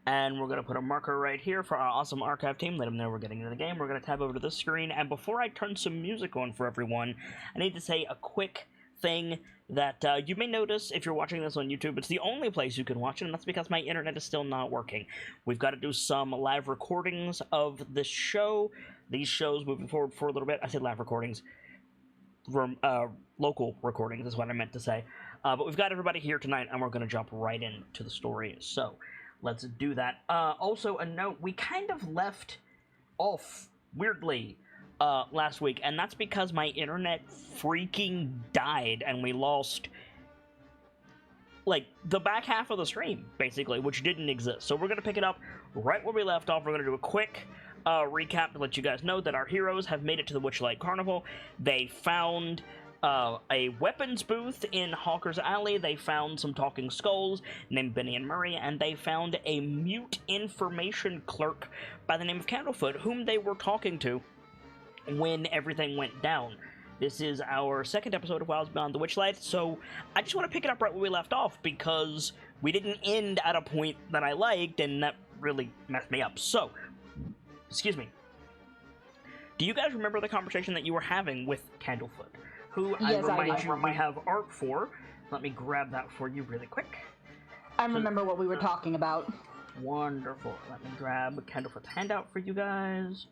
And we're going to put a marker right here for our awesome archive team. Let them know we're getting into the game. We're going to tab over to this screen. And before I turn some music on for everyone, I need to say a quick thing that you may notice if you're watching this on YouTube. It's the only place you can watch it, and that's because my internet is still not working. We've got to do some live recordings of this show. These shows moving forward for a little bit. I said live recordings. Local recordings is what I meant to say. But we've got everybody here tonight, and we're going to jump right into the story. So let's do that. Also, a note, we kind of left off weirdly last week, and that's because my internet freaking died, and we lost, like, the back half of the stream, basically, which didn't exist. So we're going to pick it up right where we left off. We're going to do a quick recap to let you guys know that our heroes have made it to the Witchlight Carnival. They found a weapons booth in Hawker's Alley. They found some talking skulls named Benny and Murray, and they found a mute information clerk by the name of Candlefoot, whom they were talking to when everything went down. This is our second episode of Wilds Beyond the Witchlight, so I just want to pick it up right where we left off, because we didn't end at a point that I liked, and that really messed me up. So, excuse me. Do you guys remember the conversation that you were having with Candlefoot? Who, yes, I remind you, we have art for. Let me grab that for you really quick. I remember what we were talking about. Wonderful. Let me grab Candlefoot's handout for you guys.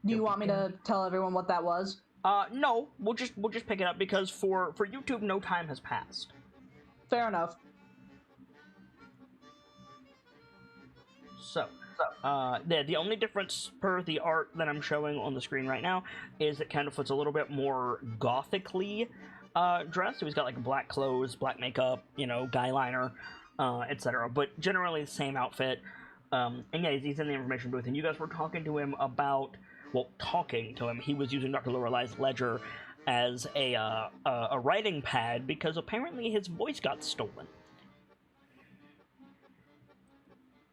Do you want me to tell everyone what that was? No. We'll just pick it up, because for YouTube, no time has passed. Fair enough. So, the only difference per the art that I'm showing on the screen right now is that Candlefoot's a little bit more gothically dressed. So he's got like black clothes, black makeup, guy liner, etc. But generally the same outfit. And yeah, he's in the information booth, and you guys were talking to him about, he was using Dr. Lorelei's ledger as a writing pad, because apparently his voice got stolen.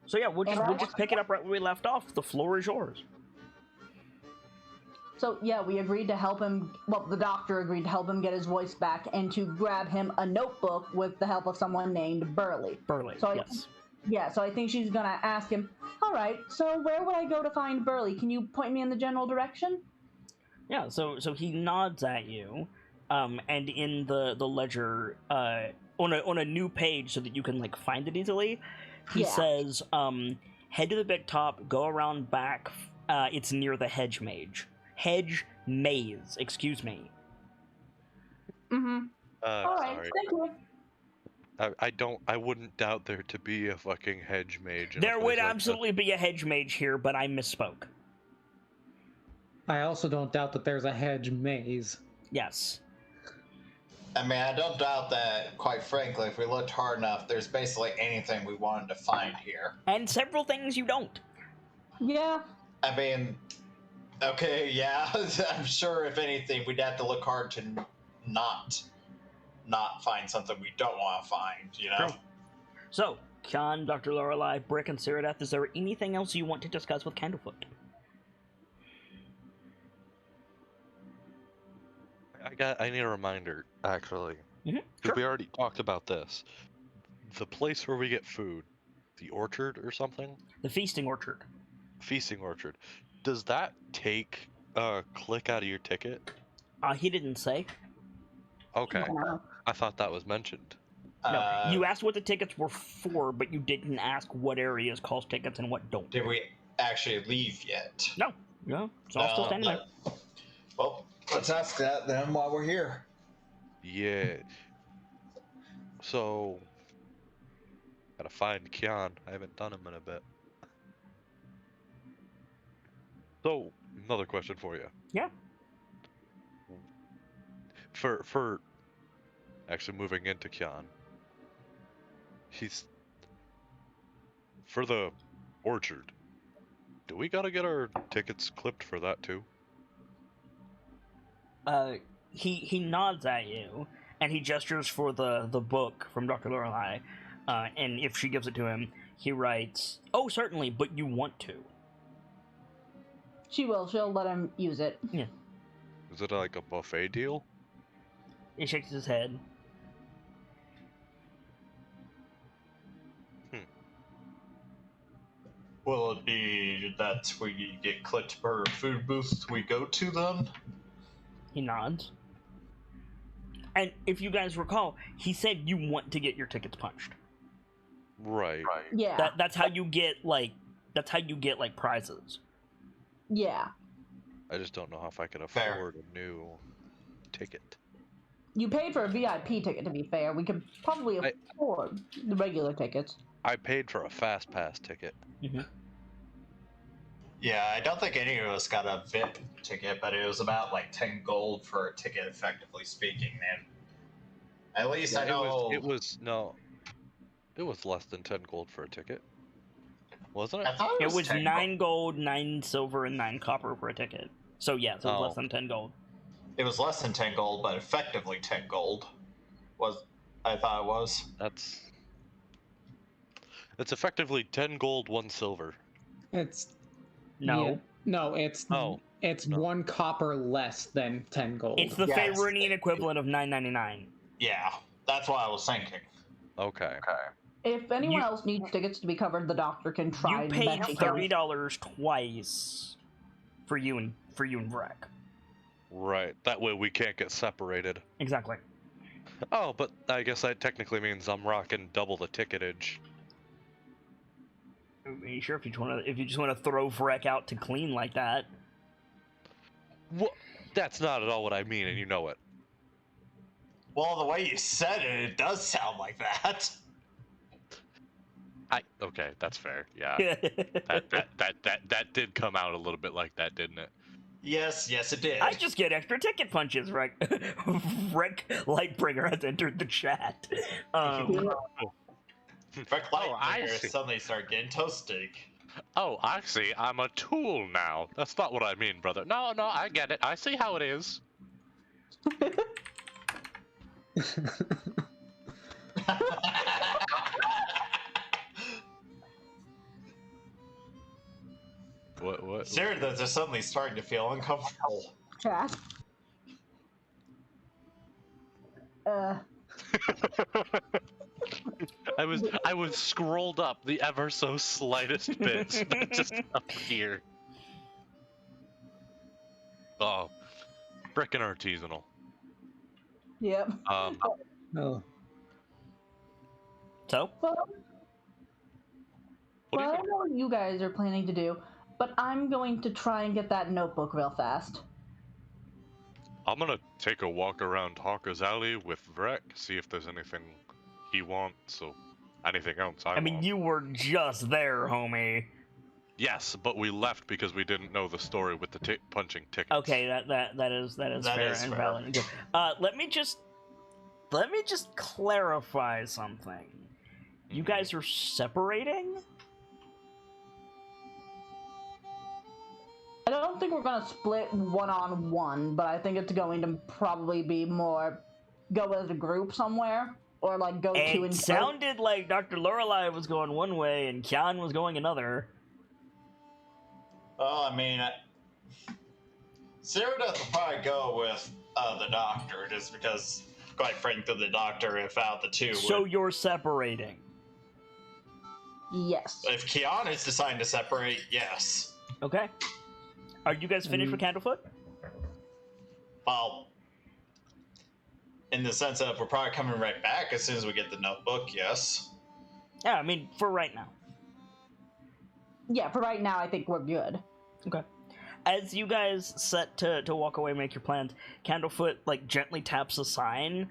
So yeah, we'll just pick it up right where we left off. The floor is yours. So yeah, we agreed to help him, the doctor agreed to help him get his voice back and to grab him a notebook with the help of someone named Burley. Yes. So I think she's gonna ask him, alright, so where would I go to find Burley? Can you point me in the general direction? Yeah, so he nods at you, and in the ledger, on a new page so that you can like find it easily, he says, head to the big top, go around back, it's near the hedge maze, excuse me. Mm-hmm. Alright, sorry. thank you. I wouldn't doubt there to be a fucking hedge mage. There would absolutely be a hedge mage here, but I misspoke. I also don't doubt that there's a hedge maze. Yes. I mean, I don't doubt that, quite frankly, if we looked hard enough, there's basically anything we wanted to find here. And several things you don't. Yeah. I mean, okay, yeah, I'm sure if anything, we'd have to look hard to not find something we don't want to find, True. So, Kyan, Dr. Lorelei, Brick, and Cyrodiil, is there anything else you want to discuss with Candlefoot? I need a reminder, actually. Mm-hmm. Because we already talked about this. The place where we get food, the orchard or something? The feasting orchard. Feasting orchard. Does that take a click out of your ticket? He didn't say. Okay. I thought that was mentioned. No, you asked what the tickets were for, but you didn't ask what areas cost tickets and what don't. Did we actually leave yet? No, it's all still standing there. Well, let's ask that then while we're here. Yeah. So, gotta find Kyan. I haven't done him in a bit. So, another question for you. Yeah. For actually moving into Kyan, he's for the orchard. Do we gotta get our tickets clipped for that too? He nods at you, and he gestures for the book from Dr. Lorelei, and if she gives it to him, he writes, "Oh, certainly, but you want to." She will. She'll let him use it. Yeah. Is it like a buffet deal? He shakes his head. Will it be that we get clicked per food booth we go to then? He nods. And if you guys recall, he said you want to get your tickets punched. Right. Yeah. That's how you get prizes. Yeah. I just don't know if I can Fair. afford a new ticket. You paid for a VIP ticket, to be fair. We could probably afford the regular tickets. I paid for a fast pass ticket. Mm-hmm. Yeah, I don't think any of us got a VIP ticket, but it was about like 10 gold for a ticket, effectively speaking, man. At least I know. It was less than 10 gold for a ticket. Wasn't I it? thought It was 10 9 gold, 9 silver, and 9 copper for a ticket. So yes, it was less Oh. than 10 gold. It was less than 10 gold, but effectively 10 gold. I thought it was. It's effectively 10 gold, 1 silver. It's No. yeah, no, it's Oh, no. 1 copper less than 10 gold. It's the Yes. Faerunian equivalent of 9.99. Yeah, that's what I was thinking. Okay. If anyone You- else needs tickets to be covered, the doctor can try You and paid best he can. $30 twice for you and Vrek. Right. That way we can't get separated. Exactly. Oh, but I guess that technically means I'm rocking double the ticketage. Are you sure if you just want to throw Vrek out to clean like that? Well, that's not at all what I mean, and you know it. Well, the way you said it, it does sound like that. Okay, that's fair. Yeah. that did come out a little bit like that, didn't it? Yes, it did. I just get extra ticket punches, Vrek. Vrek Lightbringer has entered the chat. Frick I Lightbringer see. suddenly started getting toasty. Oh, I see. I'm a tool now. That's not what I mean, brother. No, I get it. I see how it is. What? Sarah, those are suddenly starting to feel uncomfortable. Chat. I was scrolled up the ever so slightest bit, just up here. Oh, frickin' artisanal. Yep. Oh. So? Well, What do you I don't know what you guys are planning to do, but I'm going to try and get that notebook real fast. I'm gonna take a walk around Hawker's Alley with Vrek, see if there's anything he wants, or anything else I mean, want. you were just there, homie. Yes, but we left because we didn't know the story with the punching tickets. Okay, that is fair is and fair. valid. Let me just clarify something. You guys are separating? I don't think we're gonna split one-on-one, but I think it's going to probably be more go as a group somewhere, or like go It to and sounded like Dr. Lorelei was going one way and Kian was going another. Well, I mean, Sarah doesn't probably go with the doctor, just because, quite frankly, the doctor, if out the two, So you're separating. Yes. if Kian is deciding to separate, yes. Okay. Are you guys finished with Candlefoot? Well, in the sense of we're probably coming right back as soon as we get the notebook, yes. Yeah, I mean, for right now. Yeah, for right now, I think we're good. Okay. As you guys set to walk away, make your plans, Candlefoot like gently taps a sign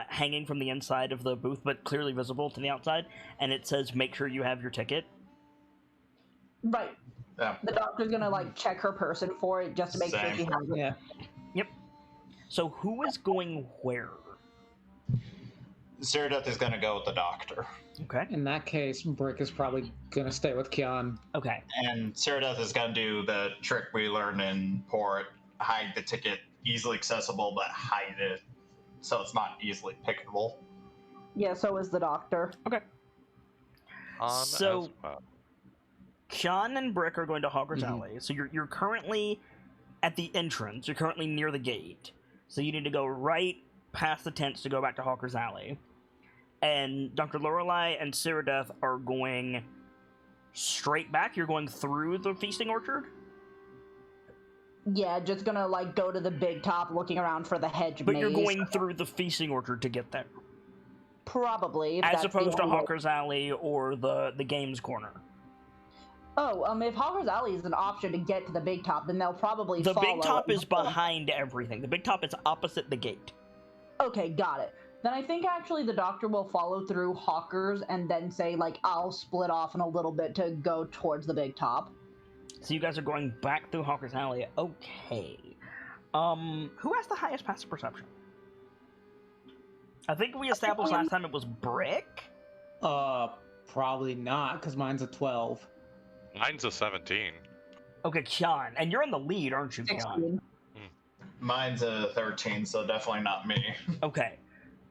hanging from the inside of the booth, but clearly visible to the outside, and it says, "Make sure you have your ticket." Right. Yeah. The doctor's gonna like check her person for it just to make sure Same. she has it. Yeah. So who is going where? Ceraduth is going to go with the doctor. Okay. In that case, Brick is probably gonna stay with Kian. Okay. And Ceraduth is going to do the trick we learned in Port, hide the ticket easily accessible, but hide it so it's not easily pickable. Yeah, so is the doctor. So- As well. Kian and Brick are going to Hogwarts Alley. So you're currently at the entrance. You're currently near the gate. So you need to go right past the tents to go back to Hawker's Alley. And Dr. Lorelei and Ceraduth are going straight back? You're going through the feasting orchard? Yeah, just gonna like go to the big top, looking around for the hedge But maze. you're going through the feasting orchard to get there. Probably, if As that's opposed the to only way. Hawker's Alley or the games corner. Oh, if Hawker's Alley is an option to get to the big top, then they'll probably The follow. big top and is behind everything. The big top is opposite the gate. Okay, got it. Then I think actually the doctor will follow through Hawker's and then say, like, I'll split off in a little bit to go towards the big top. So you guys are going back through Hawker's Alley. Okay. Who has the highest passive perception? I think we established last time it was Brick. Probably not, because mine's a 12. Mine's a 17. Okay, Kyan. And you're in the lead, aren't you, Kyan? 16. Mine's a 13, so definitely not me. Okay.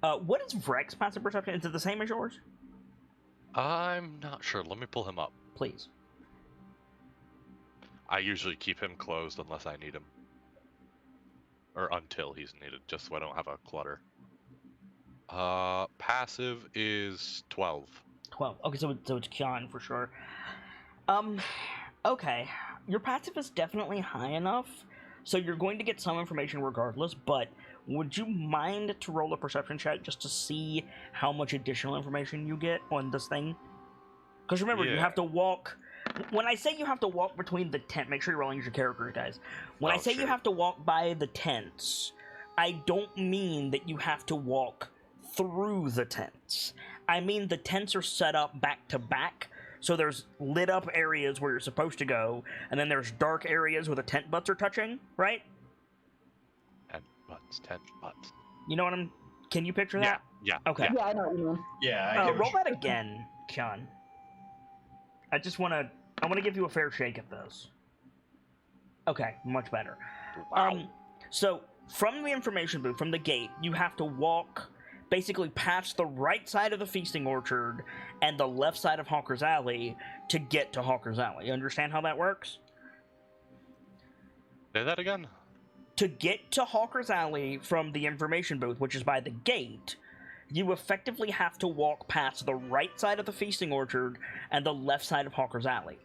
What is Vrek's passive perception? Is it the same as yours? I'm not sure. Let me pull him up. Please. I usually keep him closed unless I need him. Or until he's needed, just so I don't have a clutter. Passive is 12. 12. Okay, so it's Kyan for sure. Okay. Your passive is definitely high enough, so you're going to get some information regardless, but would you mind to roll a perception check just to see how much additional information you get on this thing? Because remember, you Yeah. have to walk... When I say you have to walk between the tent, make sure you're rolling your characters, guys. When I say you sure. have to walk by the tents, I don't mean that you have to walk through the tents. I mean the tents are set up back to back, so there's lit up areas where you're supposed to go, and then there's dark areas where the tent butts are touching, right? 10 butts. You know what I'm... Can you picture that? Yeah. Okay. Yeah, I know what you mean. Yeah, I get Roll what that again, Kyan. I want to give you a fair shake at this. Okay, much better. Wow. So from the information booth, from the gate, you have to walk basically past the right side of the feasting orchard and the left side of Hawker's Alley to get to Hawker's Alley. You understand how that works? Say that again? To get to Hawker's Alley from the information booth, which is by the gate, you effectively have to walk past the right side of the feasting orchard and the left side of Hawker's Alley.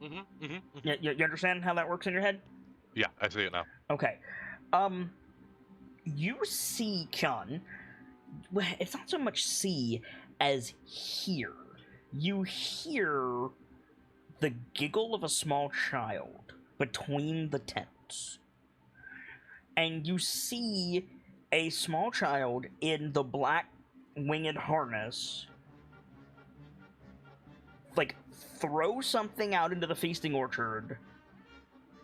You understand how that works in your head? Yeah, I see it now. Okay. You see, Kyan, well, it's not so much see as hear. You hear the giggle of a small child between the tents. And you see a small child in the black winged harness, like, throw something out into the feasting orchard,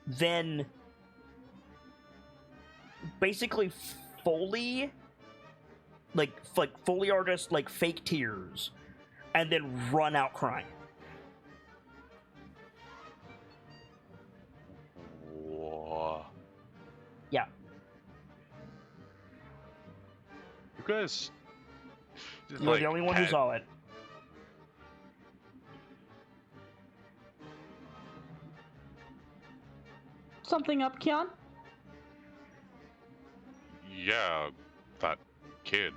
then basically Foley artist, like, fake tears, and then run out crying. Whoa. Yeah. You guys... You're the only one who saw it. Something up, Kyan? Yeah, that kid.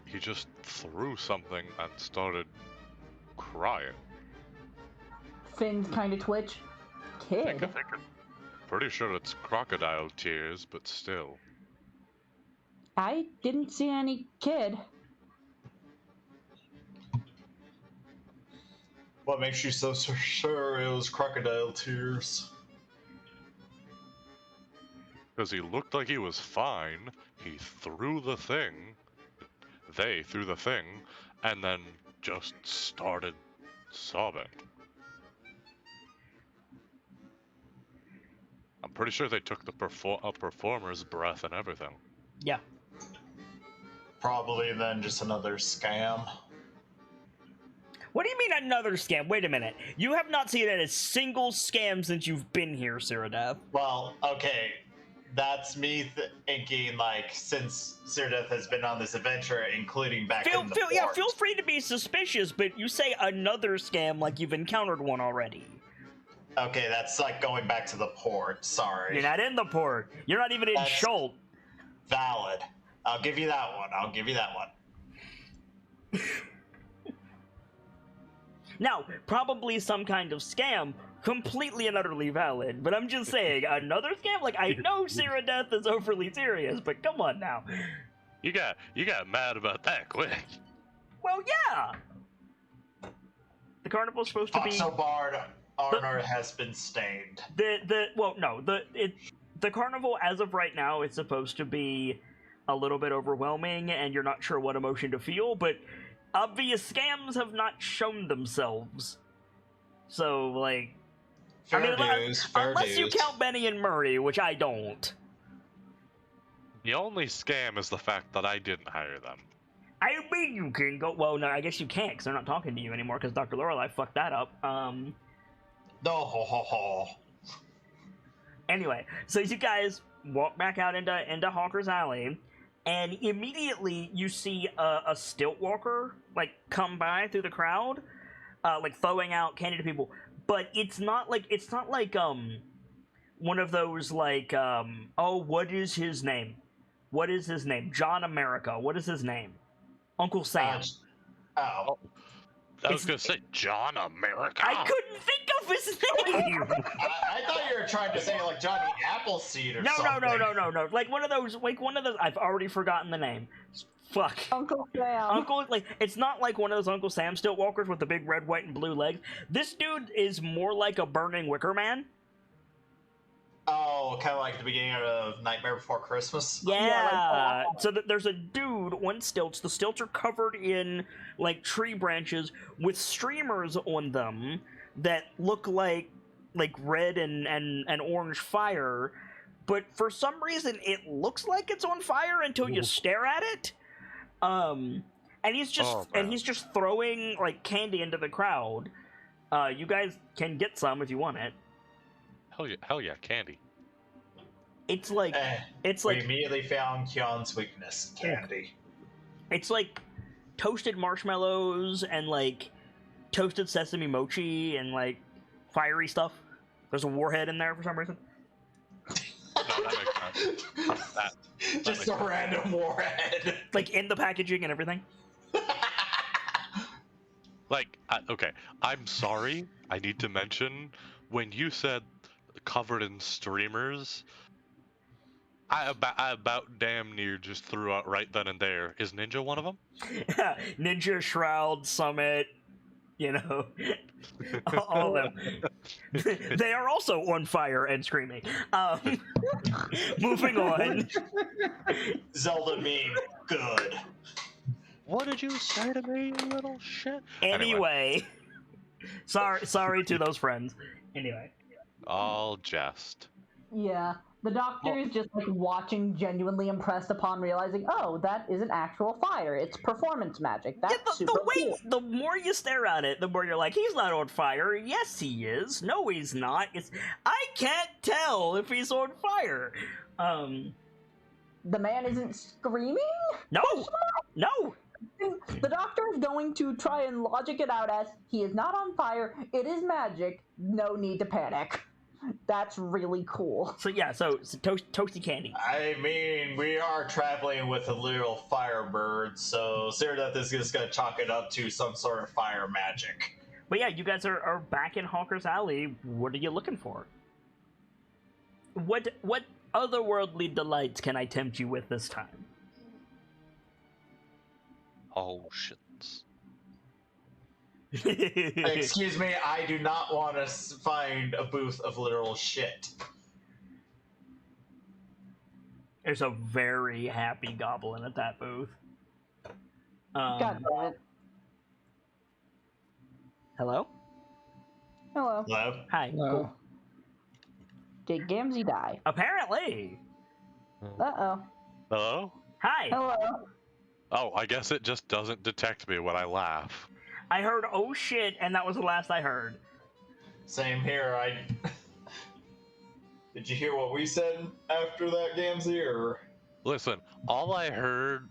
He just threw something and started crying. Finn's kind of twitch. Kid. Pretty sure it's crocodile tears, but still. I didn't see any kid. What makes you so sure it was crocodile tears? Because he looked like he was fine. He threw the thing. They threw the thing, and then just started sobbing. I'm pretty sure they took the performer's breath and everything. Yeah. Probably then just another scam. What do you mean another scam? Wait a minute. You have not seen a single scam since you've been here, Cyrodiil. Well, okay. That's me thinking, like, since Cyrodiil has been on this adventure, including back in the port. Feel free to be suspicious, but you say another scam like you've encountered one already. Okay, that's like going back to the port. Sorry. You're not in the port. You're not even in That's Schult. valid. I'll give you that one. Now, probably some kind of scam, completely and utterly valid, but I'm just saying, another scam? Like, I know Sarah Death is overly serious, but come on now. You got mad about that quick. Well, yeah! The carnival's supposed to be... So Bard, honor has been stained. The carnival, as of right now, is supposed to be a little bit overwhelming, and you're not sure what emotion to feel, but obvious scams have not shown themselves. So, like... Fair dues. Unless you count Benny and Murray, which I don't. The only scam is the fact that I didn't hire them. I mean, you can go... Well, no, I guess you can't, because they're not talking to you anymore, because Dr. Lorelei fucked that up. Anyway, so you guys walk back out into Hawker's Alley, and immediately you see a stilt walker, like, come by through the crowd, like, throwing out candy to people. But it's not like, one of those, like, oh, what is his name? What is his name? John America. What is his name? Uncle Sam. I was gonna say John America. I couldn't think of his name. I thought you were trying to say like Johnny Appleseed or something. No. Like one of those. I've already forgotten the name. Fuck. Uncle Sam. It's not like one of those Uncle Sam stilt walkers with the big red, white, and blue legs. This dude is more like a burning wicker man. Oh, kind of like the beginning of Nightmare Before Christmas? Yeah. So there's a dude on stilts. The stilts are covered in, like, tree branches with streamers on them that look like red and orange fire. But for some reason, it looks like it's on fire until you stare at it. And he's just throwing, like, candy into the crowd. You guys can get some if you want it. Hell yeah, candy. It's like we immediately found Kion's weakness, candy. It's like toasted marshmallows and like toasted sesame mochi and like fiery stuff. There's a warhead in there for some reason. No, that makes sense. Just a random warhead. Like in the packaging and everything. Like, okay, I'm sorry. I need to mention when you said covered in streamers, I about damn near just threw out right then and there. Is Ninja one of them? Ninja, Shroud, Summit, you know, all of them. They are also on fire and screaming. Moving on. Zelda meme, good. What did you say to me, you little shit? Anyway. Sorry to those friends. Anyway. All jest. Yeah. The doctor is just like watching, genuinely impressed upon realizing, oh, that isn't actual fire. It's performance magic. That's super cool. The more you stare at it, the more you're like, he's not on fire. Yes, he is. No, he's not. I can't tell if he's on fire. The man isn't screaming? No. No. The doctor is going to try and logic it out as, he is not on fire. It is magic. No need to panic. That's really cool. So yeah, so toasty candy. I mean, we are traveling with a literal firebird, so Cyrdath is just going to chalk it up to some sort of fire magic. But yeah, you guys are back in Hawker's Alley. What are you looking for? What otherworldly delights can I tempt you with this time? Oh shit. Excuse me, I do not want to find a booth of literal shit. There's a very happy goblin at that booth. God damn it. Hello? Hello. Hello? Hi. No. Cool. Did Gamzee die? Apparently. Uh-oh. Hello? Hi. Hello. Oh, I guess it just doesn't detect me when I laugh. I heard oh shit, and that was the last I heard. Same here. Did you hear what we said after that, Gamzee, or? Listen, all I heard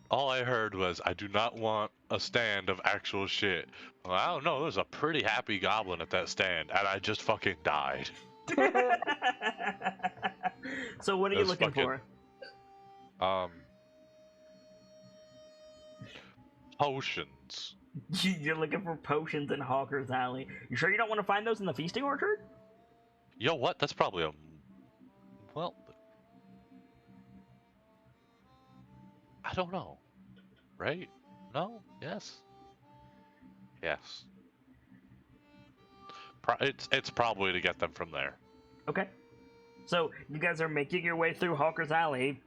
was, I do not want a stand of actual shit. Well, I don't know, there's a pretty happy goblin at that stand, and I just fucking died. So what are you looking for? potions. You're looking for potions in Hawker's Alley. You sure you don't want to find those in the feasting orchard? Yo, what? That's probably a... Well... I don't know. Right? No? Yes? Yes. It's probably to get them from there. Okay. So you guys are making your way through Hawker's Alley.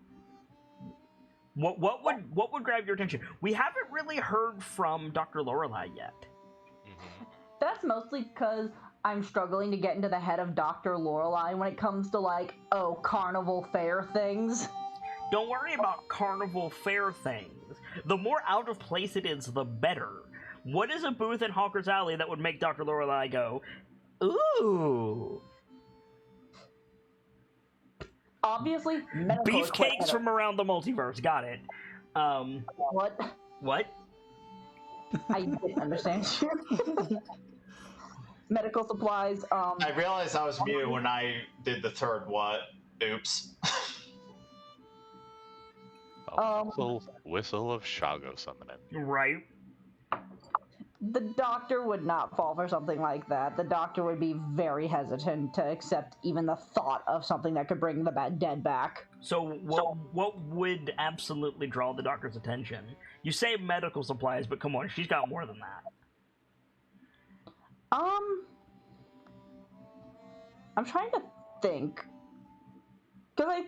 What would grab your attention? We haven't really heard from Dr. Lorelei yet. Mm-hmm. That's mostly because I'm struggling to get into the head of Dr. Lorelei when it comes to, like, carnival fair things. Don't worry about carnival fair things. The more out of place it is, the better. What is a booth in Hawker's Alley that would make Dr. Lorelei go, ooh? Obviously, medical Beefcakes equipment. from around the multiverse. Got it. What? What? I didn't understand you. Medical supplies. I realized I was muted when I did the third what. Oops. Whistle of Shago summoning. Right. The doctor would not fall for something like that. The doctor would be very hesitant to accept even the thought of something that could bring the dead back. So what would absolutely draw the doctor's attention? You say medical supplies, but come on, she's got more than that. I'm trying to think. Because I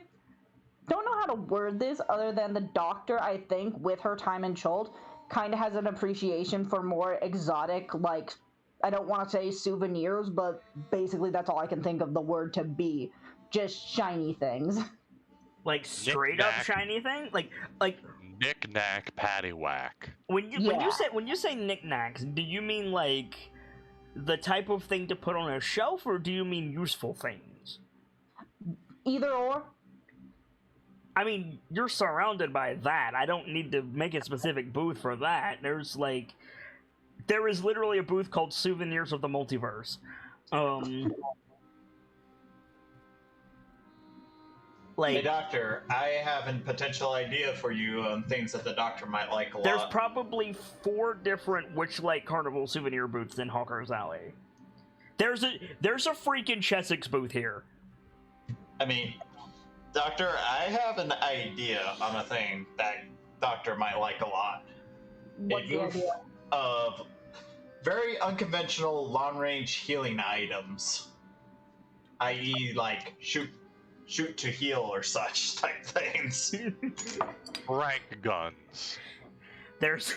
don't know how to word this other than the doctor, I think, with her time in Chult, kind of has an appreciation for more exotic, like, I don't want to say souvenirs, but basically that's all I can think of the word to be. Just shiny things. Like straight up shiny thing? Like Knick-knack, paddywhack. when you say knickknacks, do you mean like the type of thing to put on a shelf, or do you mean useful things? Either or. I mean, you're surrounded by that. I don't need to make a specific booth for that. There is literally a booth called Souvenirs of the Multiverse. Hey, Doctor, I have a potential idea for you on things that the Doctor might like a lot. There's probably 4 different Witchlight Carnival souvenir booths in Hawker's Alley. There's a freaking Chessex booth here. I mean, Doctor, I have an idea on a thing that Doctor might like a lot. What's the idea? Of very unconventional long-range healing items. I.e., like, shoot to heal or such type things. Rank guns. There's...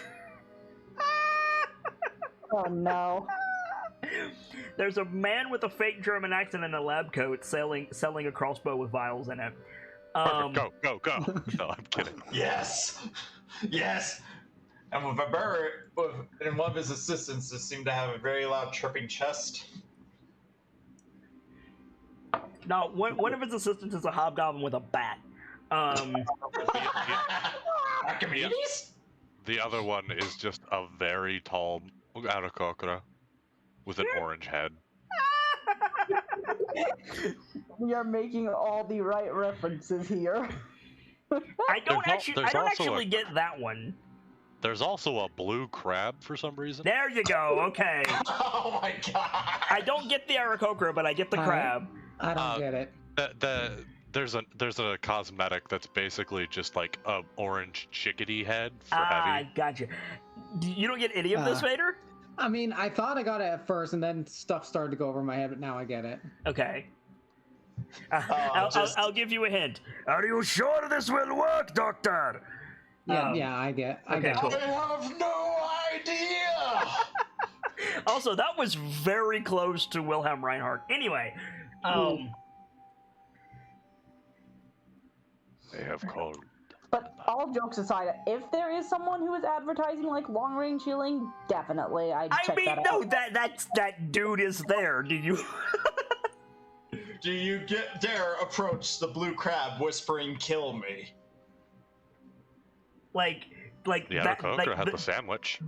Oh, no. There's a man with a fake German accent and a lab coat selling a crossbow with vials in it. Perfect. Go. No, I'm kidding. Yes! And with a bird, and one of his assistants just seemed to have a very loud chirping chest. No, one of his assistants is a hobgoblin with a bat. Archimedes? The other one is just a very tall Aarakocra with an orange head. We are making all the right references here. I don't actually a- get that one. There's also a blue crab for some reason. There you go. Okay. Oh my god! I don't get the Aarakocra, but I get the crab. I don't get it. There's a cosmetic that's basically just like a orange chickadee head for heavy. I gotcha. You don't get any of this, Vader? I mean, I thought I got it at first, and then stuff started to go over my head, but now I get it. Okay. I'll give you a hint. Are you sure this will work, Doctor? Yeah, I get cool. I have no idea! Also, that was very close to Wilhelm Reinhardt. Anyway, They have called. But all jokes aside, if there is someone who is advertising like long range healing, definitely I'd check that out. that dude is there. Do you? Do you dare approach the blue crab whispering, "Kill me"? like The Aarakocra had the sandwich.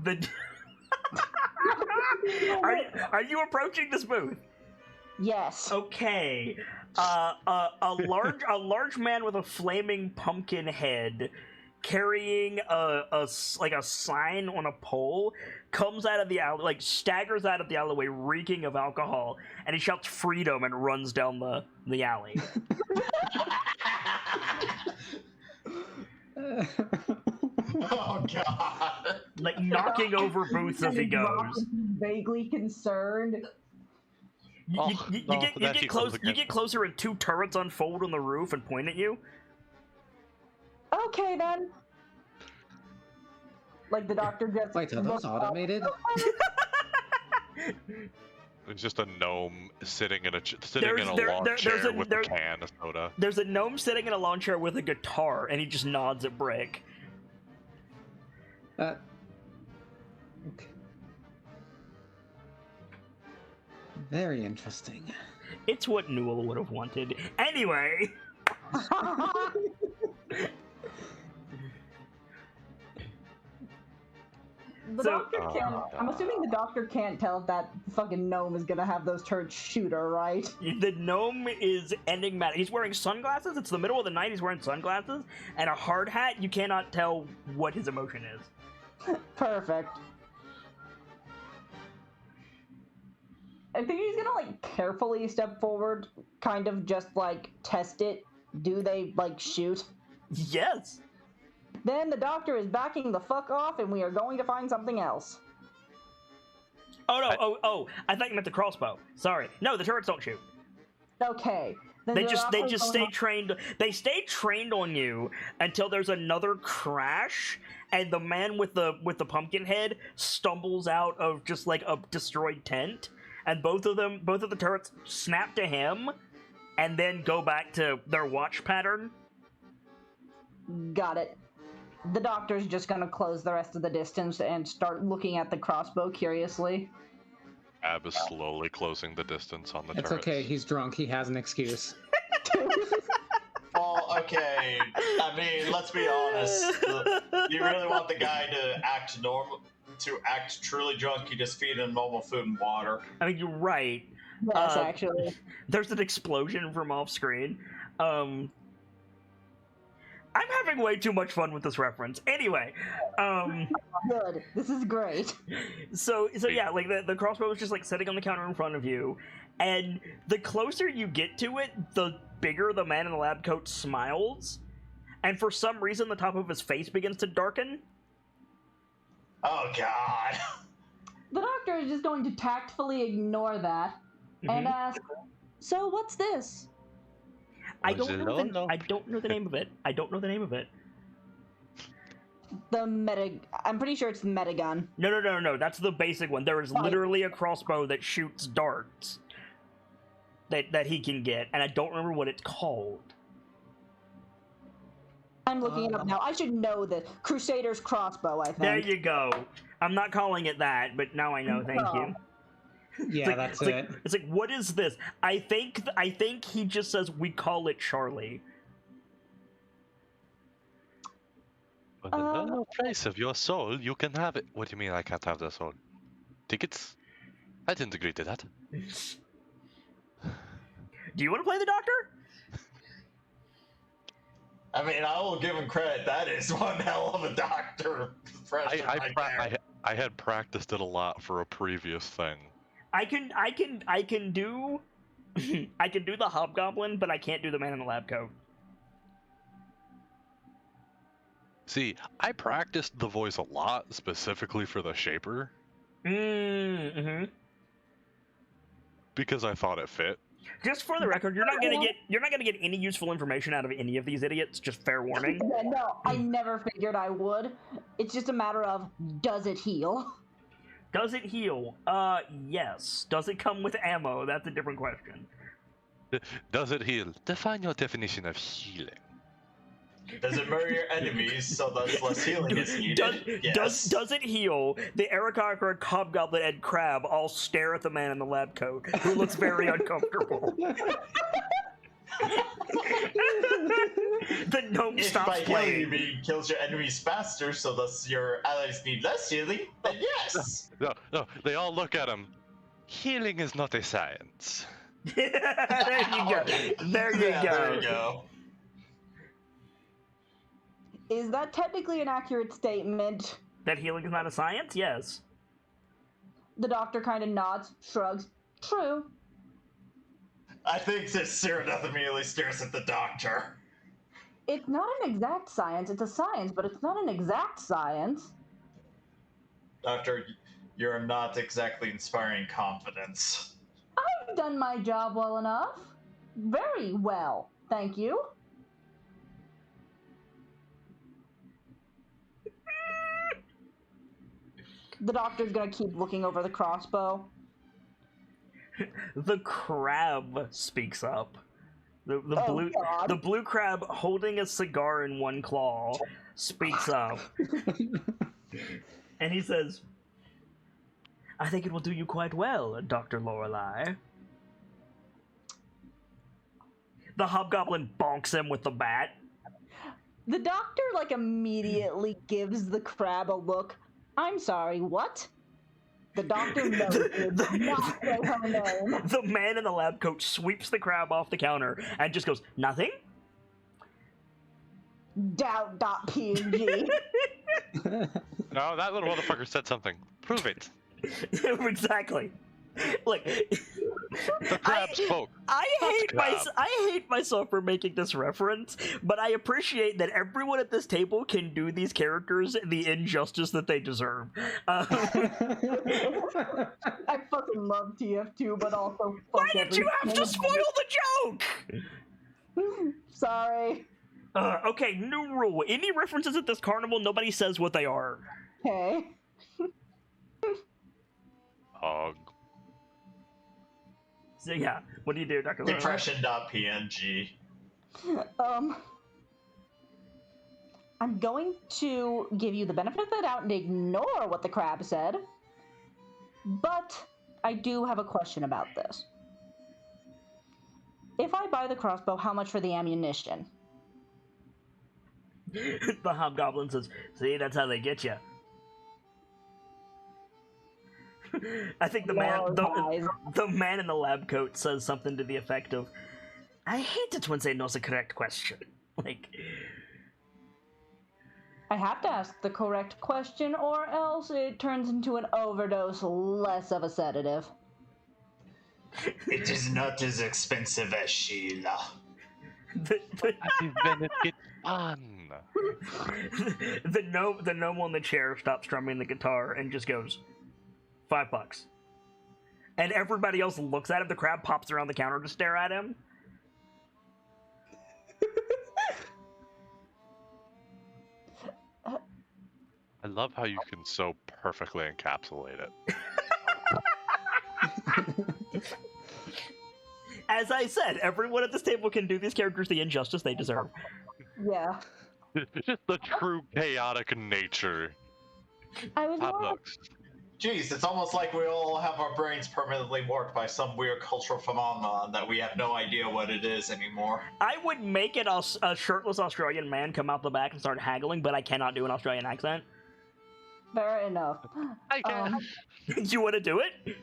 Are you approaching this booth? Yes. Okay. A large man with a flaming pumpkin head carrying a sign on a pole, comes out of the alley, like staggers out of the alleyway, reeking of alcohol, and he shouts "freedom" and runs down the alley. Oh god! Like knocking over booths as he goes. Vaguely concerned. You get close. You get closer, and two turrets unfold on the roof and point at you. Okay then. Like the doctor just. Wait, are those automated? It's just a gnome sitting in a There's- lawn there's chair a- with there- a can of soda. There's a gnome sitting in a lawn chair with a guitar, and he just nods at Brick. Okay. Very interesting. It's what Newell would have wanted. Anyway. The So- doctor can't. I'm assuming the doctor can't tell if that fucking gnome is gonna have those turds shoot her, right? The gnome is enigmatic. He's wearing sunglasses. It's the middle of the night. He's wearing sunglasses and a hard hat. You cannot tell what his emotion is. Perfect. I think he's gonna like carefully step forward, kind of just like test it. Do they like shoot? Yes. Then the doctor is backing the fuck off, and we are going to find something else. Oh no. Oh. I thought you meant the crossbow. Sorry. No, the turrets don't shoot. Okay. Then They the just doctor's stay going trained. They stay trained on you until there's another crash, and the man with the pumpkin head stumbles out of just like a destroyed tent, and both of the turrets snap to him, and then go back to their watch pattern. Got it. The doctor's just gonna close the rest of the distance and start looking at the crossbow curiously. Ab is slowly closing the distance on the It's turrets. okay, he's drunk, he has an excuse. Well, okay. I mean, let's be honest. You really want the guy to act normal, to act truly drunk? You just feed him normal food and water. I mean, you're right. Yes, actually. There's an explosion from off screen. I'm having way too much fun with this reference. Anyway, Good. This is great. so yeah, like the crossbow is just like sitting on the counter in front of you, and the closer you get to it, the bigger the man in the lab coat smiles, and for some reason the top of his face begins to darken. Oh god. The doctor is just going to tactfully ignore that and ask, "So what's this?" I don't know the name of it. I don't know the name of it. I'm pretty sure it's the metagun. No. That's the basic one. There is literally a crossbow that shoots darts that he can get, and I don't remember what it's called. I'm looking it up now. I should know the Crusader's crossbow, I think. There you go. I'm not calling it that, but now I know. Thank you. Yeah, that's it. It's like, what is this? I think he just says we call it Charlie. For the low price of your soul, you can have it. What do you mean I can't have the soul? Tickets? I didn't agree to that. Do you want to play the doctor? I mean, I will give him credit. That is one hell of a doctor. I had practiced it a lot for a previous thing. I can do I can do the hobgoblin, but I can't do the man in the lab coat. See, I practiced the voice a lot, specifically for the Shaper, because I thought it fit. Just for the record, you're not gonna get any useful information out of any of these idiots. Just fair warning. Yeah, no, I never figured I would. It's just a matter of, does it heal? Does it heal? Yes. Does it come with ammo? That's a different question. Does it heal? Define your definition of healing. Does it murder your enemies so that less healing is needed? Yes. Does it heal? The Aarakocra, Hobgoblin, and Crab all stare at the man in the lab coat, who looks very uncomfortable. The gnome If stops by playing. healing you mean kills your enemies faster so that your allies need less healing, then yes! No, they all look at him. Healing is not a science. There you go. There you Yeah, go. there you go. Is that technically an accurate statement? That healing is not a science? Yes. The doctor kind of nods, shrugs. True. I think that Cyranoth immediately stares at the doctor. It's not an exact science. It's a science, but it's not an exact science. Doctor, you're not exactly inspiring confidence. I've done my job well enough. Very well, thank you. The doctor's gonna keep looking over the crossbow. The crab speaks up. The God. the blue crab holding a cigar in one claw speaks up. And he says, I think it will do you quite well, Dr. Lorelei. The hobgoblin bonks him with the bat. The doctor, immediately gives the crab a look. I'm sorry, what? The doctor knows it does not say her name. The man in the lab coat sweeps the crab off the counter and just goes, nothing? Doubt.png. No, that little motherfucker said something. Prove it. Exactly. Like, The crab spoke. I crab. hate myself for making this reference, but I appreciate that everyone at this table can do these characters the injustice that they deserve. I fucking love TF2, but also fuck Why did you have to everything. spoil the joke? Sorry. Okay, new rule. Any references at this carnival, nobody says what they are. Okay. So yeah, what do you do, Dr. Lorelei? Depression.png. I'm going to give you the benefit of the doubt and ignore what the crab said. But I do have a question about this. If I buy the crossbow, how much for the ammunition? The hobgoblin says, see, that's how they get you. I think the man in the lab coat says something to the effect of, I hate it when they know the correct question. Like, I have to ask the correct question, or else it turns into an overdose, less of a sedative. It is not as expensive as Sheila. It's fun. The gnome on the chair stops strumming the guitar and just goes, $5. And everybody else looks at him. The crab pops around the counter to stare at him. I love how you can so perfectly encapsulate it. As I said, everyone at this table can do these characters the injustice they deserve. Yeah. Just the true chaotic nature. I was Hot more dogs. Jeez, it's almost like we all have our brains permanently warped by some weird cultural phenomenon that we have no idea what it is anymore. I would make it a shirtless Australian man come out the back and start haggling, but I cannot do an Australian accent. fair enough. I can. You want to do it?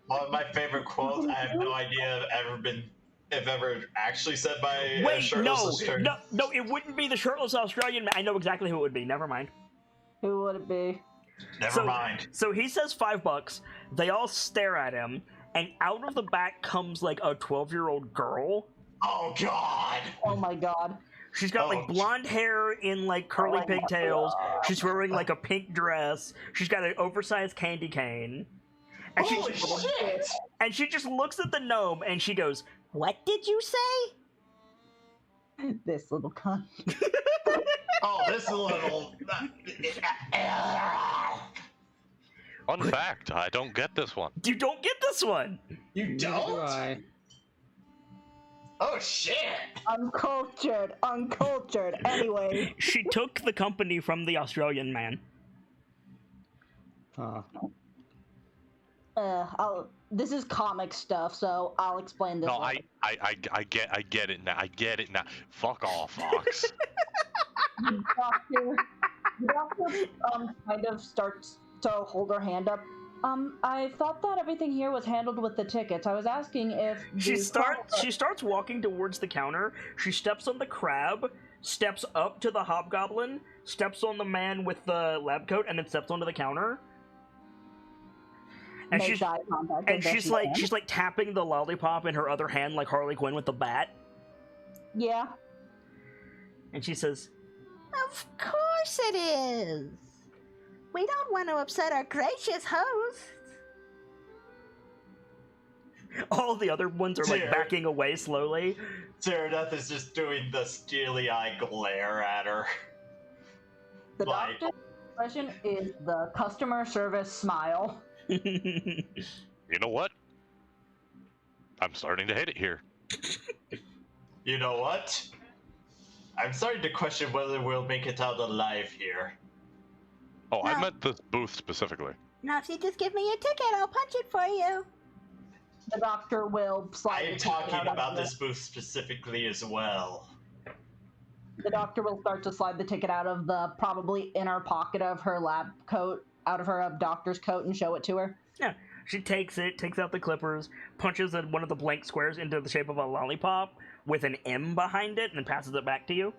One of my favorite quotes, I have no idea if ever actually said by a Wait, shirtless no, Australian. no, it wouldn't be the shirtless Australian man. I know exactly who it would be. Never mind. Who would it be? Never mind. So he says $5. They all stare at him, and out of the back comes like a 12-year-old girl. Oh God! Oh my god. She's got like blonde hair in like curly pigtails. She's wearing like a pink dress. She's got an oversized candy cane. And Holy shit! And she just looks at the gnome and she goes, "What did you say?" This little cunt. Oh, this little. Fun fact, I don't get this one. You don't get this one. You Neither do don't? I. Oh shit! Uncultured. Anyway. She took the company from the Australian man. This is comic stuff, so I'll explain this. No, later. I get it now. I get it now. Fuck off, Fox. The doctor kind of starts to hold her hand up. I thought that everything here was handled with the tickets. I was asking if She starts walking towards the counter. She steps on the crab, steps up to the hobgoblin, steps on the man with the lab coat, and then steps onto the counter. And Makes she's eye contact. and as best she's she like can. she's like tapping the lollipop in her other hand like Harley Quinn with the bat. Yeah. And she says, Of course it is. We don't want to upset our gracious host. all the other ones are like Dear. backing away slowly. Sereneth is just doing the steely eye glare at her. The Like- doctor's expression is the customer service smile. You know what? I'm starting to hate it here. You know what? I'm starting to question whether we'll make it out alive here. Oh, I No. meant this booth specifically. Now, if you just give me your ticket, I'll punch it for you. The doctor will slide. I the am ticket talking out of about the- this booth specifically as well. The doctor will start to slide the ticket out of the probably inner pocket of her lab coat, out of her doctor's coat, and show it to her. Yeah, she takes it, takes out the clippers, punches in one of the blank squares into the shape of a lollipop with an M behind it, and then passes it back to you.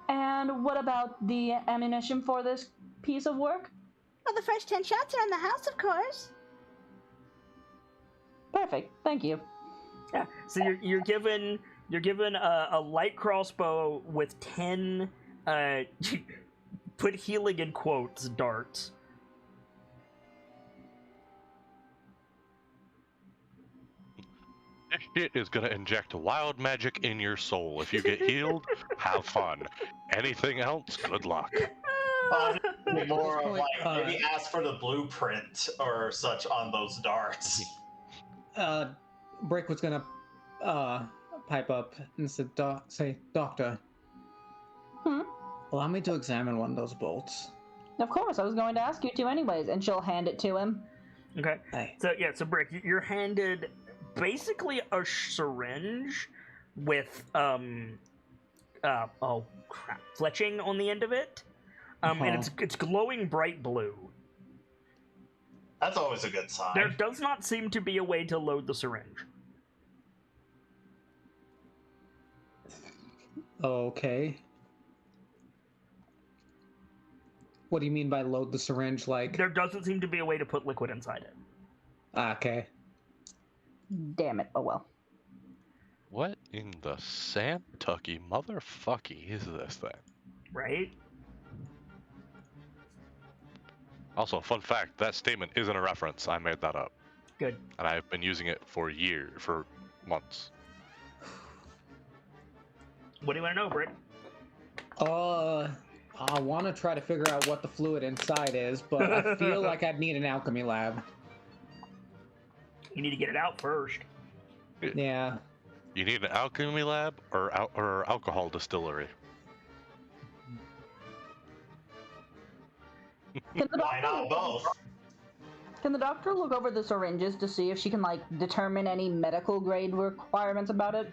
And what about the ammunition for this piece of work? Well, the first 10 shots are in the house, of course. Perfect. Thank you. Yeah, so you're given a light crossbow with 10 put healing in quotes darts. This shit is gonna inject wild magic in your soul. If you get healed, have fun. Anything else, good luck. More of point, like maybe ask for the blueprint or such on those darts. Brick was gonna pipe up and say, Doctor, allow me to examine one of those bolts. Of course, I was going to ask you to anyways, and she'll hand it to him. Okay. Hey. So yeah, so Brick, you're handed basically a syringe with oh crap, fletching on the end of it, and it's glowing bright blue. That's always a good sign. There does not seem to be a way to load the syringe. Okay. What do you mean by load the syringe? Like, There doesn't seem to be a way to put liquid inside it. okay. Damn it. Oh well. What in the Santucky motherfucky is this thing? Right? Also, fun fact, that statement isn't a reference. I made that up. Good. And I've been using it for months. What do you want to know, Brick? I want to try to figure out what the fluid inside is, but I feel like I'd need an alchemy lab. You need to get it out first. Yeah. You need an alchemy lab or alcohol distillery. Can the Why not both? Can the doctor look over the syringes to see if she can, like, determine any medical grade requirements about it?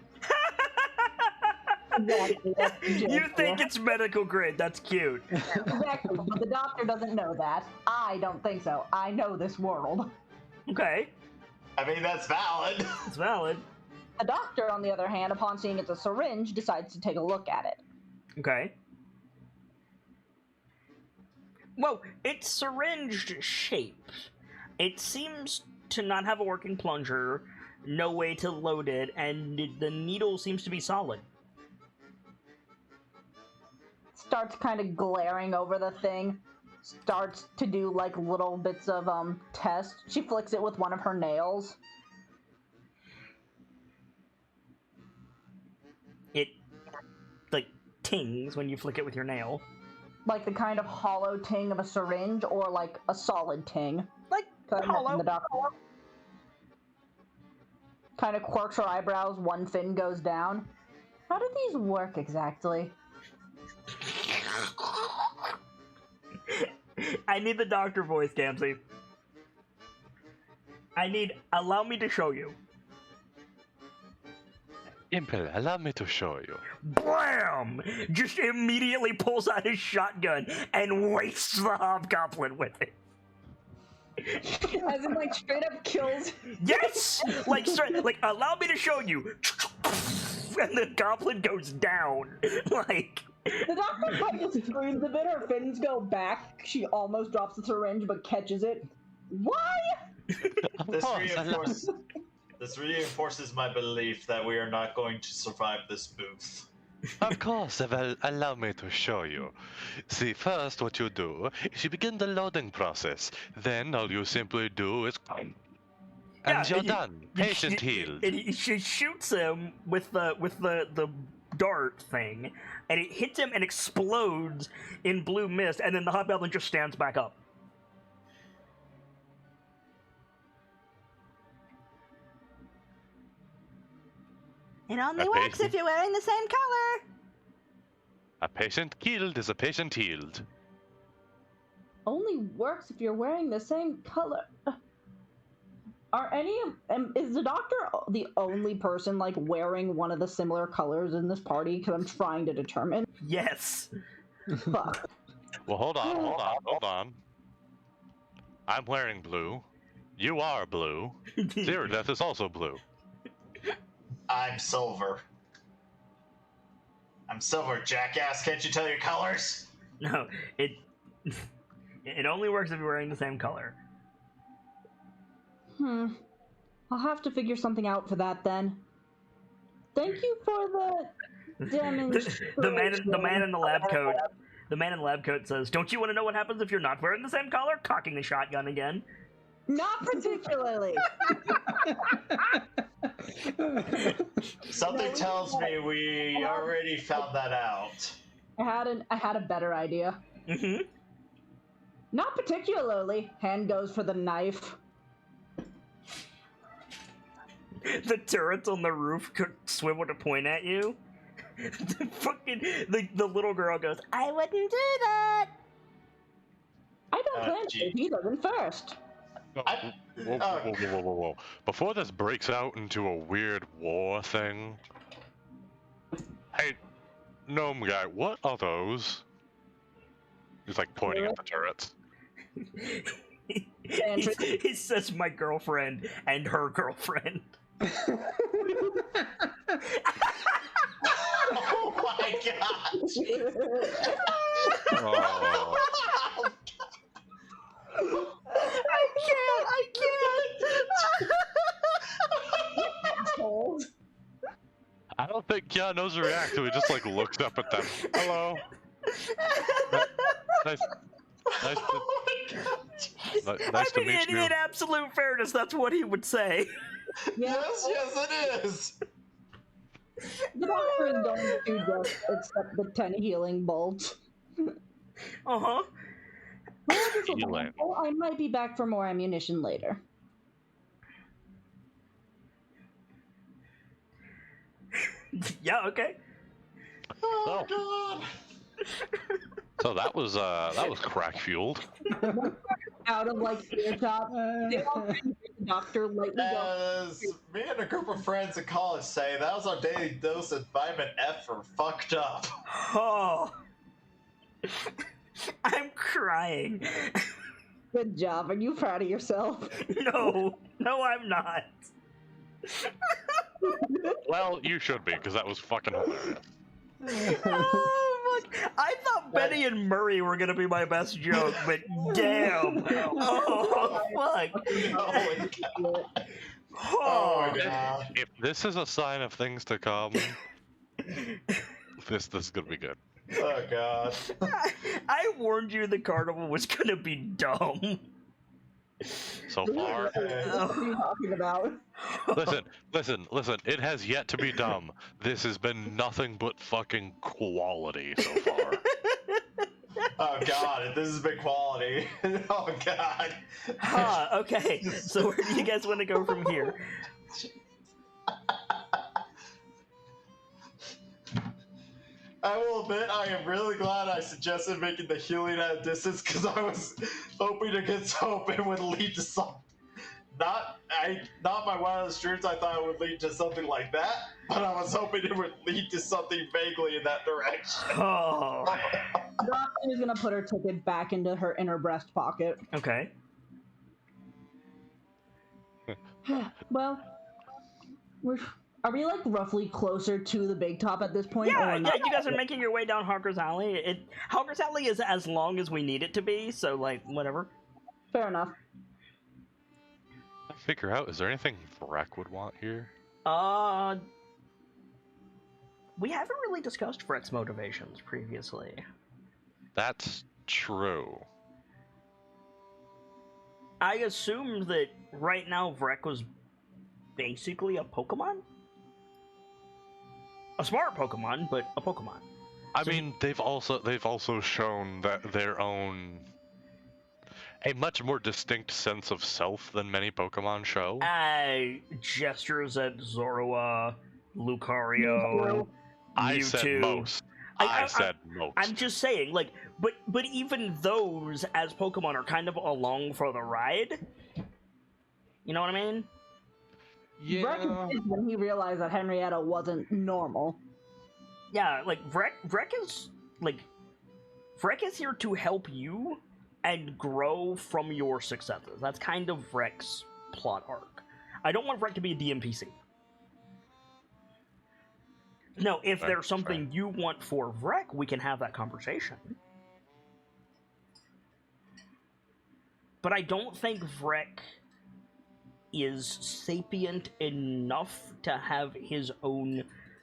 Exactly. That's the You gesture. think it's medical grade? That's cute. Exactly, but the doctor doesn't know that. I don't think so. I know this world. Okay, I mean, that's valid. it's valid. The doctor, on the other hand, upon seeing it's a syringe, decides to take a look at it. Okay. Well, it's syringed shape. It seems to not have a working plunger, no way to load it, and the needle seems to be solid. Starts kind of glaring over the thing. Starts to do, like, little bits of, test. She flicks it with one of her nails. It, like, tings when you flick it with your nail. Like the kind of hollow ting of a syringe, or like a solid ting. Like, hollow. The doctor kind of quirks her eyebrows, one fin goes down. How do these work exactly? I need the doctor voice, Gamsey. Allow me to show you. Impel, allow me to show you. Blam! Just immediately pulls out his shotgun and wastes the hobgoblin with it. As in, like, straight up kills. Yes! Like, allow me to show you. and the goblin goes down. Like, The doctor kind of screams a bit, her fins go back. She almost drops the syringe but catches it. Why? This reinforces my belief that we are not going to survive this booth. Of course, allow me to show you. See, first what you do is you begin the loading process. Then all you simply do is... And you're done. Patient healed. And she shoots him with the dart thing, and it hits him and explodes in blue mist, and then the hobgoblin just stands back up. It only works if you're wearing the same color. A patient killed is a patient healed. Only works if you're wearing the same color. Is the doctor the only person, like, wearing one of the similar colors in this party? Because I'm trying to determine. Yes. Fuck. Well, hold on. I'm wearing blue. You are blue. Zero Death is also blue. I'm silver. I'm silver, jackass. Can't you tell your colors? No, it only works if you're wearing the same color. I'll have to figure something out for that then. Thank you for the demonstration. The man in the lab coat. The man in the lab coat says, "Don't you want to know what happens if you're not wearing the same color?" Cocking the shotgun again. Not particularly. Something tells me we already found that out. I had a better idea. Mm-hmm. Not particularly. Hand goes for the knife. The turrets on the roof could swivel to point at you. The little girl goes, I wouldn't do that. I don't plan to. He doesn't first. Whoa. Before this breaks out into a weird war thing, hey, gnome guy, what are those? He's like pointing at the turrets. he says, "My girlfriend and her girlfriend." Oh my gosh! Oh. I can't. Assholes. I don't think Kyan knows to react, so he just like looks up at them. Hello. Nice to meet you. In absolute fairness, that's what he would say. Yes, it is. The doctor is going to just accept the 10 healing bolts. Uh-huh. Healing. I might be back for more ammunition later. Yeah, okay. Oh god. So that was crack fueled. Out of like earshot, they all the doctor lightly go. As me and a group of friends in college say, that was our daily dose of vitamin F for fucked up. Oh. I'm crying. Good job. Are you proud of yourself? No, I'm not. Well, you should be, because that was fucking hilarious. Oh, fuck. I thought Benny and Murray were gonna be my best joke, but damn. Oh, fuck. Oh my god. Oh, Oh my god. If this is a sign of things to come, this is gonna be good. Oh god. I warned you the carnival was gonna be dumb. So far, What are you talking about? listen. It has yet to be dumb. This has been nothing but fucking quality so far. Oh god, this has been quality. Oh god. Huh, okay. So where do you guys want to go from here? I will admit, I am really glad I suggested making the healing at a distance because I was hoping to get hope it would lead to something. Not my wildest dreams. I thought it would lead to something like that, but I was hoping it would lead to something vaguely in that direction. Oh. The doctor is gonna put her ticket back into her inner breast pocket. Okay. Well, Are we like roughly closer to the big top at this point? Yeah, or yeah, not? you guys are making your way down Harker's Alley. Harker's Alley is as long as we need it to be, so like whatever. Fair enough. Figure out, is there anything Vrek would want here? We haven't really discussed Vrek's motivations previously. That's true. I assumed that right now Vrek was basically a Pokemon? A smart Pokemon, but a Pokemon. I mean, they've also shown that a much more distinct sense of self than many Pokemon show. Gestures at Zorua, Lucario, I Mewtwo. said most. I said most. I'm just saying, like, but even those as Pokemon are kind of along for the ride. You know what I mean? Yeah. Vrek is when he realized that Henrietta wasn't normal. Yeah, like Vrek is here to help you and grow from your successes. That's kind of Vrek's plot arc. I don't want Vrek to be a DMPC. No, if there's something you want for Vrek, we can have that conversation. But I don't think Vrek is sapient enough to have his own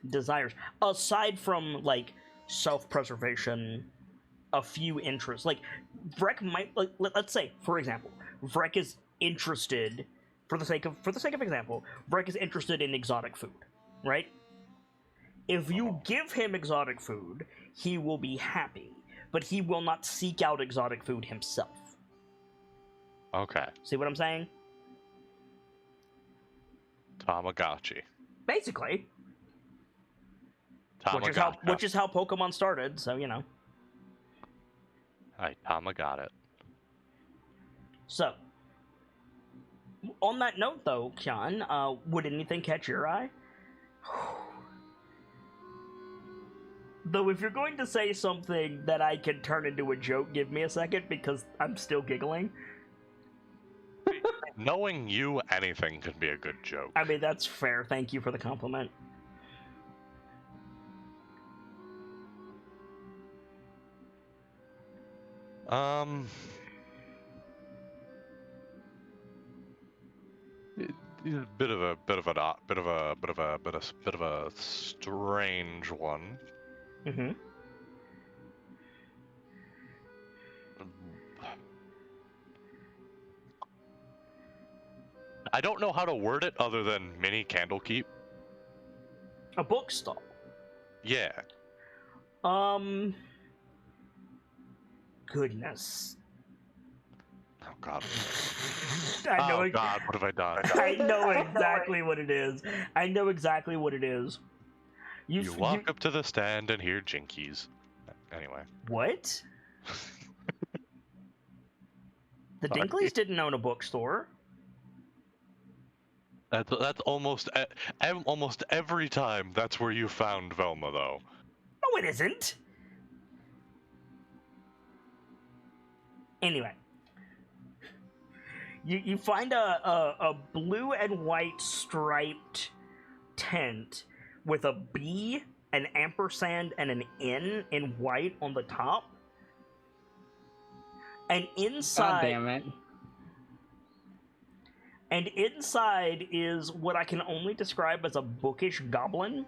desires. Aside from, like, self-preservation, a few interests. Like, Vrek might, like, let's say, for example, Vrek is interested, for the sake of example, Vrek is interested in exotic food, right? If you give him exotic food, he will be happy, but he will not seek out exotic food himself. Okay. See what I'm saying? Tamagotchi. Basically. Tamagotchi. Which is how Pokemon started, so you know. I Tamagot it. So, on that note though, Kyan, would anything catch your eye? Though if you're going to say something that I can turn into a joke, give me a second, because I'm still giggling. Knowing you, anything could be a good joke. I mean, that's fair. Thank you for the compliment. Bit of a strange one. Mm-hmm. I don't know how to word it other than mini Candlekeep. A bookstall. Yeah. Goodness. Oh God. I know. Oh God, what have I done? I know exactly what it is. I know exactly what it is. You walk up to the stand and hear Jinkies. Anyway. What? The Dinkleys didn't own a bookstore. That's almost every time. That's where you found Velma, though. No, it isn't. Anyway, you find a blue and white striped tent with a B, an ampersand, and an N in white on the top. And inside, God damn it. And inside is what I can only describe as a bookish goblin.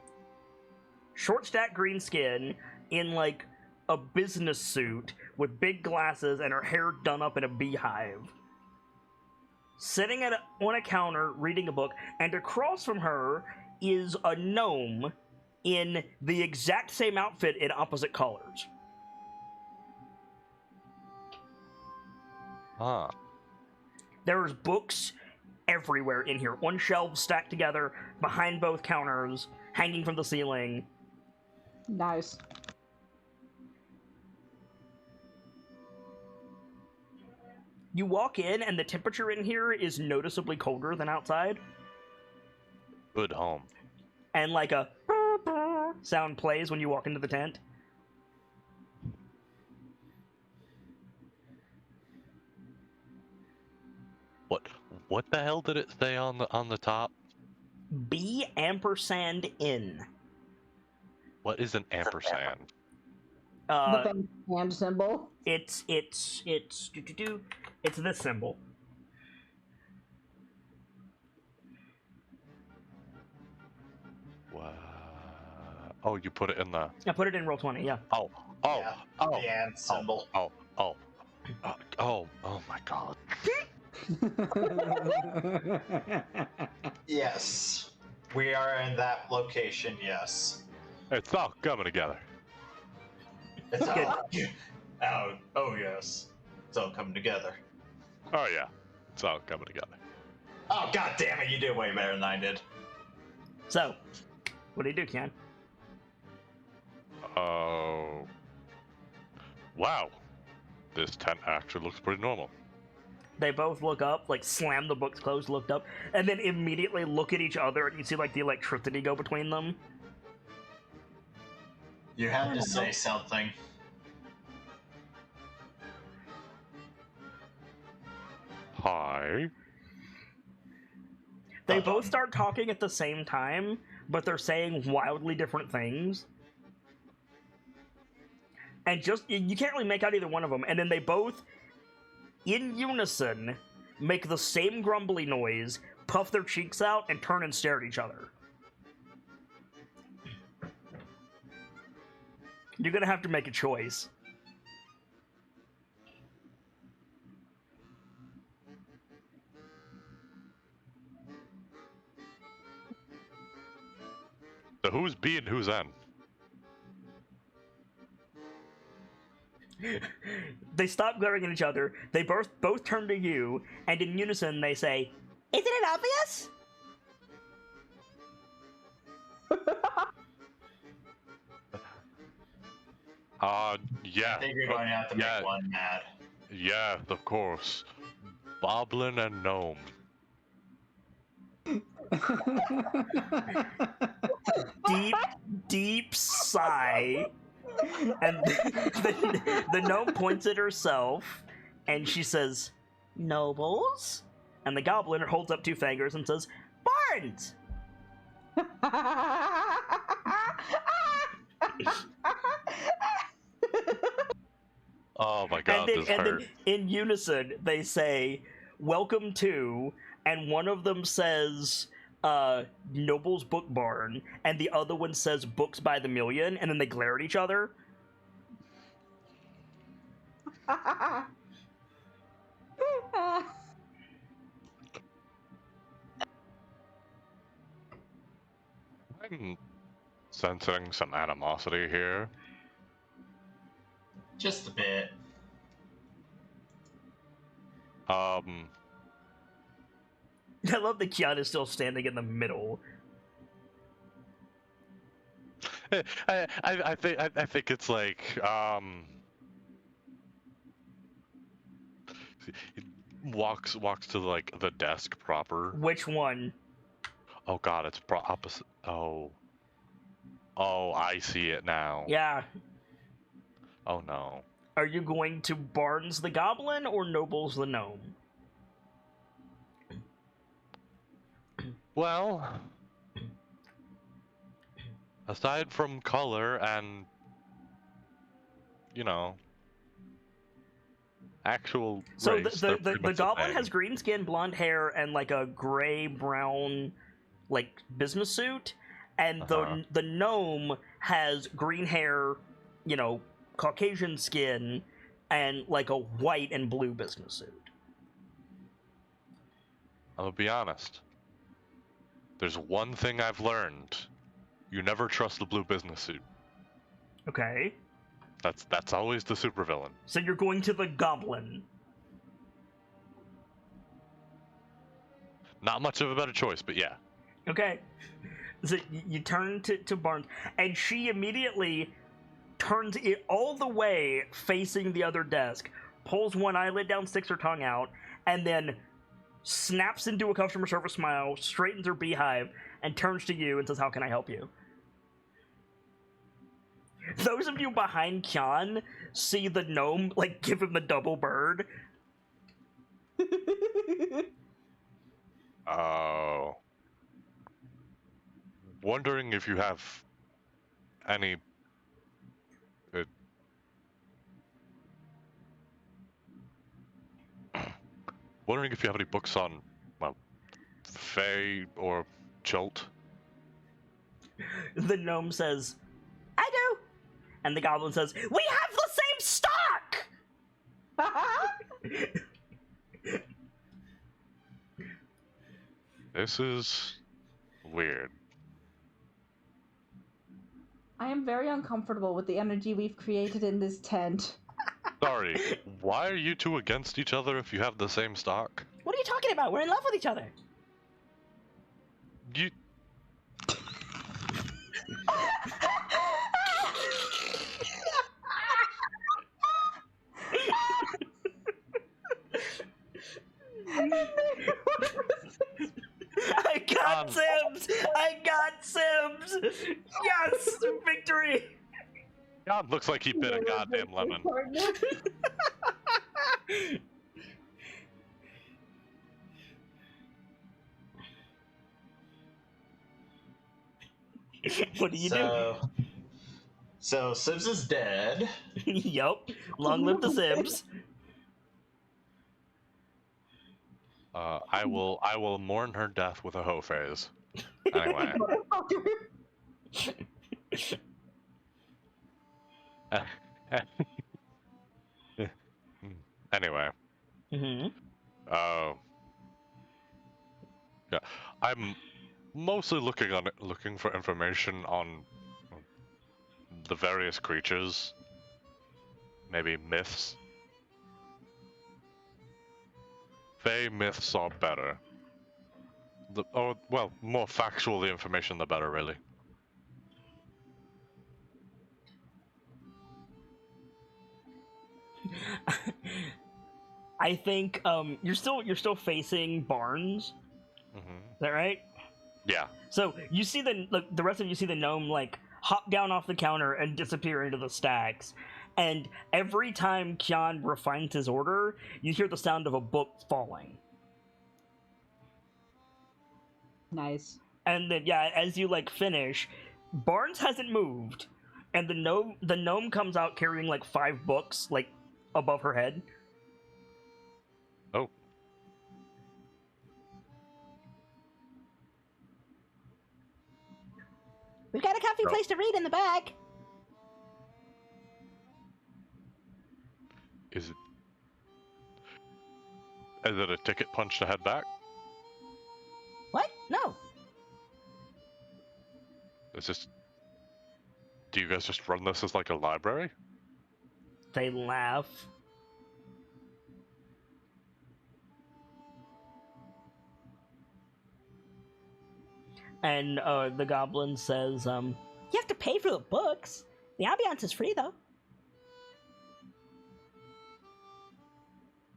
Short stack green skin in like a business suit with big glasses and her hair done up in a beehive. Sitting on a counter reading a book, and across from her is a gnome in the exact same outfit in opposite colors. Huh. There's books everywhere in here, on shelves stacked together, behind both counters, hanging from the ceiling. Nice. You walk in, and the temperature in here is noticeably colder than outside. Good home. And like a sound plays when you walk into the tent. What the hell did it say on the top? B&N. What is an ampersand? The famous hand symbol. It's it's this symbol. What? Oh, you put it in the. I put it in Roll20. Yeah. Oh, Yeah, oh, the and symbol. oh, oh my God. Yes. We are in that location, yes. It's all coming together. It's Okay. all, oh, yes. It's all coming together. Oh yeah, it's all coming together. Oh, god damn it, you did way better than I did. So, what do you do, Kian? Oh. Wow. This tent actually looks pretty normal. They both look up, like slam the books closed, looked up, and then immediately look at each other, and you see like the electricity go between them. You had to say something. Hi. They both start talking at the same time, but they're saying wildly different things. And just, you can't really make out either one of them, and then they both, in unison, make the same grumbly noise, puff their cheeks out, and turn and stare at each other. You're gonna have to make a choice. So who's B and who's N? They stop glaring at each other, they both turn to you, and in unison they say, "Isn't it obvious?" Yeah. I think you're going to have to make one mad. Yeah, of course. Boblin and Gnome. Deep sigh. And the gnome points at herself, and she says, "Nobles?" And the goblin holds up two fingers and says, "Barnes!" Oh my God, this and hurt. then in unison, they say, "Welcome to," and one of them says, Noble's Book Barn, and the other one says Books by the Million, and then they glare at each other. I'm sensing some animosity here. Just a bit. I love that Kian is still standing in the middle. I think it's like he walks to like the desk proper. Which one? Oh God, it's opposite. Oh, I see it now. Yeah. Oh no. Are you going to Barnes the Goblin or Nobles the Gnome? Well, aside from color and, you know, actual So race, they're pretty the much the goblin same. has green skin, blonde hair, and like a gray-brown like business suit, and the gnome has green hair, you know, Caucasian skin, and like a white and blue business suit. I'll be honest. There's one thing I've learned. You never trust the blue business suit. Okay. That's always the supervillain. So you're going to the goblin. Not much of a better choice, but yeah. Okay. So you turn to Barnes, and she immediately turns it all the way facing the other desk, pulls one eyelid down, sticks her tongue out, and then snaps into a customer service smile, straightens her beehive, and turns to you and says, "How can I help you?" Those of you behind Kian see the gnome, like, give him the double bird. Oh. wondering if you have any. Wondering if you have any books on, well, Fae or Jolt. The gnome says, I do. And the goblin says, we have the same stock! This is weird. I am very uncomfortable with the energy we've created in this tent. Sorry, why are you two against each other if you have the same stock? What are you talking about? We're in love with each other. You. I got Sims! I got Sims! Yes! Victory! God looks like he bit a goddamn lemon. What do you do? So Sims is dead. Yup. Long live the Sims. I will mourn her death with a hoe phase. Anyway. Anyway. Mm-hmm. Yeah, I'm mostly looking for information on the various creatures, maybe myths. Fae myths are better. Well, more factual the information, the better, really. I think you're still facing Barnes. Mm-hmm. Is that right? Yeah. So you see the rest of you see the gnome like hop down off the counter and disappear into the stacks. And every time Kian refines his order, you hear the sound of a book falling. Nice. And then yeah, as you like finish, Barnes hasn't moved, and the gnome comes out carrying like 5 books like above her head. Oh. We've got a comfy No. place to read in the back. Is it a ticket punch to head back? What? No. Do you guys just run this as like a library? They laugh. And the goblin says, You have to pay for the books. The ambiance is free, though.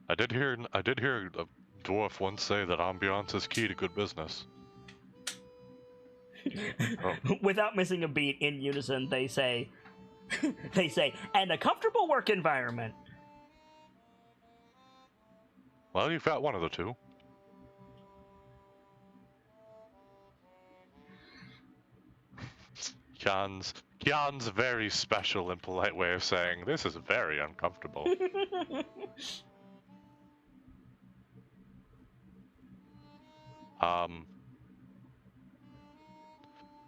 I did hear a dwarf once say that ambiance is key to good business. Oh. Without missing a beat, in unison, they say, and a comfortable work environment. Well, you've got one of the two. Kian's very special and polite way of saying this is very uncomfortable.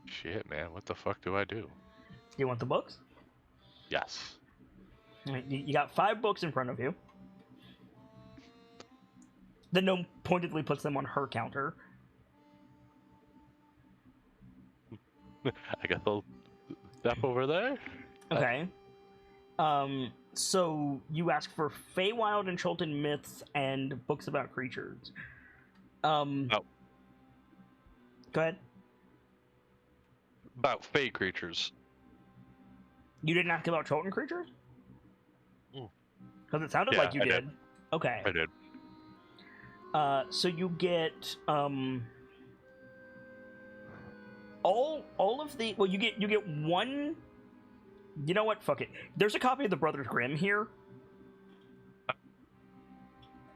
Shit, man, what the fuck do I do? You want the books? Yes. You got 5 books in front of you. The gnome pointedly puts them on her counter. I guess I'll step over there. Okay. So you ask for Feywild and Cholton myths and books about creatures. Oh. Go ahead. About Fey creatures. You didn't ask about Cholton creatures? Mm. Because it sounded Yeah, like you I did. Okay. I did. So you get all of the you get one. You know what? Fuck it. There's a copy of the Brothers Grimm here.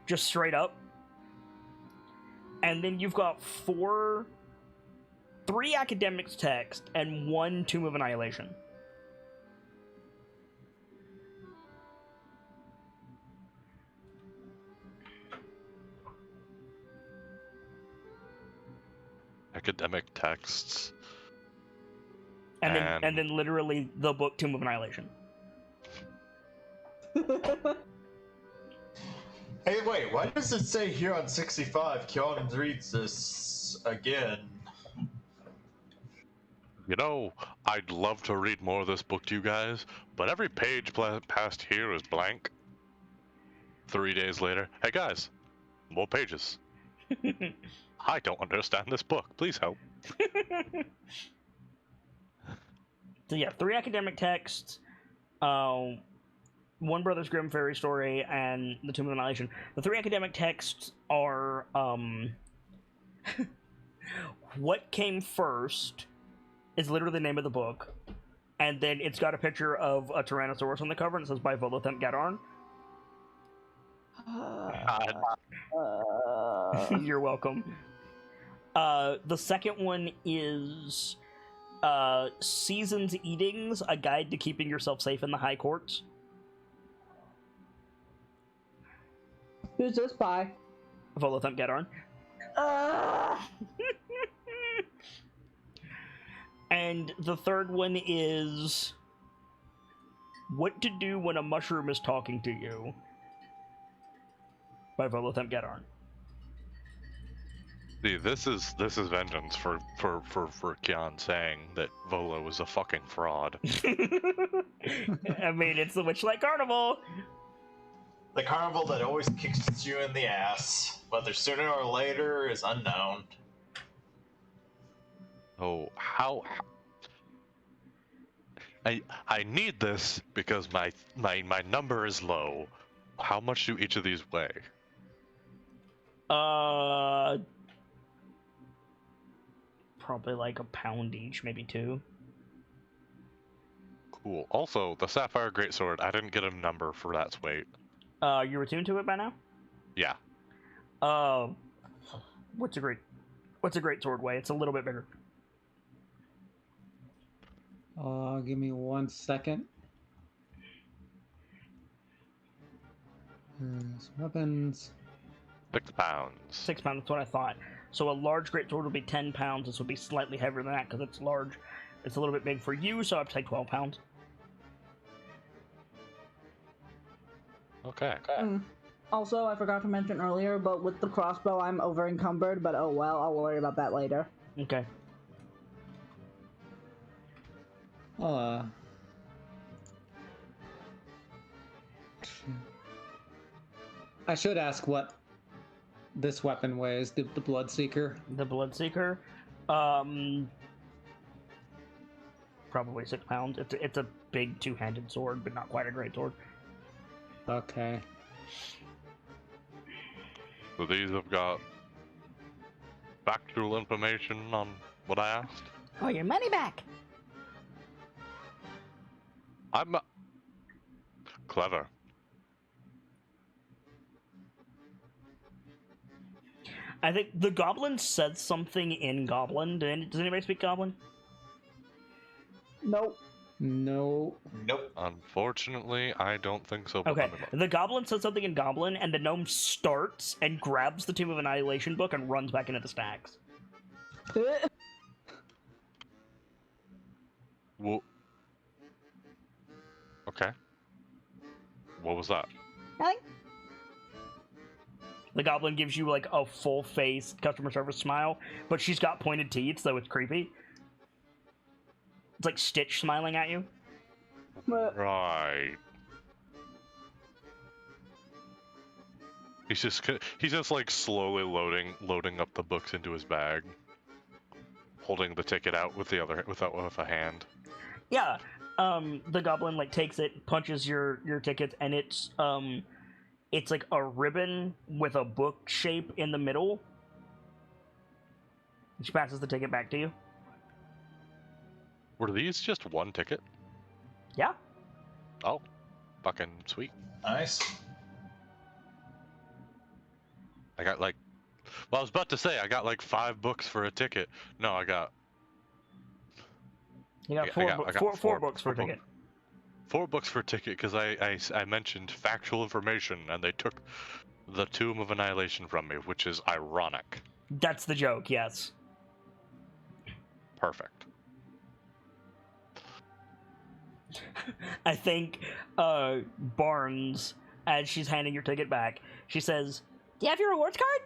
Just straight up. And then you've got 4 3 academics text and 1 Tomb of Annihilation. Academic texts. And then literally the book Tomb of Annihilation. Hey, wait, why does it say here on 65, Keanu reads this again? You know, I'd love to read more of this book to you guys, but every page past here is blank. 3 days later, hey guys, more pages. I don't understand this book. Please help. So yeah, 3 academic texts, 1 Brothers Grimm fairy story, and the Tomb of Annihilation. The 3 academic texts are what came first is literally the name of the book, and then it's got a picture of a Tyrannosaurus on the cover, and it says by Volothem Gaddarn. You're welcome. The second one is Season's Eatings, a guide to keeping yourself safe in the high courts. Who's this by? Volothem Gaddarn. And the third one is What to Do When a Mushroom is Talking to You by Volothem Gaddarn. See, this is vengeance for Kian saying that Volo was a fucking fraud. I mean, it's the Witchlight Carnival. The carnival that always kicks you in the ass, whether sooner or later is unknown. Oh, how I need this because my number is low. How much do each of these weigh? Probably like a pound each, maybe 2. Cool. Also, the Sapphire Greatsword, I didn't get a number for that's weight. You're attuned to it by now? Yeah. What's a great sword weigh? It's a little bit bigger. Give me 1 second. Weapons. 6 pounds. 6 pounds, that's what I thought. So a large great sword would be 10 pounds. This would be slightly heavier than that because it's large. It's a little bit big for you, so I'd say 12 pounds. Okay. Also, I forgot to mention earlier, but with the crossbow, I'm over encumbered. But oh well, I'll worry about that later. Okay. I should ask what this weapon weighs, the Bloodseeker. The Bloodseeker, probably 6 pounds. It's a big 2-handed sword, but not quite a great sword. Okay. So these have got factual information on what I asked. Oh, your money back. I'm clever. I think the Goblin said something in Goblin. Does anybody speak Goblin? Nope. No. Nope. Unfortunately, I don't think so. But Okay, let me look. the Goblin said something in Goblin, and the gnome starts and grabs the Tomb of Annihilation book and runs back into the stacks. Well, okay. What was that? Nothing. The Goblin gives you like a full-face customer service smile, but she's got pointed teeth, so it's creepy. It's like Stitch smiling at you. Right. He's just like slowly loading up the books into his bag, holding the ticket out with with a hand. Yeah. The Goblin like takes it, punches your tickets, and it's like a ribbon with a book shape in the middle. She passes the ticket back to you. Were these just one ticket? Yeah. Oh, fucking sweet. Nice. I got like, well, I was about to say I got like 5 books for a ticket. No, I got You got four books for a ticket. 4 books for a ticket because I mentioned factual information and they took the Tomb of Annihilation from me, which is ironic. That's the joke, yes. Perfect. I think Barnes, as she's handing your ticket back, she says, "Do you have your rewards card?"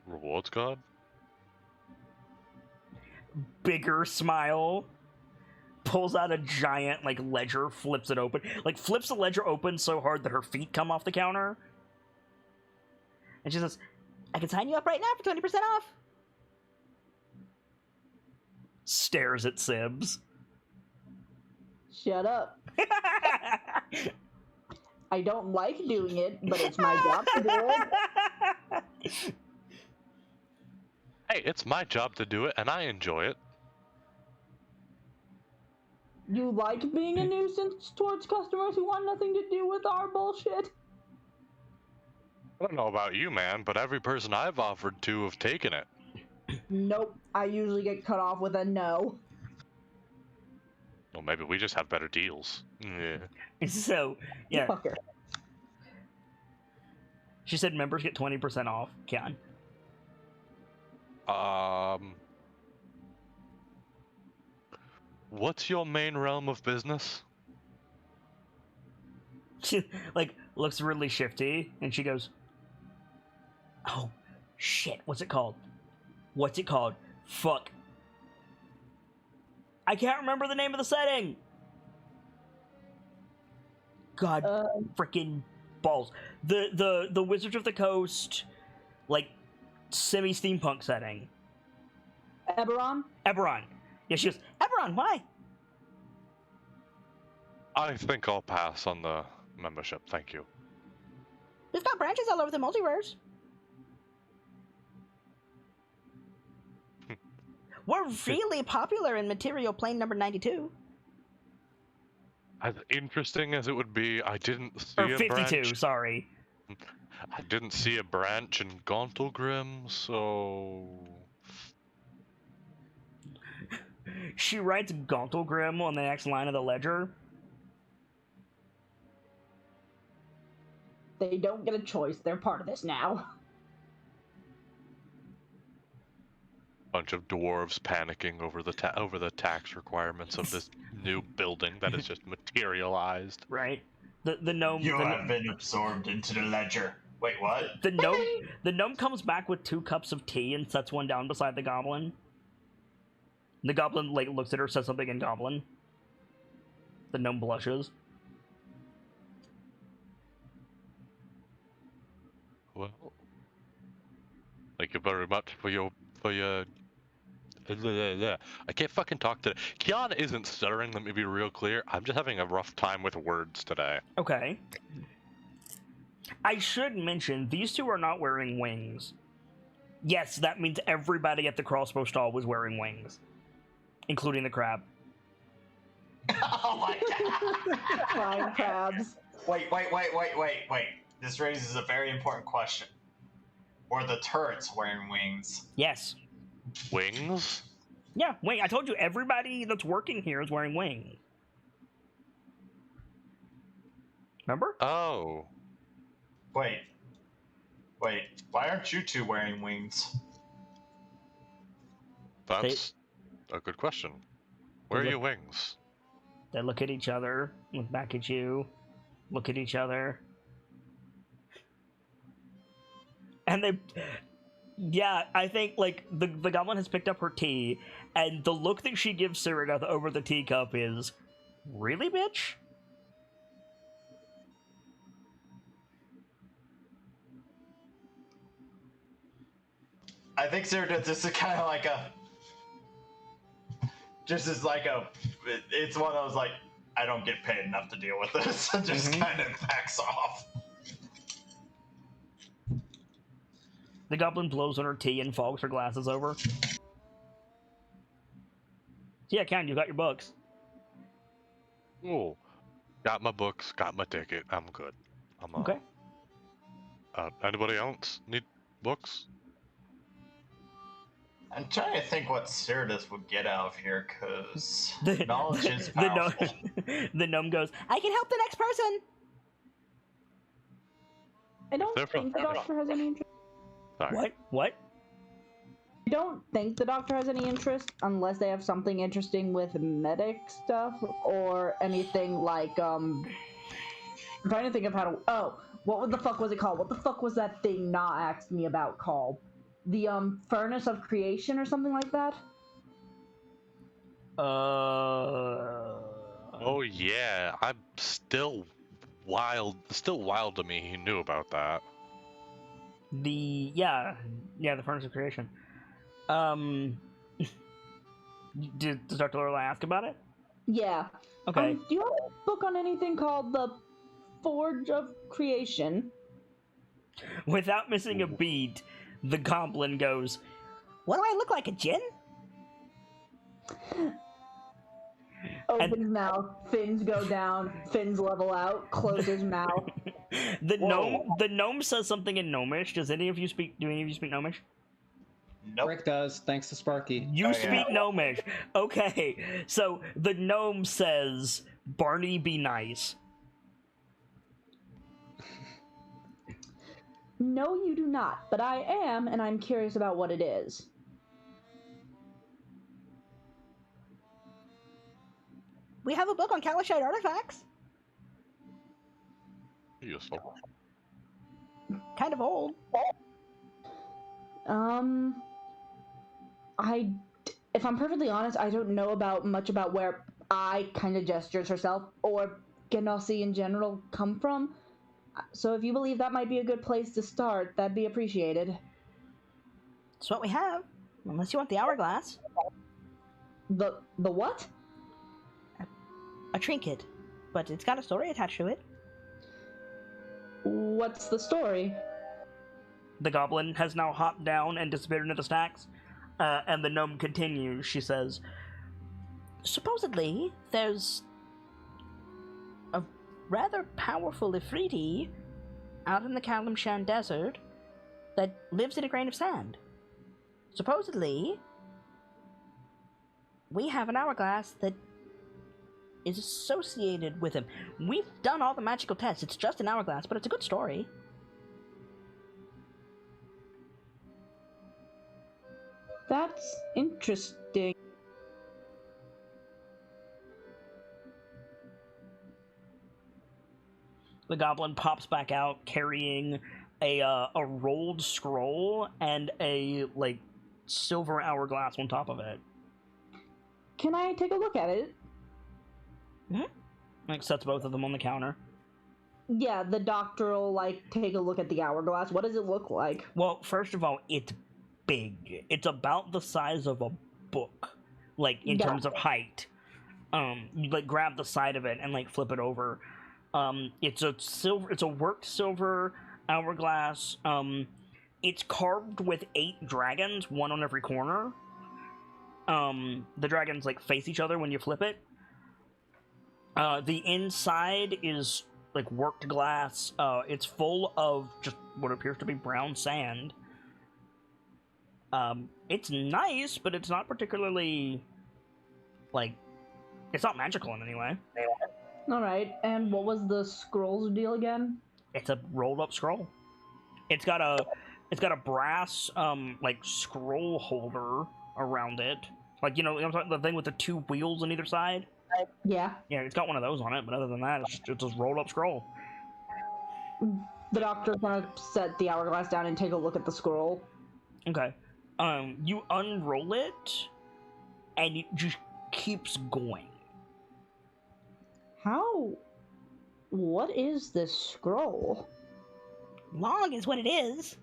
Rewards card? Bigger smile. Pulls out a giant ledger, flips it open, flips the ledger open so hard that her feet come off the counter. And she says, "I can sign you up right now for 20% off." Stares at Sibs. Shut up. I don't like doing it, but it's my job to do it. Hey, it's my job to do it, and I enjoy it. You like being a nuisance towards customers who want nothing to do with our bullshit? I don't know about you, man, but every person I've offered to have taken it. Nope. I usually get cut off with a no. Well, maybe we just have better deals. Yeah. So, yeah. Fucker. She said members get 20% off. Kian. What's your main realm of business? She looks really shifty, and she goes, "Oh, shit! What's it called? What's it called? Fuck! I can't remember the name of the setting. God, freaking balls! The Wizards of the Coast, semi-steampunk setting. Eberron? Eberron. Yeah, she goes, Eberron. Why? I think I'll pass on the membership, thank you. We've got branches all over the multiverse. We're really popular in material plane number 92. As interesting as it would be, I didn't see Or a 52, branch. sorry. I didn't see a branch in Gauntlgrim, so... She writes Gauntlgrim on the next line of the ledger. They don't get a choice. They're part of this now. Bunch of dwarves panicking over the tax requirements of this new building that has just materialized. Right. The gnome. You have been absorbed into the ledger. Wait, what? The gnome comes back with 2 cups of tea and sets one down beside the goblin. The goblin looks at her, says something in Goblin. The gnome blushes. Well, thank you very much for your I can't fucking talk today. Kian isn't stuttering, let me be real clear. I'm just having a rough time with words today. Okay. I should mention, these 2 are not wearing wings. Yes, that means everybody at the crossbow stall was wearing wings. Including the crab. Oh my god! Flying crabs. Wait. This raises a very important question. Were the turrets wearing wings? Yes. Wings? Yeah, wing. I told you, everybody that's working here is wearing wings. Remember? Oh. Wait. Why aren't you 2 wearing wings? That's a good question. Where are your wings? They look at each other, look back at you, look at each other. And they... Yeah, I think, the goblin has picked up her tea, and the look that she gives Sirigath over the teacup is, really, bitch? I think Sarah, this is kind of like it's one of those I don't get paid enough to deal with this, and just kind of backs off. The goblin blows on her tea and fogs her glasses over. Yeah, Count, you got your books. Ooh. Got my books, got my ticket, I'm good. I'm Okay. Anybody else need books? I'm trying to think what Cyrus would get out of here, because The- knowledge is the powerful. the gnome goes, I can help the next person. I don't They're from- think the doctor has any interest. Sorry. What? I don't think the doctor has any interest unless they have something interesting with medic stuff or anything like I'm trying to think of how to what the fuck was it called? What the fuck was that thing not asked me about called? The furnace of creation or something like that? Oh yeah, I'm still wild to me he knew about that. The furnace of creation. Does Dr. Lorelai ask about it? Yeah. Okay. Do you have a book on anything called the Forge of Creation? Without missing a beat, the goblin goes, What do I look like, a djinn? Opens mouth, fins go down, fins level out, closes mouth. the gnome says something in Gnomish. Do any of you speak Gnomish? Nope. Rick does, thanks to Sparky. You Oh, speak yeah. Gnomish. Okay, so the gnome says, Barney be nice. No, you do not, but I am, and I'm curious about what it is. We have a book on Kalashite artifacts. Useful. Kind of old. If I'm perfectly honest, I don't know much about where I kind of gestures herself or Genasi in general come from. So if you believe that might be a good place to start, that'd be appreciated. It's what we have. Unless you want the hourglass. The what? A trinket. But it's got a story attached to it. What's the story? The goblin has now hopped down and disappeared into the stacks. And the gnome continues. She says, Supposedly, there's a rather powerful Ifriti out in the Kalimshan desert that lives in a grain of sand. Supposedly, we have an hourglass that is associated with him. We've done all the magical tests. It's just an hourglass, but it's a good story. That's interesting. the goblin pops back out carrying a rolled scroll and a, like, silver hourglass on top of it. Can I take a look at it? Like, sets both of them on the counter. Yeah, the doctor will, like, take a look at the hourglass. What does it look like? Well, first of all, it's big. It's about the size of a book, like, in terms of height. You, like, grab the side of it and, like, flip it over. It's a worked silver hourglass. It's carved with 8 dragons, one on every corner. The dragons, like, face each other when you flip it. The inside is, like, worked glass. It's full of just what appears to be brown sand. It's nice, but it's not particularly, like, it's not magical in any way. Alright, and what was the scroll's deal again? It's a rolled up scroll. It's got a brass, like, scroll holder around it. Like, you know, the thing with the 2 wheels on either side? Yeah. Yeah, it's got one of those on it, but other than that, it's just rolled up scroll. The doctor's gonna set the hourglass down and take a look at the scroll. Okay. You unroll it, and it just keeps going. How? What is this scroll? Long is what it is.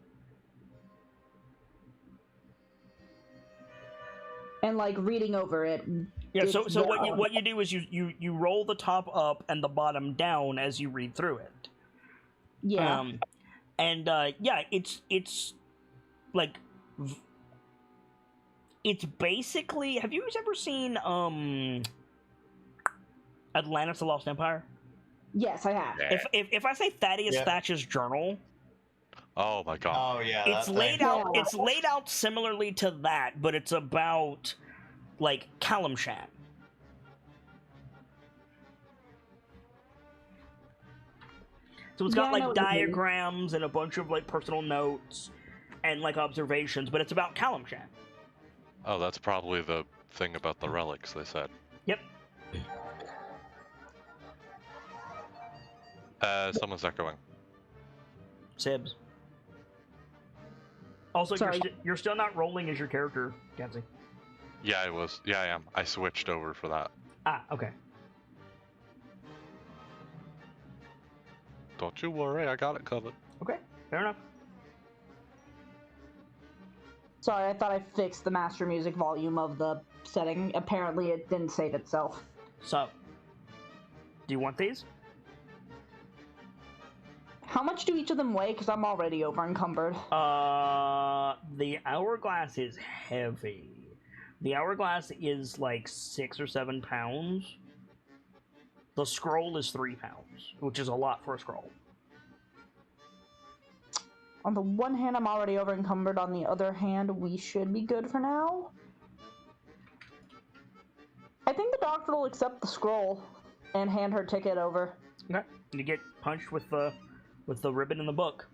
And, like, reading over it. Yeah, so it's what you do is you roll the top up and the bottom down as you read through it. Yeah. Yeah, it's like it's basically. Have you ever seen Atlantis: The Lost Empire? Yes, I have. Yeah. If I say Thaddeus Yeah. Thatch's journal, Oh my god. Oh yeah, It's that laid thing. out. Yeah. It's laid out similarly to that, but it's about like Kalimshan. So it's Yeah, got I know like what you mean. diagrams and a bunch of like personal notes and like observations, but it's about Kalimshan. Oh, that's probably the thing about the relics they said. Yep. Someone's echoing. Sibs. Also, Sorry. you're still not rolling as your character, Kenzie. Yeah, I was. Yeah, I am. I switched over for that. Ah, okay. Don't you worry, I got it covered. Okay, fair enough. Sorry, I thought I fixed the master music volume of the setting. Apparently, it didn't save itself. So, do you want these? How much do each of them weigh? Because I'm already over encumbered. The hourglass is heavy. The hourglass is like 6 or 7 pounds. The scroll is 3 pounds, which is a lot for a scroll. On the one hand, I'm already over encumbered. On the other hand, we should be good for now. I think the doctor will accept the scroll and hand her ticket over. Okay. You get punched with the ribbon in the book.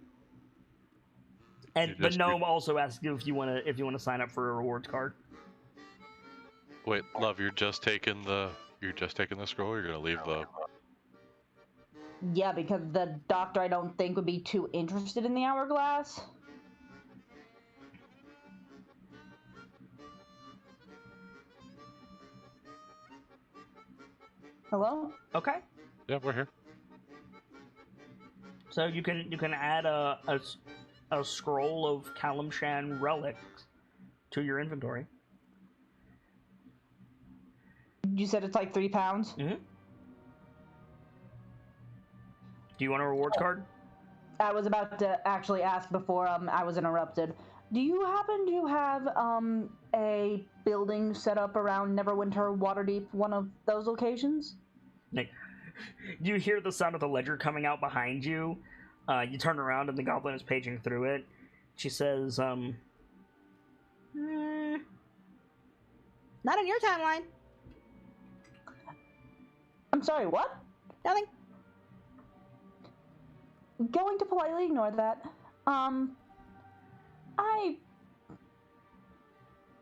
And the gnome also asks you if you want to sign up for a rewards card. Wait, love, you're just taking the scroll. You're gonna leave the. Yeah, because the doctor I don't think would be too interested in the hourglass. Hello? Okay. Yeah, we're here. So you can add a scroll of Kalimshan relics to your inventory. You said it's like 3 pounds? Mm-hmm. Do you want a rewards card? I was about to actually ask before I was interrupted. Do you happen to have a building set up around Neverwinter, Waterdeep, one of those locations? Nick, you hear the sound of the ledger coming out behind you. You turn around and the goblin is paging through it. She says, not on your timeline. I'm sorry, what? Nothing. Going to politely ignore that.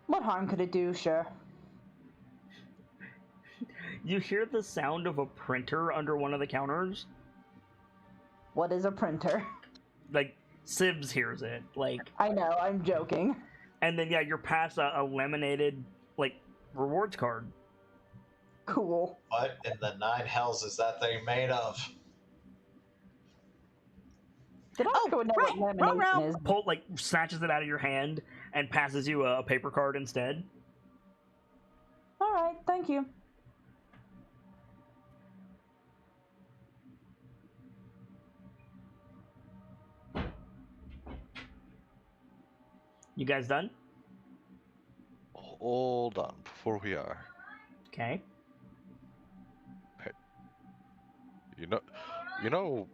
What harm could it do? Sure. You hear the sound of a printer under one of the counters. What is a printer? Like, Sibs hears it. Like, I know, I'm joking. and then, yeah, you're past a laminated, like, rewards card. Cool. What in the 9 hells is that thing made of? The doctor would know what lamination is. Pull, like, snatches it out of your hand and passes you a paper card instead. Alright, thank you. You guys done? Hold on, before we are. Okay. You know,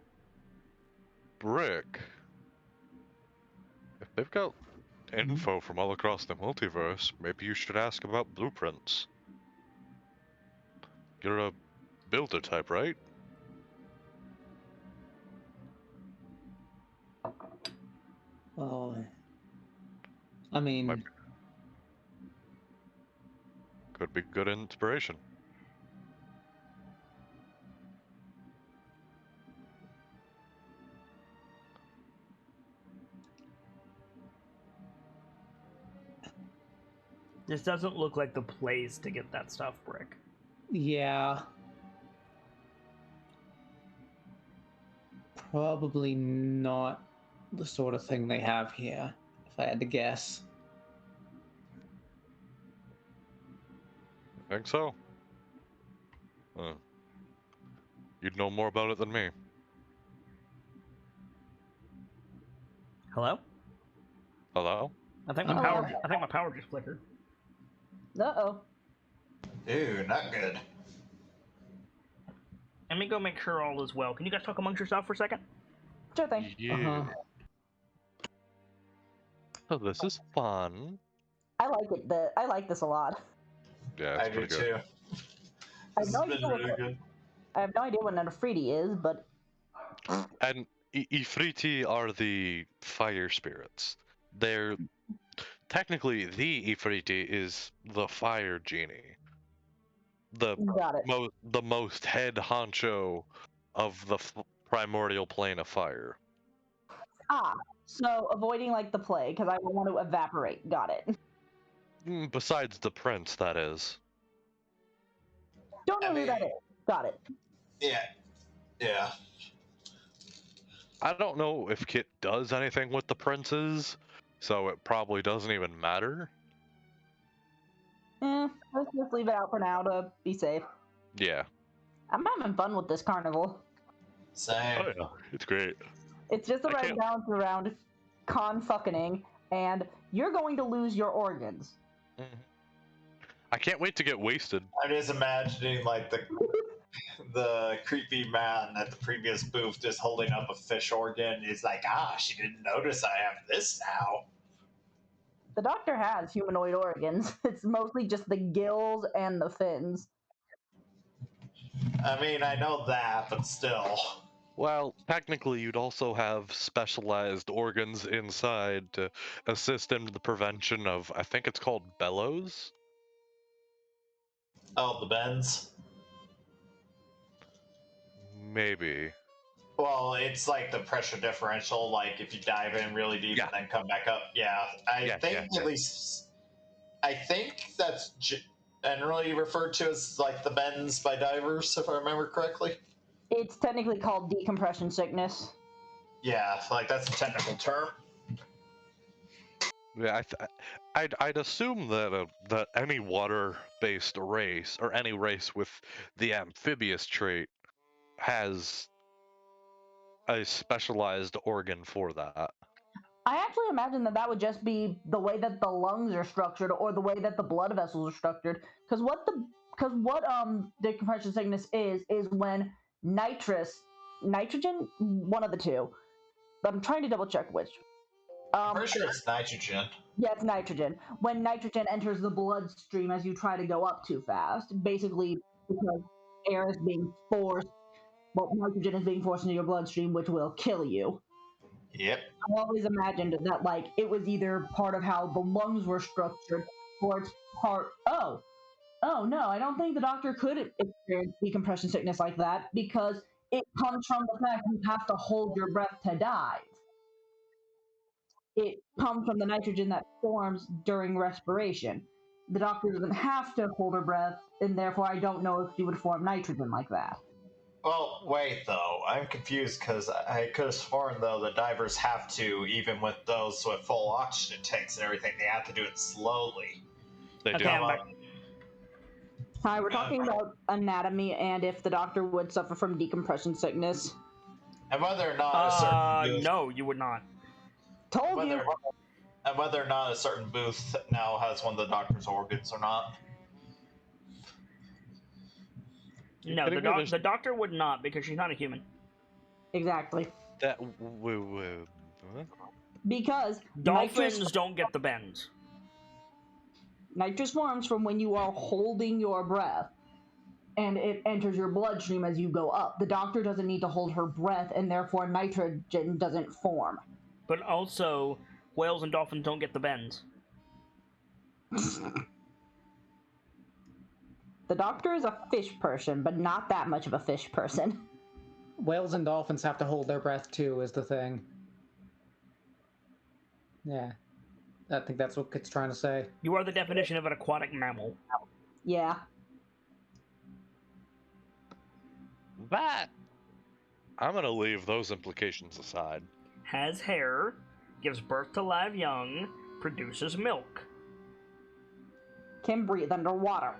Brick. If they've got info from all across the multiverse, maybe you should ask about blueprints. You're a builder type, right? Oh, I mean, Might Could be good inspiration. This doesn't look like the place to get that stuff, Brick. yeah. Probably not the sort of thing they have here, if I had to guess. Think so? You'd know more about it than me. Hello? Hello? I think my Hello? power just flickered. Uh-oh. Ew, not good. Let me go make sure all is well. Can you guys talk amongst yourself for a second? Sure thing. Yeah. Uh-huh. Oh, this is fun. I like it. I like this a lot. Yeah, I it's do pretty good. too. I This have has no been idea really what, good. I have no idea what an Afridi is, but And Ifriti are the fire spirits. They're technically the Ifriti is the fire genie, the got it. most head honcho of the primordial plane of fire. Ah, so avoiding like the plague because I don't want to evaporate. Got it. Besides the prince, that is. Don't know I who that mean- is. Got it. Yeah. Yeah. I don't know if Kit does anything with the princes, so it probably doesn't even matter. Let's just leave it out for now to be safe. Yeah. I'm having fun with this carnival. Same. Oh yeah, it's great. It's just the I right can't- balance around con fucking and you're going to lose your organs. Mhm. I can't wait to get wasted. I'm just imagining like the creepy man at the previous booth just holding up a fish organ. He's like, she didn't notice I have this now. The doctor has humanoid organs. It's mostly just the gills and the fins. I mean, I know that, but still. Well, technically, you'd also have specialized organs inside to assist in the prevention of, I think it's called bellows. Oh, the bends? Maybe. Well, it's like the pressure differential, like if you dive in really deep Yeah. and then come back up. Yeah, I Yeah, think yeah. at least. I think that's generally referred to as like the bends by divers, if I remember correctly. It's technically called decompression sickness. Yeah, like that's a technical term. Yeah, I'd assume that that any water-based race or any race with the amphibious trait has a specialized organ for that. I actually imagine that would just be the way that the lungs are structured or the way that the blood vessels are structured. Because what decompression sickness is when nitrogen, one of the two. I'm trying to double check which. I'm pretty sure it's nitrogen. Yeah, it's nitrogen. When nitrogen enters the bloodstream as you try to go up too fast, basically because air is being forced, nitrogen is being forced into your bloodstream, which will kill you. Yep. I always imagined that like it was either part of how the lungs were structured, or it's part. Oh no, I don't think the doctor could experience decompression sickness like that because it comes from the fact you have to hold your breath to dive. It comes from the nitrogen that forms during respiration. The doctor doesn't have to hold her breath, and therefore I don't know if she would form nitrogen like that. Well, wait though. I'm confused because I could have sworn though the divers have to, even with those with full oxygen tanks and everything, they have to do it slowly. They Okay, do. I'm back. Hi, we're talking about anatomy and if the doctor would suffer from decompression sickness. And whether or not a certain booth, No, you would not. Told you. whether or not a certain booth now has one of the doctor's organs or not. No, kidding me? There's- the doctor would not because she's not a human. Exactly. That Because Dolphins don't get the bends. nitrous forms from when you are holding your breath and it enters your bloodstream as you go up. The doctor doesn't need to hold her breath and therefore nitrogen doesn't form. But also, whales and dolphins don't get the bends. The doctor is a fish person, but not that much of a fish person. Whales and dolphins have to hold their breath too, is the thing. Yeah. I think that's what Kit's trying to say. You are the definition of an aquatic mammal. Yeah. that I'm gonna leave those implications aside. Has hair, gives birth to live young, produces milk. Can breathe underwater.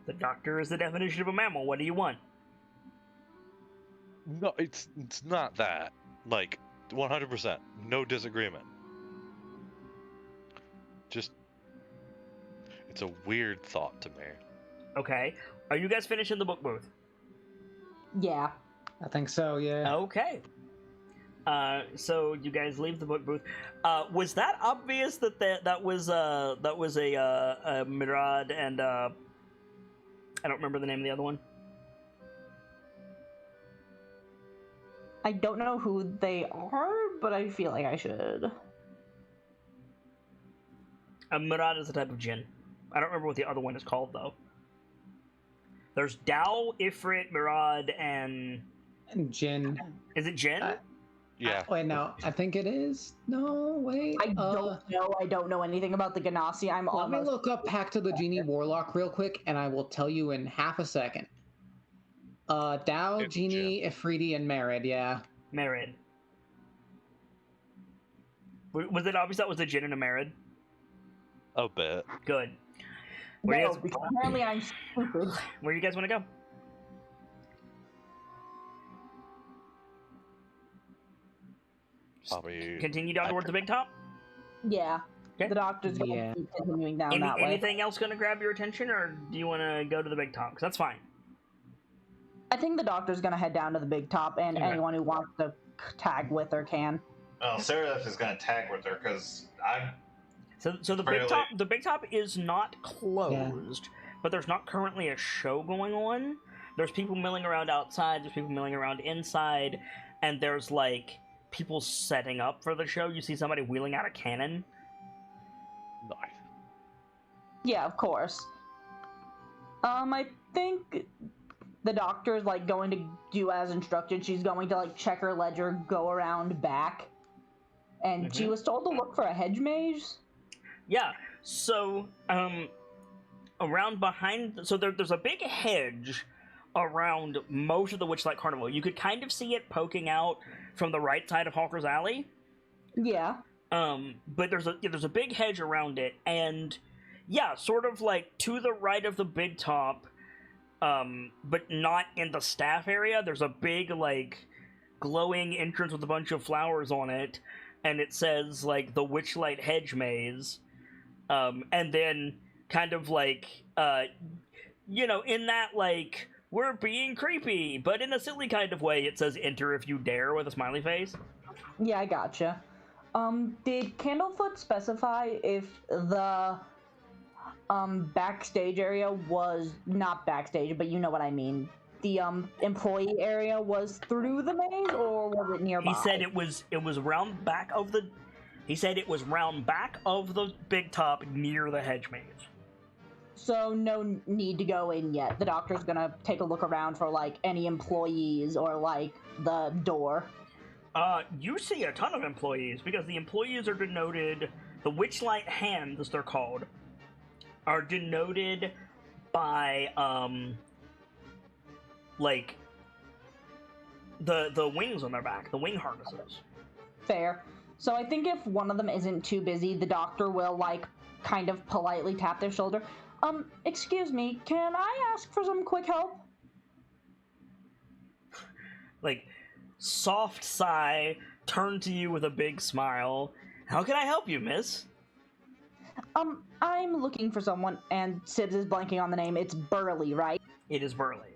The doctor is the definition of a mammal. What do you want? No, it's not that. Like 100%, no disagreement. Just it's a weird thought to me. Okay. Are you guys finished in the book booth? Yeah. I think so, yeah. Okay. So you guys leave the book booth. Was that obvious that was a Mirad and I don't remember the name of the other one. I don't know who they are, but I feel like I should. Mirad is a type of djinn. I don't remember what the other one is called though. There's Dao, Ifrit, Mirad, and Jin. is it Jinn? Yeah. Wait, no. I think it is. No, wait. I don't know. I don't know anything about the Ganassi. I'm Let me almost. look up Pact of the Genie Warlock real quick, and I will tell you in half a second. Dao, It's Genie, Ifriti, and Merid, yeah. Merid. Was it obvious that was a Jinn and a Merid? A bit. Good. Where No, you guys, because apparently I'm stupid. where you guys want to go? Probably. Continue down towards the big top? Yeah. Okay. The doctor's going Yeah. to keep continuing down that way. Anything else going to grab your attention, or do you want to go to the big top? Because that's fine. I think the doctor's going to head down to the big top, and Okay. anyone who wants to tag with her can. Well, Seraph is gonna tag with her because I'm. So the Fairly- big top is not closed, but there's not currently a show going on. There's people milling around outside. There's people milling around inside, and there's like people setting up for the show. You see somebody wheeling out a cannon. Nice. Yeah, of course. I think the doctor's like going to do as instructed. She's going to like check her ledger, go around back, and she was told to look for a hedge maze. Yeah. So around behind, so there's a big hedge around most of the Witchlight Carnival. You could kind of see it poking out from the right side of Hawker's Alley. Yeah. But there's a big hedge around it, and yeah, sort of like to the right of the big top, but not in the staff area. There's a big like glowing entrance with a bunch of flowers on it, and it says like the Witchlight Hedge Maze, and then kind of like in that like we're being creepy, but in a silly kind of way, it says "Enter if you dare" with a smiley face. Yeah, I gotcha. Did Candlefoot specify if the backstage area was not backstage, but you know what I mean? The employee area was through the maze, or was it nearby? He said it was round back of the. He said it was round back of the big top near the hedge maze. So no need to go in yet. The doctor's gonna take a look around for like any employees or like the door. You see a ton of employees because the employees are denoted. The Witchlight Hands, as they're called, are denoted by like the wings on their back, the wing harnesses. Fair. So I think if one of them isn't too busy, the doctor will like kind of politely tap their shoulder. Excuse me, can I ask for some quick help? Like, soft sigh, turn to you with a big smile. How can I help you, miss? I'm looking for someone, and Sibs is blanking on the name. It's Burley, right? It is Burley.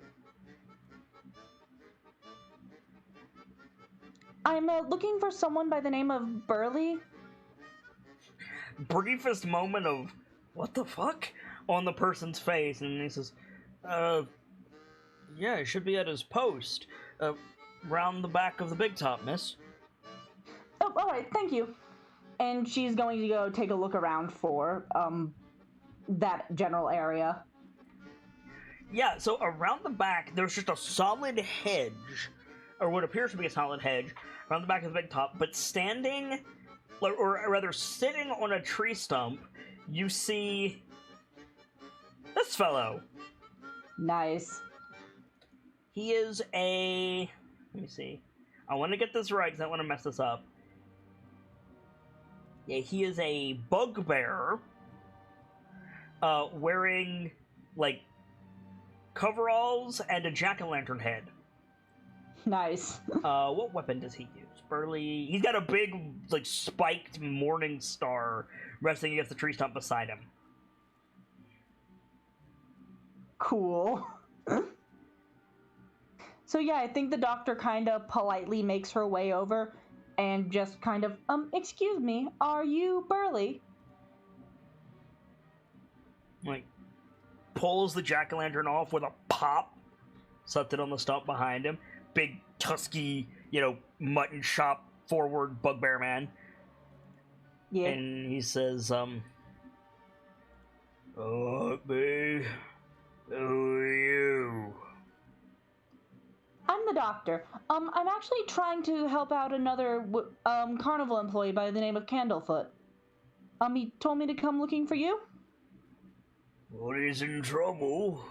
I'm looking for someone by the name of Burley. Briefest moment of, what the fuck? On the person's face, and he says, yeah, he should be at his post. Round the back of the big top, miss. Oh, alright, thank you. And she's going to go take a look around for, that general area. Yeah, so around the back, there's just a solid hedge, or what appears to be a solid hedge, around the back of the big top, but standing, or rather sitting on a tree stump, you see this fellow. Nice. He is a... Let me see. I want to get this right because I don't want to mess this up. Yeah, he is a bugbear, wearing, like, coveralls and a jack-o'-lantern head. Nice. What weapon does he use? Burley... He's got a big, like, spiked morning star resting against the tree stump beside him. Cool. So yeah, I think the doctor kind of politely makes her way over and just kind of, excuse me, are you Burley? Like, pulls the jack-o'-lantern off with a pop, sets it on the stump behind him. Big, tusky, mutton chop forward bugbear man. Yeah. And he says, "Oh, babe, who are you?" I'm the doctor. I'm actually trying to help out another carnival employee by the name of Candlefoot. He told me to come looking for you. What is in trouble?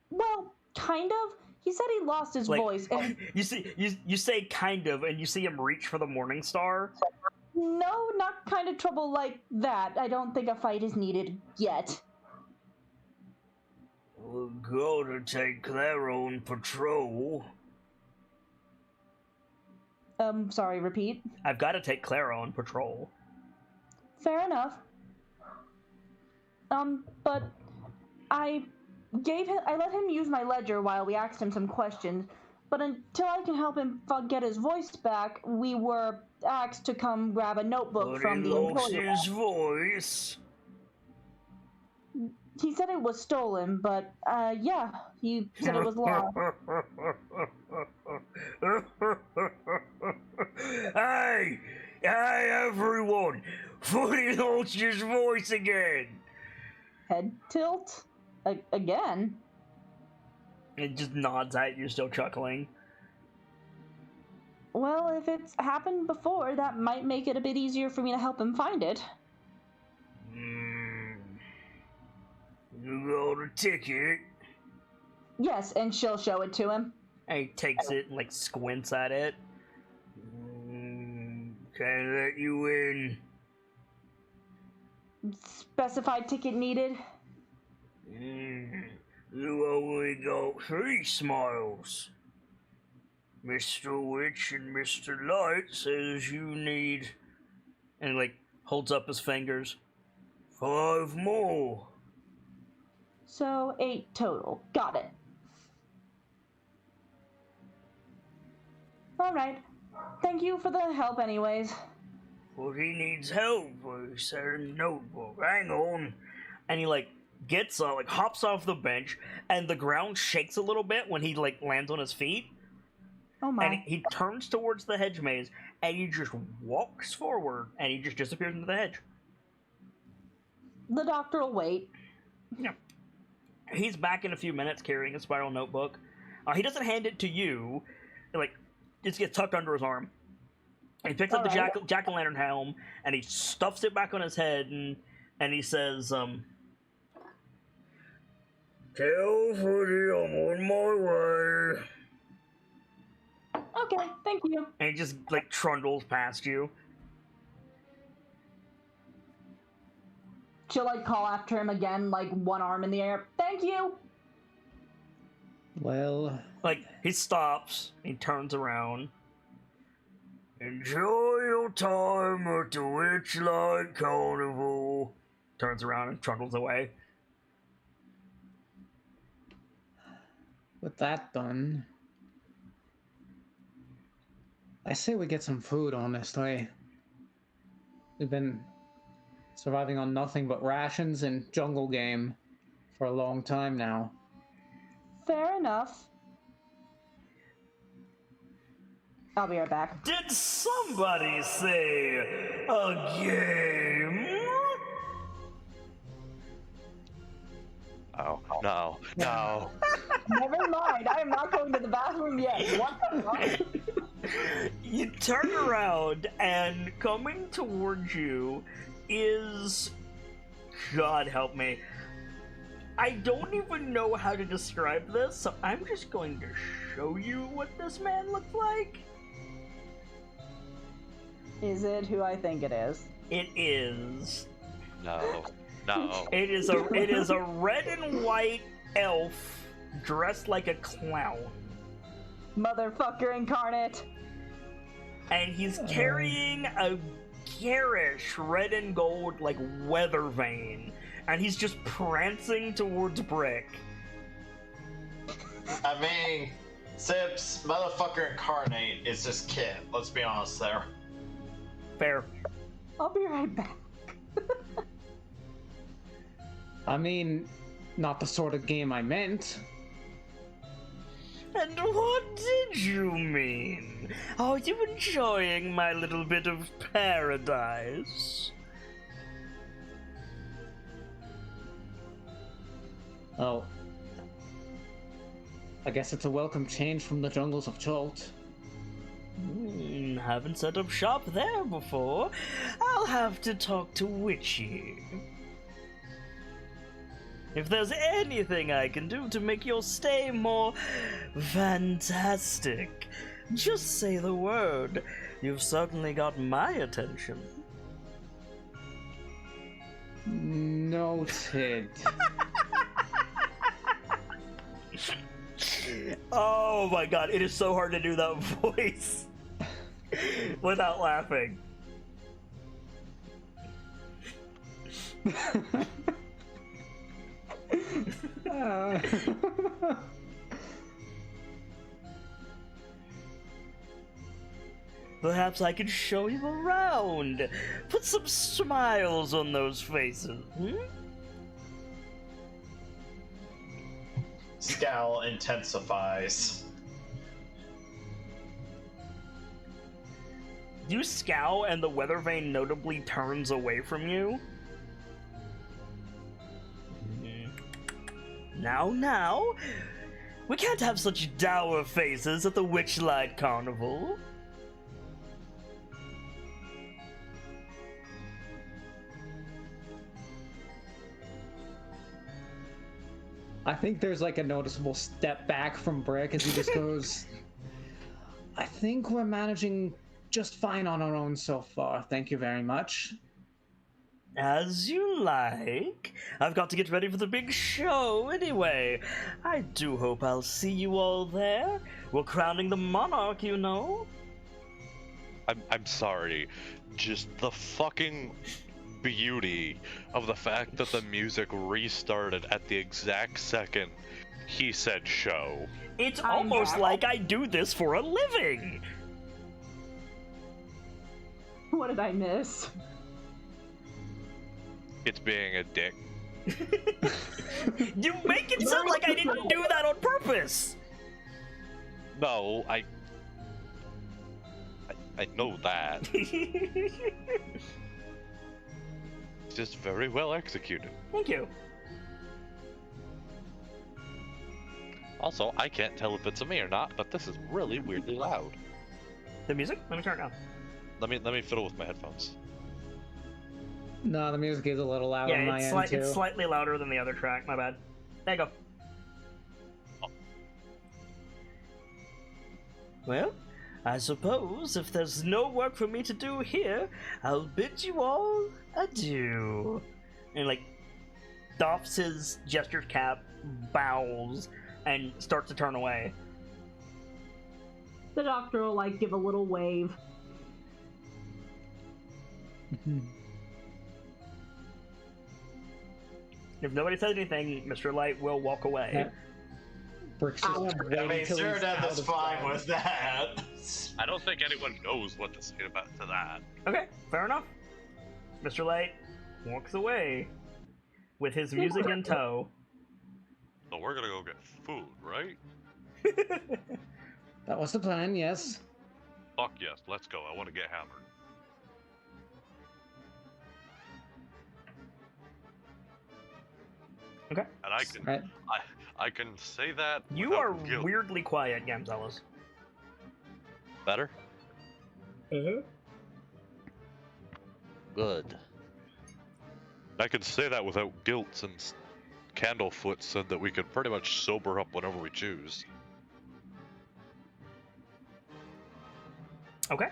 Well, kind of. He said he lost his voice, and you see, you say kind of, and you see him reach for the Morning Star. no, not kind of trouble like that. I don't think a fight is needed yet. We'll go to take Clara on patrol. Sorry, repeat. I've got to take Clara on patrol. Fair enough. But I let him use my ledger while we asked him some questions, but until I can help him get his voice back, we were asked to come grab a notebook from the lost employee. his voice. He said it was stolen, but, yeah, he said it was lost. Hey, everyone! Footy lost his voice again! Head tilt? Again? It just nods at you, still chuckling. Well, if it's happened before, that might make it a bit easier for me to help him find it. You got a ticket? Yes, and she'll show it to him. And he takes it and, like, squints at it. Can't let you in. Specified ticket needed. You only got 3 smiles. Mr. Witch and Mr. Light says you need... And, like, holds up his fingers. 5 more. So, 8 total. Got it. Alright. Thank you for the help anyways. Well, he needs help. He said a notebook. Hang on. And he, like, gets like, hops off the bench, and the ground shakes a little bit when he, like, lands on his feet. Oh my. And he turns towards the hedge maze, and he just walks forward, and he just disappears into the hedge. The doctor will wait. Yeah. He's back in a few minutes carrying a spiral notebook. He doesn't hand it to you. Like, it just gets tucked under his arm. He picks up the jack-o'-lantern helm, and he stuffs it back on his head, and he says, Tell Footy I'm on my way. Okay, thank you. And he just, like, trundles past you. She'll, like, call after him again, like, one arm in the air. Thank you! Well, Like, he stops, he turns around. Enjoy your time at the Witchlight Carnival. Turns around and trundles away. with that done, I say we get some food, honestly. We've been surviving on nothing but rations and jungle game for a long time now. Fair enough. I'll be right back. Did somebody say a game? Oh, no. Never mind, I am not going to the bathroom yet. What the fuck? You turn around, and coming towards you is... God help me. I don't even know how to describe this, so I'm just going to show you what this man looks like. Is it who I think it is? It is. No. It is a red and white elf dressed like a clown. Motherfucker incarnate. And he's carrying a garish red and gold, like, weather vane. And he's just prancing towards Brick. I mean, Sibs, motherfucker incarnate is just Kit. Let's be honest there. Fair. I'll be right back. I mean, not the sort of game I meant. And what did you mean? Are you enjoying my little bit of paradise? Oh. I guess it's a welcome change from the jungles of Cholt. Haven't set up shop there before. I'll have to talk to Witchy. If there's anything I can do to make your stay more fantastic, just say the word. You've certainly got my attention. Noted. Oh my god, it is so hard to do that voice without laughing. Perhaps I can show you around. Put some smiles on those faces. Scowl intensifies. You scowl and the weather vane notably turns away from you. Now, we can't have such dour faces at the Witchlight Carnival. I think there's like a noticeable step back from Brick as he just goes, I think we're managing just fine on our own so far. Thank you very much. As you like. I've got to get ready for the big show anyway. I do hope I'll see you all there. We're crowning the monarch, you know. I'm sorry. Just the fucking beauty of the fact that the music restarted at the exact second he said show. It's almost like I do this for a living. What did I miss? It's being a dick. You make it sound like I didn't do that on purpose. No, I know that. It's just very well executed. Thank you. Also, I can't tell if it's a me or not, but this is really weirdly loud. The music? Let me turn it down. Let me fiddle with my headphones. No, the music is a little loud on my end too. It's slightly louder than the other track. My bad. There you go. Oh. Well, I suppose if there's no work for me to do here, I'll bid you all adieu. And like, doffs his gesture cap, bows, and starts to turn away. The doctor will like give a little wave. If nobody says anything, Mr. Light will walk away. Yeah. Brick's just I waiting mean, till Sir he's Death out is of fine sound. with that. I don't think anyone knows what to say about to that. Okay, fair enough. Mr. Light walks away with his music in tow. So we're gonna go get food, right? That was the plan, yes. Fuck yes, let's go. I want to get hammered. Okay. And I can, Right. I can say that. You without are guilt. weirdly quiet, Gamzelos. Better. Uh-huh. Good. I can say that without guilt, since Candlefoot said that we could pretty much sober up whenever we choose. Okay.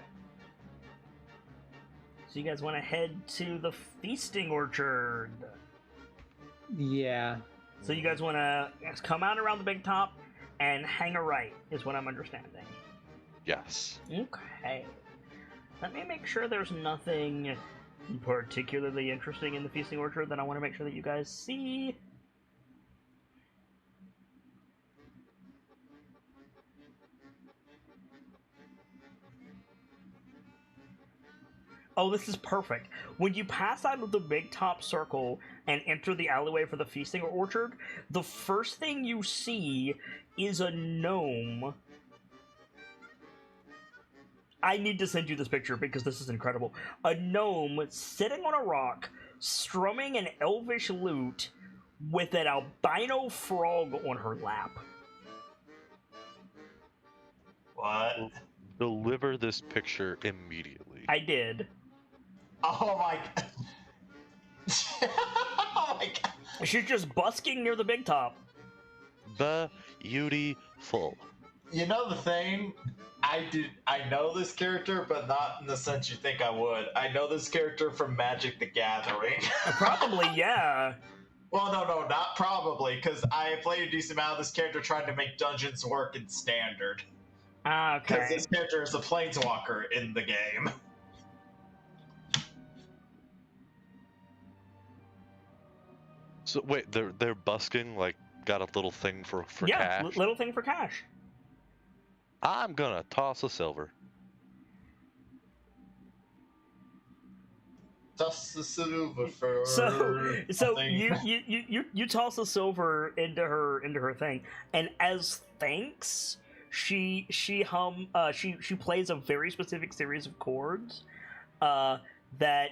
So you guys want to head to the feasting orchard. Yeah. So you guys want to come out around the big top and hang a right, is what I'm understanding. Yes. Okay. Let me make sure there's nothing particularly interesting in the feasting orchard that I want to make sure that you guys see. Oh, this is perfect. When you pass out of the big top circle and enter the alleyway for the feasting orchard, the first thing you see is a gnome. I need to send you this picture because this is incredible. A gnome sitting on a rock, strumming an elvish lute with an albino frog on her lap. What? Deliver this picture immediately. I did. Oh my god. Oh my god. She's just busking near the big top. Beautiful. You know the thing? I know this character, but not in the sense you think I would. I know this character from Magic the Gathering. Probably, yeah. Well, no, not probably, because I played a decent amount of this character trying to make dungeons work in standard. Ah, Because okay. this character is a planeswalker in the game. So wait, they're busking like got a little thing for Yeah, cash. little thing for cash. I'm gonna toss a silver. Toss the silver for So nothing. you toss the silver into her thing, and as thanks, she plays a very specific series of chords that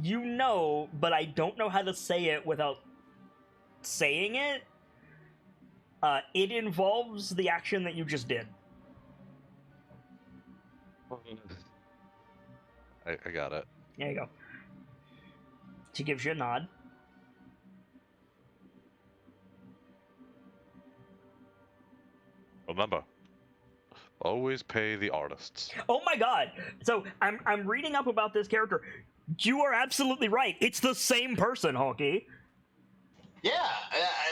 you know, but I don't know how to say it without saying it. It involves the action that you just did. I got it. There you go. She gives you a nod. Remember, always pay the artists. Oh my god! So I'm reading up about this character. You are absolutely right. It's the same person, Honky. Yeah,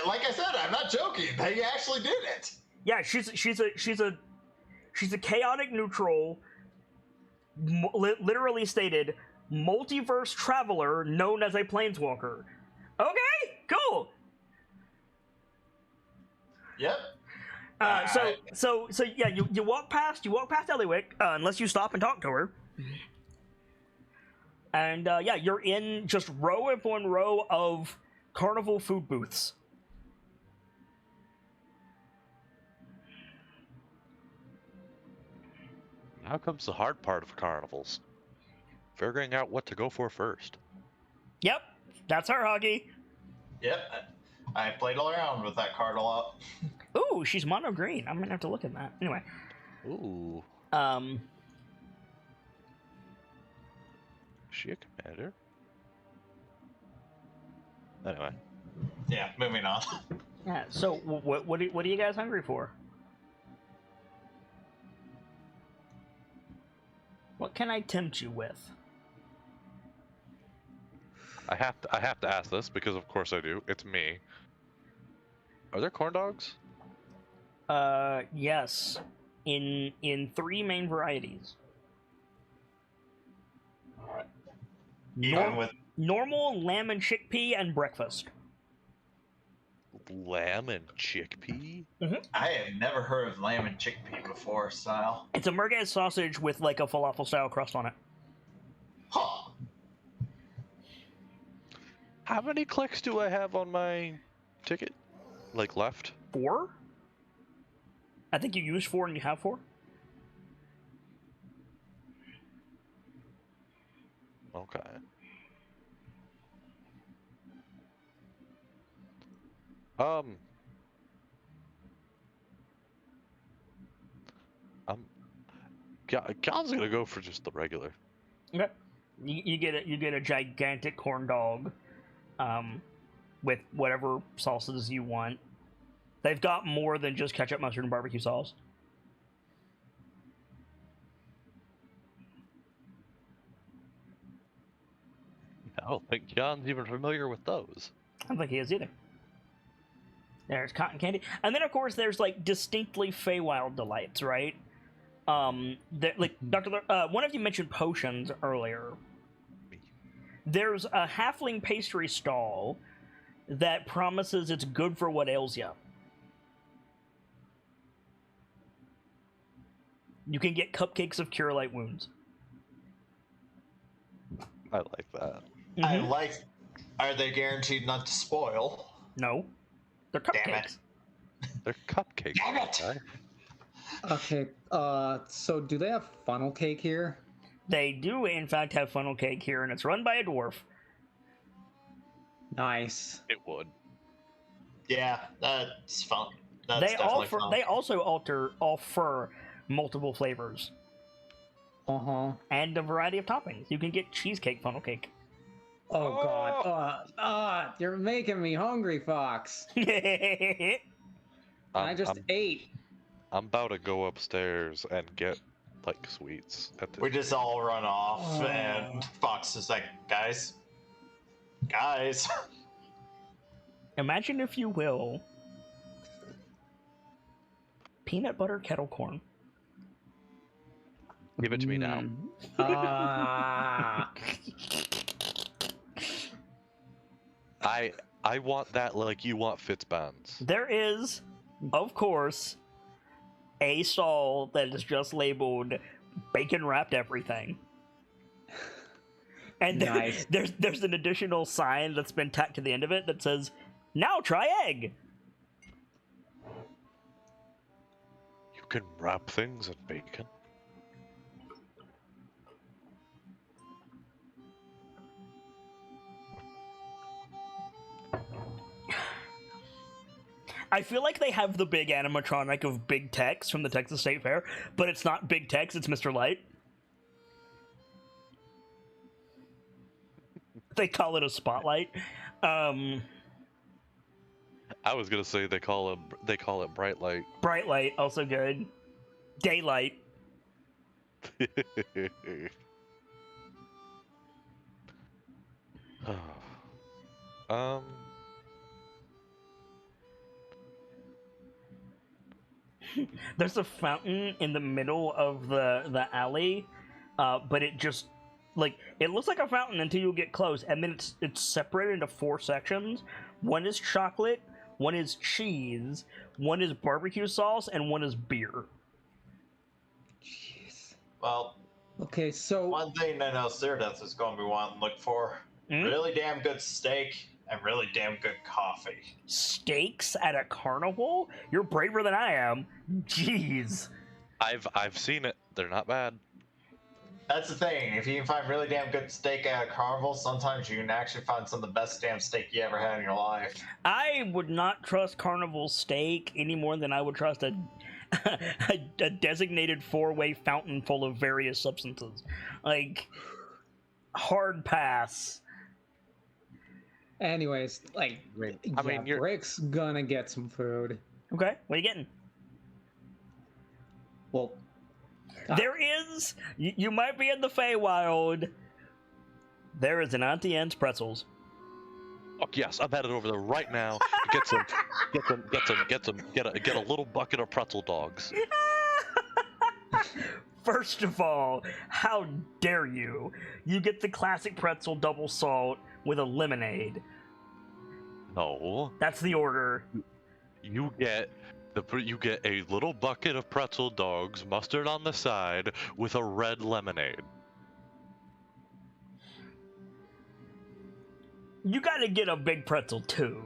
like I said, I'm not joking. They actually did it. Yeah, she's a chaotic neutral, literally stated multiverse traveler known as a planeswalker. Okay, cool. Yep. So yeah, you walk past Eliwick, unless you stop and talk to her. And yeah, you're in just row upon row of carnival food booths. Now comes the hard part of carnivals. Figuring out what to go for first. Yep, that's her, Huggy. Yep. I played around with that card a lot. Ooh, she's mono green. I'm gonna have to look at that. Anyway. Ooh. Um. Is she a commander? Anyway. Yeah, moving on. Yeah. So, what are you guys hungry for? What can I tempt you with? I have to ask this because of course I do. It's me. Are there corn dogs? Yes. In 3 main varieties. Even with Normal, lamb and chickpea, and breakfast. Lamb and chickpea? I have never heard of lamb and chickpea before, style. It's a merguez sausage with like a falafel style crust on it. Huh. How many clicks do I have on my ticket? Like left? 4? I think you used 4 and you have 4. Okay. John's gonna go for just the regular. Okay. You get a gigantic corn dog, with whatever sauces you want. They've got more than just ketchup, mustard, and barbecue sauce. I don't think John's even familiar with those. I don't think he is either. There's cotton candy, and then of course there's like distinctly Feywild delights, right? Like Dr. One of you mentioned potions earlier. There's a halfling pastry stall that promises it's good for what ails you. You can get cupcakes of cure light wounds. I like that. I Mhm. like. Are they guaranteed not to spoil? No, they're Damn it. cupcakes. They're cupcakes. Damn it! Guy. Okay, so do they have funnel cake here? They do, in fact, have funnel cake here, and it's run by a dwarf. Nice. It would. Yeah, that's fun. That's They definitely offer. fun. They also offer multiple flavors Uh-huh. and a variety of toppings. You can get cheesecake funnel cake. Oh god. You're making me hungry, Fox. And I just ate. I'm about to go upstairs and get like sweets at the We just all run off, Oh. and Fox is like, guys. Imagine, if you will, peanut butter kettle corn. Give it to me now. Ah. I want that like you want Fitzbans. There is, of course, a stall that is just labeled bacon wrapped everything. And Nice. there's an additional sign that's been tacked to the end of it that says, "Now try egg." You can wrap things in bacon. I feel like they have the big animatronic of Big Tex from the Texas State Fair, but it's not Big Tex, it's Mr. Light. They call it a spotlight. I was gonna say they call it bright light. Bright light, also good. Daylight. um. There's a fountain in the middle of the alley, but it just it looks like a fountain until you get close, and then it's separated into 4 sections. One is chocolate, one is cheese, one is barbecue sauce, and one is beer. Jeez. Well, Okay, so one thing I know Cyrdeath is going to be wanting to look for: really damn good steak and really damn good coffee. Steaks at a carnival? You're braver than I am. Jeez. I've seen it. They're not bad. That's the thing. If you can find really damn good steak at a carnival, sometimes you can actually find some of the best damn steak you ever had in your life. I would not trust carnival steak any more than I would trust a designated 4-way fountain full of various substances. Like, hard pass. anyways, like I mean, you're Brick's gonna get some food. Okay, what are you getting? Well, There is, you might be in the Feywild. There is an Auntie Anne's pretzels. Oh yes, I'm headed over there right now. Get a little bucket of pretzel dogs. First of all, how dare you? You get the classic pretzel double salt with a lemonade. No, That's the order. you get a little bucket of pretzel dogs, mustard on the side, with a red lemonade. You gotta get a big pretzel too.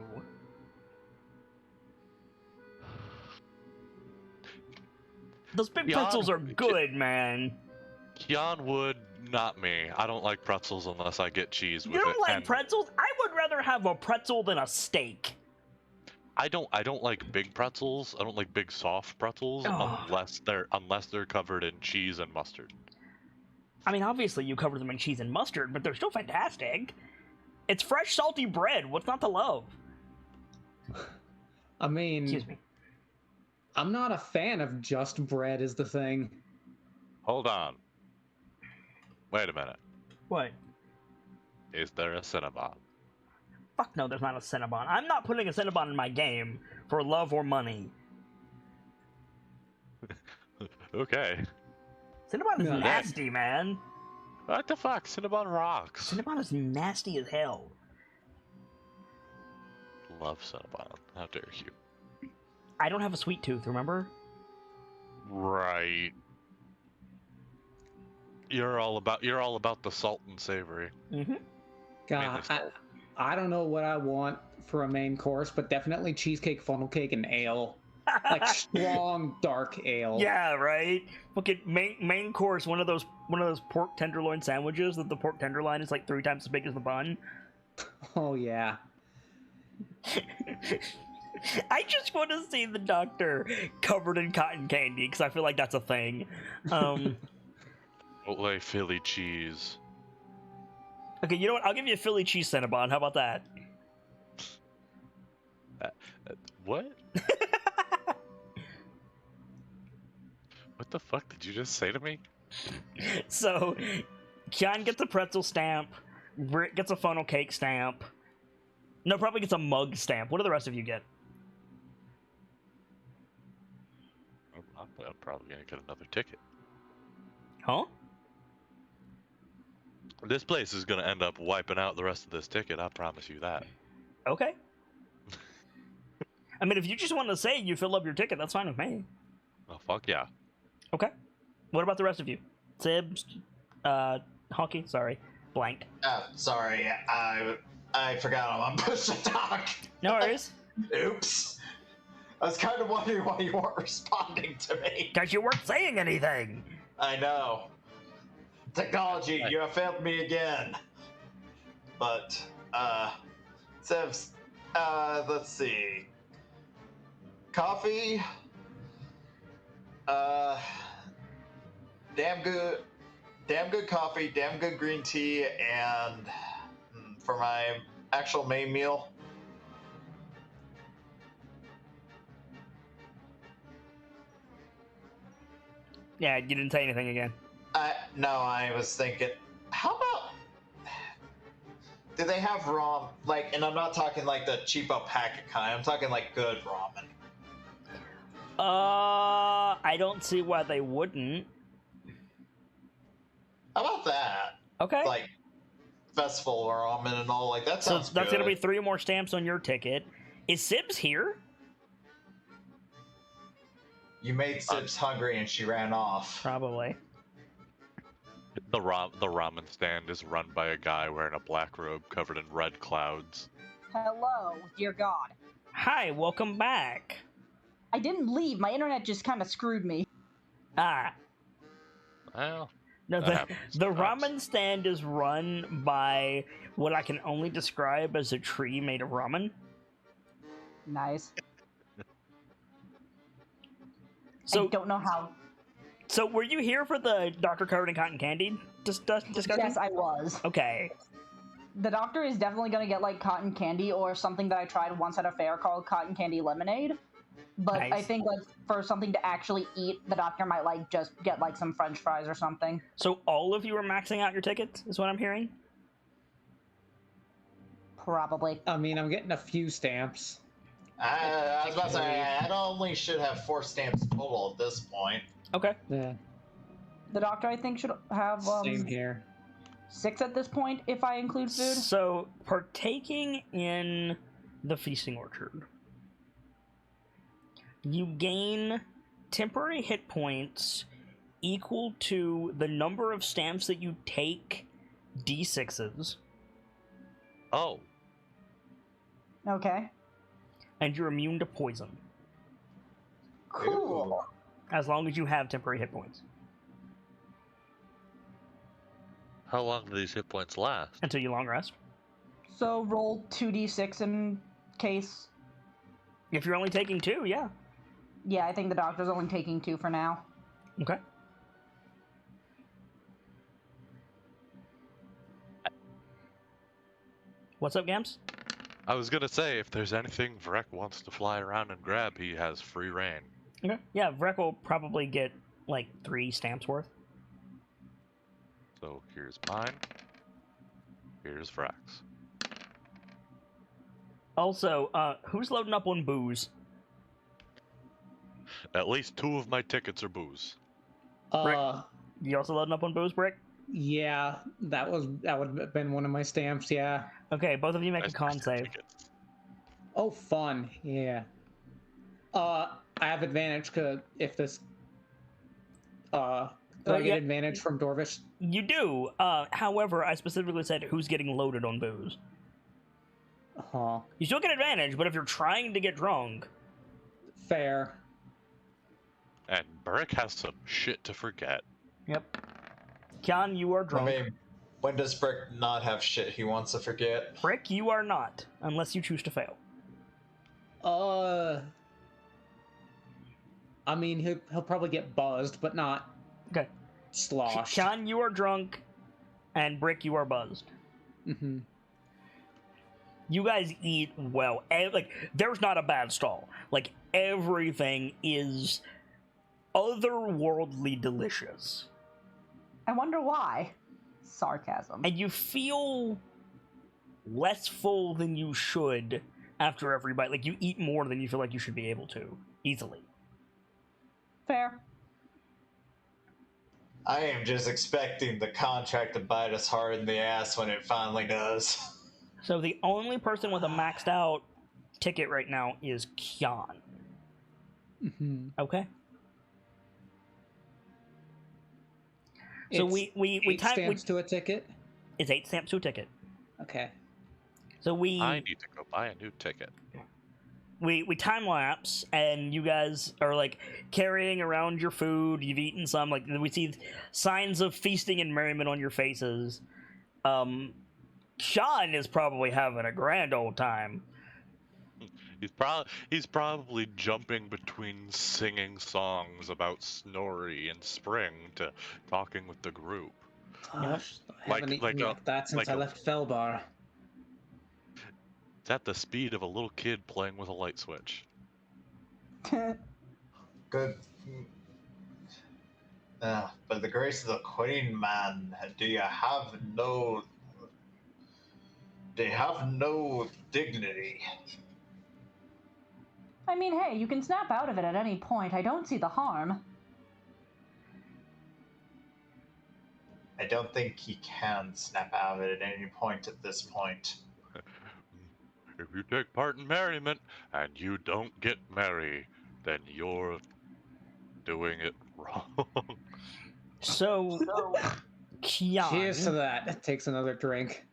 Those big Yeah, pretzels are good, man. Kian would, not me. I don't like pretzels unless I get cheese with You it. don't like and pretzels? I would rather have a pretzel than a steak. I don't like big pretzels. I don't like big soft pretzels Oh. unless they're covered in cheese and mustard. I mean, obviously you cover them in cheese and mustard, but they're still fantastic. It's fresh, salty bread. What's not to love? I mean, Excuse me. I'm not a fan of just bread is the thing. Hold on. Wait a minute. What? Is there a Cinnabon? Fuck no, there's not a Cinnabon. I'm not putting a Cinnabon in my game for love or money. Okay. Cinnabon is No, nasty, man. What the fuck? Cinnabon rocks. Cinnabon is nasty as hell. Love Cinnabon. How dare you? I don't have a sweet tooth, remember? Right. You're all about the salt and savory. Mm-hmm. God, Mainly salt. I don't know what I want for a main course, but definitely cheesecake, funnel cake, and ale. Like strong dark ale. Yeah, right. Look at main course. One of those pork tenderloin sandwiches that the pork tenderloin is like 3 times as big as the bun. Oh yeah. I just want to see the doctor covered in cotton candy because I feel like that's a thing. Chipotle Philly cheese. Okay, you know what? I'll give you a Philly cheese Cinnabon. How about that? What? What the fuck did you just say to me? So, Kian gets a pretzel stamp. Britt gets a funnel cake stamp. No, probably gets a mug stamp. What do the rest of you get? I'm probably gonna get another ticket. Huh? This place is gonna end up wiping out the rest of this ticket. I promise you that. Okay. I mean, if you just want to say you fill up your ticket, that's fine with me. Oh fuck yeah. Okay. What about the rest of you? Sibs, Honky, sorry, blank. Sorry, I forgot I'm on push to talk. No worries. Oops. I was kind of wondering why you weren't responding to me. Because you weren't saying anything. I know. Technology, you have failed me again. But, Sevs, let's see. Coffee, damn good coffee, damn good green tea, and for my actual main meal, Yeah, you didn't say anything again. I was thinking, how about, do they have ramen, like, and I'm not talking like the cheapo packet kind, I'm talking like good ramen. I don't see why they wouldn't. How about that? Okay. Like, festival ramen and all, like, that So sounds that's good. gonna be 3 more stamps on your ticket. Is Sibs here? You made Sibs hungry and she ran off. Probably. The ramen stand is run by a guy wearing a black robe covered in red clouds. Hello, dear God. Hi, welcome back. I didn't leave. My internet just kind of screwed me. Ah. Well, No, that the happens ramen sometimes. stand is run by what I can only describe as a tree made of ramen. Nice. So, I don't know how. so were you here for the Dr. Covered in Cotton Candy discussion? Yes, I was. Okay. The doctor is definitely going to get, like, cotton candy or something that I tried once at a fair called cotton candy lemonade. But I Nice. think, like, for something to actually eat, the doctor might, like, just get, like, some french fries or something. So all of you are maxing out your tickets, is what I'm hearing? Probably. I mean, I'm getting a few stamps. I was about to say, I only should have 4 stamps total at this point. Okay. Yeah, The doctor, I think, should have, same here. 6 at this point, if I include food. So, partaking in the feasting orchard, you gain temporary hit points equal to the number of stamps that you take d6s, Oh, Okay. and you're immune to poison, Cool. as long as you have temporary hit points, how long do these hit points last? until you long rest. So roll 2d6 in case. If you're only taking 2, yeah. Yeah, I think the doctor's only taking 2 for now. Okay. What's up, Gams? I was gonna say, if there's anything Vrek wants to fly around and grab, he has free reign. Okay. Yeah, Vrek will probably get, like, 3 stamps worth. So here's mine. Here's Vrek's. Also, who's loading up on booze? At least 2 of my tickets are booze. You also loading up on booze, Brick? Yeah, that would have been one of my stamps. Yeah. Okay, both of you make a Nice con save. tickets. Oh, fun. Yeah. I have advantage 'cause if this Do I get yeah, advantage from Dorvish? you do. However, I specifically said who's getting loaded on booze. Huh. You still get advantage, but if you're trying to get drunk, Fair. And Burrick has some shit to forget. yep. Kian, you are I drunk. mean, when does Brick not have shit he wants to forget? Frick, you are not, unless you choose to fail. I mean, he'll probably get buzzed, but not Okay. sloshed. Kian, you are drunk, and Brick, you are buzzed. Mm-hmm. You guys eat well. Like, there's not a bad stall. Like, everything is otherworldly delicious. I wonder why. Sarcasm. And you feel less full than you should after every bite. Like, you eat more than you feel like you should be able to, easily. Fair. I am just expecting the contract to bite us hard in the ass when it finally does. So the only person with a maxed out ticket right now is Kian. Mm-hmm. Okay? So we stamps to a ticket. It's 8 stamps to a ticket. Okay. So I need to go buy a new ticket. we time lapse, and you guys are like carrying around your food. You've eaten some. Like, we see signs of feasting and merriment on your faces. Sean is probably having a grand old time. He's probably jumping between singing songs about Snorri and Spring to talking with the group. Gosh, I haven't eaten like that since I left Felbar. It's at the speed of a little kid playing with a light switch. Good. By the grace of the Queen, man, do you have no dignity? I mean, hey, you can snap out of it at any point. I don't see the harm. I don't think he can snap out of it at any point at this point. If you take part in merriment and you don't get merry, then you're doing it wrong. So Kian, Cheers to that. Takes another drink.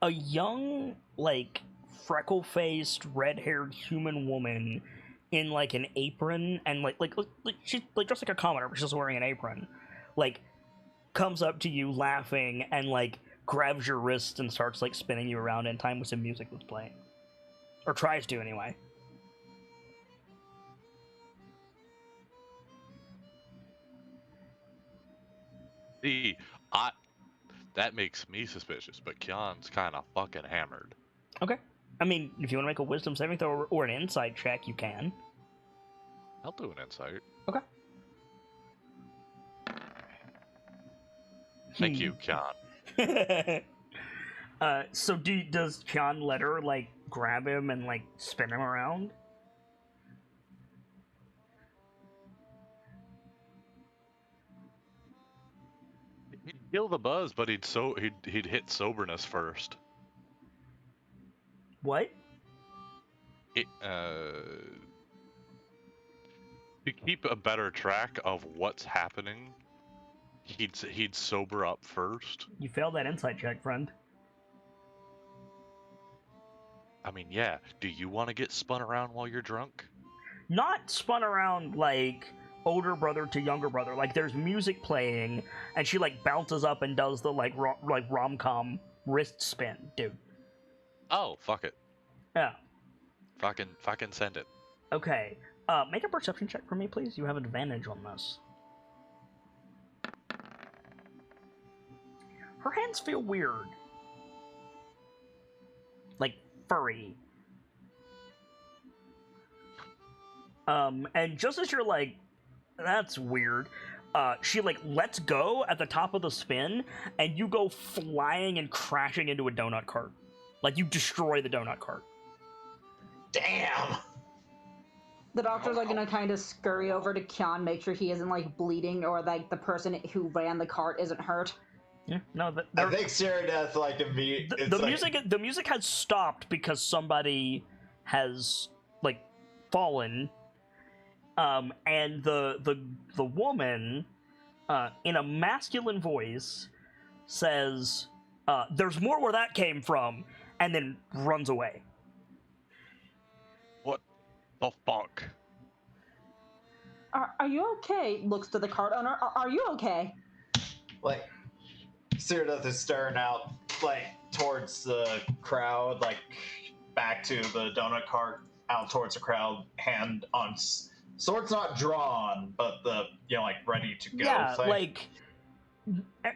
a young, like, freckle-faced, red-haired human woman in like an apron and like she's like dressed like a commoner, but she's also wearing an apron. Like, comes up to you laughing and like grabs your wrist and starts like spinning you around in time with some music that's playing, or tries to anyway. See, that makes me suspicious, but Kian's kind of fucking hammered. Okay. I mean, if you want to make a wisdom saving throw or an insight check, you can. I'll do an insight. Okay. Thank you, Kian. So does Kian let her, like, grab him and, like, spin him around? He'd kill the buzz, but he'd hit soberness first. What? To keep a better track of what's happening, he'd sober up first. You failed that insight check, friend. I mean, yeah. Do you want to get spun around while you're drunk? Not spun around like older brother to younger brother. Like, there's music playing, and she like bounces up and does the like rom-com wrist spin, dude. Oh, fuck it. Yeah. Fucking send it. Okay. Make a perception check for me, please. You have advantage on this. Her hands feel weird. Like, furry. And just as you're like, that's weird, she like lets go at the top of the spin, and you go flying and crashing into a donut cart. Like, you destroy the donut cart. Damn! The doctor's like gonna kind of scurry over to Kian, make sure he isn't like bleeding or like the person who ran the cart isn't hurt. Yeah, no, I think Sarah Death like immediately. the music has stopped because somebody has like fallen, and the woman in a masculine voice, says, "There's more where that came from," and then runs away. What the fuck? Are you okay? Looks to the cart owner. Are you okay? Like, Cyrdath is staring out, like, towards the crowd, like, back to the donut cart, out towards the crowd, hand on sword's not drawn, but like, ready to go. Yeah, thing. like,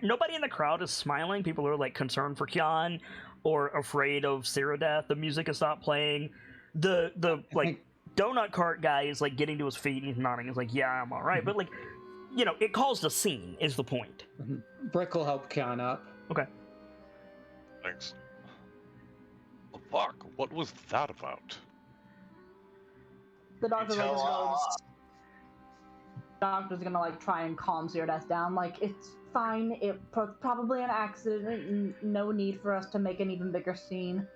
nobody in the crowd is smiling. People are, like, concerned for Kian or afraid of Cyrdath. The music has stopped playing. The like, donut cart guy is, like, getting to his feet and he's nodding. He's like, yeah, I'm alright. But, like, it caused a scene, is the point. Brick will help Kian up. Okay. Thanks. The fuck? What was that about? The doctor's You like, tell us. doctor's gonna like try and calm Cyrdath down. Like, it's fine. Probably an accident. No need for us to make an even bigger scene.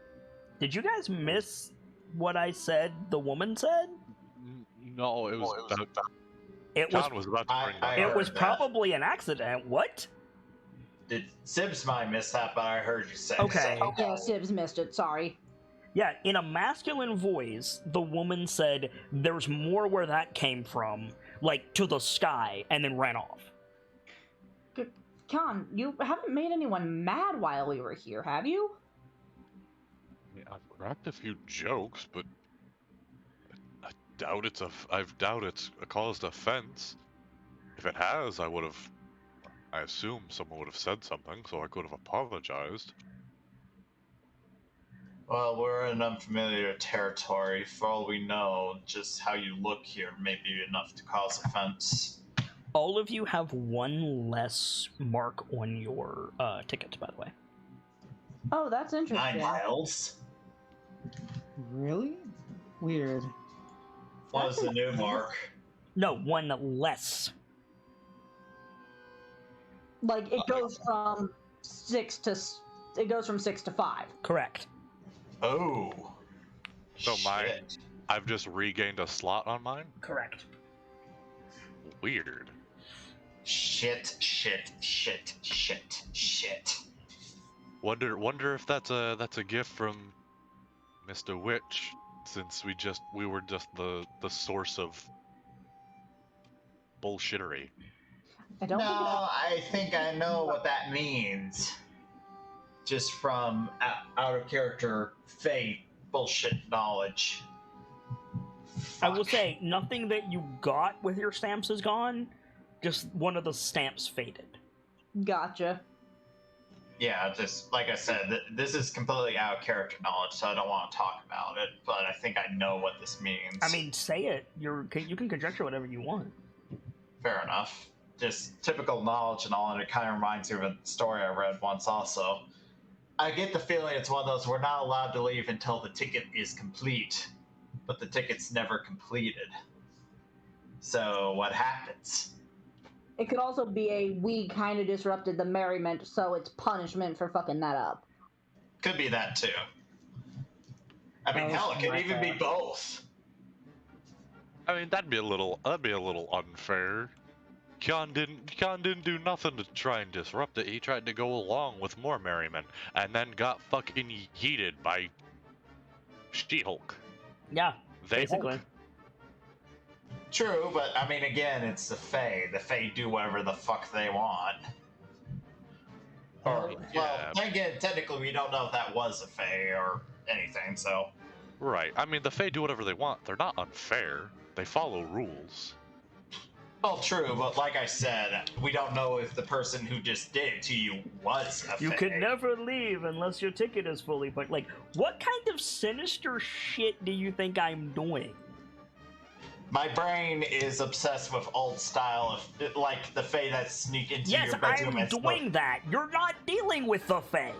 Did you guys miss what I said the woman said? No, it was about... It was John was about to bring that I up. it was heard that. probably an accident. What? Sibs might miss that, but I heard you say. Okay. So. Yeah, Sibs missed it. Sorry. Yeah, in a masculine voice, the woman said, "There's more where that came from," like, to the sky, and then ran off. Kian, you haven't made anyone mad while we were here, have you? Yeah, I've cracked a few jokes, but I doubt it's caused offense. If it has, I assume someone would have said something, so I could have apologized. Well, we're in unfamiliar territory. For all we know, just how you look here may be enough to cause offense. All of you have one less mark on your tickets, by the way. Oh, that's 9 interesting. miles. Really? Weird. What was the new mark? No, one less. Like, it goes from 6 to 5. Correct. Oh. So mine- Shit. I've just regained a slot on mine? Correct. Weird. Shit. Wonder if that's a gift from Mr. Witch, since we were just the source of bullshittery. I don't No, think I think I know what that means. Just from out of character fate bullshit knowledge. I will Fuck. say, nothing that you got with your stamps is gone. Just one of the stamps faded. Gotcha. Yeah, just like I said, this is completely out of character knowledge, so I don't want to talk about it. But I think I know what this means. I mean, say it. You can conjecture whatever you want. fair enough. Just typical knowledge and all, and it kind of reminds me of a story I read once. Also, I get the feeling it's one of those we're not allowed to leave until the ticket is complete, but the ticket's never completed. So what happens? It could also be we kind of disrupted the merriment, so it's punishment for fucking that up. Could be that too. I mean, hell, it could even be both. I mean, that'd be a little unfair. Kian didn't do nothing to try and disrupt it. He tried to go along with more merriment, and then got fucking heated by She-Hulk. Yeah, They basically. Hulk. True, but I mean, again, it's the Fae. The Fae do whatever the fuck they want. Or, Yeah. well, again, technically, we don't know if that was a Fae or anything, so. Right. I mean, the Fae do whatever they want. They're not unfair. They follow rules. Well, true, but like I said, we don't know if the person who just did it to you was a You Fae. can never leave unless your ticket is fully booked. Like, what kind of sinister shit do you think I'm doing? My brain is obsessed with old style of, like, the Fae that sneak into Yes, your bedroom I'm and doing that. You're not dealing with the Fae.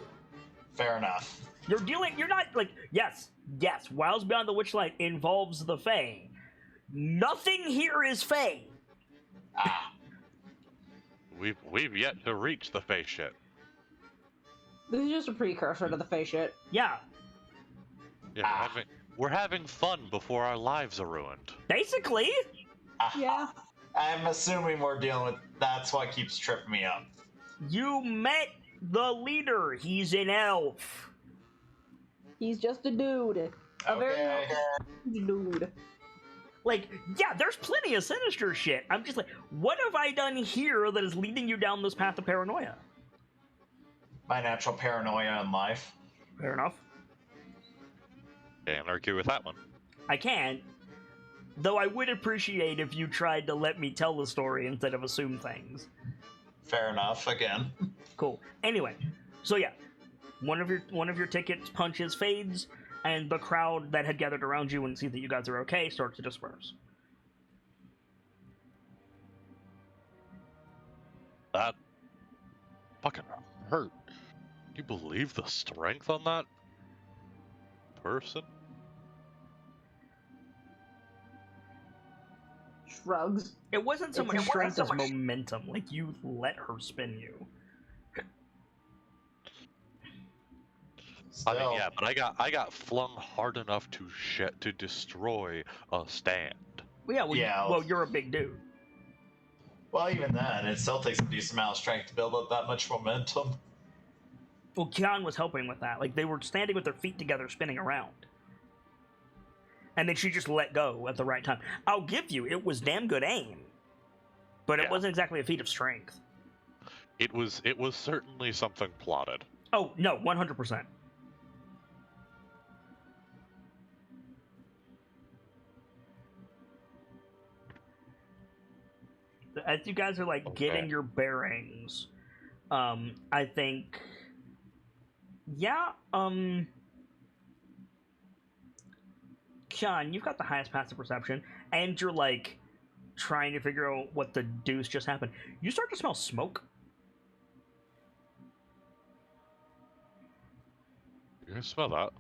Fair enough. You're not, like, yes, Wilds Beyond the Witchlight involves the Fae. Nothing here is Fae. Ah, We've yet to reach the Fae shit. This is just a precursor to the face shit. Yeah, Yeah, we're having fun before our lives are ruined. basically. ah. Yeah. I'm assuming we're dealing with That's what keeps tripping me up. You met the leader. He's an elf. He's just a dude. A very Okay. dude. Like, yeah, there's plenty of sinister shit. I'm just like, what have I done here that is leading you down this path of paranoia? My natural paranoia in life. Fair enough. Can't argue with that one. I can. Though I would appreciate if you tried to let me tell the story instead of assume things. Fair enough. Again. Cool. Anyway, so yeah, one of your tickets punches fades, and the crowd that had gathered around you and see that you guys are okay starts to disperse. That fucking hurt. You believe the strength on that person? Shrugs. It wasn't so It's much a- strength as momentum. Like, you let her spin you. I mean, Still, yeah, but I got flung hard enough to destroy a stand. Well, yeah, Yeah. well, you're a big dude. well, even then, it still takes a decent amount of strength to build up that much momentum. Well, Kian was helping with that. Like, they were standing with their feet together, spinning around. And then she just let go at the right time. I'll give you, it was damn good aim. But it Yeah. wasn't exactly a feat of strength. It was certainly something plotted. Oh, no, 100%. As you guys are, like, getting Okay. your bearings, I think... Yeah, Kian, you've got the highest passive perception, and you're, like, trying to figure out what the deuce just happened. You start to smell smoke. You guys smell that?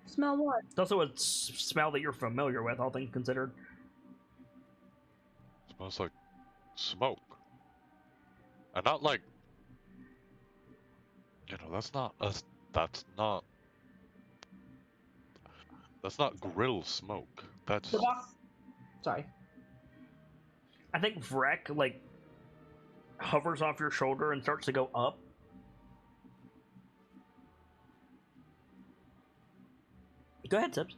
Smell what? It's also a smell that you're familiar with, all things considered. Smells like smoke. And not like, you know, that's not grill smoke. That's The doc. Sorry. I think Vrek, like, hovers off your shoulder and starts to go up. Go ahead, Sips.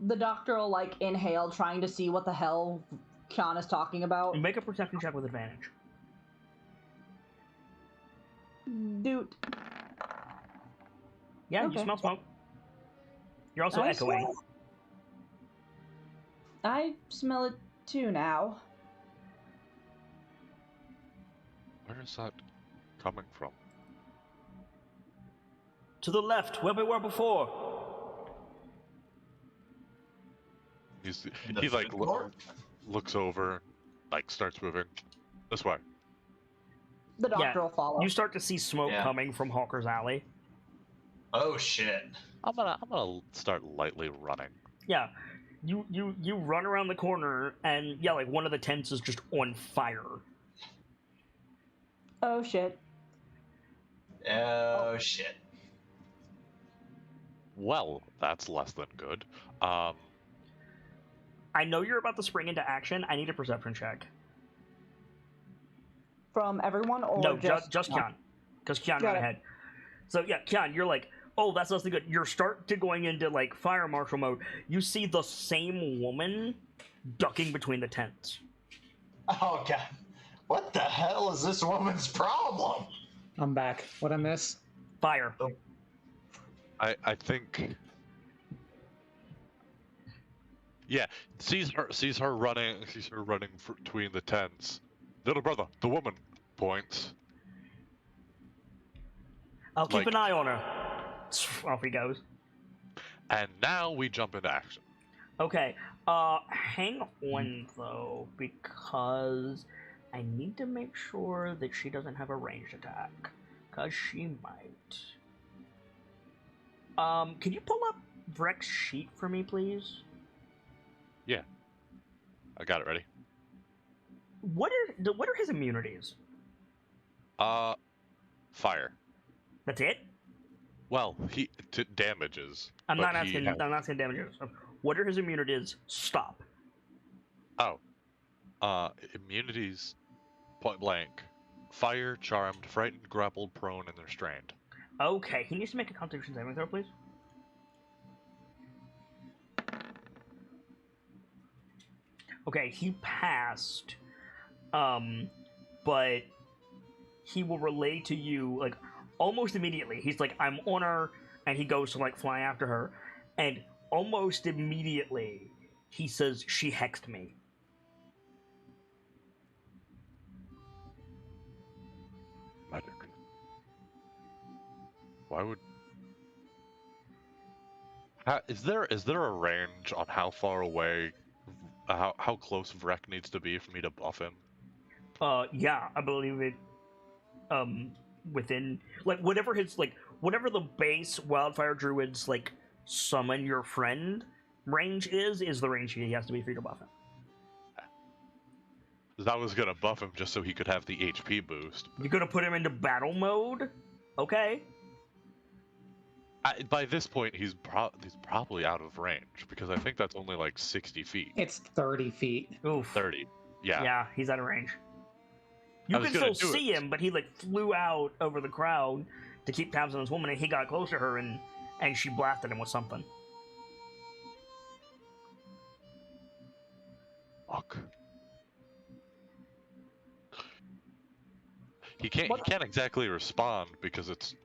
The doctor will like inhale, trying to see what the hell Kian is talking about. Make a perception check with advantage. Dude. Yeah, Okay. you smell smoke. You're also I echoing. smell- I smell it too now. where is that coming from? To the left, where we were before. He like looks over, like starts moving this way. The doctor Yeah, will follow. You start to see smoke Yeah. coming from Hawker's Alley. Oh shit. I'm gonna start lightly running. Yeah, you run around the corner, and yeah, like one of the tents is just on fire. Oh shit. Oh shit. Well, that's less than good. I know you're about to spring into action. I need a perception check. From everyone or No, just Kian, because Kian Got ran it. ahead. So yeah, Kian, you're like, oh, that's less than good. You're start to going into like fire marshal mode. You see the same woman ducking between the tents. Oh god. What the hell is this woman's problem? I'm back. What I miss? Fire. I think. Yeah, sees her running between the tents. Little brother, the woman points. I'll keep Like- an eye on her. Off he goes. And now we jump into action. Okay. Hang on though, because I need to make sure that she doesn't have a ranged attack, cause she might. Can you pull up Vrek's sheet for me, please? I got it ready. What are his immunities? Fire. That's it. Well, he damages. I'm but not asking. I'm not asking damages. What are his immunities? Stop. Oh. Immunities, point blank. Fire, charmed, frightened, grappled, prone, and restrained. Okay, he needs to make a Constitution saving throw, please. Okay, he passed. But he will relay to you like almost immediately. He's like, "I'm on her," and he goes to like fly after her, and almost immediately he says, "She hexed me." Magic. Why would? Is there a range on how far away, how close Vrek needs to be for me to buff him? Yeah, I believe it. Within like whatever the base wildfire druid's like summon your friend range is the range he has to be for you to buff him. 'Cause I was gonna buff him just so he could have the HP boost. You're gonna put him into battle mode, okay? By this point, he's probably out of range because I think that's only like 60 feet. It's 30 feet. Oof. 30. Yeah. Yeah, he's out of range. You I was can gonna still do see it. him, but he like flew out over the crowd to keep tabs on this woman, and he got close to her, and she blasted him with something. Fuck. He can't exactly respond because it's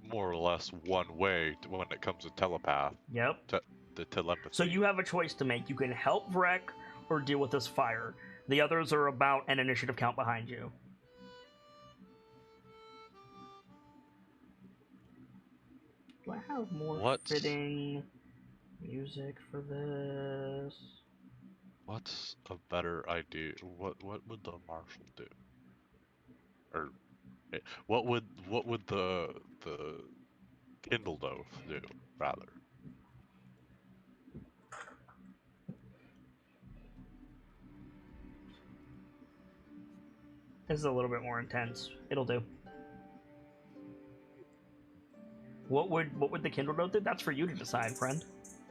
more or less one way when it comes to telepath. Yep. The telepathy. So you have a choice to make. You can help Vrek or deal with this fire. The others are about an initiative count behind you. Do I have more fitting music for this? What's a better idea? What would the marshal do? Or what would the Kindle Dove do rather? This is a little bit more intense. It'll do. What would the Kindle Dove do? That's for you to decide, friend.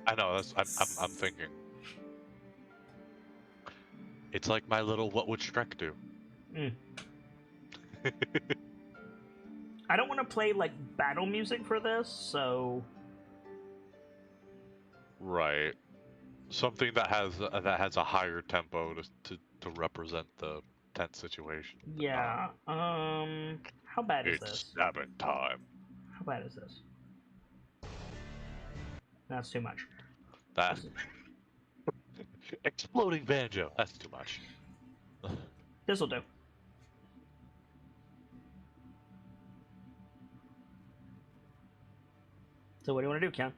I know. I'm thinking. It's like my little what would Shrek do? Mm. I don't want to play like battle music for this, so Right. Something that has a higher tempo to represent the tense situation. yeah. How bad is It's this? stabbing time. How bad is this? That's too much. That exploding banjo. That's too much. This'll do. So what do you want to do, Kian?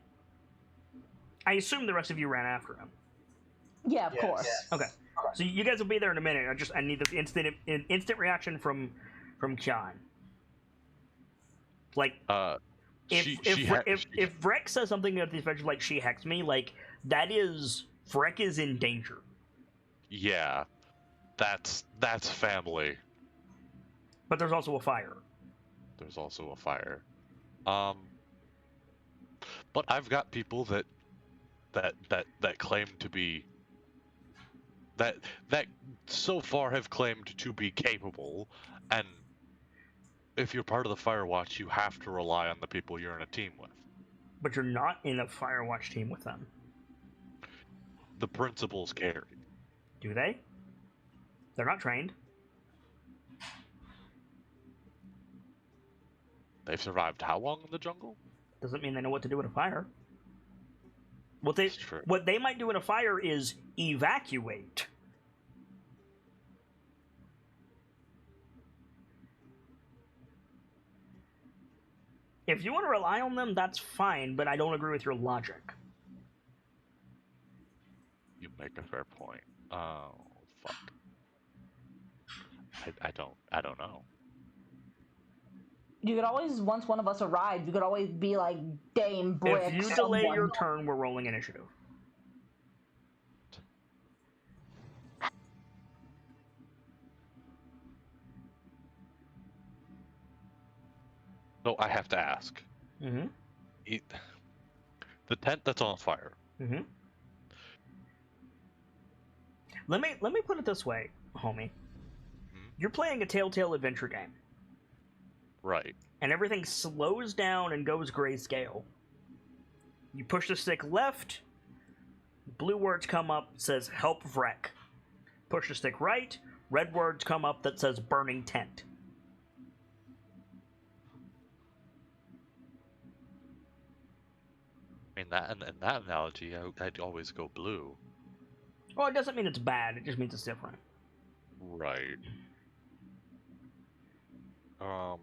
I assume the rest of you ran after him. Yeah, of Yes. course. Okay. So you guys will be there in a minute. I need this instant reaction from Kian. Like if Vrek says something at the adventure like she hexed me, like that is Vrek is in danger. Yeah, that's family. But there's also a fire. There's also a fire. But I've got people that claim to be that so far have claimed to be capable, and if you're part of the Firewatch, you have to rely on the people you're in a team with. But you're not in a Firewatch team with them. The principals carry. Do they? They're not trained. They've survived how long in the jungle? Doesn't mean they know what to do in a fire. That's true. What they might do in a fire is evacuate. If you want to rely on them, that's fine, but I don't agree with your logic. You make a fair point. Oh, fuck. I don't know. You could always, once one of us arrived, you could always be like, Dame Brick. If you delay your turn, we're rolling initiative. So I have to ask. Mm-hmm. The tent that's on fire. Mm-hmm. Let me put it this way, homie. Mhm. You're playing a Telltale adventure game, Right. and everything slows down and goes grayscale. You push the stick left, blue words come up, says help Vrek. Push the stick right, red words come up that says burning tent. I mean, that in that analogy, I'd always go blue. Well, it doesn't mean it's bad, it just means it's different. Right. Um.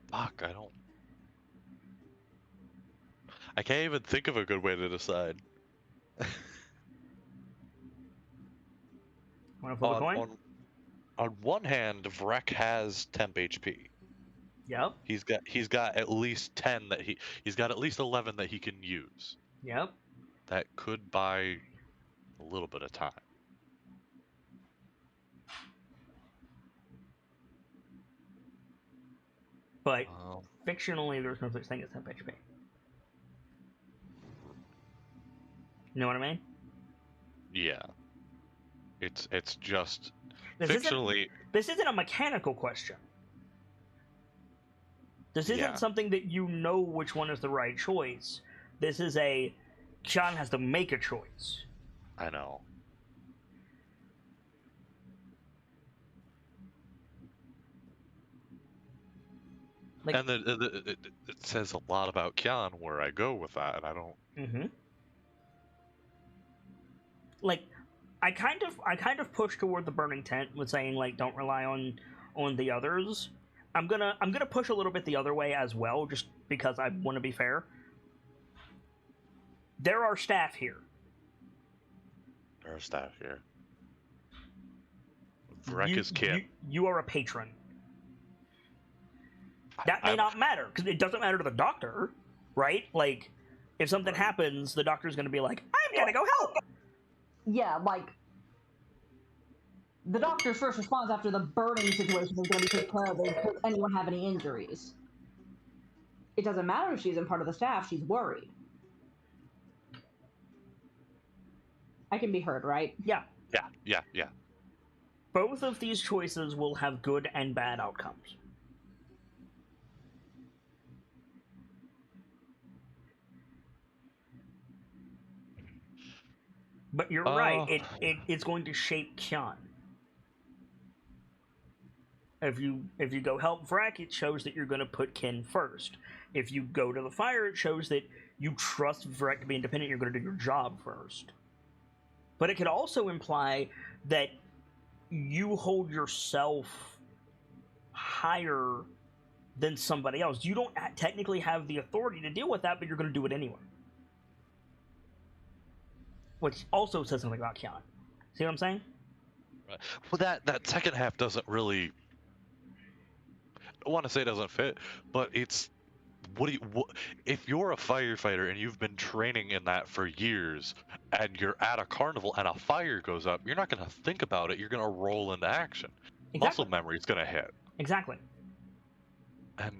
Fuck, I can't even think of a good way to decide. Want to flip a coin? On one hand, Vrek has temp HP. Yep, He's got at least 10 that he's got at least 11 that he can use. yep. That could buy a little bit of time. But Um, fictionally, there's no such thing as temp HP. You know what I mean? yeah. It's just This fictionally. this isn't a mechanical question. This isn't Yeah. something that you know which one is the right choice. This is a Sean has to make a choice. I know. Like, And it says a lot about Kyan where I go with that, and I don't. mm-hmm. Like, I kind of push toward the burning tent with saying like don't rely on the others. I'm gonna push a little bit the other way as well, just because I want to be fair. There are staff here. There are staff here. Vrek You- is Kyan. You are a patron. That may not matter, because it doesn't matter to the doctor, right? Like, if something happens, the doctor's going to be like, I'm going to go help! Yeah, like the doctor's first response after the burning situation is going to be take care of it. Does anyone have any injuries? It doesn't matter if she's in part of the staff. She's worried. I can be heard, right? Yeah. Yeah. Both of these choices will have good and bad outcomes. But you're right. It's going to shape Kyan. If you go help Vrek, it shows that you're going to put Kin first. If you go to the fire, it shows that you trust Vrek to be independent. You're going to do your job first. But it could also imply that you hold yourself higher than somebody else. You don't technically have the authority to deal with that, but you're going to do it anyway. Which also says something about Kyan. See what I'm saying? Right. Well, that second half doesn't really. I want to say it doesn't fit, but it's if you're a firefighter and you've been training in that for years, and you're at a carnival and a fire goes up, you're not going to think about it. You're going to roll into action. Exactly. Muscle memory is going to hit. Exactly. And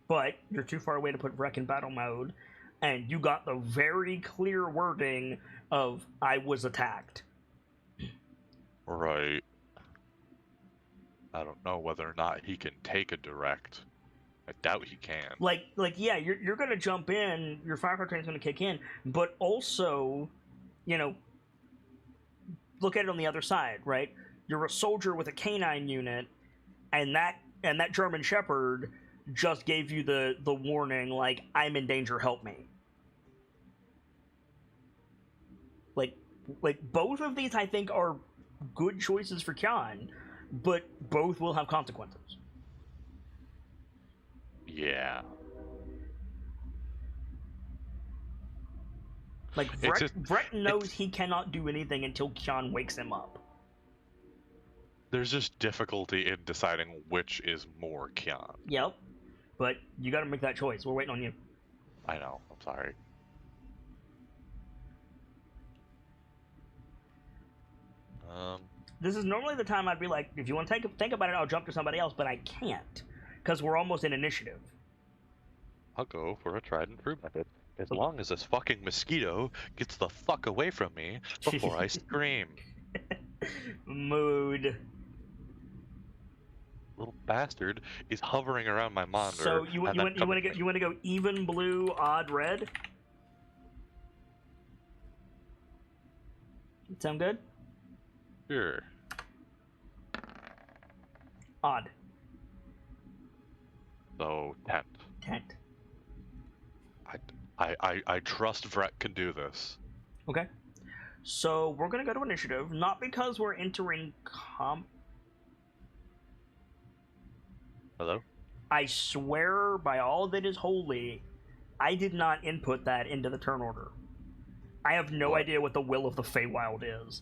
but you're too far away to put Vrek in battle mode, and you got the very clear wording of "I was attacked." right. I don't know whether or not he can take a direct. I doubt he can. Like yeah, you're gonna jump in, your firepower training's gonna kick in, but also, look at it on the other side, right? You're a soldier with a canine unit, and that German Shepherd just gave you the warning, like, I'm in danger, help me. Like both of these I think are good choices for Kyan, but both will have consequences. Yeah. Like, Vrek knows he cannot do anything until Kyan wakes him up. There's just difficulty in deciding which is more Kyan. Yep. But you gotta make that choice. We're waiting on you. I know. I'm sorry. This is normally the time I'd be like, if you want to think about it, I'll jump to somebody else, but I can't because we're almost in initiative. I'll go for a tried and true method. As long as this fucking mosquito gets the fuck away from me before I scream. Mood. Little bastard is hovering around my monitor. So you want to go even blue, odd red? Sound good? Sure. Odd. So tent. Tent. I trust Vrek can do this. Okay. So we're gonna go to initiative, not because we're entering Hello? I swear by all that is holy, I did not input that into the turn order. I have no idea what the will of the Feywild is.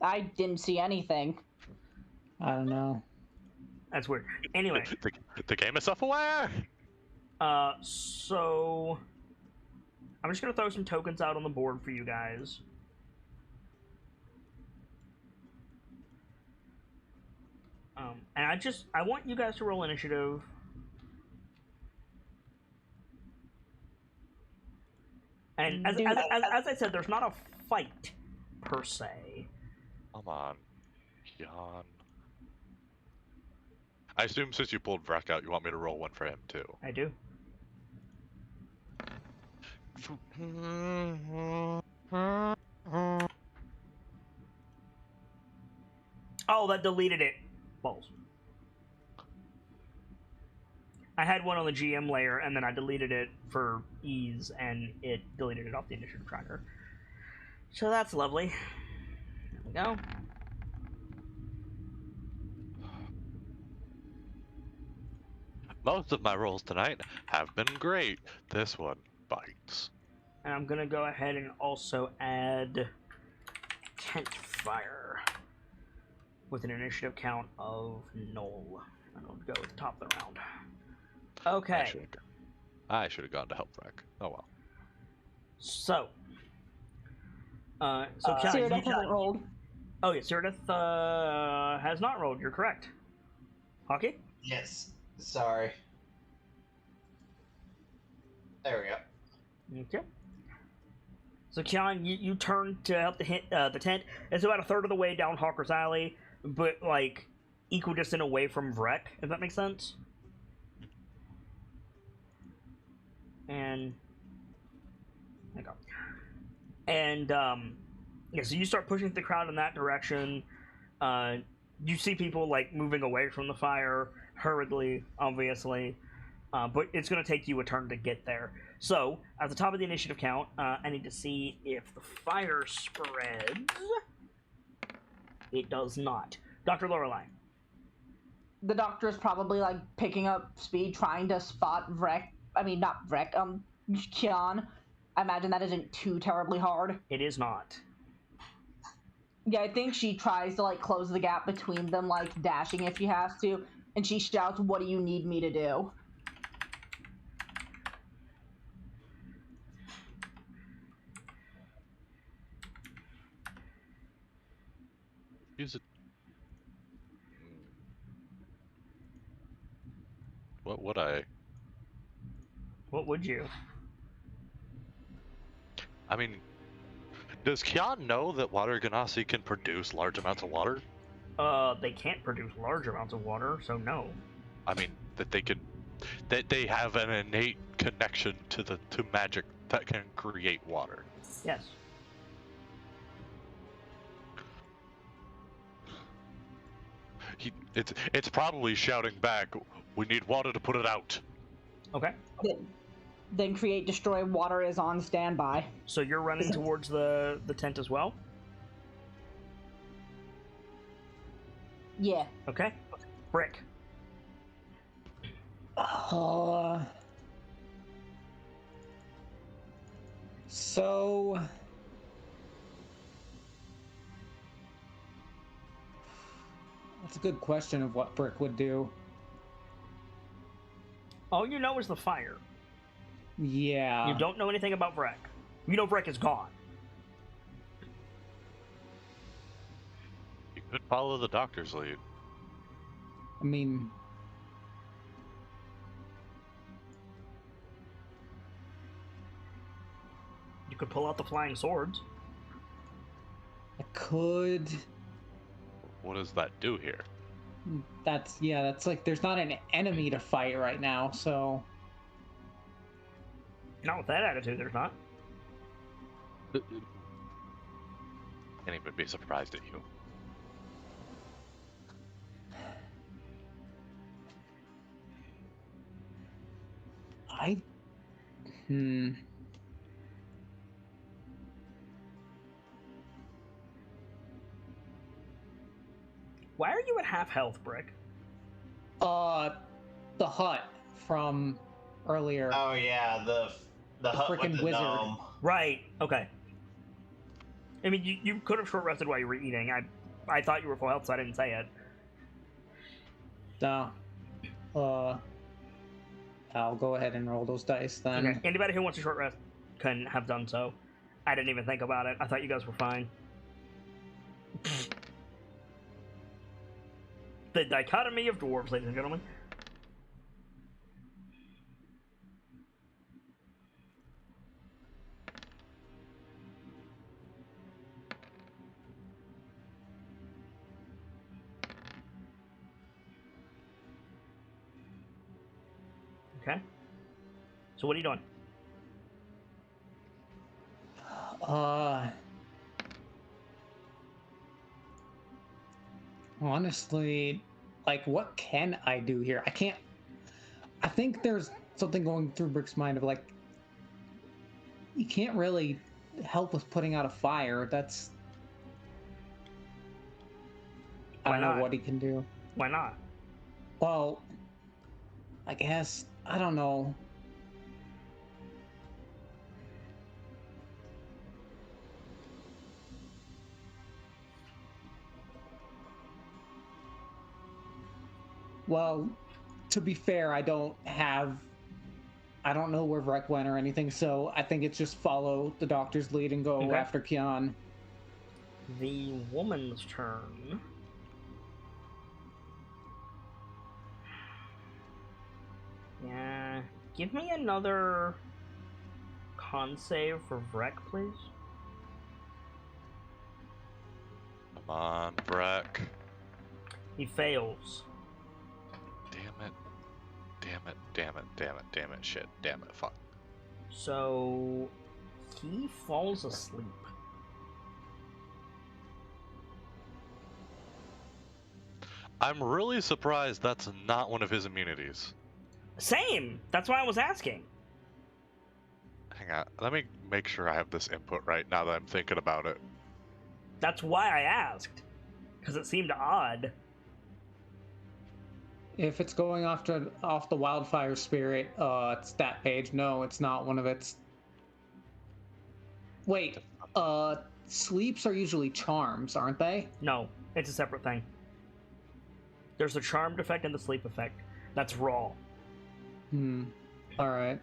I didn't see anything. I don't know. That's weird. Anyway. The game is self-aware! So I'm just gonna throw some tokens out on the board for you guys. And I want you guys to roll initiative. And as I said, there's not a fight per se. Come on, Jan. I assume since you pulled Vrek out, you want me to roll one for him too. I do. Oh, that deleted it. Balls. I had one on the GM layer, and then I deleted it for ease, and it deleted it off the initiative tracker. So that's lovely. There we go. Most of my rolls tonight have been great. This one bites. And I'm gonna go ahead and also add tent fire with an initiative count of null. And I'll go at the top of the round. Okay. I should have gone to help Vrek. Oh well. So John, Cyrodiil hasn't rolled. Oh yeah, Cyrodiil has not rolled. You're correct. Hockey? Yes. Sorry. There we go. Okay. So, Kian, you turn to help the tent. It's about a third of the way down Hawker's Alley, but, like, equidistant away from Vrek, if that makes sense. And... there you go. And, yeah, so you start pushing the crowd in that direction. You see people, like, moving away from the fire hurriedly, obviously. But it's going to take you a turn to get there. So, at the top of the initiative count, I need to see if the fire spreads. It does not. Dr. Lorelei. The doctor is probably, like, picking up speed, trying to spot Vrek. I mean, not Vrek, Kian. I imagine that isn't too terribly hard. It is not. Yeah, I think she tries to, like, close the gap between them, like, dashing if she has to. And she shouts, "What do you need me to do?" Use it. What would I? What would you? I mean, does Kian know that water ganassi can produce large amounts of water? They can't produce large amounts of water, so no. I mean, that they have an innate connection to magic that can create water. Yes. It's probably shouting back, "We need water to put it out." Okay. Then create, destroy, water is on standby. So you're running towards the tent as well? Yeah. Okay. Brick. So that's a good question of what Brick would do. All you know is the fire. Yeah. You don't know anything about Vrek. You know Vrek is gone. You could follow the doctor's lead. I mean, You could pull out the flying swords. I could. What does that do here? That's like there's not an enemy to fight right now, so. Not with that attitude, there's not. Can't even be surprised at you. Why are you at half health, Brick? The hut from earlier. Oh yeah, the hut with frickin' the wizard. gnome. Right, okay. I mean, you could have short rested while you were eating. I thought you were full health, so I didn't say it. No. I'll go ahead and roll those dice then. Okay, anybody who wants a short rest can have done so. I didn't even think about it. I thought you guys were fine. The dichotomy of dwarves, ladies and gentlemen. Okay. So what are you doing? Honestly, like, what can I do here? I can't. I think there's something going through Brick's mind of like, you can't really help with putting out a fire. That's. I Why don't know not? what he can do. Why not? Well, I guess I don't know. Well, to be fair, I don't know where Vrek went or anything, so I think it's just follow the doctor's lead and go Okay. after Kian. The woman's turn. Yeah. Give me another con save for Vrek, please. Come on, Vrek. He fails. Damn it. Damn it, damn it, damn it, damn it, shit, damn it, fuck. So he falls asleep. I'm really surprised that's not one of his immunities. Same. That's why I was asking. Hang on, let me make sure I have this input right now that I'm thinking about it. That's why I asked, because it seemed odd. If it's going off the wildfire spirit stat page, no, it's not one of its. Wait, sleeps are usually charms, aren't they? No, it's a separate thing. There's the charmed effect and the sleep effect. That's raw. All right.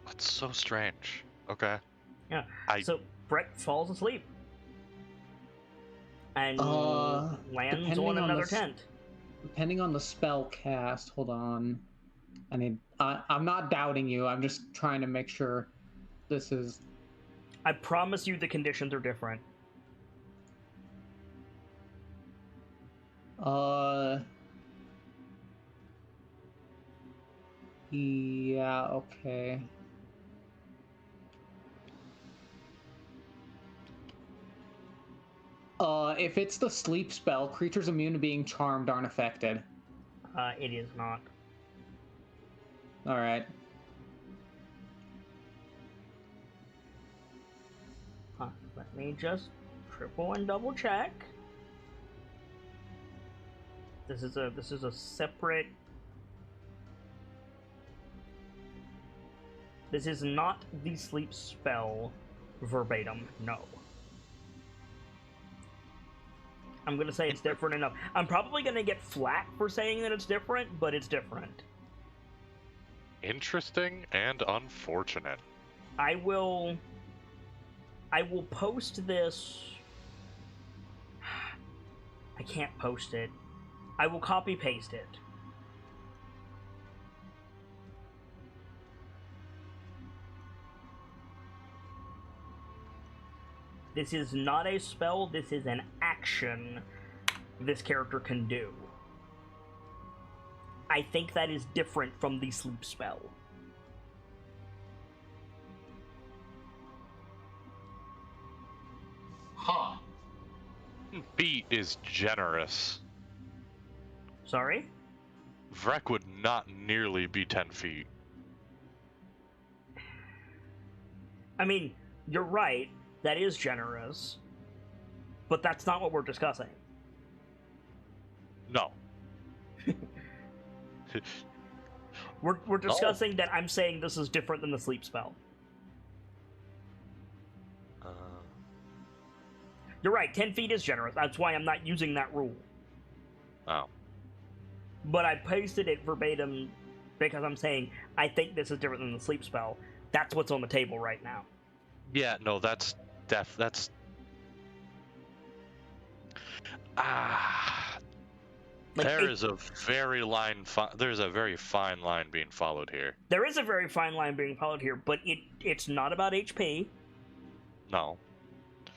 That's so strange. Okay. Yeah. I- So Brett falls asleep and lands depending on on another the tent. Depending on the spell cast, hold on. I'm not doubting you. I'm just trying to make sure this is. I promise you, the conditions are different. Yeah, okay. If it's the sleep spell, creatures immune to being charmed aren't affected. It is not. Alright. Let me just triple and double check. This is a separate. This is not the sleep spell verbatim. No. I'm gonna say it's different enough. I'm probably gonna get flack for saying that it's different, but it's different. Interesting and unfortunate. I will post this. I can't post it. I will copy paste it. This is not a spell, this is an action this character can do. I think that is different from the sleep spell. Huh. Feet is generous. Sorry? Vrek would not nearly be 10 feet. I mean, you're right. That is generous, but that's not what we're discussing. No. We're discussing that I'm saying this is different than the sleep spell. You're right, 10 feet is generous. That's why I'm not using that rule. Oh. But I pasted it verbatim because I'm saying I think this is different than the sleep spell. That's what's on the table right now. Yeah, no, that's Like, there's a very fine line being followed here. There is a very fine line being followed here, but it's not about HP. No.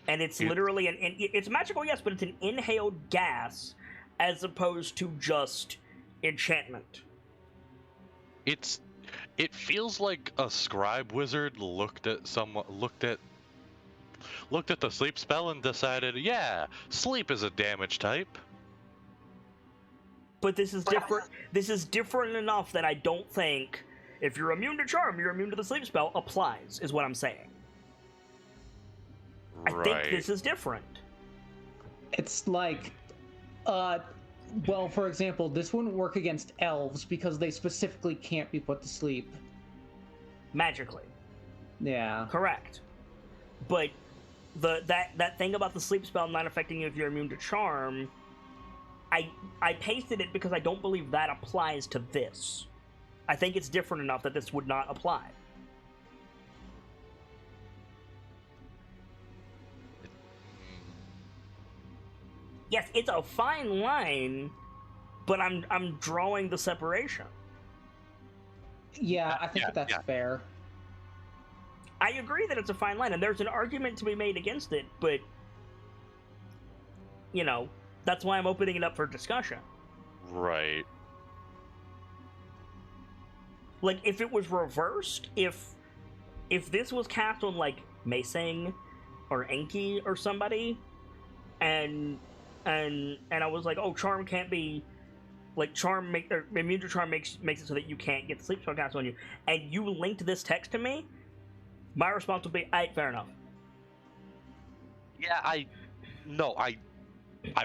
And it's literally it's magical, yes, but it's an inhaled gas as opposed to just enchantment. It feels like a scribe wizard looked at the sleep spell and decided, yeah, sleep is a damage type. But this is different. This is different enough that I don't think if you're immune to charm, you're immune to the sleep spell applies, is what I'm saying. Right. I think this is different. It's like, well, for example, this wouldn't work against elves because they specifically can't be put to sleep. Magically. Yeah. Correct. But that thing about the sleep spell not affecting you if you're immune to charm, I pasted it because I don't believe that applies to this. I think it's different enough that this would not apply. Yes, it's a fine line, but I'm drawing the separation. Yeah, I think that's fair. I agree that it's a fine line, and there's an argument to be made against it, but, you know, that's why I'm opening it up for discussion. Right. Like, if it was reversed, if this was cast on, like, Maesing or Enki or somebody, and I was like, oh, charm can't be, like, immune to charm makes it so that you can't get the sleep spell cast on you, and you linked this text to me, my response would be, fair enough. Yeah, I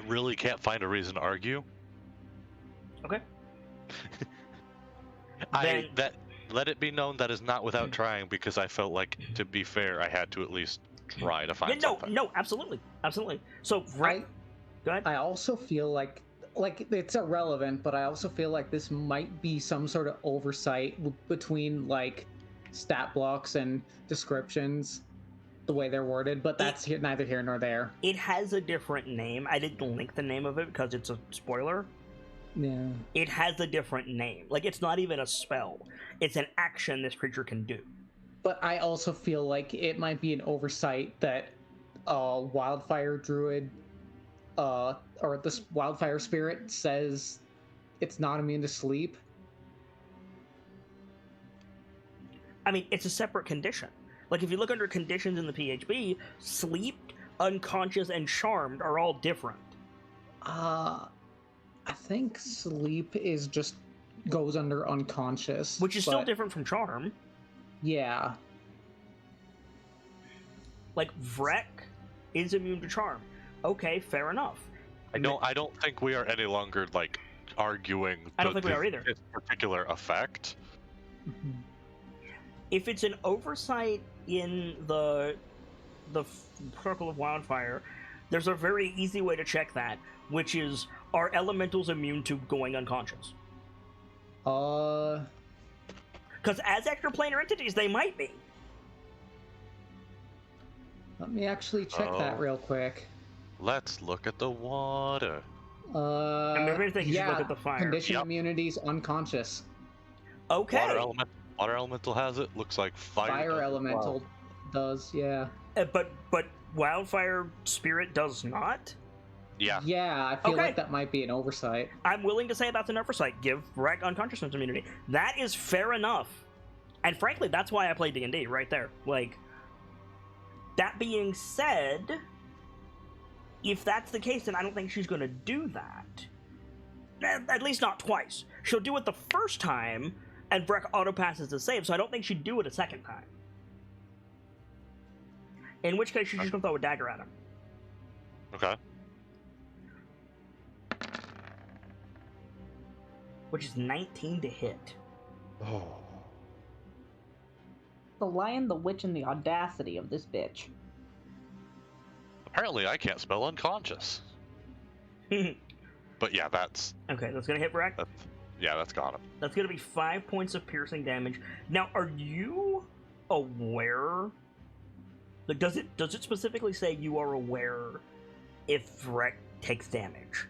really can't find a reason to argue. Okay. Let it be known that is not without trying, because I felt like, to be fair, I had to at least try to find something. No, absolutely. So, right. Go ahead. I also feel like it's irrelevant, but I also feel like this might be some sort of oversight between, like, stat blocks and descriptions, the way they're worded, but that's neither here nor there. It has a different name. I didn't link the name of it because it's a spoiler. Yeah. It has a different name. Like, it's not even a spell. It's an action this creature can do. But I also feel like it might be an oversight that Wildfire Druid or this Wildfire Spirit says it's not immune to sleep. I mean, it's a separate condition. Like, if you look under conditions in the PHB, sleep, unconscious, and charmed are all different. I think sleep is just goes under unconscious. Which is still different from charm. Yeah. Like, Vrek is immune to charm. Okay, fair enough. I don't think we are any longer, like, arguing I don't think we are either. this particular effect. Mm-hmm. If it's an oversight in the Circle of Wildfire, there's a very easy way to check that, which is, are elementals immune to going unconscious? Because as extraplanar entities, they might be. Let me actually check that real quick. Let's look at the water. I mean, if anything, you should look at the fire. Condition Yep. immunities unconscious. Okay. Water elemental has it. Looks like fire. Fire elemental does, yeah. But wildfire spirit does not. Yeah. Yeah, I feel Okay. like that might be an oversight. I'm willing to say that's an oversight. Give Wreck unconsciousness immunity. That is fair enough. And frankly, that's why I play D&D right there. Like, that being said, if that's the case, then I don't think she's going to do that. At least not twice. She'll do it the first time, and Breck auto-passes the save, so I don't think she'd do it a second time. In which case, she's just going to throw a dagger at him. Okay. Which is 19 to hit. Oh. The lion, the witch, and the audacity of this bitch. Apparently, I can't spell unconscious. But yeah, that's Okay, that's going to hit Breck. that's got him. That's going to be 5 points of piercing damage. Now, are you aware? Like, does it specifically say you are aware if Wreck takes damage?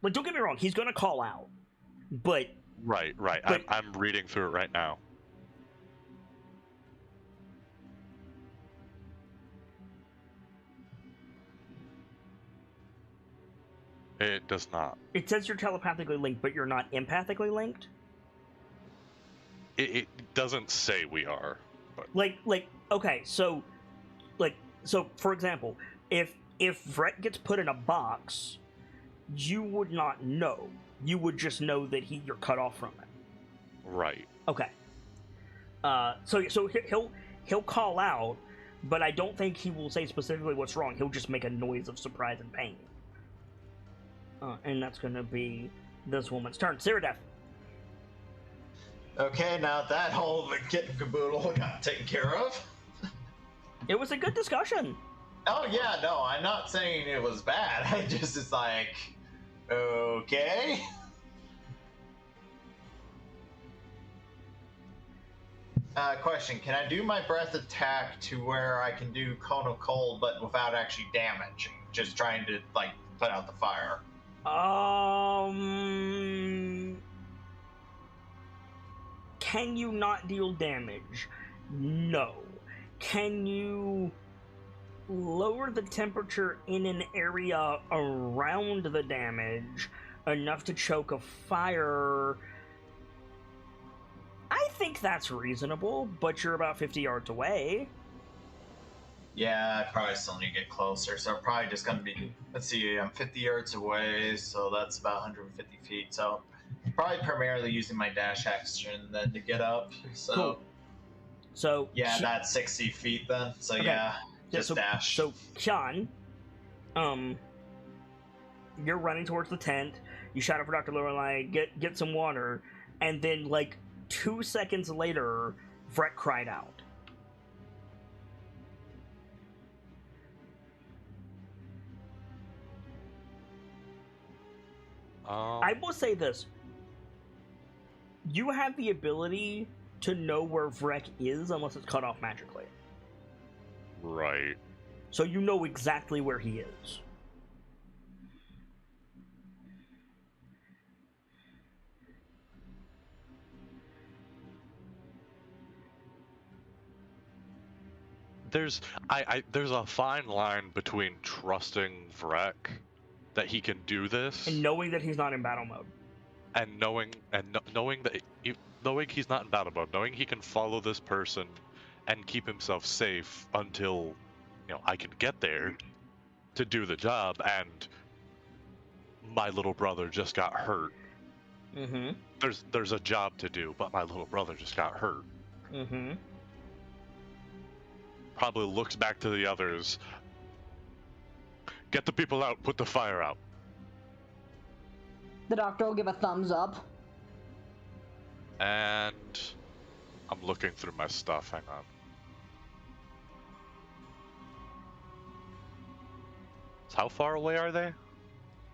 Like, don't get me wrong, he's going to call out, but Right. But- I'm reading through it right now. It does not. it says you're telepathically linked, but you're not empathically linked. It doesn't say we are. But Okay, so for example, if Wreck gets put in a box, you would not know. You would just know that you're cut off from it. right. Okay. So he'll call out, but I don't think he will say specifically what's wrong. He'll just make a noise of surprise and pain. And that's going to be this woman's turn. Cyrodiil. Okay, now that whole kit and caboodle got taken care of. It was a good discussion. Oh yeah, no, I'm not saying it was bad. I just it's like, okay. Question: can I do my breath attack to where I can do cone of cold, but without actually damaging? Just trying to like put out the fire. Can you not deal damage? No. Can you lower the temperature in an area around the damage enough to choke a fire? I think that's reasonable, but you're about 50 yards away. Yeah, I probably still need to get closer, so I'm probably just gonna be. Let's see, I'm 50 yards away, so that's about 150 feet. So probably primarily using my dash action then to get up. So Cool. So yeah, that's 60 feet then. So Okay. yeah, just so, dash. So Sean, you're running towards the tent. You shout out for Dr. Lorelei, get some water, and then like 2 seconds later, Vrek cried out. I will say this. You have the ability to know where Vrek is unless it's cut off magically. Right. So you know exactly where he is. There's a fine line between trusting Vrek that he can do this And knowing that he's not in battle mode. and knowing that knowing he's not in battle mode, knowing he can follow this person and keep himself safe until I can get there to do the job, and my little brother just got hurt. Mm-hmm. There's a job to do, but my little brother just got hurt. Mm-hmm. Probably looks back to the others. Get the people out, put the fire out. The doctor will give a thumbs up. And I'm looking through my stuff, hang on. So how far away are they?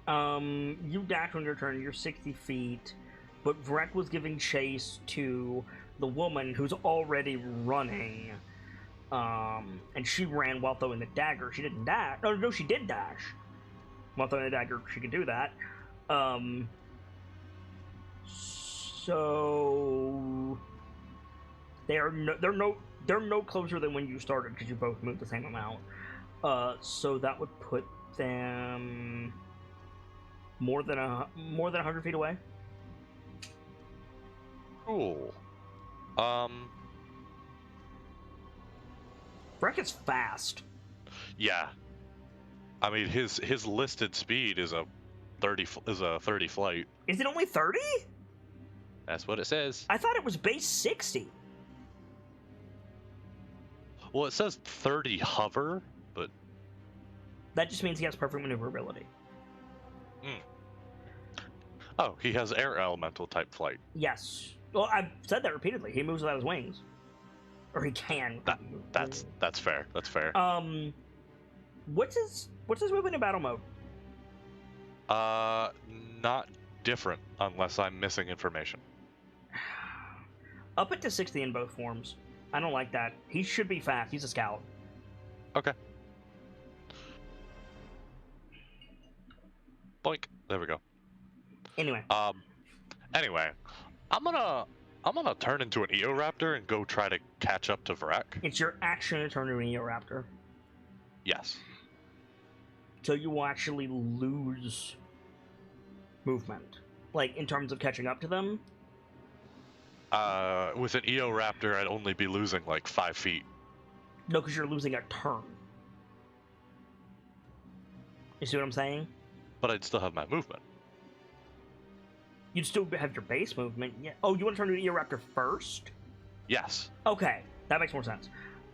You dash on your turn. You're 60 feet, but Vrek was giving chase to the woman who's already running. And she ran while throwing the dagger. She didn't dash. No, she did dash. While throwing the dagger, she could do that. So they're no closer than when you started because you both moved the same amount. So that would put them more than 100 feet away. Cool. Breck is fast. Yeah. I mean, his listed speed is a 30 flight. Is it only 30? That's what it says. I thought it was base 60. Well, it says 30 hover, but That just means he has perfect maneuverability. oh, he has air elemental type flight. Yes. Well, I've said that repeatedly. He moves without his wings, or he can. That's fair. That's fair. What's his movement in battle mode? Not different unless I'm missing information. Up it to 60 in both forms. I don't like that. He should be fast. He's a scout. Okay. Boink. There we go. Anyway. Anyway, I'm gonna turn into an Eoraptor and go try to catch up to Vrek. It's your action to turn into an Eoraptor. Yes. So you will actually lose movement. Like, in terms of catching up to them? With an Eoraptor, I'd only be losing like 5 feet. No, because you're losing a turn. You see what I'm saying? But I'd still have my movement. You'd still have your base movement. Yeah. Oh, you want to turn into an Eoraptor first? Yes. Okay, that makes more sense.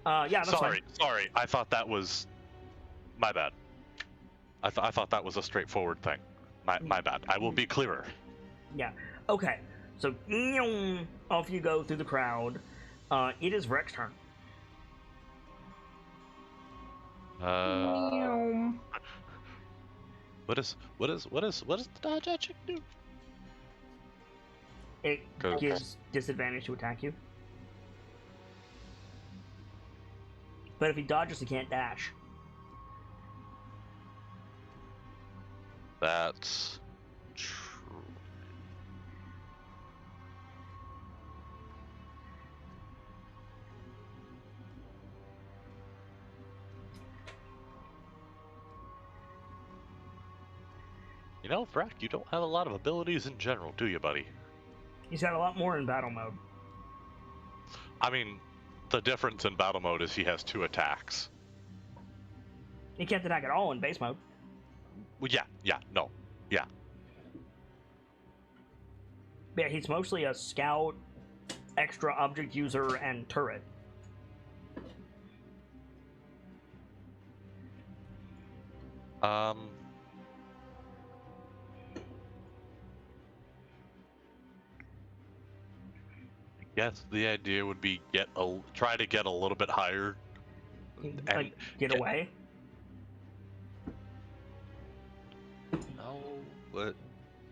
Yeah, that's fine. Sorry. I thought that was my bad. I thought that was a straightforward thing. My bad. I will be clearer. Yeah. Okay. So off you go through the crowd. It is Vrek's turn. What does the dodge action do? It gives disadvantage to attack you. But if he dodges, he can't dash. That's true. You know, Vrek, you don't have a lot of abilities in general, do you, buddy? He's got a lot more in battle mode. I mean, the difference in battle mode is he has 2 attacks. He can't attack at all in base mode. Well, yeah, no. Yeah, he's mostly a scout, extra object user, and turret. I guess the idea would be try to get a little bit higher. And get away? No, but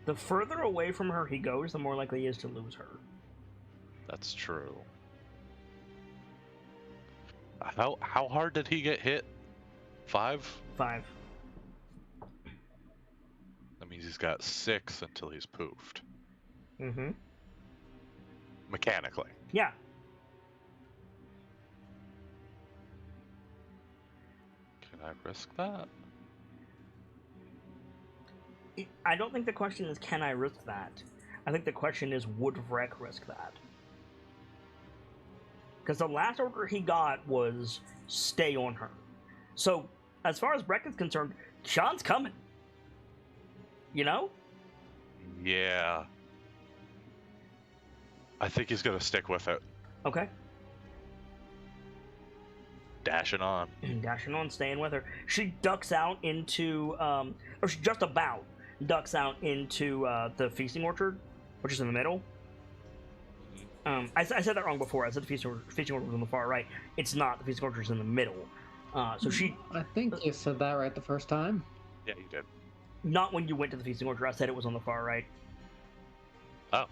The further away from her he goes, the more likely he is to lose her. that's true. How hard did he get hit? 5? 5. That means he's got 6 until he's poofed. Mm-hmm. Mechanically. Yeah. Can I risk that? I don't think the question is, can I risk that? I think the question is, would Vrek risk that? Because the last order he got was, stay on her. So, as far as Vrek is concerned, Sean's coming. You know? Yeah. I think he's gonna stick with it. Okay. Dashing on. Dashing on, staying with her. She ducks out into, or she just about ducks out into the feasting orchard, which is in the middle. I said that wrong before. I said the feasting orchard was on the far right. It's not. The feasting orchard is in the middle. So she... I think you said that right the first time. Yeah, you did. Not when you went to the feasting orchard. I said it was on the far right. Oh.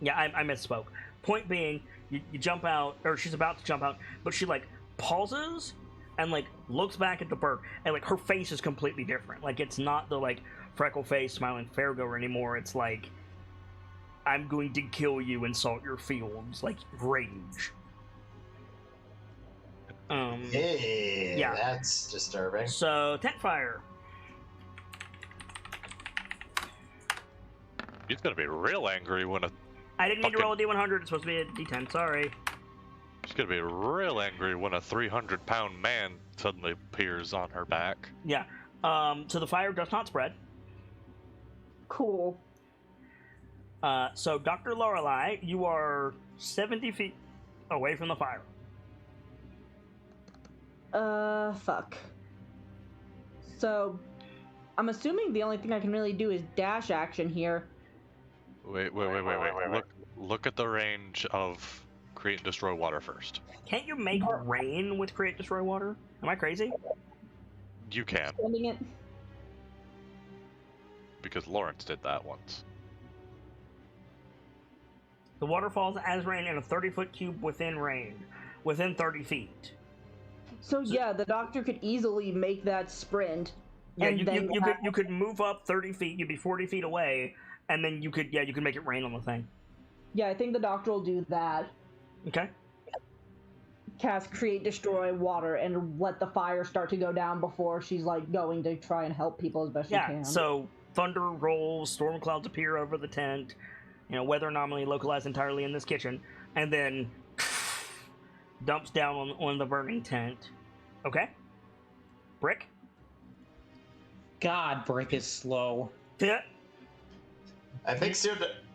Yeah, I misspoke. Point being, you jump out, or she's about to jump out, but she like pauses and like looks back at the bird, and like her face is completely different. Like it's not the like freckle face smiling fairgoer anymore. It's like, I'm going to kill you and salt your fields, like rage. Hey, yeah. That's disturbing. So tent fire. He's gonna be real angry when I didn't mean to roll a D100. It's supposed to be a D10. Sorry. She's gonna be real angry when a 300-pound man suddenly appears on her back. Yeah. So the fire does not spread. Cool. So Dr. Lorelei, you are 70 feet away from the fire. Fuck. So, I'm assuming the only thing I can really do is dash action here. Wait. Look at the range of create and destroy water first. Can't you make rain with create destroy water? Am I crazy? You can, Sending it. because Lawrence did that once. The water falls as rain in a 30-foot cube within rain, within 30 feet. So yeah, the doctor could easily make that sprint. Yeah, and you could move up 30 feet. You'd be 40 feet away, and then you could make it rain on the thing. Yeah, I think the doctor will do that. Okay. Cast create destroy water and let the fire start to go down before she's like going to try and help people as best she can. Yeah. So thunder rolls, storm clouds appear over the tent. Weather anomaly localized entirely in this kitchen, and then dumps down on the burning tent. Okay. Brick. God, Brick is slow. Yeah. I think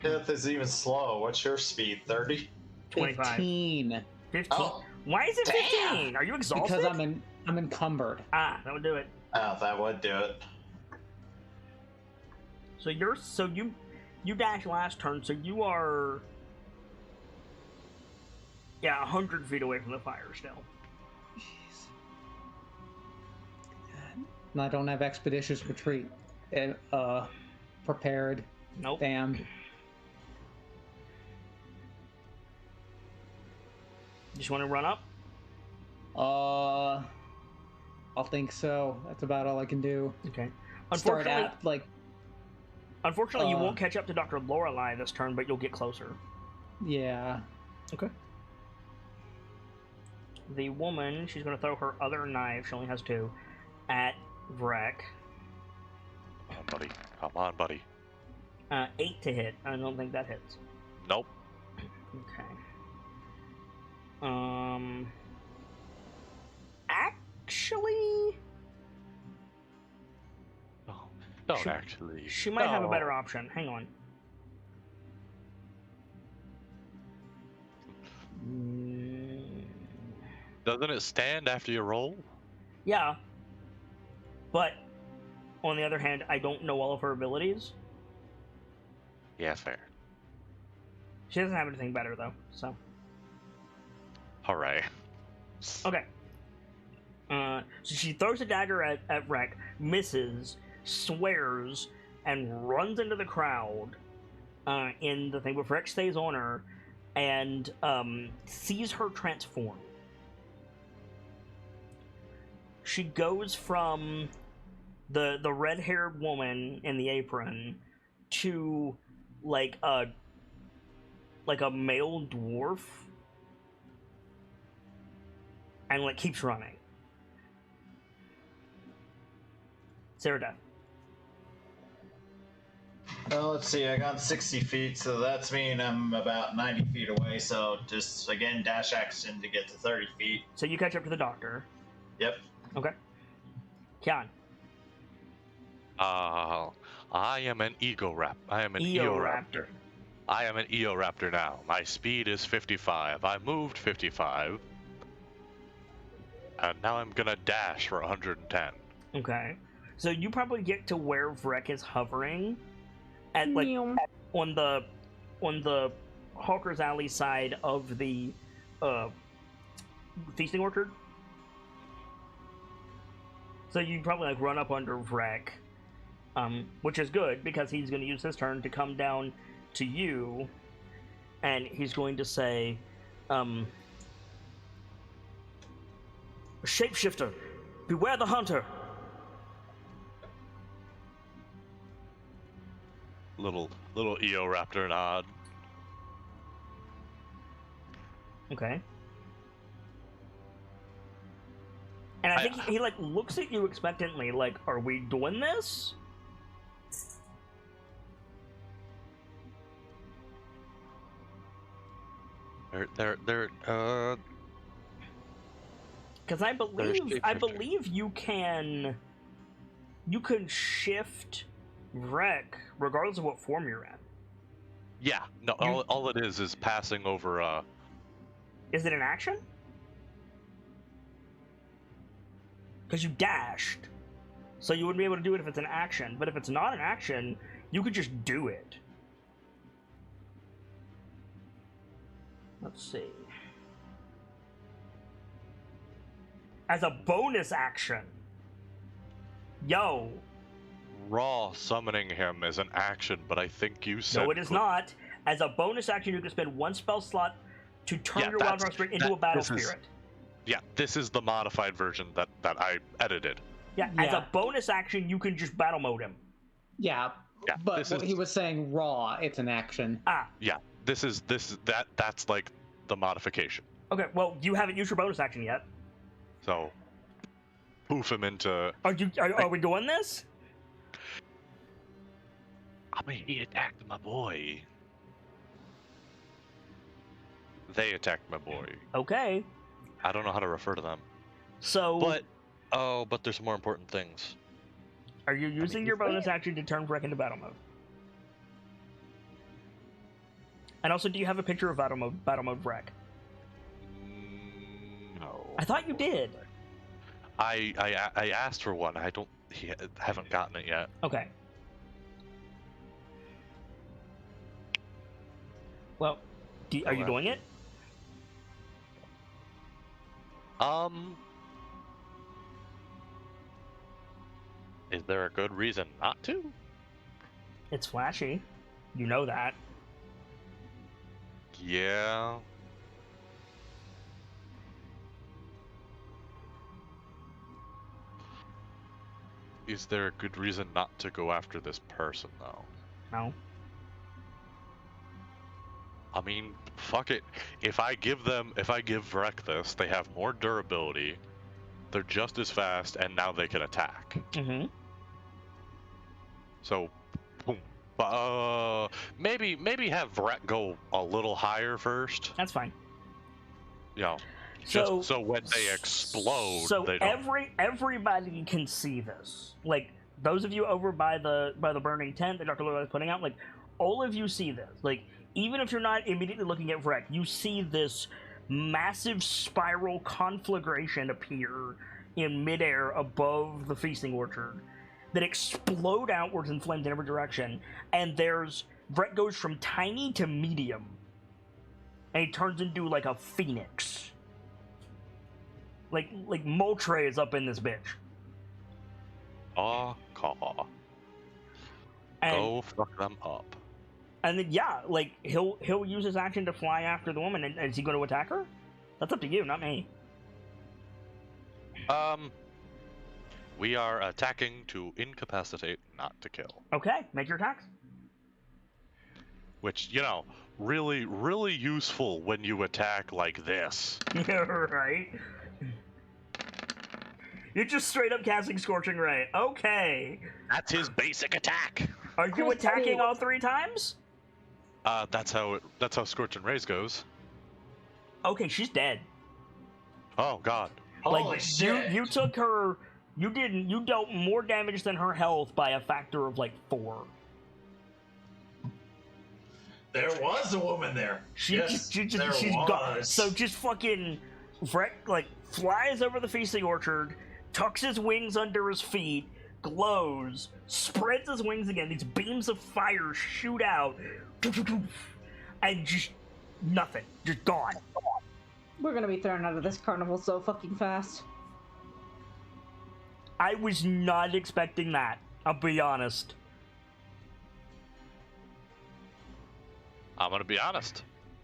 Death is even slow. What's your speed? 30? 25. 15. 15. Oh, Why is it damn. 15? Are you exhausted? Because I'm encumbered. That would do it. oh, that would do it. So you dash last turn, so you are 100 feet away from the fire still. Jeez. And I don't have expeditious retreat. Prepared. Nope. Damn. You just want to run up? I'll think so. That's about all I can do. Okay. Start Unfortunately, at like. you won't catch up to Dr. Lorelei this turn, but you'll get closer. Yeah. Okay. The woman, she's going to throw her other knife, she only has 2, at Vrek. Come on, buddy. 8 to hit. I don't think that hits. Nope. Okay. Actually, Don't actually. she might have a No. better option. Hang on. Doesn't it stand after you roll? Yeah. But, on the other hand, I don't know all of her abilities. Yeah, fair. She doesn't have anything better, though, so. Alright. Okay. So she throws a dagger at Rek, misses, swears, and runs into the crowd in the thing, but Rek stays on her and sees her transform. She goes from the red-haired woman in the apron to like a male dwarf, and like keeps running. Sarah. Well, let's see. I got 60 feet, so that's mean I'm about 90 feet away. So just again, dash action to get to 30 feet. So you catch up to the doctor. Yep. Okay. Kian. I am an Eoraptor. I am an Eoraptor. I am an Eoraptor now. My speed is 55. I moved 55. And now I'm gonna dash for 110. Okay. So you probably get to where Vrek is hovering at like Meow. on the Hawker's Alley side of the feasting orchard. So you probably like run up under Vrek, which is good because he's going to use his turn to come down to you, and he's going to say, "Shapeshifter, beware the hunter." Little Eoraptor nod. Okay. And I think he like looks at you expectantly, like, "Are we doing this?" They're Because I believe you can shift wreck regardless of what form you're in. yeah. No, all it is passing over. Is it an action? Because you dashed, so you wouldn't be able to do it if it's an action. But if it's not an action, you could just do it. Let's see. As a bonus action. Yo. Raw summoning him is an action, but I think you said No, it is not. As a bonus action, you can spend one spell slot to turn your Wild Rose Spirit into a battle spirit. Yeah, this is the modified version that I edited. Yeah, as a bonus action, you can just battle mode him. Yeah, but what he was saying, raw, it's an action. Yeah, that's like the modification. Okay, well, you haven't used your bonus action yet. So, poof him into. Are we doing this? I mean, he attacked my boy. They attacked my boy. Okay. I don't know how to refer to them. So. But there's more important things. Are you using your bonus action to turn Breck into battle mode? And also, do you have a picture of battle mode Breck? No. I thought you did. I asked for one. I haven't gotten it yet. Okay. Well, are you doing it? Is there a good reason not to? It's flashy. You know that. Yeah. Is there a good reason not to go after this person, though? No. I mean, fuck it. If I give Vrek this, they have more durability, they're just as fast, and now they can attack. Mm-hmm. So, boom. Maybe have Vrek go a little higher first. That's fine. You know, so when they explode, so they don't... everybody can see this. Like those of you over by the burning tent that Dr. Lula is putting out, like all of you see this. Like even if you're not immediately looking at Vrek, you see this massive spiral conflagration appear in midair above the feasting orchard that explode outwards in flames in every direction, and Vrek goes from tiny to medium, and he turns into like a phoenix. Like Moltre is up in this bitch. Go fuck them up. And then like he'll use his action to fly after the woman. And is he going to attack her? That's up to you, not me. We are attacking to incapacitate, not to kill. Okay, make your attacks. Which, really, really useful when you attack like this. Yeah, right. You're just straight up casting Scorching Ray. Okay. That's his basic attack. Are you attacking all 3 times? That's how Scorching Rays goes. Okay, she's dead. Oh God. Holy shit. You took her. You dealt more damage than her health by a factor of like 4. There was a woman there. She's gone. So just fucking Vrek like flies over the feasting orchard, tucks his wings under his feet, glows, spreads his wings again. These beams of fire shoot out, and just nothing, just gone. We're gonna be thrown out of this carnival so fucking fast. I was not expecting that. I'll be honest. I'm gonna be honest.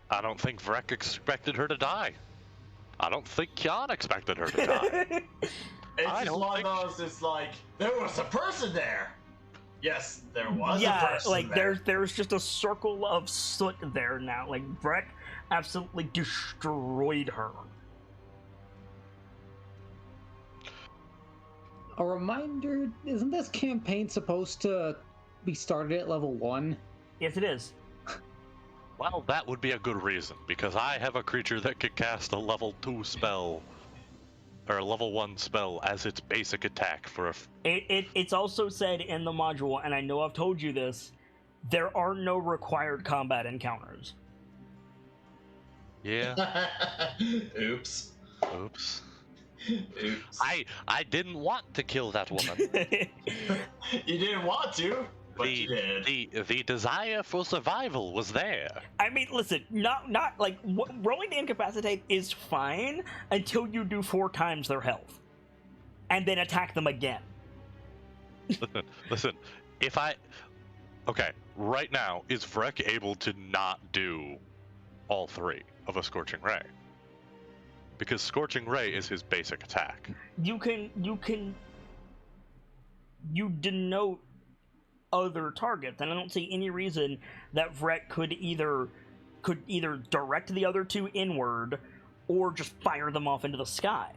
I don't think Vrek expected her to die. I don't think Kian expected her to die. It's I just don't one think- of those. It's like there was a person there. Yes, there was a Yeah, person like there. there's just a circle of soot there now. Like Breck absolutely destroyed her. A reminder, isn't this campaign supposed to be started at level 1? Yes, it is. Well, that would be a good reason, because I have a creature that could cast a level 2 spell, or a level 1 spell as its basic attack for a... It's also said in the module, and I know I've told you this, there are no required combat encounters. Yeah, Oops. oops. Oops. I didn't want to kill that woman. You didn't want to, but you did. The desire for survival was there. I mean, listen, not like rolling to incapacitate is fine until you do 4 times their health, and then attack them again. Listen, if I... Okay, right now, is Vrek able to not do all 3 of a Scorching Ray? Because Scorching Ray is his basic attack. You denote other targets, and I don't see any reason that Vrek could either direct the other 2 inward or just fire them off into the sky.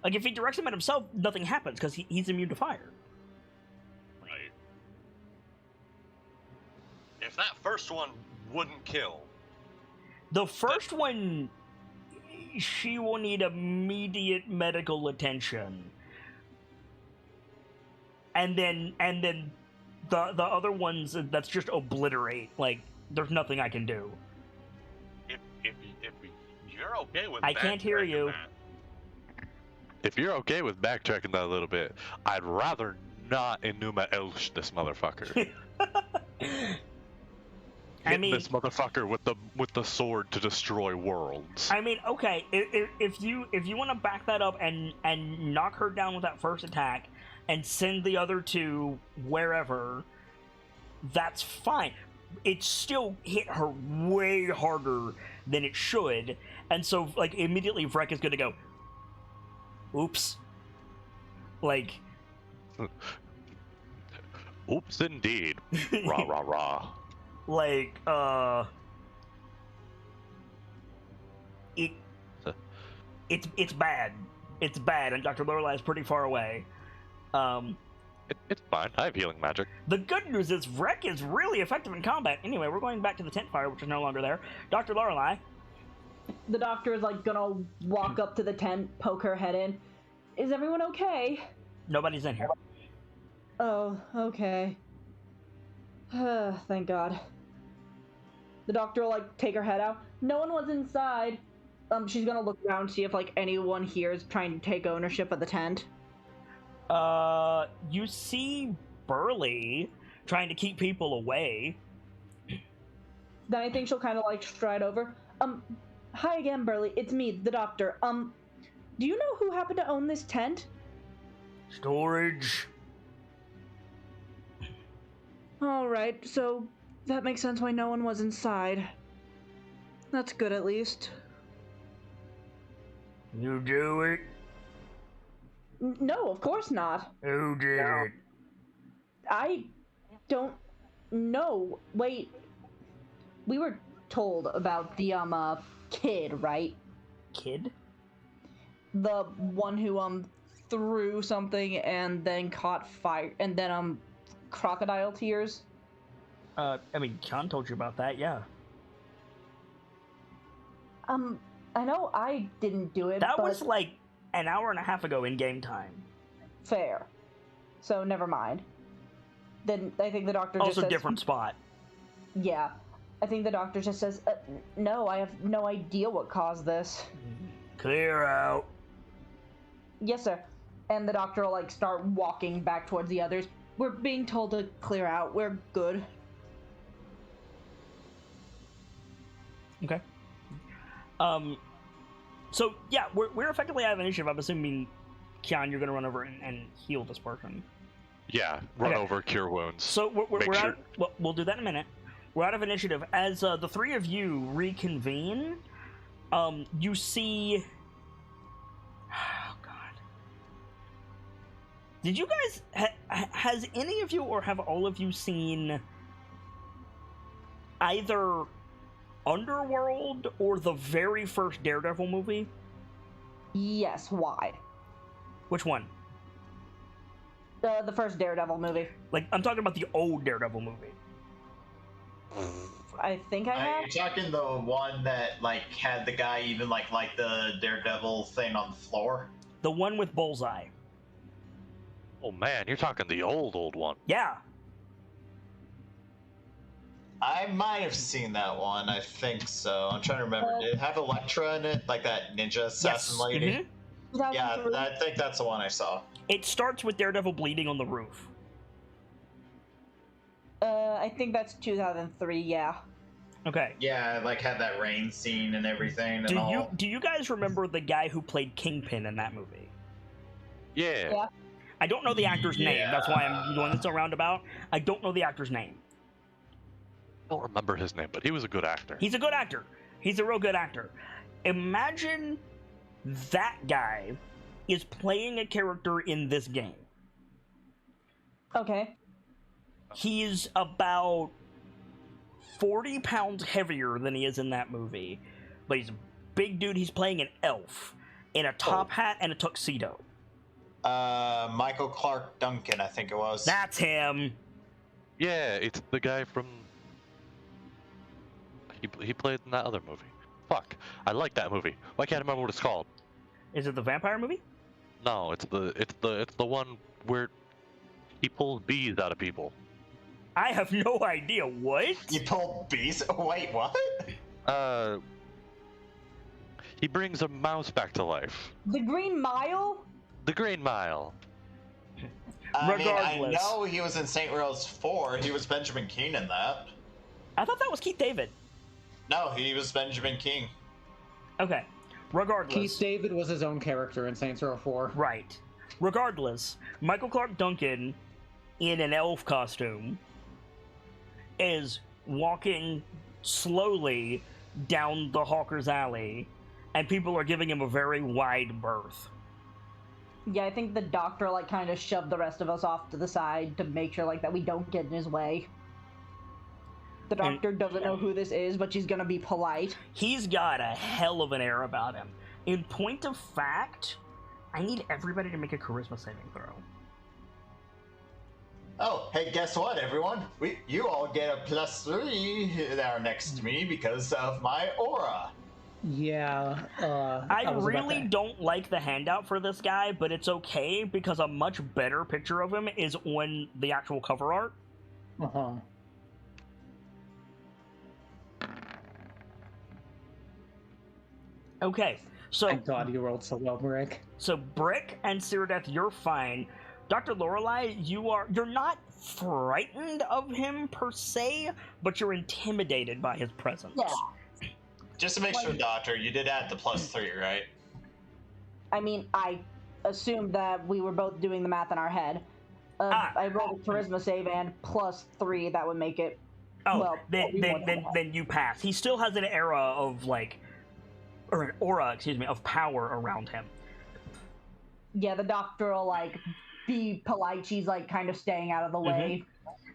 Like, if he directs them at himself, nothing happens because he's immune to fire. Right. If that first one wouldn't kill... The first one, she will need immediate medical attention. And then the other ones, that's just obliterate. Like, there's nothing I can do. If you're okay with I can't hear backtracking you. that- If you're okay with backtracking that a little bit, I'd rather not Enuma Elsh this motherfucker. I Hit mean, this motherfucker with the sword to destroy worlds. I mean, okay, if you want to back that up and knock her down with that first attack and send the other 2 wherever, that's fine. It still hit her way harder than it should, and so like immediately Vrek is gonna go, oops. Like, Oops, indeed. Rah rah rah. like, it's bad. It's bad, and Dr. Lorelei is pretty far away. It's fine. I have healing magic. The good news is Vrek is really effective in combat. Anyway, we're going back to the tent fire, which is no longer there. Dr. Lorelei. The doctor is like gonna walk up to the tent, poke her head in. Is everyone okay? Nobody's in here. Oh, okay. Thank God. The doctor will like take her head out. No one was inside. She's gonna look around, see if like anyone here is trying to take ownership of the tent. You see Burley trying to keep people away. Then I think she'll kind of like stride over. Hi again, Burley. It's me, the doctor. Do you know who happened to own this tent? Storage. All right, so that makes sense why no one was inside. That's good, at least. You do it? No, of course not. Who did it? I don't know. Wait. We were told about the kid, right? Kid? The one who threw something and then caught fire and then crocodile tears. I mean, Khan told you about that, yeah. I know I didn't do it. That but was like an hour and a half ago in game time. fair. So never mind. Then I think the doctor just Also, says, different spot. Yeah. I think the doctor just says, no, I have no idea what caused this. Clear out. Yes, sir. And the doctor will, like, start walking back towards the others. We're being told to clear out. We're good. Okay. So, yeah, we're effectively out of initiative. I'm assuming Kian, you're gonna run over and heal this person. Yeah, run Okay. over, cure wounds. So we're Make sure- out. Well, we'll do that in a minute. We're out of initiative. As the three of you reconvene, you see. Oh God! Did you guys? Has any of you, or have all of you seen either Underworld or the very first Daredevil movie? Yes, why? Which one? The first Daredevil movie. Like, I'm talking about the old Daredevil movie. I think I Are have. you talking the one that like had the guy even like the Daredevil thing on the floor? The one with Bullseye. Oh man, you're talking the old one. Yeah. I might have seen that one. I think so. I'm trying to remember. Did it have Elektra in it, like that ninja assassin Yes. lady? Mhm. Yeah, 2003? I think that's the one I saw. It starts with Daredevil bleeding on the roof. I think that's 2003. Yeah. Okay. Yeah, like had that rain scene and everything and all. Do you guys remember the guy who played Kingpin in that movie? Yeah. Yeah. I don't know the actor's name. That's why I'm doing this a roundabout. I don't know the actor's name. I don't remember his name, but he was a good actor. He's a good actor. He's a real good actor. Imagine that guy is playing a character in this game. Okay. He's about 40 pounds heavier than he is in that movie. But he's a big dude. He's playing an elf in a top hat and a tuxedo. Michael Clark Duncan, I think it was. That's him. Yeah, it's the guy from. He played in that other movie. Fuck, I like that movie. Why can't I remember what it's called? Is it the vampire movie? No, it's the one where he pulls bees out of people. I have no idea. What? You pulled bees? Wait, what? He brings a mouse back to life. The Green Mile. The Green Mile. I mean, I Regardless. know he was in St. Rose 4. He was Benjamin King in that. I thought that was Keith David. No, he was Benjamin King. Okay. Regardless. Keith David was his own character in Saints Row 4. Right. Regardless, Michael Clark Duncan, in an elf costume, is walking slowly down the Hawker's Alley, and people are giving him a very wide berth. Yeah, I think the doctor like kind of shoved the rest of us off to the side to make sure like that we don't get in his way. The doctor doesn't know who this is, but she's gonna be polite. He's got a hell of an air about him. In point of fact, I need everybody to make a charisma saving throw. Oh, hey, guess what, everyone? You all get a +3 there next to me because of my aura. Yeah. I was about really to- don't like the handout for this guy, but it's okay because a much better picture of him is on the actual cover art. Uh-huh. Okay, so Thank God you rolled so well, Brick. so Brick and Cyrodiil, you're fine. Dr. Lorelei, you're not frightened of him per se, but you're intimidated by his presence. Yeah. Just to make sure, Doctor, you did add the +3, right? I mean, I assumed that we were both doing the math in our head. I rolled a charisma save and +3. That would make it. Oh, well, then you pass. He still has an aura of like, or an aura, excuse me, of power around him. Yeah, the doctor will like be polite. She's like kind of staying out of the way.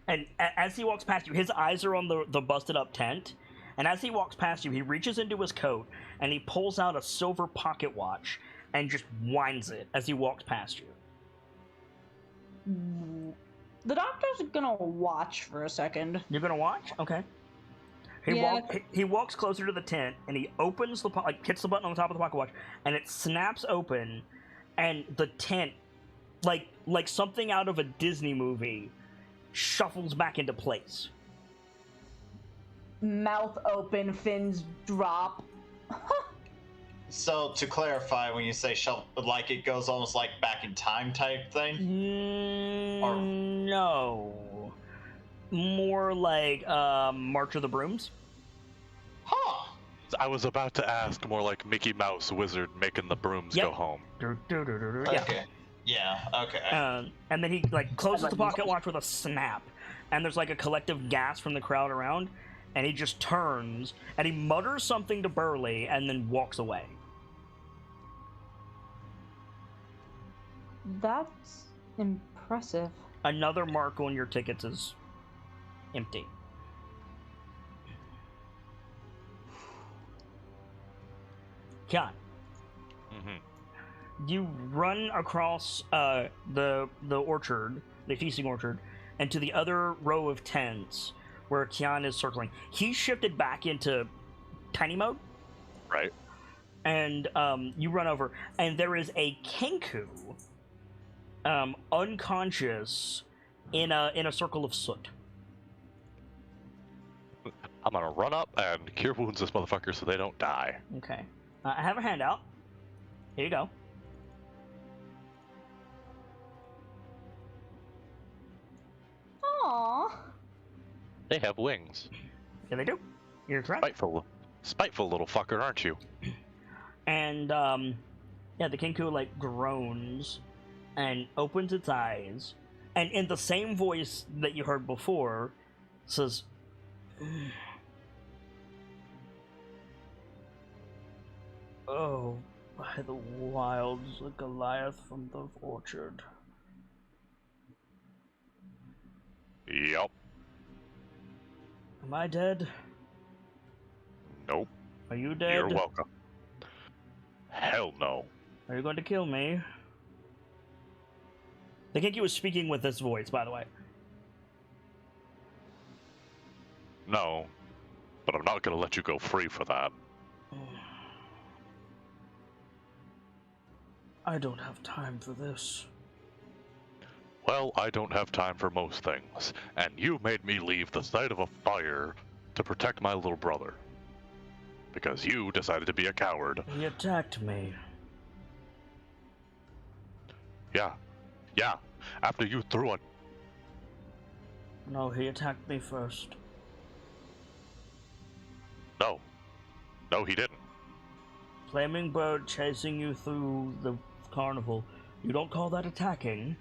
And as he walks past you, his eyes are on the busted up tent. And as he walks past you, he reaches into his coat and he pulls out a silver pocket watch and just winds it as he walks past you. The doctor's gonna watch for a second. You're gonna watch? Okay. Yeah. He walks closer to the tent and he opens the hits the button on the top of the pocket watch and it snaps open, and the tent, like something out of a Disney movie, shuffles back into place. Mouth open, fins drop. So, to clarify, when you say like it goes almost like back in time type thing? No. More like March of the Brooms. Huh. I was about to ask more like Mickey Mouse wizard making the brooms Yep. go home. Yeah. Okay. Yeah, okay. And then he like closes the pocket watch with a snap, and there's like a collective gasp from the crowd around, and he just turns and he mutters something to Burley and then walks away. That's impressive. Another mark on your tickets is empty. Kian, you run across the orchard, the feasting orchard, and to the other row of tents where Kian is circling. He shifted back into tiny mode. Right. And you run over, and there is a Kenku unconscious in a circle of soot. I'm gonna run up and cure wounds this motherfucker so they don't die. Okay. I have a handout. Here you go. Aww. They have wings. Yeah, they do. You're correct. Spiteful little fucker, aren't you? And yeah, the Kenku like groans and opens its eyes, and in the same voice that you heard before, says, "Oh, by the wilds, a Goliath from the orchard." Yup. Am I dead? Nope. Are you dead? You're welcome. Hell no. Are you going to kill me? The Kenku was speaking with this voice, by the way. No. But I'm not gonna let you go free for that. I don't have time for this. Well, I don't have time for most things, and you made me leave the sight of a fire to protect my little brother. Because you decided to be a coward. He attacked me. Yeah. After you threw a... No, he attacked me first. No, he didn't. Flaming bird chasing you through the carnival. You don't call that attacking?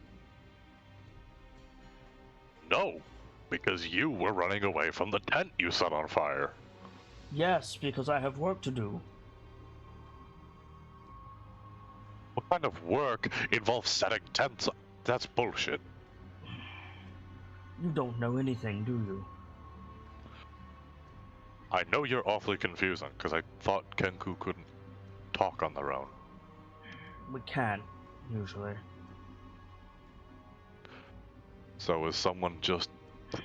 No, because you were running away from the tent you set on fire. Yes, because I have work to do. What kind of work involves setting tents? That's bullshit. You don't know anything, do you? I know you're awfully confusing, because I thought Kenku couldn't talk on their own. We can't, usually. So is someone just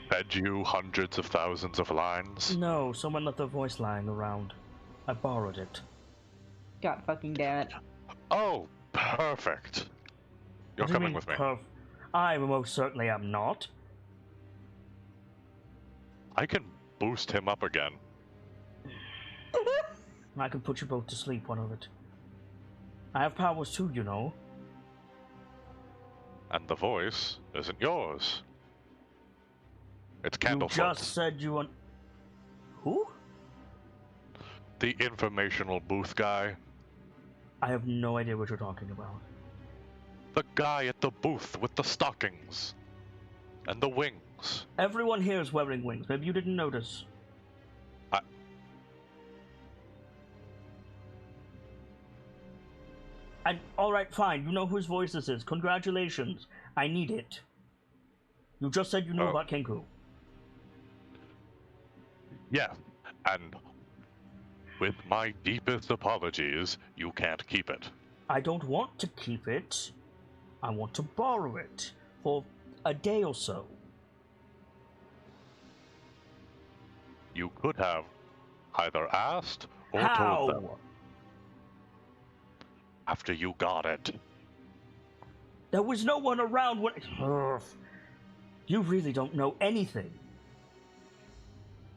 fed you hundreds of thousands of lines? No, someone left their voice lying around. I borrowed it. God fucking damn it. Oh, perfect. You're What do you coming mean, with me. I most certainly am not. I can boost him up again. I can put you both to sleep, one of it. I have powers too, you know. And the voice isn't yours. It's You Candlefoot, just said you want... Who? the informational booth guy. I have no idea what you're talking about. The guy at the booth with the stockings. And the wings. Everyone here is wearing wings. Maybe you didn't notice. Alright, fine. You know whose voice this is. Congratulations. I need it. You just said you knew about Kenku. Yeah, and with my deepest apologies, you can't keep it. I don't want to keep it. I want to borrow it for a day or so. You could have either asked or How? told them. After you got it. There was no one around when... Ugh. You really don't know anything.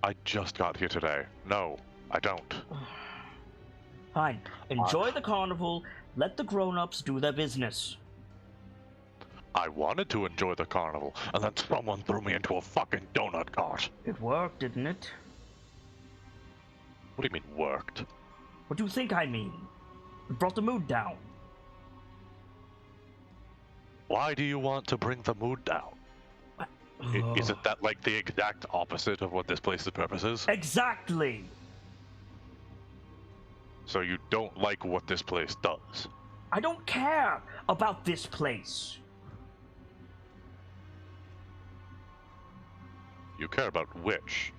I just got here today. No, I don't. Fine. Enjoy the carnival. Let the grown-ups do their business. I wanted to enjoy the carnival, and then someone threw me into a fucking donut cart. It worked, didn't it? What do you mean, worked? What do you think I mean? It brought the mood down. Why do you want to bring the mood down? Isn't that like the exact opposite of what this place's purpose is? Exactly! So you don't like what this place does? I don't care about this place. You care about which?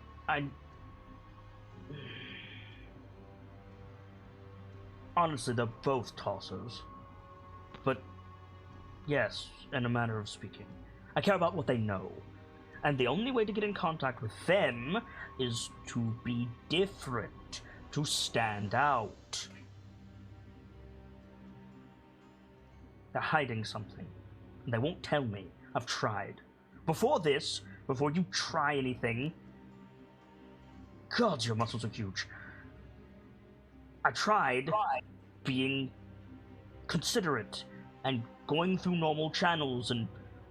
Honestly, they're both tossers. But, yes, in a manner of speaking. I care about what they know. And the only way to get in contact with them is to be different, to stand out. They're hiding something, and they won't tell me. I've tried. Before this, before you try anything... God, your muscles are huge. I tried being considerate and going through normal channels and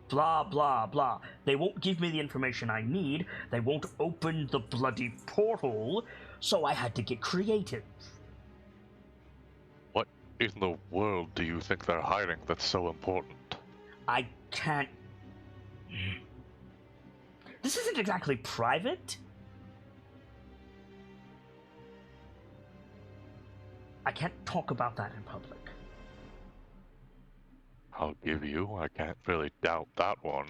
blah, blah, blah. They won't give me the information I need. They won't open the bloody portal, so I had to get creative. What in the world do you think they're hiding that's so important? I can't... This isn't exactly private. I can't talk about that in public. I'll give you. I can't really doubt that one.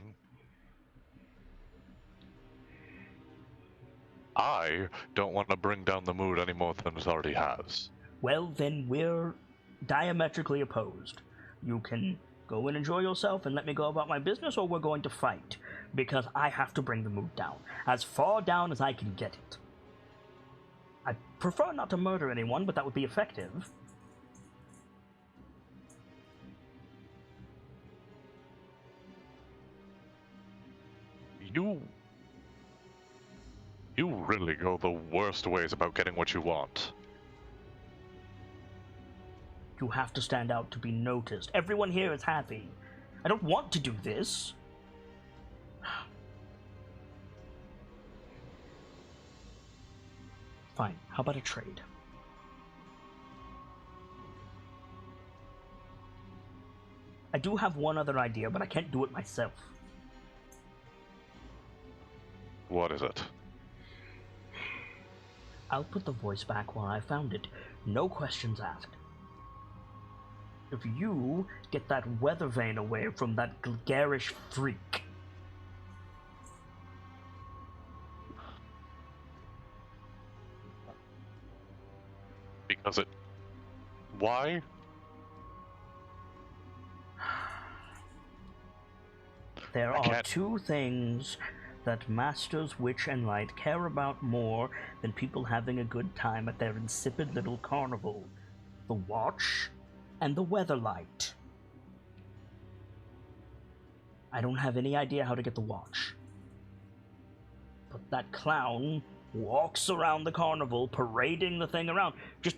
I don't want to bring down the mood any more than it already has. Well, then we're diametrically opposed. You can go and enjoy yourself and let me go about my business, or we're going to fight. Because I have to bring the mood down. As far down as I can get it. I prefer not to murder anyone, but that would be effective. You really go the worst ways about getting what you want. You have to stand out to be noticed. Everyone here is happy. I don't want to do this. Fine, how about a trade? I do have one other idea, but I can't do it myself. What is it? I'll put the voice back where I found it. No questions asked. If you get that weather vane away from that garish freak. Because it... Why? There are two things that Masters Witch and Light care about more than people having a good time at their insipid little carnival. The watch and the weather light. I don't have any idea how to get the watch. But that clown walks around the carnival parading the thing around. Just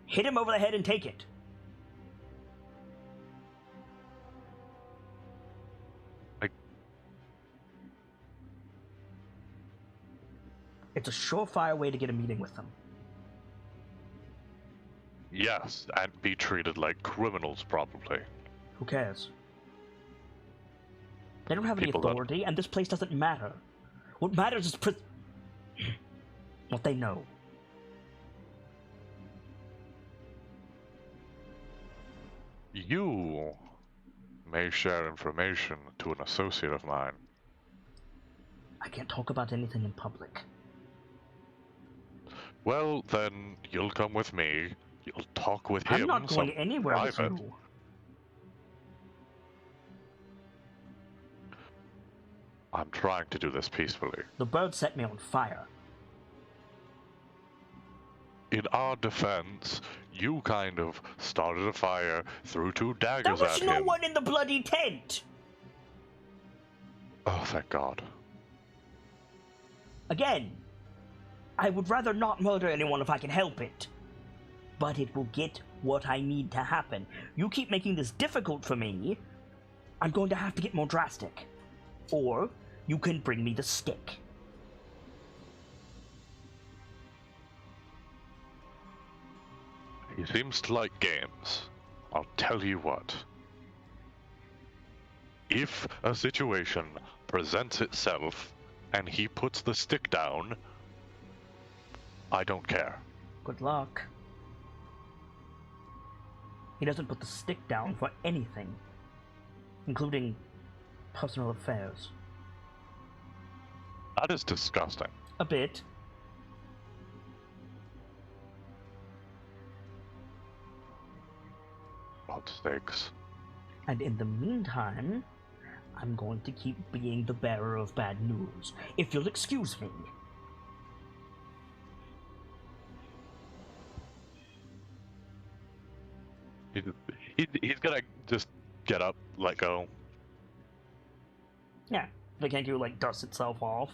hit him over the head and take it. It's a surefire way to get a meeting with them. Yes, and be treated like criminals, probably. Who cares? They don't have any People that- authority, and this place doesn't matter. What matters is what they know. You may share information to an associate of mine. I can't talk about anything in public. Well, then you'll come with me. You'll talk with him. I'm not going some anywhere private. with you. I'm trying to do this peacefully. The bird set me on fire. In our defense, you kind of started a fire, threw two There daggers was at no him. one in the bloody tent! Oh, thank God. Again, I would rather not murder anyone if I can help it. But it will get what I need to happen. You keep making this difficult for me, I'm going to have to get more drastic. Or, you can bring me the stick. He seems to like games. I'll tell you what. If a situation presents itself and he puts the stick down, I don't care. Good luck. He doesn't put the stick down for anything, including personal affairs. That is disgusting. A bit. God's sakes. And in the meantime, I'm going to keep being the bearer of bad news, if you'll excuse me. He's gonna just get up, let go. Yeah, the kangaroo, like, dusts itself off.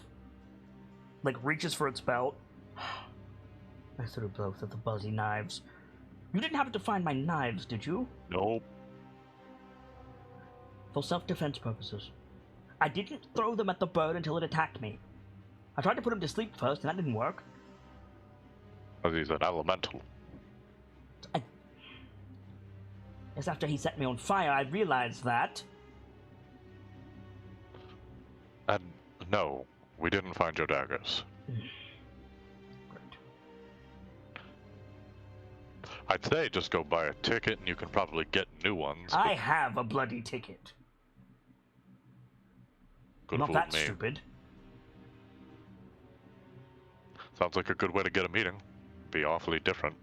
Like, reaches for its belt. I threw both of the buzzy knives. You didn't happen to find my knives, did you? Nope. For self-defense purposes. I didn't throw them at the bird until it attacked me. I tried to put him to sleep first, and that didn't work. Because he's an elemental. It's after he set me on fire, I realized that. And no, we didn't find your daggers. Great. I'd say just go buy a ticket and you can probably get new ones. I have a bloody ticket. Good Not fool that me. stupid. Sounds like a good way to get a meeting. Be awfully different.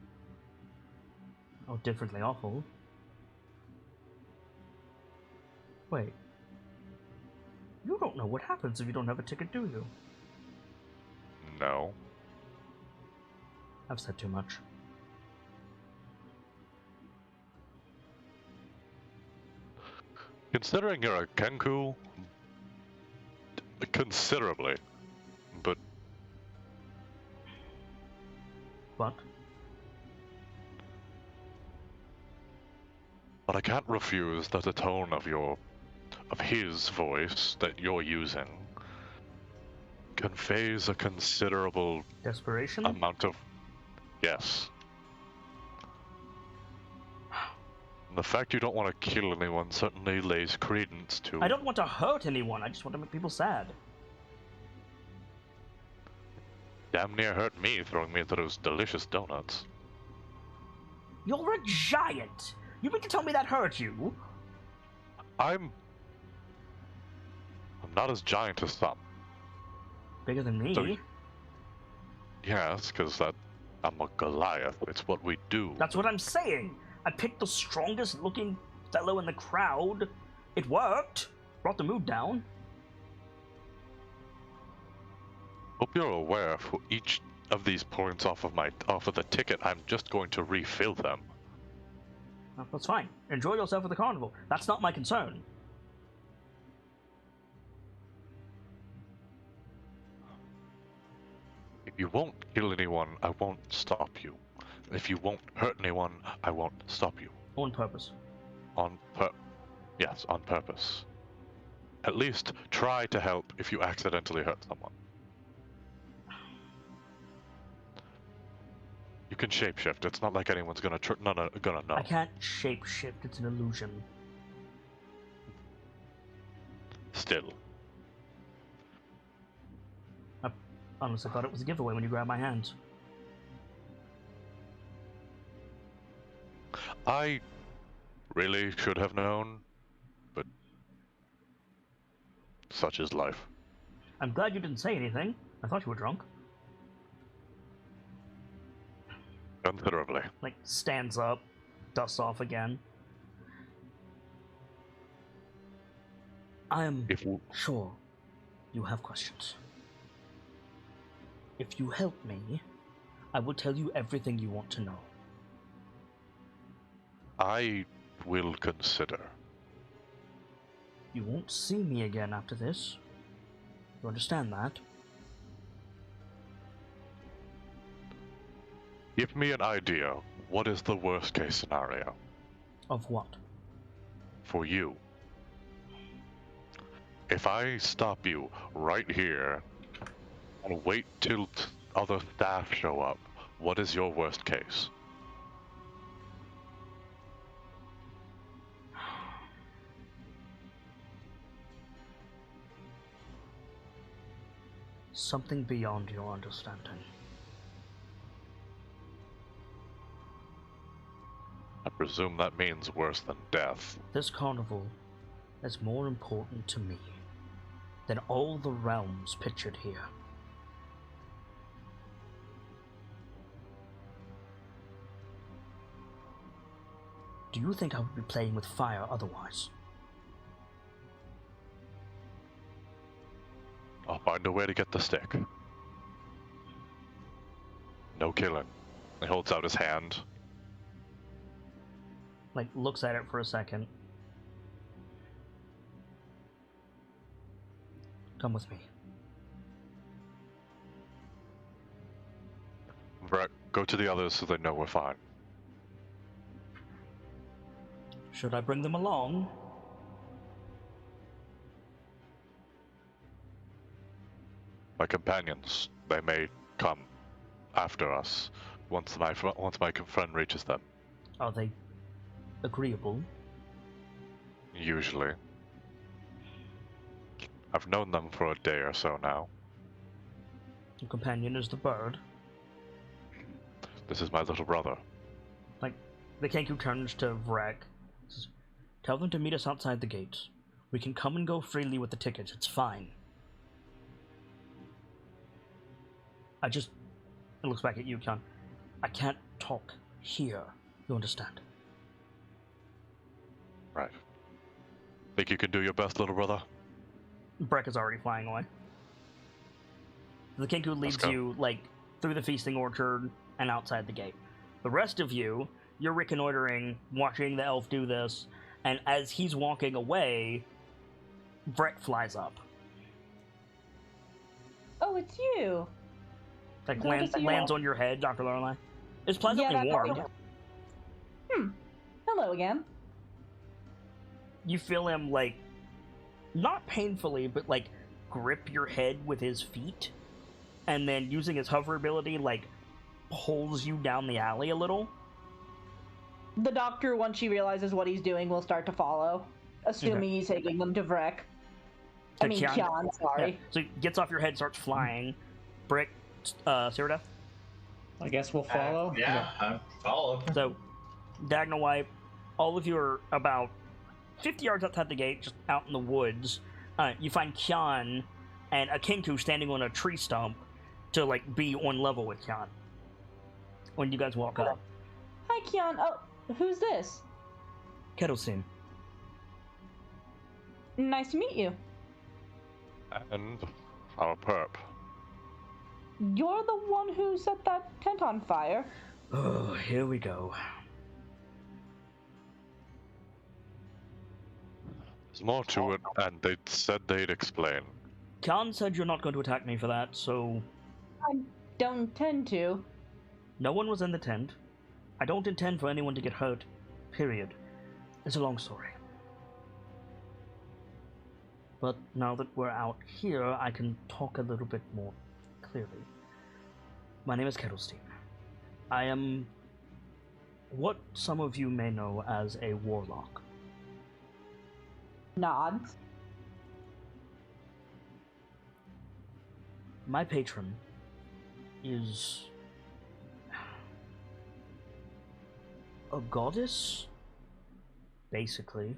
Oh, differently awful. Wait. You don't know what happens if you don't have a ticket, do you? No. I've said too much. Considering you're a Kenku, considerably. But What? I can't refuse that the tone of his voice that you're using conveys a considerable Desperation? amount of yes. And the fact you don't want to kill anyone certainly lays credence to. I don't want to hurt anyone, I just want to make people sad. Damn near hurt me throwing me those delicious donuts. You're a giant! You mean to tell me that hurt you? I'm not as giant as some. Bigger than me? So- Yes, because I'm a Goliath. It's what we do. That's what I'm saying! I picked the strongest looking fellow in the crowd. It worked! Brought the mood down. Hope you're aware for each of these points off of the ticket, I'm just going to refill them. Well, that's fine. Enjoy yourself at the carnival. That's not my concern. If you won't kill anyone, I won't stop you. If you won't hurt anyone, I won't stop you. On purpose. Yes, on purpose. At least try to help if you accidentally hurt someone. You can shapeshift. It's not like anyone's gonna know. I can't shapeshift, it's an illusion. Still. I honestly thought it was a giveaway when you grabbed my hands. I really should have known, but such is life. I'm glad you didn't say anything. I thought you were drunk. Considerably. Like, stands up, dusts off again. I am If sure you have questions. If you help me, I will tell you everything you want to know. I will consider. You won't see me again after this. You understand that? Give me an idea. What is the worst case scenario Of what? for you? If I stop you right here and wait till other staff show up, what is your worst case? Something beyond your understanding. I presume that means worse than death. This carnival is more important to me than all the realms pictured here. Do you think I would be playing with fire otherwise? I'll find a way to get the stick. No killing. He holds out his hand. Like, looks at it for a second. Come with me. Vrek, go to the others so they know we're fine. Should I bring them along? My companions, they may come after us once my friend reaches them. Are they agreeable? Usually. I've known them for a day or so now. Your companion is the bird. This is my little brother. Like, the Kenku turns to Vrek. Says, tell them to meet us outside the gates. We can come and go freely with the tickets. It's fine. It looks back at you, Kyan. I can't talk here. You understand? Right. Think you can do your best, little brother? Breck is already flying away. The Kenku leads you, like, through the feasting orchard and outside the gate. The rest of you, you're reconnoitering, watching the elf do this, and as he's walking away, Breck flies up. Oh, it's you. Like, Glad to see you lands all. on your head, Dr. Lorelei. It's pleasantly that's warm. awesome. Hello again. You feel him, like, not painfully, but, like, grip your head with his feet, and then using his hover ability, like, pulls you down the alley a little. The doctor, once she realizes what he's doing, will start to follow, assuming he's taking them to Vrek. I mean, Kyan, sorry. Yeah. So he gets off your head, starts flying. Brick, Cyrodiil. I guess we'll follow. Yeah, I follow. So, diagonal wipe. All of you are about 50 yards outside the gate, just out in the woods. You find Kyan and a Kenku standing on a tree stump to, like, be on level with Kyan. When you guys walk up. Hi, Kyan. Oh, who's this? Kettle scene. Nice to meet you. And our perp. You're the one who set that tent on fire. Oh, here we go. There's more to it, and they said they'd explain. Khan said you're not going to attack me for that, so I don't intend to. no one was in the tent. I don't intend for anyone to get hurt. Period. It's a long story. But now that we're out here, I can talk a little bit more clearly. My name is Kettlestein. I am what some of you may know as a warlock. Nods. My patron is a goddess, basically,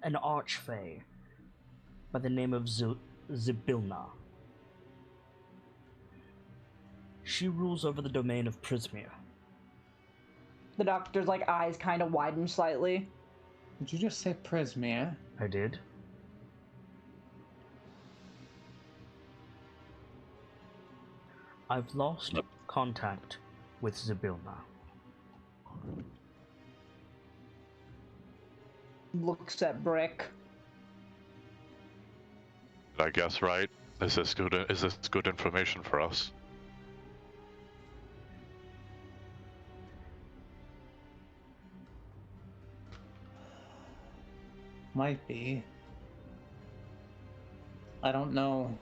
an archfey by the name of Zybilna. She rules over the domain of Prismir. The doctor's like eyes kind of widen slightly. Did you just say Prismir? I did. I've lost contact with Zybilna. Looks at Brick. Did I guess right? Is this good information for us? Might be. I don't know.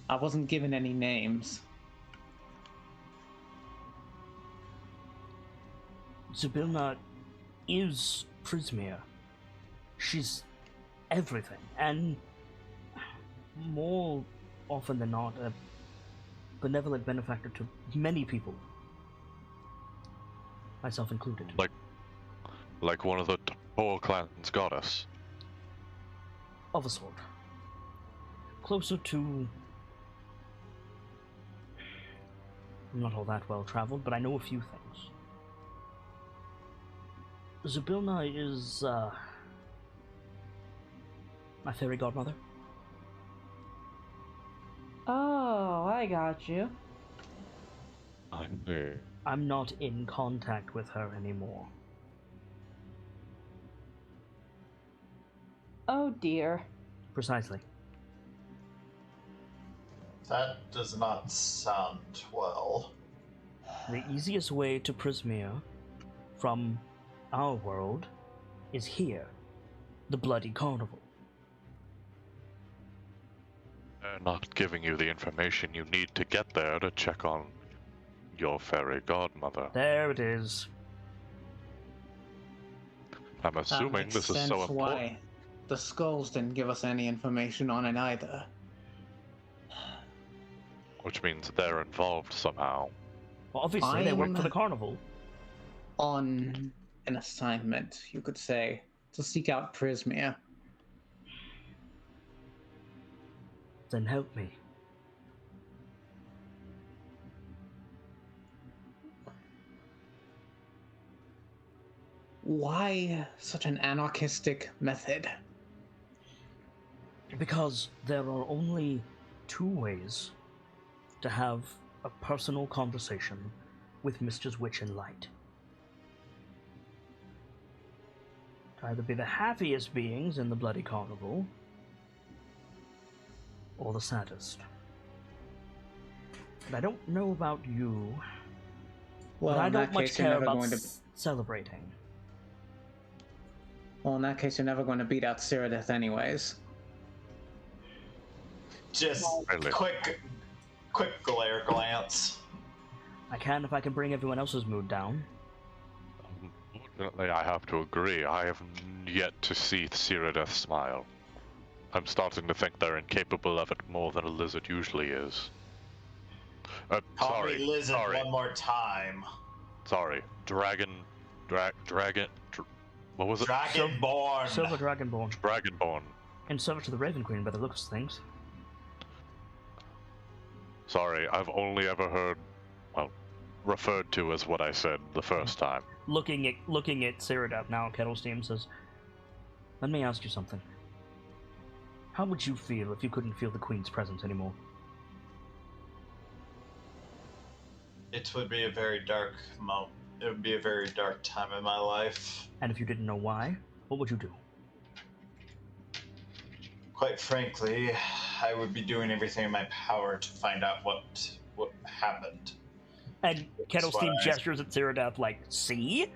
I wasn't given any names. Zybilna is Prismir. She's everything, and more often than not, a benevolent benefactor to many people, myself included. Like one of the whole clan's goddess. Of a sort. Closer to... I'm not all that well traveled, but I know a few things. Zybilna is, my fairy godmother. Oh, I got you. I'm not in contact with her anymore. Oh dear. Precisely. That does not sound well. The easiest way to Prismia from our world is here, the Bloody Carnival. They're not giving you the information you need to get there to check on your fairy godmother. There it is. I'm That assuming makes this is sense so important. why the skulls didn't give us any information on it either. Which means they're involved somehow. Well, obviously, they work for I'm- the carnival. On an assignment, you could say, to seek out Prismia. Then help me. Why such an anarchistic method? Because there are only two ways to have a personal conversation with Mr. Witch and Light. To either be the happiest beings in the Bloody Carnival, or the saddest. And I don't know about you, Well, but I in don't that much case, you're care never about going to. celebrating. Well, in that case, you're never going to beat out Cyrodiil anyways. Just Really? quick glare glance. I can if I can bring everyone else's mood down. Unfortunately, I have to agree. I have yet to see Cyrodiil smile. I'm starting to think they're incapable of it more than a lizard usually is. Call me lizard sorry, one more time. sorry. What was it? Dragonborn. Silver Dragonborn. Dragonborn. And silver to the Raven Queen by the looks of things. Sorry, I've only ever heard, well, referred to as what I said the first time. Looking at Cyrodiil now, Kettle's team says, "Let me ask you something. How would you feel if you couldn't feel the Queen's presence anymore?" It would be a very dark It would be a very dark time in my life. And if you didn't know why, what would you do? Quite frankly, I would be doing everything in my power to find out what happened. And Kettle's That's team why I- gestures at Cyrodiil like, "See?"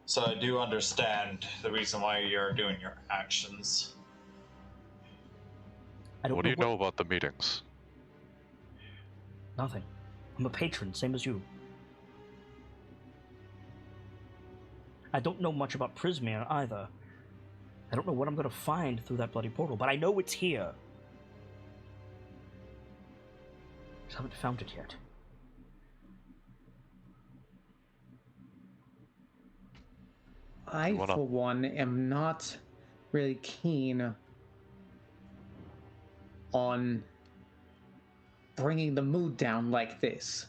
So I do understand the reason why you're doing your actions. I don't What do you know about the meetings? Nothing. I'm a patron, same as you. I don't know much about Prismia either. I don't know what I'm going to find through that bloody portal, but I know it's here. Just haven't found it yet. I, wanna- for one, am not really keen on bringing the mood down like this.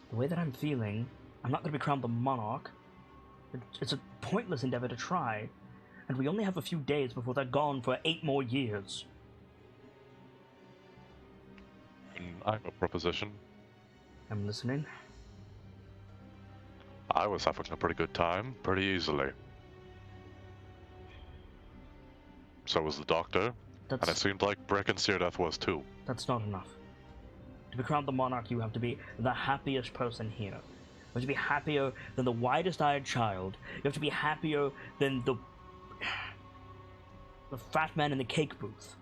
The way that I'm feeling, I'm not going to be crowned the monarch. It's a pointless endeavor to try, and we only have a few days before they're gone for 8 more years. I have a proposition. I'm listening. I was having a pretty good time, pretty easily. So was the doctor, and it That's seemed like Brick and Cyrodiil was too. not enough. To be crowned the monarch, you have to be the happiest person here. You have to be happier than the widest-eyed child. You have to be happier than the fat man in the cake booth.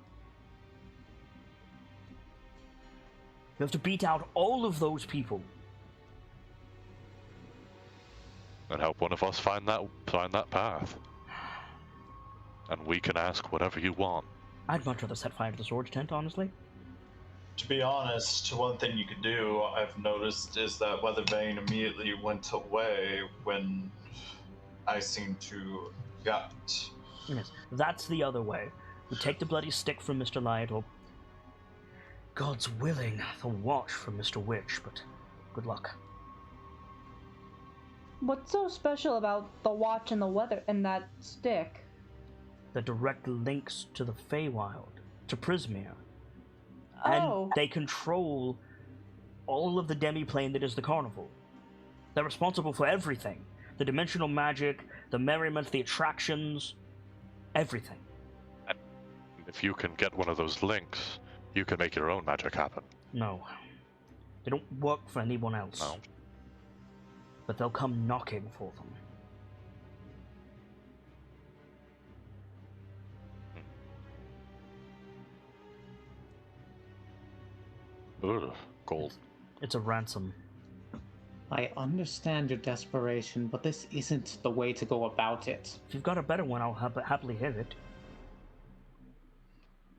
You have to beat out all of those people. And help one of us find that path. And we can ask whatever you want. I'd much rather set fire to the storage tent, honestly. To be honest, one thing you could do, I've noticed, is that Weathervane immediately went away when I seemed to got. Yes, that's the other way. We take the bloody stick from Mr. Light, or God's willing, the watch from Mr. Witch, but good luck. What's so special about the watch and the weather and that stick? The direct links to the Feywild, to Prismere. Oh. And they control all of the demiplane that is the carnival. They're responsible for everything. The dimensional magic, the merriment, the attractions, everything. And if you can get one of those links, you can make your own magic happen. No. They don't work for anyone else. No. But they'll come knocking for them. Ugh, gold. It's a ransom. I understand your desperation, but this isn't the way to go about it. If you've got a better one, I'll happily hear it.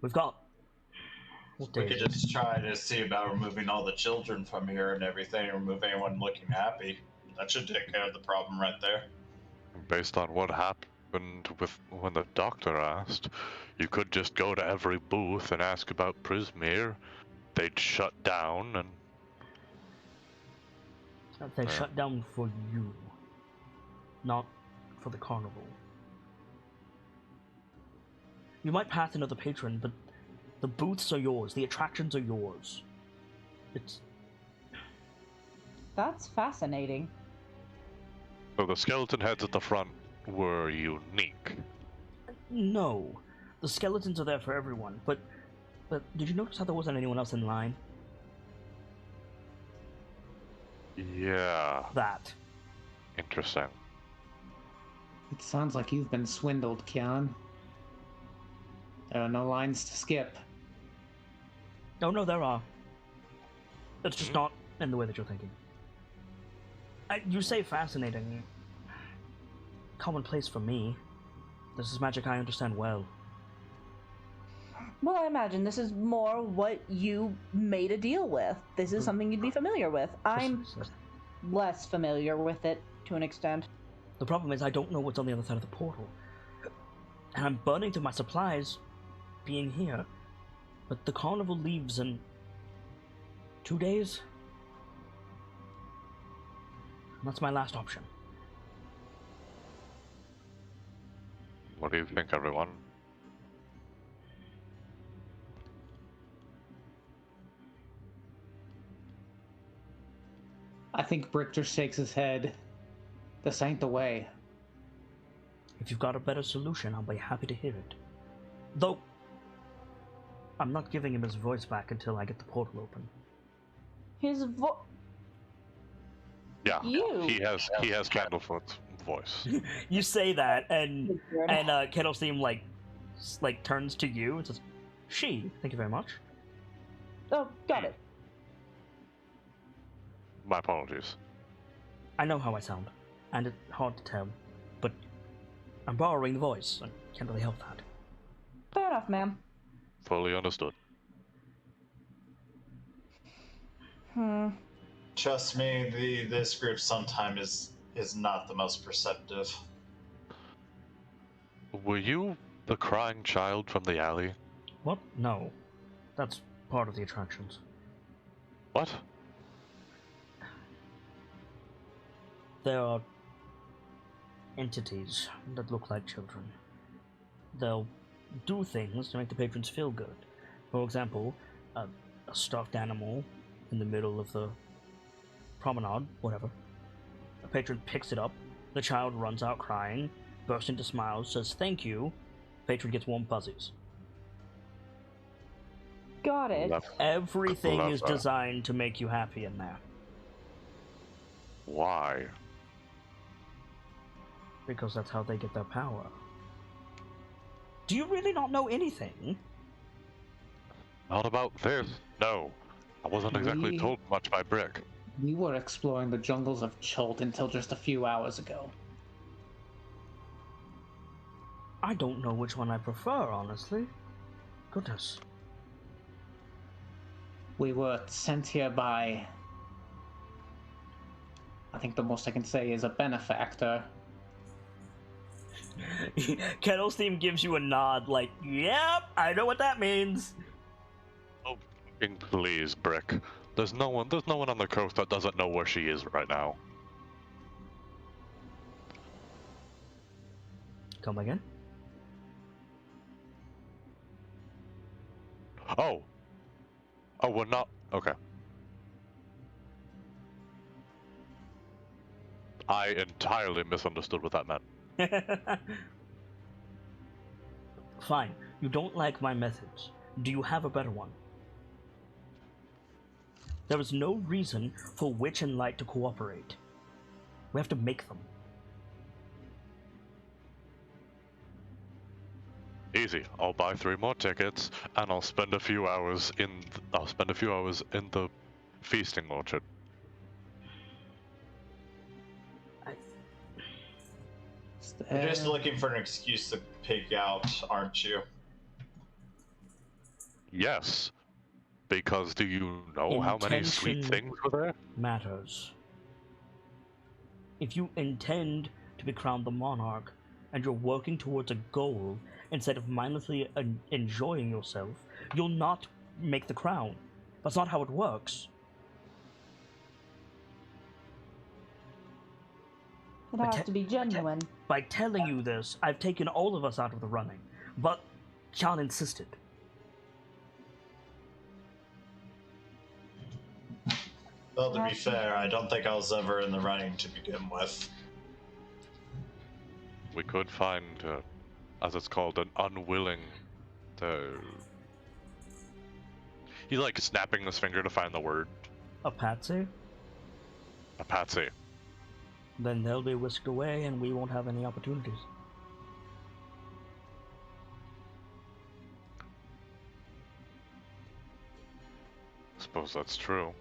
We've got... What We day could is it? just try to see about removing all the children from here and everything, and remove anyone looking happy. That should take care of the problem right there. Based on what happened with when the doctor asked, you could just go to every booth and ask about Prismere. They'd shut down and... They shut down for you, not for the carnival. You might pass another patron, but the booths are yours, the attractions are yours. It's... That's fascinating. So the skeleton heads at the front were unique. No. The skeletons are there for everyone, but did you notice how there wasn't anyone else in line? Yeah. That. Interesting. It sounds like you've been swindled, Kian. There are no lines to skip. No, there are. It's just not in the way that you're thinking. You say fascinating. Commonplace for me. This is magic I understand well. Well, I imagine this is more what you made a deal with. This is something you'd be familiar with. I'm less familiar with it, to an extent. The problem is I don't know what's on the other side of the portal. And I'm burning through my supplies being here. But the carnival leaves in 2 days. And that's my last option. What do you think, everyone? I think Brick just shakes his head. This ain't the way. If you've got a better solution, I'll be happy to hear it. Though, I'm not giving him his voice back until I get the portal open. His Yeah, You. he has Candlefoot's voice. You say that, and Kettle's theme like turns to you and says, "She, thank you very much." Oh, got it. My apologies. I know how I sound, and it's hard to tell, but I'm borrowing the voice. I can't really help that. Fair enough, ma'am. Fully understood. Trust me, this group sometimes is not the most perceptive. Were you the crying child from the alley? What? No. That's part of the attractions. What? There are entities that look like children. They'll do things to make the patrons feel good. For example, a stuffed animal in the middle of the promenade, whatever. A patron picks it up, the child runs out crying, bursts into smiles, says thank you, patron gets warm fuzzies. Got it. Everything Love is that. designed to make you happy in there. Why? Because that's how they get their power. Do you really not know anything? Not about this. No. I wasn't exactly We- told much by Brick. We were exploring the jungles of Cholt until just a few hours ago. I don't know which one I prefer, honestly. Goodness. We were sent here by... I think the most I can say is a benefactor. Kettle's theme gives you a nod, like, yep, I know what that means. Oh, fucking please, Brick. There's no one on the coast that doesn't know where she is right now. Come again? Oh, we're not. Okay. I entirely misunderstood what that meant. Fine. You don't like my methods. Do you have a better one? There is no reason for Witch and Light to cooperate. We have to make them. Easy. I'll buy 3 more tickets, and I'll spend a few hours in. I'll spend a few hours in the feasting orchard. You're just looking for an excuse to pig out, aren't you? Yes, because do you know how many sweet Intention things were there? matters. If you intend to be crowned the monarch, and you're working towards a goal instead of mindlessly enjoying yourself, you'll not make the crown. That's not how it works. It has to be genuine. By telling you this, I've taken all of us out of the running, but John insisted. Well, to be fair, I don't think I was ever in the running to begin with. We could find, as it's called, an unwilling. He's like snapping his finger to find the word. A patsy? A patsy. Then they'll be whisked away and we won't have any opportunities. Suppose that's true.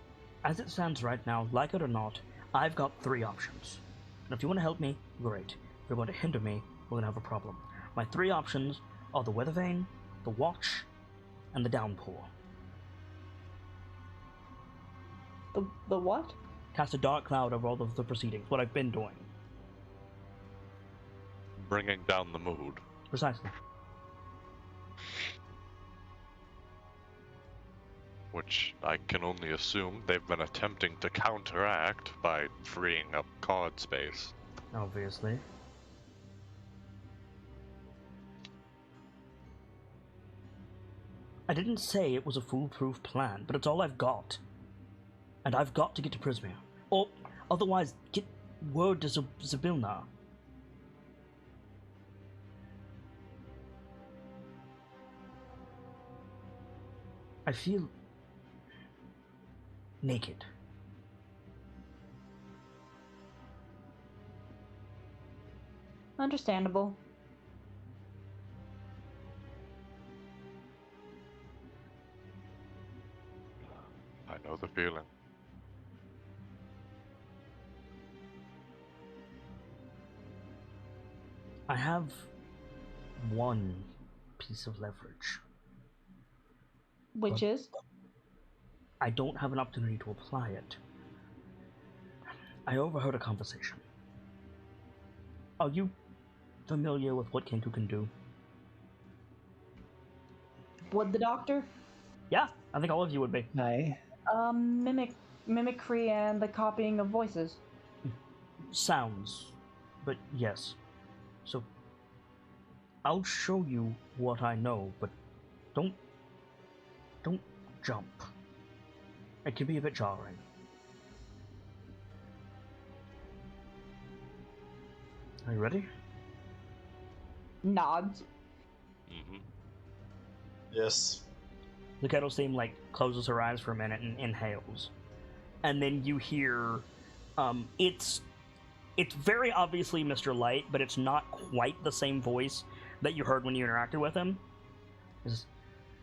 As it stands right now, like it or not, I've got 3 options. And if you want to help me, great. If you're going to hinder me, we're going to have a problem. My 3 options are the Weather Vane, the Watch, and the Downpour. The what? Cast a dark cloud over all of the proceedings, what I've been doing. Bringing down the mood. Precisely. Which I can only assume they've been attempting to counteract by freeing up card space. Obviously. I didn't say it was a foolproof plan, but it's all I've got. And I've got to get to Prismia. Or, otherwise, get word to Zabilna. I feel naked. Understandable. I know the feeling. I have one piece of leverage. Which is? I don't have an opportunity to apply it. I overheard a conversation. Are you familiar with what Kenku can do? Would the doctor? Yeah, I think all of you would be. Aye. Mimicry and the copying of voices. Sounds, but yes. So, I'll show you what I know, but don't jump. It can be a bit jarring. Are you ready? Nods. Mm-hmm. Yes. The Kettle Steam, closes her eyes for a minute and inhales. And then you hear, it's very obviously Mr. Light, but it's not quite the same voice that you heard when you interacted with him.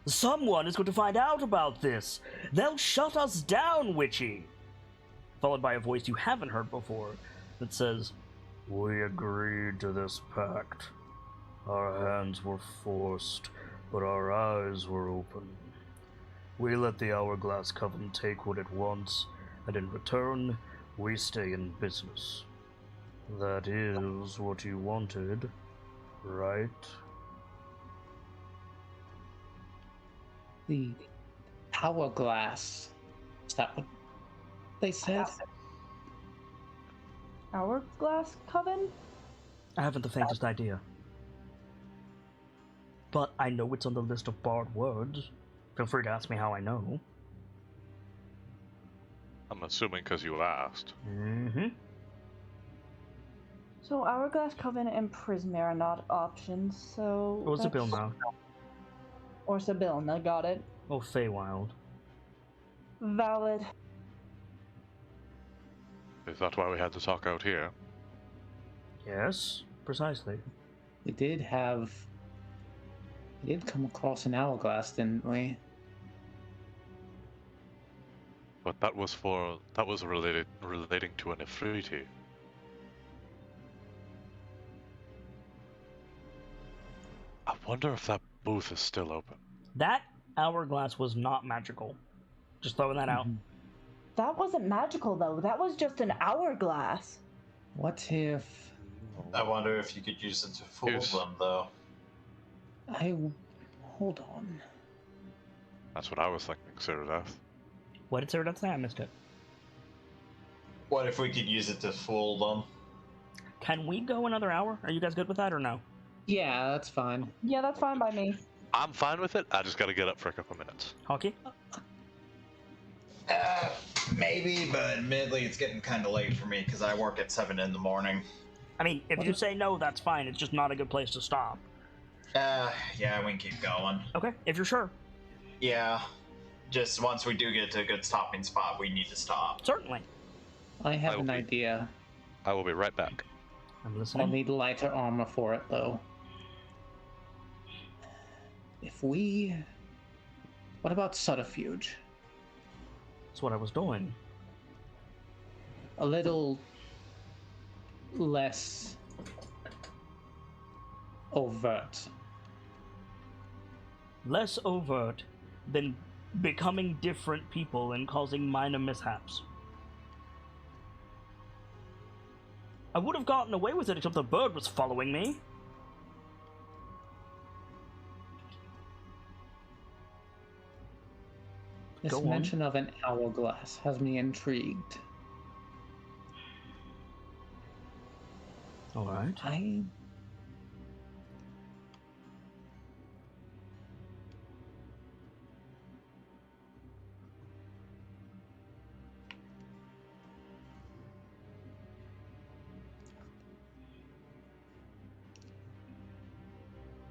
Someone is going to find out about this. They'll shut us down, Witchy. followed by a voice you haven't heard before that says, "We agreed to this pact. Our hands were forced, but our eyes were open. We let the Hourglass Coven take what it wants, and in return, we stay in business. That is what you wanted, right?" The hourglass. Is that what they said? Hourglass Coven? I haven't the faintest idea. But I know it's on the list of barred words. Feel free to ask me how I know. I'm assuming because you asked. Mm-hmm. So Hourglass Coven and Prismare are not options, so... What's the bill now? Or Sibylna, got it. Oh, Feywild. Valid. Is that why we had to talk out here? Yes, precisely. We did come across an hourglass, didn't we? But that was relating to an Ifriti. I wonder if that booth is still open. That hourglass was not magical. Just throwing that out. That wasn't magical, though. That was just an hourglass. What if I wonder if you could use it to fool them, though. hold on. That's what I was thinking, Ceradeath. What did Ceradeath say? I missed it. What if we could use it to fool them? Can we go another hour? Are you guys good with that or no? Yeah, that's fine. Yeah, that's fine by me. I'm fine with it. I just gotta get up for a couple minutes. Hockey? Maybe, but admittedly, it's getting kind of late for me because I work at 7 in the morning. I mean, if you say no, that's fine. It's just not a good place to stop. Yeah, we can keep going. Okay, if you're sure. Yeah, just once we do get to a good stopping spot, we need to stop. Certainly. I have an idea. I will be right back. I'm I'll listening. need lighter armor for it, though. What about subterfuge? That's what I was doing. A little less overt. Less overt than becoming different people and causing minor mishaps. I would have gotten away with it except the bird was following me. This Go on. mention of an hourglass has me intrigued. Alright.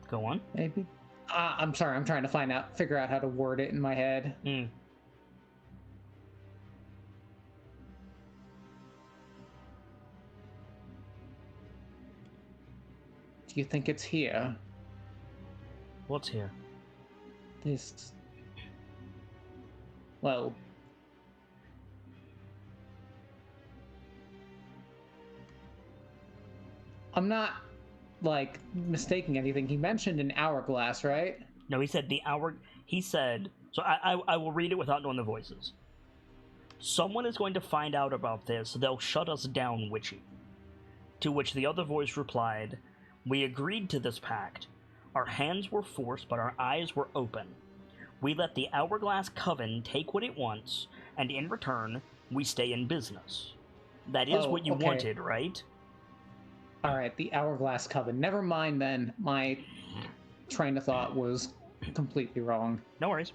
Go on. Maybe. I'm sorry, I'm trying to figure out how to word it in my head. Mm. Do you think it's here? What's here? This. Well. I'm not, like, mistaking anything. He mentioned an hourglass, right? No, he said the hour. He said. So I will read it without knowing the voices. Someone is going to find out about this. They'll shut us down, Witchy. To which the other voice replied, "We agreed to this pact. Our hands were forced, but our eyes were open. We let the Hourglass Coven take what it wants, and in return, we stay in business. That is what you okay. wanted, right?" Alright, the Hourglass Coven. Never mind then. My train of thought was completely wrong. No worries.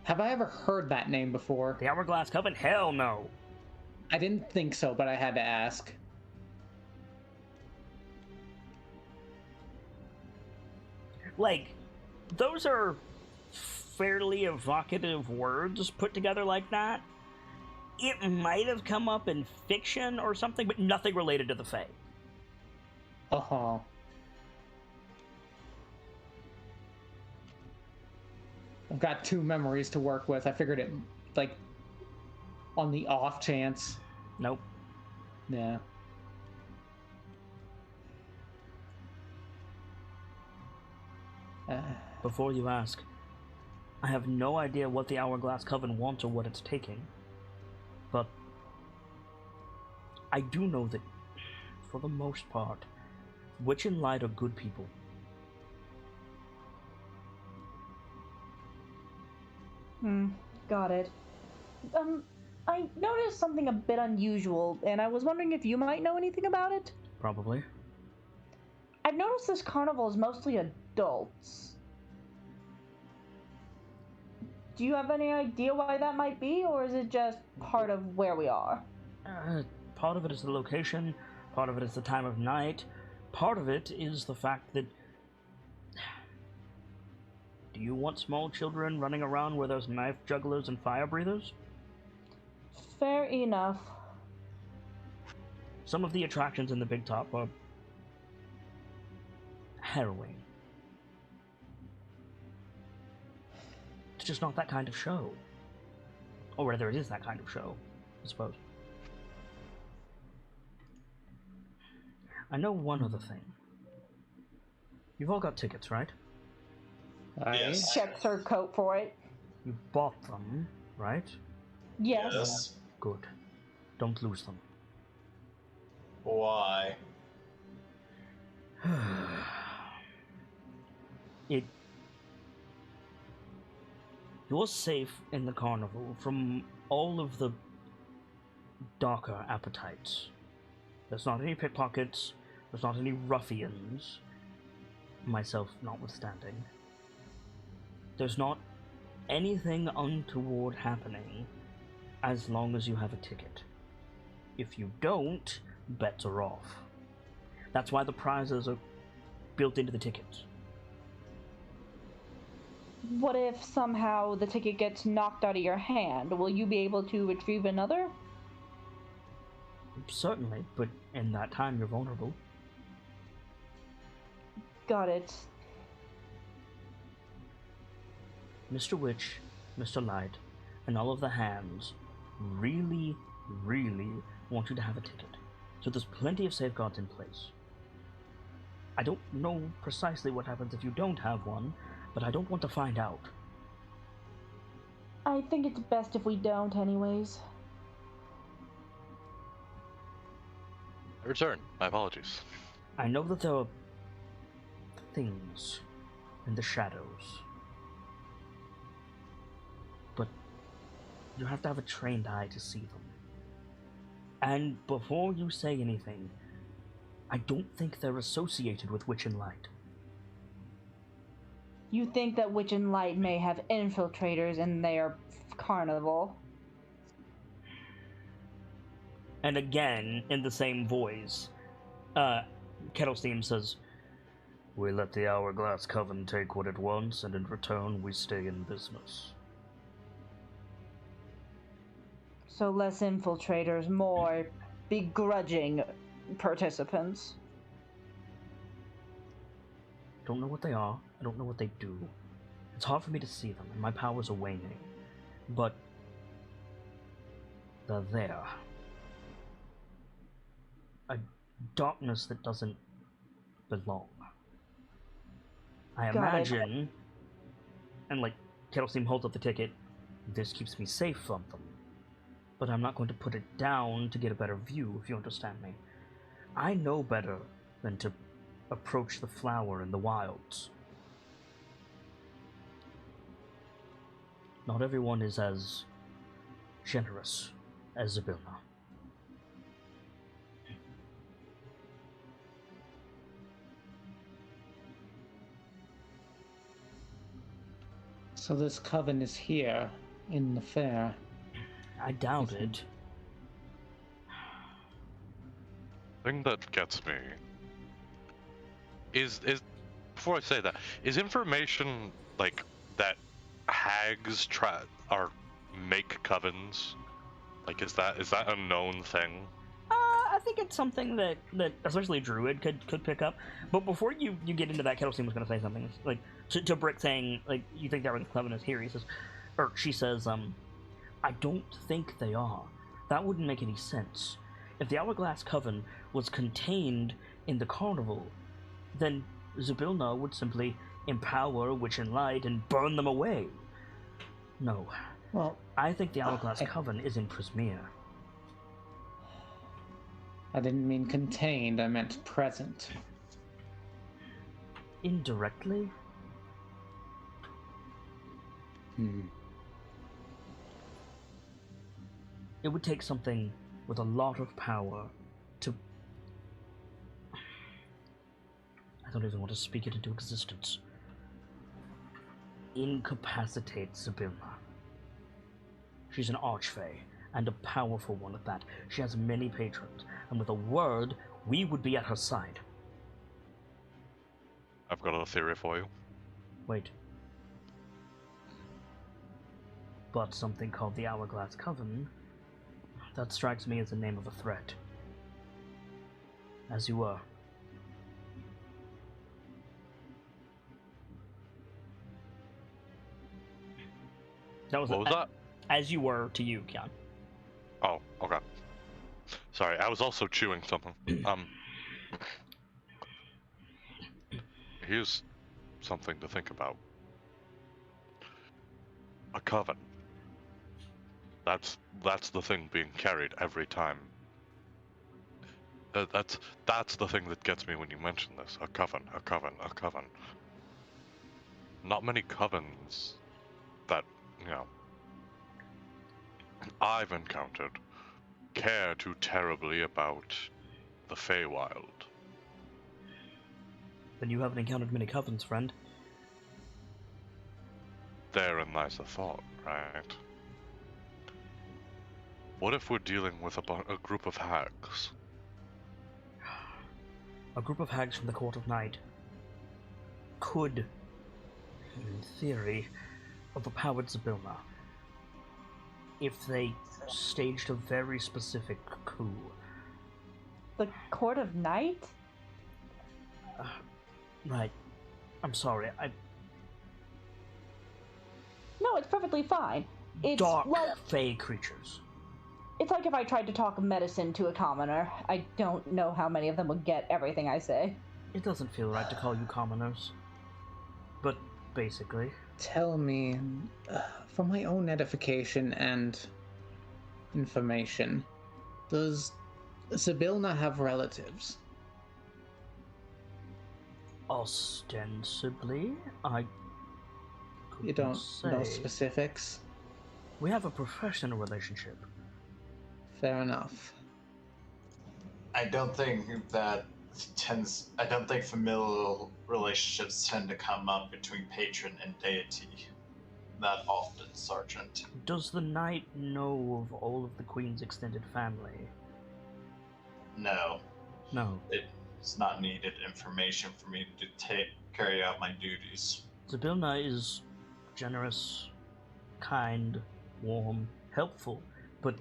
Have I ever heard that name before? The Hourglass Coven? Hell no. I didn't think so, but I had to ask. Like, those are fairly evocative words put together like that. It might have come up in fiction or something, but nothing related to the Fae. Uh-huh. I've got 2 memories to work with. I figured it, like, on the off chance. Nope. Yeah. Before you ask, I have no idea what the Hourglass Coven wants or what it's taking. But I do know that, for the most part, Witch and Light are good people. Got it. I noticed something a bit unusual, and I was wondering if you might know anything about it? Probably. I've noticed this carnival is mostly adults. Do you have any idea why that might be, or is it just part of where we are? Part of it is the location, part of it is the time of night, part of it is the fact that... Do you want small children running around where there's knife jugglers and fire breathers? Fair enough. Some of the attractions in the Big Top are harrowing. It's just not that kind of show. Or rather, it is that kind of show, I suppose. I know one other thing. You've all got tickets, right? Yes. Checks her coat for it. You bought them, right? Yes. Good. Don't lose them. Why? You're safe in the carnival from all of the darker appetites. There's not any pickpockets, there's not any ruffians, myself notwithstanding. There's not anything untoward happening as long as you have a ticket. If you don't, bets are off. That's why the prizes are built into the tickets. What if somehow the ticket gets knocked out of your hand? Will you be able to retrieve another? Certainly, but in that time you're vulnerable. Got it. Mr. Witch, Mr. Light, and all of the hands really, really want you to have a ticket. So there's plenty of safeguards in place. I don't know precisely what happens if you don't have one, but I don't want to find out. I think it's best if we don't, anyways. I return. My apologies. I know that there are things in the shadows, but you have to have a trained eye to see them. And before you say anything, I don't think they're associated with Witch and Light. You think that Witch and Light may have infiltrators in their carnival? And again, in the same voice, Kettlesteam says, "We let the Hourglass Coven take what it wants, and in return we stay in business." So less infiltrators, more begrudging participants. Don't know what they are, I don't know what they do. It's hard for me to see them, and my powers are waning. But they're there. A darkness that doesn't belong. I Got it. imagine, and like Kettlesteam holds up the ticket, this keeps me safe from them. But I'm not going to put it down to get a better view, if you understand me. I know better than to approach the flower in the wilds. Not everyone is as generous as Zabilna. So this coven is here in the fair. I doubt it. Thing that gets me is before I say that, is information like that hags make covens? Like, is that a known thing? I think it's something that especially a druid could pick up. But before you get into that, Kettle was going to say something like to Brick, saying like, you think that Hourglass Coven is here. He says, or she says, I don't think they are. That wouldn't make any sense. If the Hourglass Coven was contained in the carnival, then Zybilna would simply empower Witch and Light and burn them away. No. Well, I think the Hourglass Coven is in Prismere. I didn't mean contained, I meant present. Indirectly? It would take something with a lot of power to... I don't even want to speak it into existence. Incapacitate Zybilna. She's an archfey, and a powerful one at that. She has many patrons, and with a word, we would be at her side. I've got a theory for you. Wait. But something called the Hourglass Coven, that strikes me as the name of a threat. As you were. What was that? As you were to you, Kian. Oh, okay. Sorry, I was also chewing something. Here's something to think about. A coven. That's the thing being carried every time. That's the thing that gets me when you mention this. A coven, a coven, a coven. Not many covens that, you know, I've encountered care too terribly about the Feywild. Then you haven't encountered many covens, friend. Therein lies the thought, right? What if we're dealing with a group of hags? A group of hags from the Court of Night could, in theory, overpowered Zybilna if they staged a very specific coup. The Court of Night? Right. I'm sorry. No, it's perfectly fine. It's Dark like fey creatures. it's like if I tried to talk medicine to a commoner. I don't know how many of them would get everything I say. It doesn't feel right to call you commoners. But basically. Tell me, for my own edification and information, does Zybilna have relatives? Ostensibly, I couldn't You don't say. know specifics? We have a professional relationship. Fair enough. I don't think familial relationships tend to come up between patron and deity that often, Sergeant. Does the knight know of all of the Queen's extended family? No, No. it's not needed information for me to carry out my duties. Zybilna is generous, kind, warm, helpful, but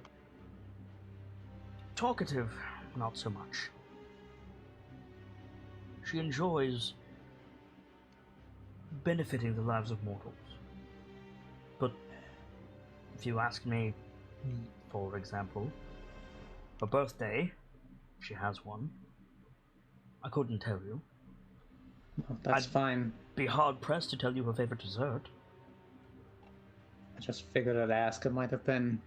talkative, not so much. She enjoys benefiting the lives of mortals. But if you ask me, for example, her birthday, she has one, I couldn't tell you. Well, that's fine. Be hard-pressed to tell you her favorite dessert. I just figured I'd ask. It might have been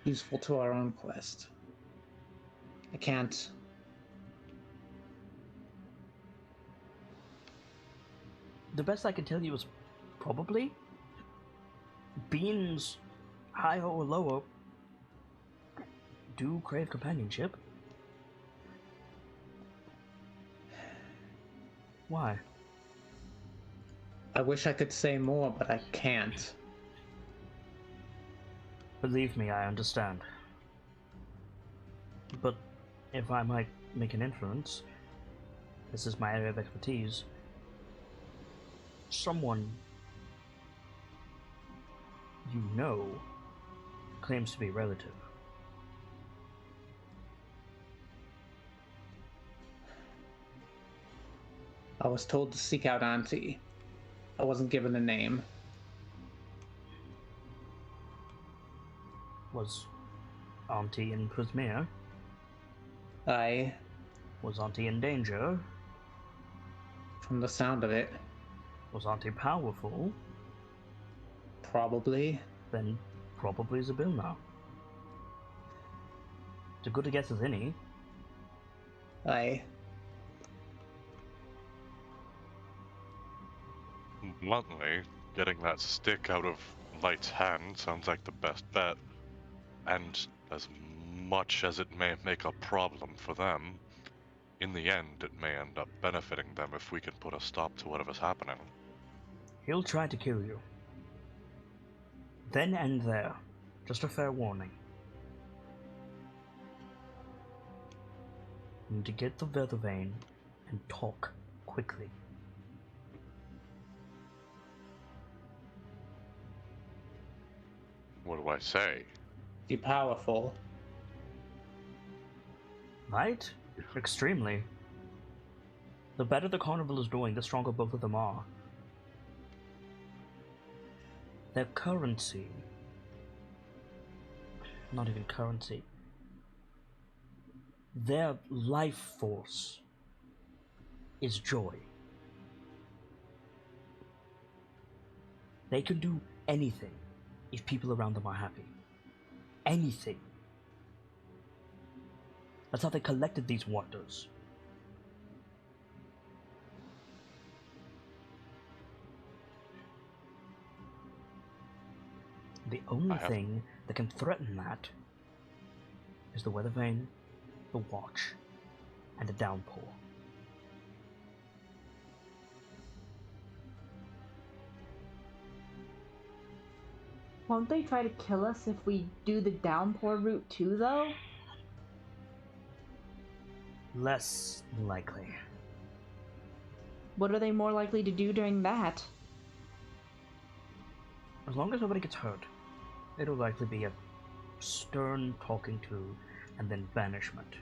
useful to our own quest. I can't. The best I can tell you is probably beings, higher or lower, do crave companionship. Why? I wish I could say more, but I can't. Believe me, I understand. But if I might make an inference, this is my area of expertise. Someone you know claims to be relative. I was told to seek out Auntie. I wasn't given a name. Was Auntie in Prismere? I, Was Auntie in danger? from the sound of it, Was Auntie powerful? probably. Then probably Zabilna. It's as good a guess as any. Bluntly, getting that stick out of Light's hand sounds like the best bet. And as much as it may make a problem for them, in the end it may end up benefiting them if we can put a stop to whatever's happening. He'll try to kill you. Then and there. Just a fair warning. You need to get the weather vane and talk quickly. What do I say? Be powerful. Right? Extremely. The better the carnival is doing, the stronger both of them are. Their currency. Not even currency. Their life force is joy. They can do anything if people around them are happy. Anything. That's how they collected these wonders. The only thing that can threaten that is the weather vane, the watch, and the downpour. Won't they try to kill us if we do the downpour route too, though? Less likely. What are they more likely to do during that? As long as nobody gets hurt, it'll likely be a stern talking to and then banishment.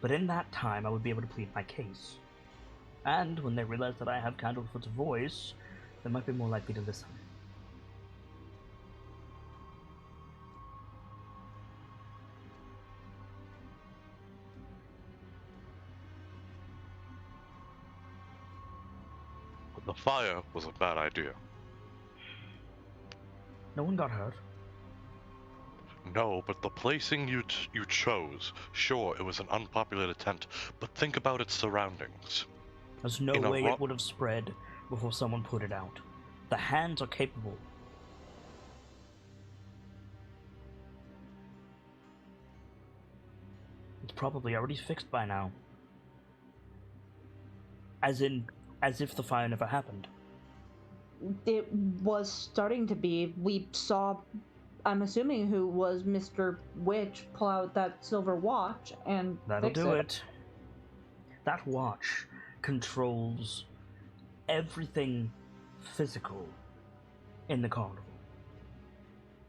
But in that time, I would be able to plead my case. And when they realize that I have Candlefoot's voice, they might be more likely to listen. The fire was a bad idea. No one got hurt. No, but the placing you chose, sure, it was an unpopulated tent, but think about its surroundings. There's no way it would have spread before someone put it out. The hands are capable. It's probably already fixed by now. As if the fire never happened. It was starting to be. We saw, I'm assuming, who was Mr. Witch pull out that silver watch and That'll fix do it. That watch controls everything physical in the carnival.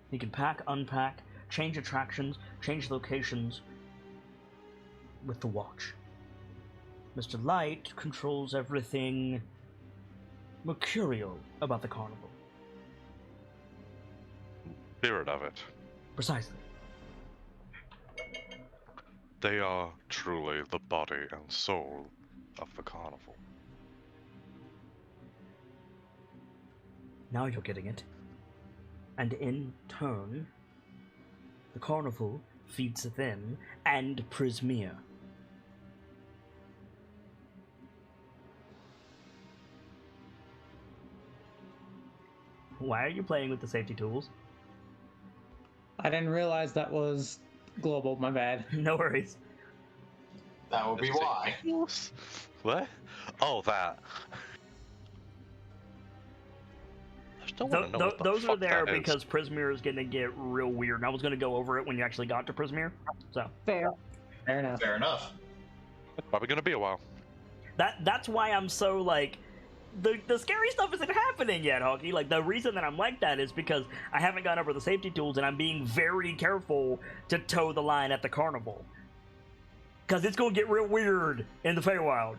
You can pack, unpack, change attractions, change locations with the watch. Mr. Light controls everything mercurial about the carnival. Spirit of it. Precisely. They are truly the body and soul of the carnival. Now you're getting it. And in turn, the carnival feeds them and Prismere. Why are you playing with the safety tools? I didn't realize that was global, my bad. No worries. That would be why. What? Oh, that. I still want to know what the Those are fuck there that is. because Prismere is going to get real weird. And I was going to go over it when you actually got to Prismere. So Fair. Fair enough. Fair enough. It's probably gonna be a while. that's why I'm so like the scary stuff isn't happening yet, Hawky. Like the reason that I'm like that is because I haven't gone over the safety tools and I'm being very careful to toe the line at the carnival. Because it's going to get real weird in the Feywild.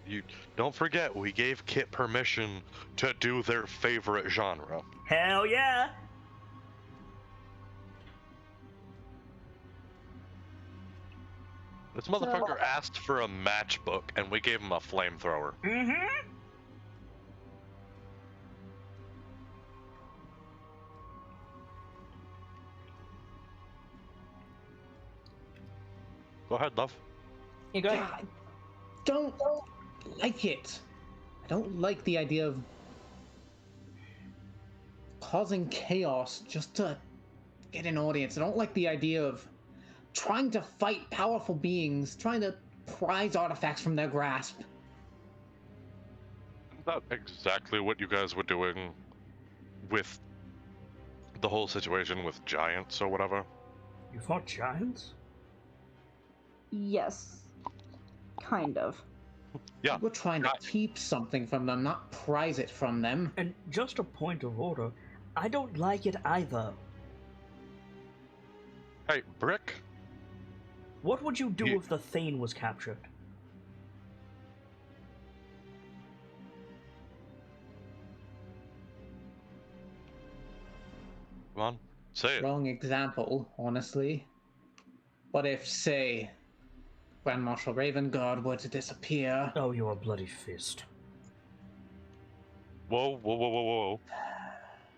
You don't forget, we gave Kit permission to do their favorite genre. Hell yeah! This motherfucker asked for a matchbook, and we gave him a flamethrower. Mm-hmm. Go ahead, love. You go ahead. I don't like it. I don't like the idea of causing chaos just to get an audience. I don't like the idea of trying to fight powerful beings, trying to prize artifacts from their grasp. Isn't that exactly what you guys were doing with the whole situation with giants or whatever? You fought giants? Yes. Kind of. Yeah. We're trying to keep something from them, not prize it from them. And just a point of order, I don't like it either. Hey, Brick? What would you do You- if the Thane was captured? Come on, say it. Wrong example, honestly. What if, say, Grand Marshal Ravengard were to disappear? Oh, you're a bloody fist. Whoa, whoa, whoa, whoa, whoa.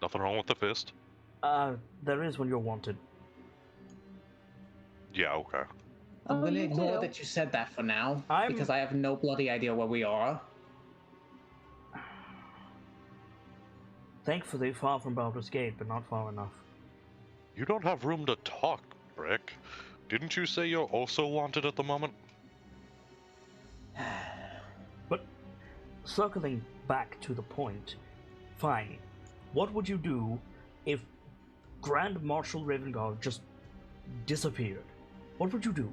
Nothing wrong with the fist. There is when you're wanted. Yeah, okay. I'm Oh, gonna you ignore too. that you said that for now, I'm- because I have no bloody idea where we are. Thankfully, far from Baldur's Gate, but not far enough. You don't have room to talk, Brick. Didn't you say you're also wanted at the moment? But, circling back to the point, fine. What would you do if Grand Marshal Ravengard just disappeared? What would you do?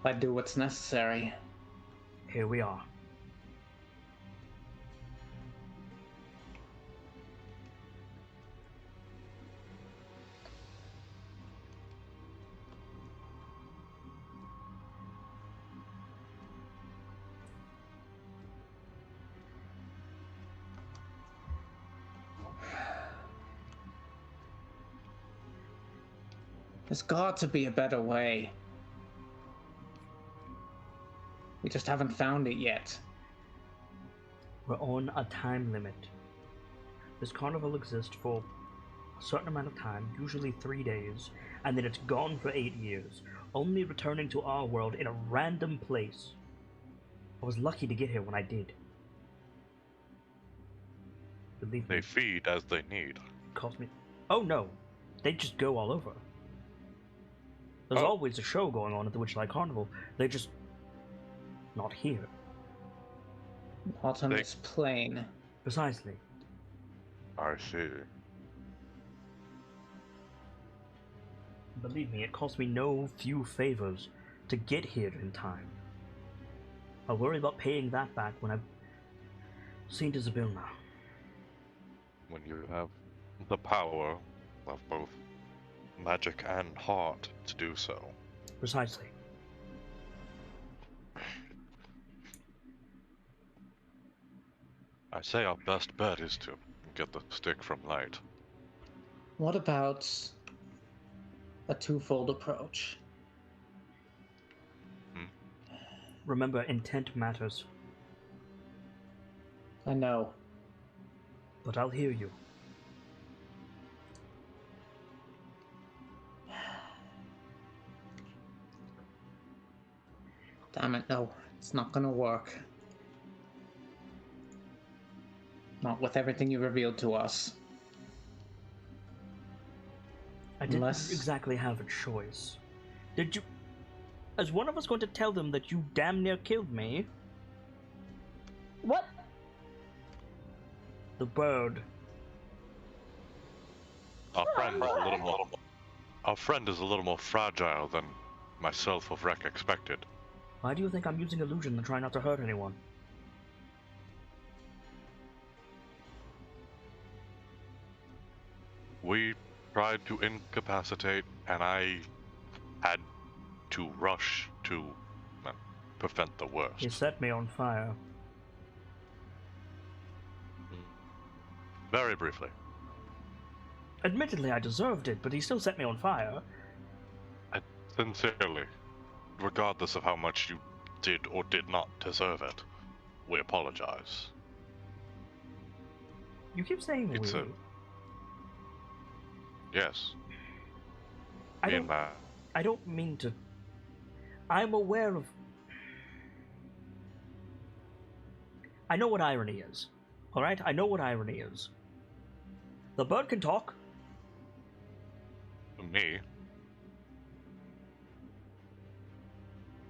I'd do what's necessary. Here we are. There's got to be a better way. We just haven't found it yet. We're on a time limit. This carnival exists for a certain amount of time, usually 3 days, and then it's gone for 8 years, only returning to our world in a random place. I was lucky to get here when I did. Believe me, They feed as they need. it cost me. Oh no, they just go all over. There's Oh. always a show going on at the Witchlight Carnival. They're just not here. Not on They- this plane. Precisely. I see. Believe me, it cost me no few favors to get here in time. I'll worry about paying that back when I've seen Isabella. When you have the power of both magic and heart to do so. Precisely. I say our best bet is to get the stick from Light. What about a twofold approach? Remember, intent matters, I know. but I'll hear you. Damn it, no. It's not gonna work. Not with everything you revealed to us. I didn't Unless- exactly have a choice. Did you... Is one of us going to tell them that you damn near killed me? What? The bird. Our friend is a little more fragile than myself of Rec expected. Why do you think I'm using illusion to try not to hurt anyone? We tried to incapacitate, and I had to rush to prevent the worst. He set me on fire. Very briefly. Admittedly, I deserved it, but he still set me on fire. Sincerely, regardless of how much you did or did not deserve it, we apologize. You keep saying It's we. Yes. I Me and don't, Matt. I don't mean to... I'm aware of... I know what irony is. Alright? I know what irony is. The bird can talk. Me.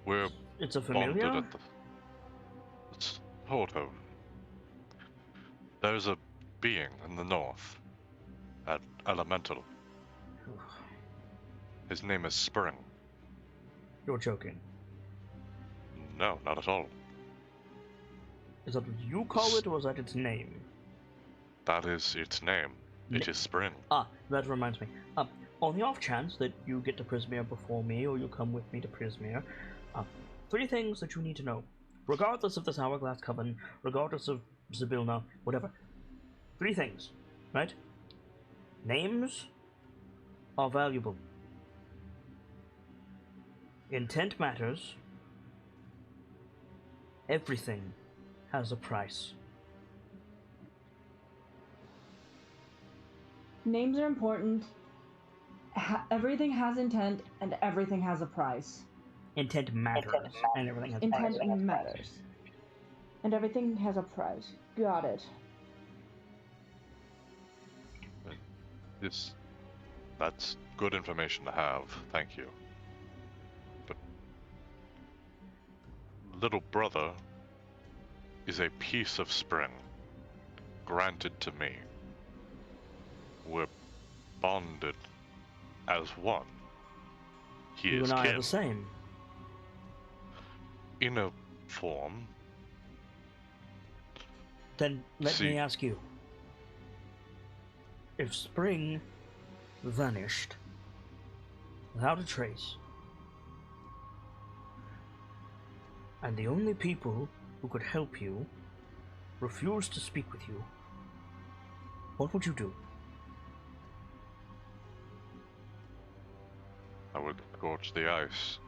We're It's a bonded familiar. at the... It's sort of. There's a being in the north. At Elemental. His name is Spring. You're joking. No, not at all. Is that what you call it, or is that its name? That is its name. It is Spring. Ah, that reminds me. On the off chance that you get to Prismere before me, or you come with me to Prismere, 3 things that you need to know. Regardless of this Hourglass Coven, regardless of Zybilna, whatever. 3 things, right? Names are valuable. Intent matters. Everything has a price. Names are important. Everything has intent, and everything has a price. Intent matters, and everything has a Intent price. matters. And everything has a price. Got it. That's good information to have, thank you. But little brother is a piece of Spring, granted to me. We're bonded as one. He You is and I are kin. the same. In a form. Then let me See. ask you. If Spring vanished without a trace, and the only people who could help you refused to speak with you, what would you do? I would scorch the ice.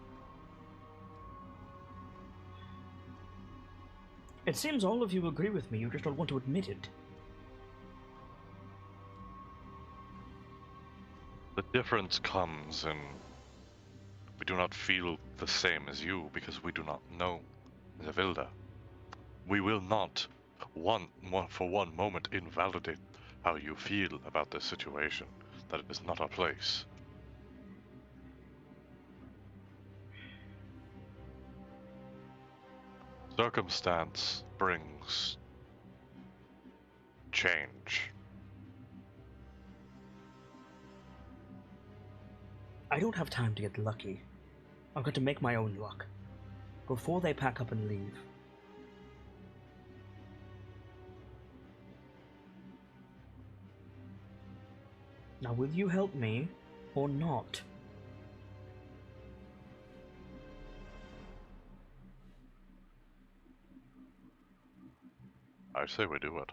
It seems all of you agree with me, you just don't want to admit it. The difference comes in we do not feel the same as you because we do not know Zavilda. We will not for one moment invalidate how you feel about this situation. That it is not our place. Circumstance brings change. I don't have time to get lucky. I've got to make my own luck before they pack up and leave. Now, will you help me or not? I say we do it.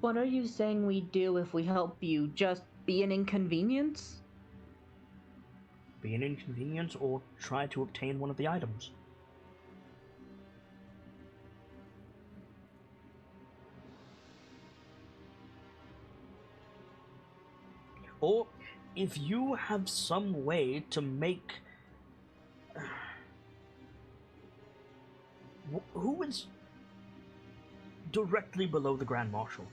What are you saying we do if we help you? Just be an inconvenience? Be an inconvenience or try to obtain one of the items. Or if you have some way to make... Who is directly below the Grand Marshal?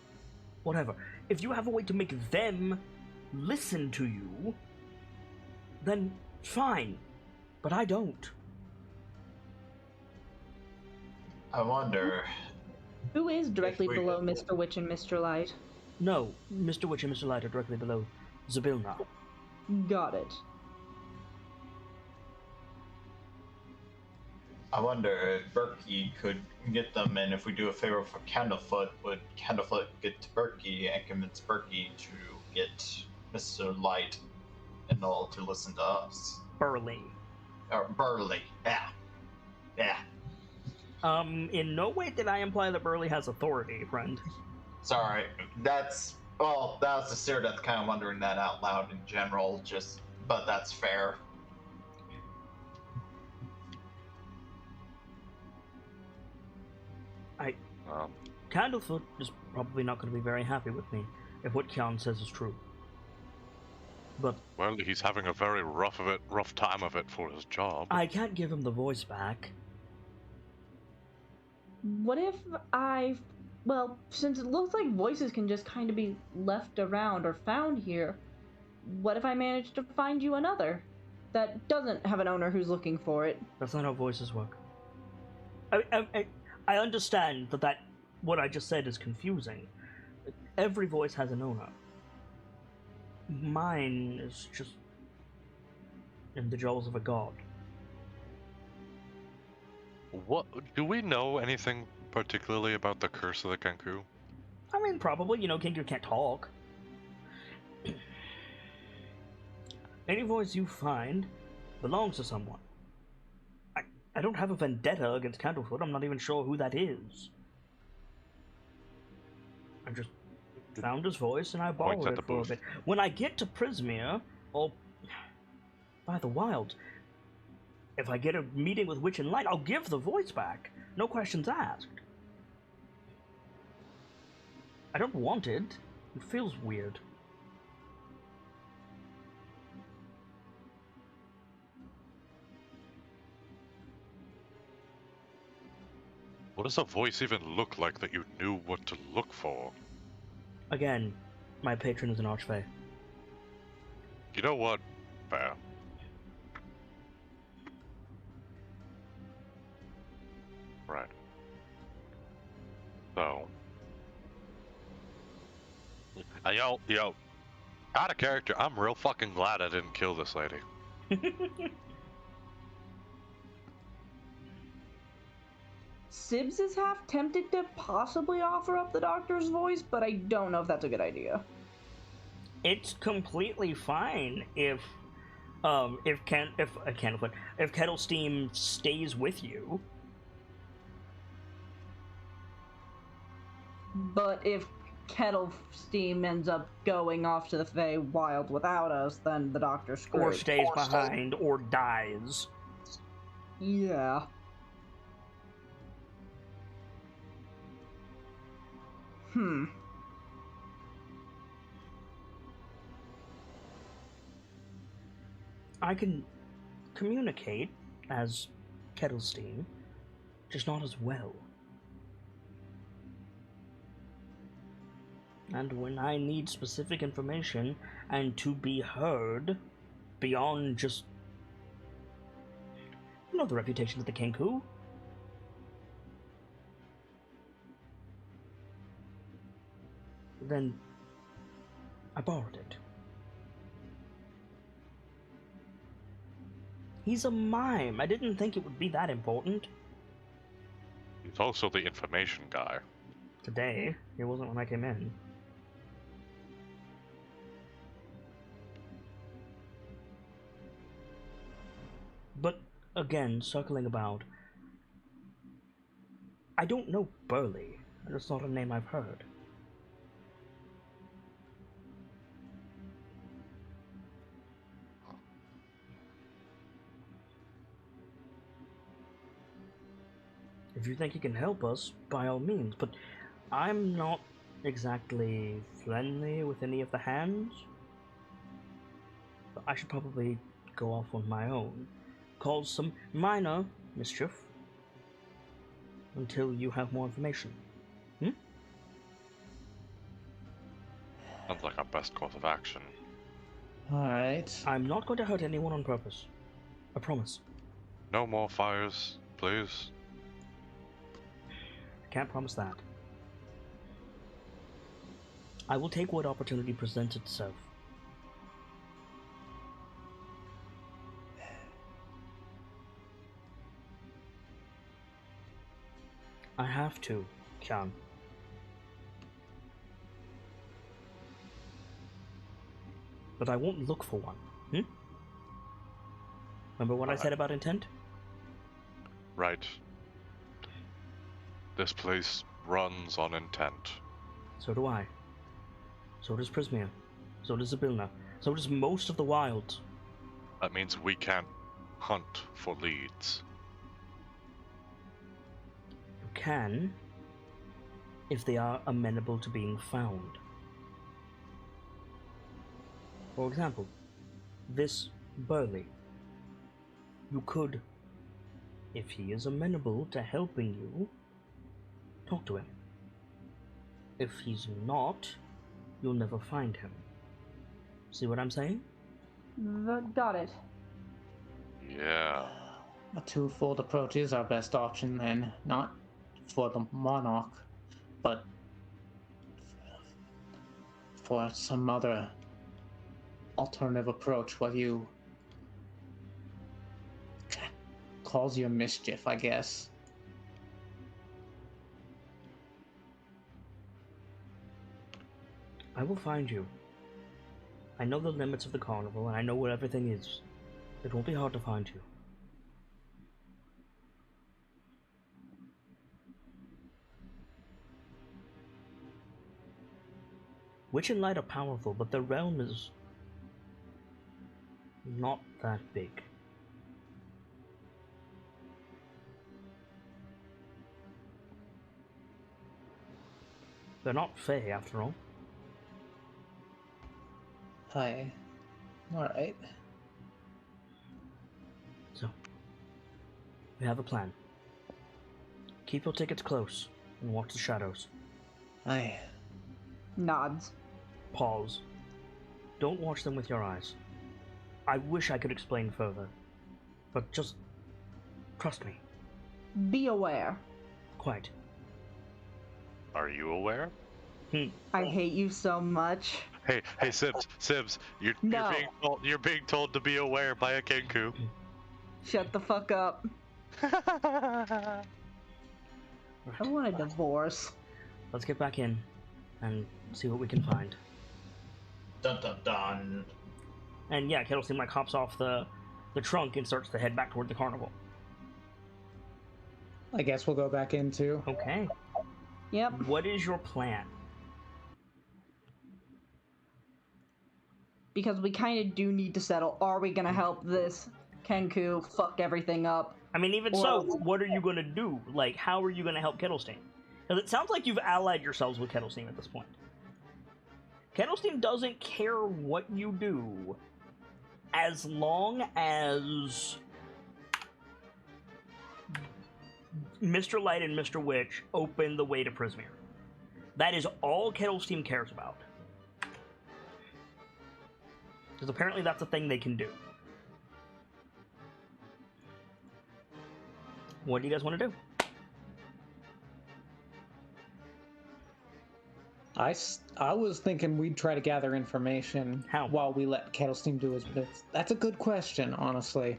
Whatever. If you have a way to make them listen to you, then fine. But I don't. I wonder. Who is directly we- below Mr. Witch and Mr. Light? No, Mr. Witch and Mr. Light are directly below Zybilna. Got it. I wonder if Berkey could get them, and if we do a favor for Candlefoot, would Candlefoot get to Berkey and convince Berkey to get Mr. Light and all to listen to us. Burly. Or Burley. Yeah. Yeah. In no way did I imply that Burly has authority, friend. Sorry. That was the Seer Death kind of wondering that out loud in general, but that's fair. Candlefoot is probably not going to be very happy with me if what Kian says is true. But Well, he's having a very rough time of it for his job. I can't give him the voice back. What if well, since it looks like voices can just kind of be left around or found here, what if I manage to find you another that doesn't have an owner who's looking for it? That's not how voices work. I understand that what I just said is confusing. Every voice has an owner. Mine is just in the jaws of a god. What do we know anything particularly about the curse of the Kenku? I mean, probably, Kenku can't talk. Any voice you find belongs to someone. I don't have a vendetta against Candlefoot. I'm not even sure who that is. I just found his voice and I borrowed it for a bit. When I get to Prismere, or by the Wilds, if I get a meeting with Witch and Light, I'll give the voice back. No questions asked. I don't want it. It feels weird. What does a voice even look like that you knew what to look for? Again, my patron is an archfey. You know what? Fair. Right. So. Yo. Out of character, I'm real fucking glad I didn't kill this lady. Sibs is half tempted to possibly offer up the doctor's voice, but I don't know if that's a good idea. It's completely fine if Kettle Steam stays with you. But if Kettle Steam ends up going off to the Feywild without us, then the doctor's screwed. Or stays behind, or dies. Yeah. I can communicate as Kettle Steam, just not as well. And when I need specific information and to be heard beyond just, the reputation of the Kenku. Then I borrowed it. He's a mime. I didn't think it would be that important. He's also the information guy. Today, he wasn't when I came in. But, again, circling about, I don't know Burly. That's not a name I've heard. If you think you can help us, by all means, but I'm not exactly friendly with any of the hands. But I should probably go off on my own, cause some minor mischief, until you have more information. Sounds like our best course of action. Alright. I'm not going to hurt anyone on purpose. I promise. No more fires, please. Can't promise that. I will take what opportunity presents itself. I have to, Kian. but I won't look for one. Remember what I said about intent? Right. This place runs on intent. So do I. So does Prismia. So does Zabilna. So does most of the wilds. That means we can't hunt for leads. You can, if they are amenable to being found. For example, this Burley. You could, if he is amenable to helping you, talk to him. If he's not, you'll never find him. See what I'm saying? Got it. Yeah. A twofold approach is our best option then, not for the monarch, but for some other alternative approach, what you calls your mischief, I guess. I will find you. I know the limits of the carnival, and I know where everything is. It won't be hard to find you. Witch and Light are powerful, but their realm is not that big. They're not Fae, after all. Hi. Alright. So, we have a plan. Keep your tickets close and watch the shadows. Aye. Nods. Pause. Don't watch them with your eyes. I wish I could explain further, but just trust me. Be aware. Quite. Are you aware? I hate you so much. Hey, Sibs, No. you're being told to be aware by a Kenku. Shut the fuck up. I want a divorce. Let's get back in and see what we can find. Dun dun dun. And yeah, Kettle seemed like hops off the trunk and starts to head back toward the carnival. I guess we'll go back into. Okay. Yep. What is your plan? Because we kind of do need to settle. Are we gonna help this Kenku fuck everything up? I mean, even so, what are you going to do? Like, how are you going to help Kettlestein? Because it sounds like you've allied yourselves with Kettlestein at this point. Kettlestein doesn't care what you do as long as Mr. Light and Mr. Witch open the way to Prismere. That is all Kettlestein cares about. Because apparently that's a thing they can do. What do you guys want to do? I was thinking we'd try to gather information How? while we let Kettlestein do his bits. That's a good question, honestly.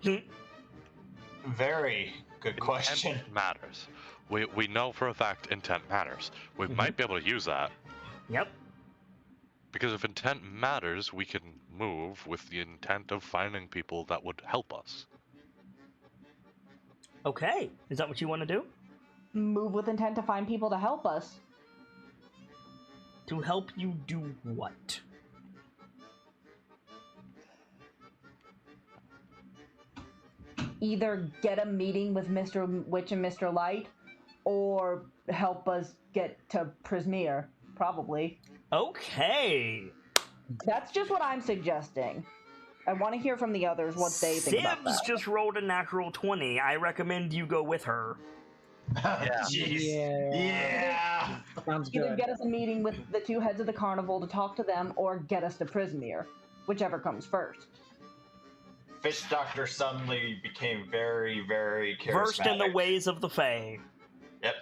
Very good question. Intent matters. We know for a fact intent matters. We might be able to use that. Yep. Because if intent matters, we can move with the intent of finding people that would help us. Okay. Is that what you want to do? Move with intent to find people to help us. To help you do what? Either get a meeting with Mr. Witch and Mr. Light, or help us get to Prismere, probably. Okay. That's just what I'm suggesting. I want to hear from the others what they think about Sibs that. just rolled a natural 20. I recommend you go with her. Jeez. Yeah. Sounds Either good. get us a meeting with the two heads of the carnival to talk to them, or get us to Prismere, whichever comes first. Fish Doctor suddenly became very, very charismatic. Versed in the ways of the Fae. Yep.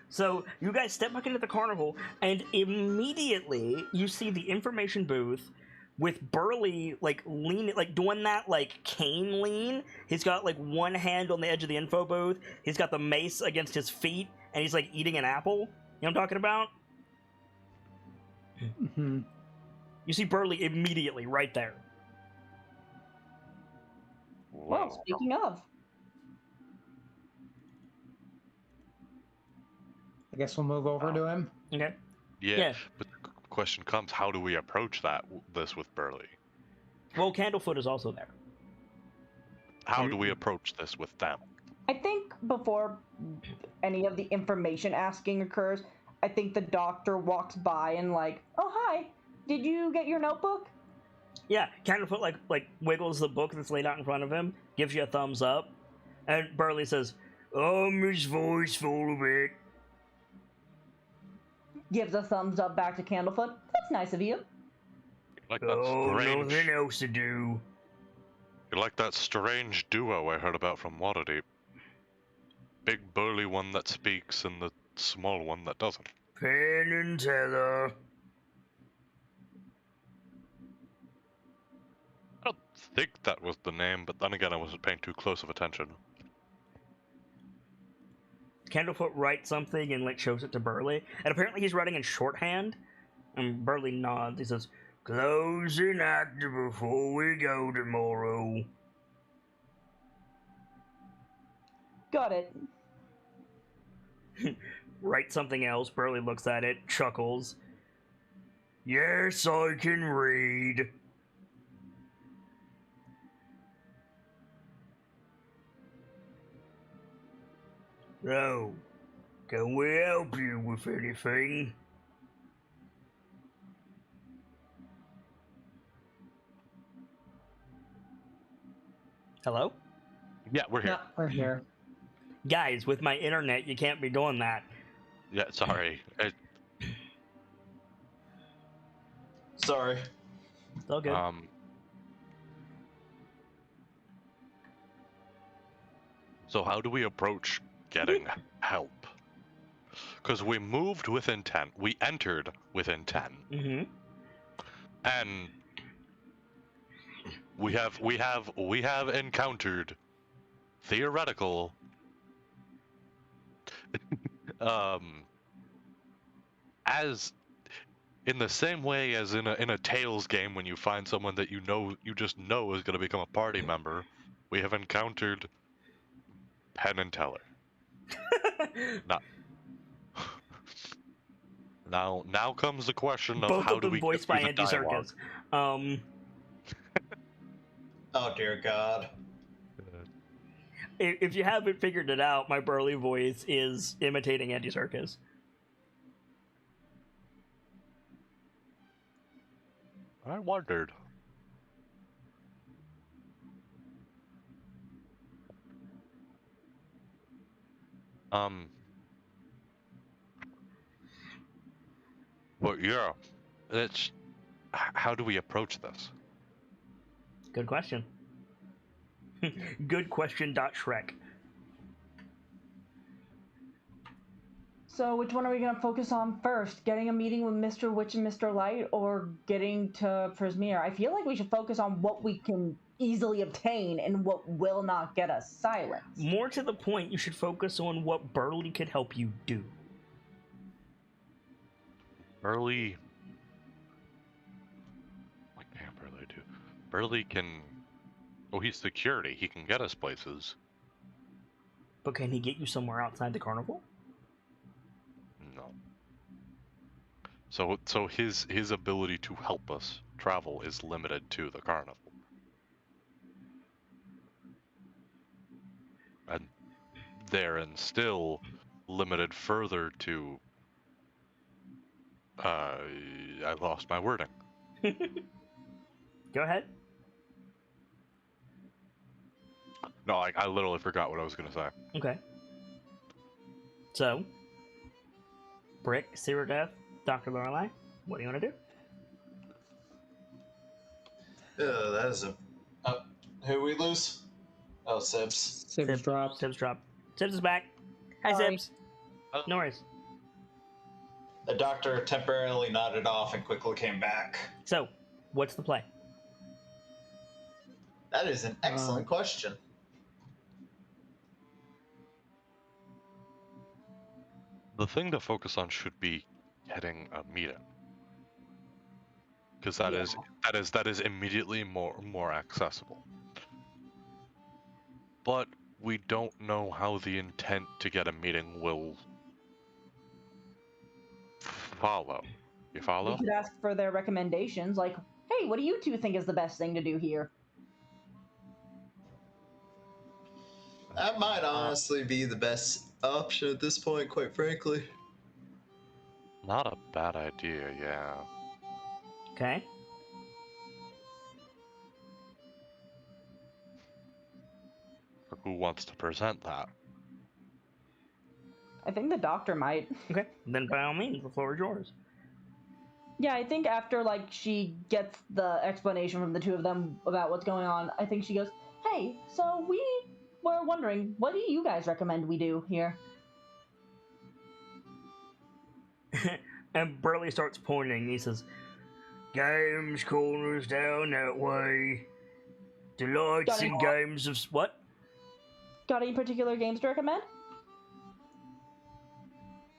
So you guys step back into the carnival, and immediately you see the information booth with Burley like leaning, like doing that like cane lean. He's got like one hand on the edge of the info booth. He's got the mace against his feet, and he's like eating an apple. You know what I'm talking about? Mm-hmm. You see Burley immediately right there. Well, speaking of, I guess we'll move over to him. Okay. Yeah, Yeah. but the question comes, how do we approach this with Burley? Well, Candlefoot is also there. How do we approach this with them? I think before any of the information asking occurs, I think the doctor walks by and like, oh hi, did you get your notebook? Yeah, Candlefoot like wiggles the book that's laid out in front of him, gives you a thumbs up, and Burley says, his voice full of it. Gives a thumbs up back to Candlefoot. That's nice of you. Like that strange, nothing else to do. you're like that strange duo I heard about from Waterdeep. Big burly one that speaks and the small one that doesn't. Penn and Teller. I don't think that was the name, but then again I wasn't paying too close of attention. Candlefoot writes something and like shows it to Burley, and apparently he's writing in shorthand. And Burley nods. He says, "Closing act before we go tomorrow." Got it. Write something else. Burley looks at it, chuckles. Yes, I can read. So, can we help you with anything? Hello? Yeah, we're here. Yeah, we're here. Guys, with my internet, you can't be doing that. Yeah, sorry. Sorry. It's all good. So how do we approach getting help? Because we moved with intent. We entered with intent. Mm-hmm. And we have encountered theoretical as in the same way as in a Tales game when you find someone that you just know is going to become a party member, we have encountered Penn and Teller. Now comes the question of Both how of do them we voiced get by through Andy the dialogue? Serkis. Oh dear God. If you haven't figured it out, my Burley voice is imitating Andy Serkis. I wondered. But yeah, how do we approach this? Good question. Good question. Shrek. So which one are we going to focus on first? Getting a meeting with Mr. Witch and Mr. Light, or getting to Prismere? I feel like we should focus on what we can easily obtain and what will not get us silence. More to the point, you should focus on what Burley could help you do. Burley. What can Burley do? Burley can. Oh, he's security. He can get us places. But can he get you somewhere outside the carnival? No. So his ability to help us travel is limited to the carnival. And therein still limited further to I lost my wording. Go ahead. No, I literally forgot what I was gonna say. Okay. So, Brick, Sewer Death, Dr. Lorelei, what do you want to do? That is a. Who we lose? Oh, Sibs. Sibs dropped. Sibs drop. Sibs is back. Hi, Sorry. Sibs. No worries. The doctor temporarily nodded off and quickly came back. So, what's the play? That is an excellent question. The thing to focus on should be getting a meeting. because that is immediately more accessible. But we don't know how the intent to get a meeting will follow. You We follow? could ask for their recommendations, like, hey, what do you two think is the best thing to do here? That might honestly be the best option at this point, quite frankly. Not a bad idea, yeah. Okay. Who wants to present that? I think the doctor might. Okay. Then by all means, the floor is yours. Yeah, I think after like she gets the explanation from the two of them about what's going on, I think she goes, "Hey, so we were wondering, what do you guys recommend we do here?" And Burley starts pointing. He says, "Games corners down that way. Delights Got in any- games of what?" Got any particular games to recommend?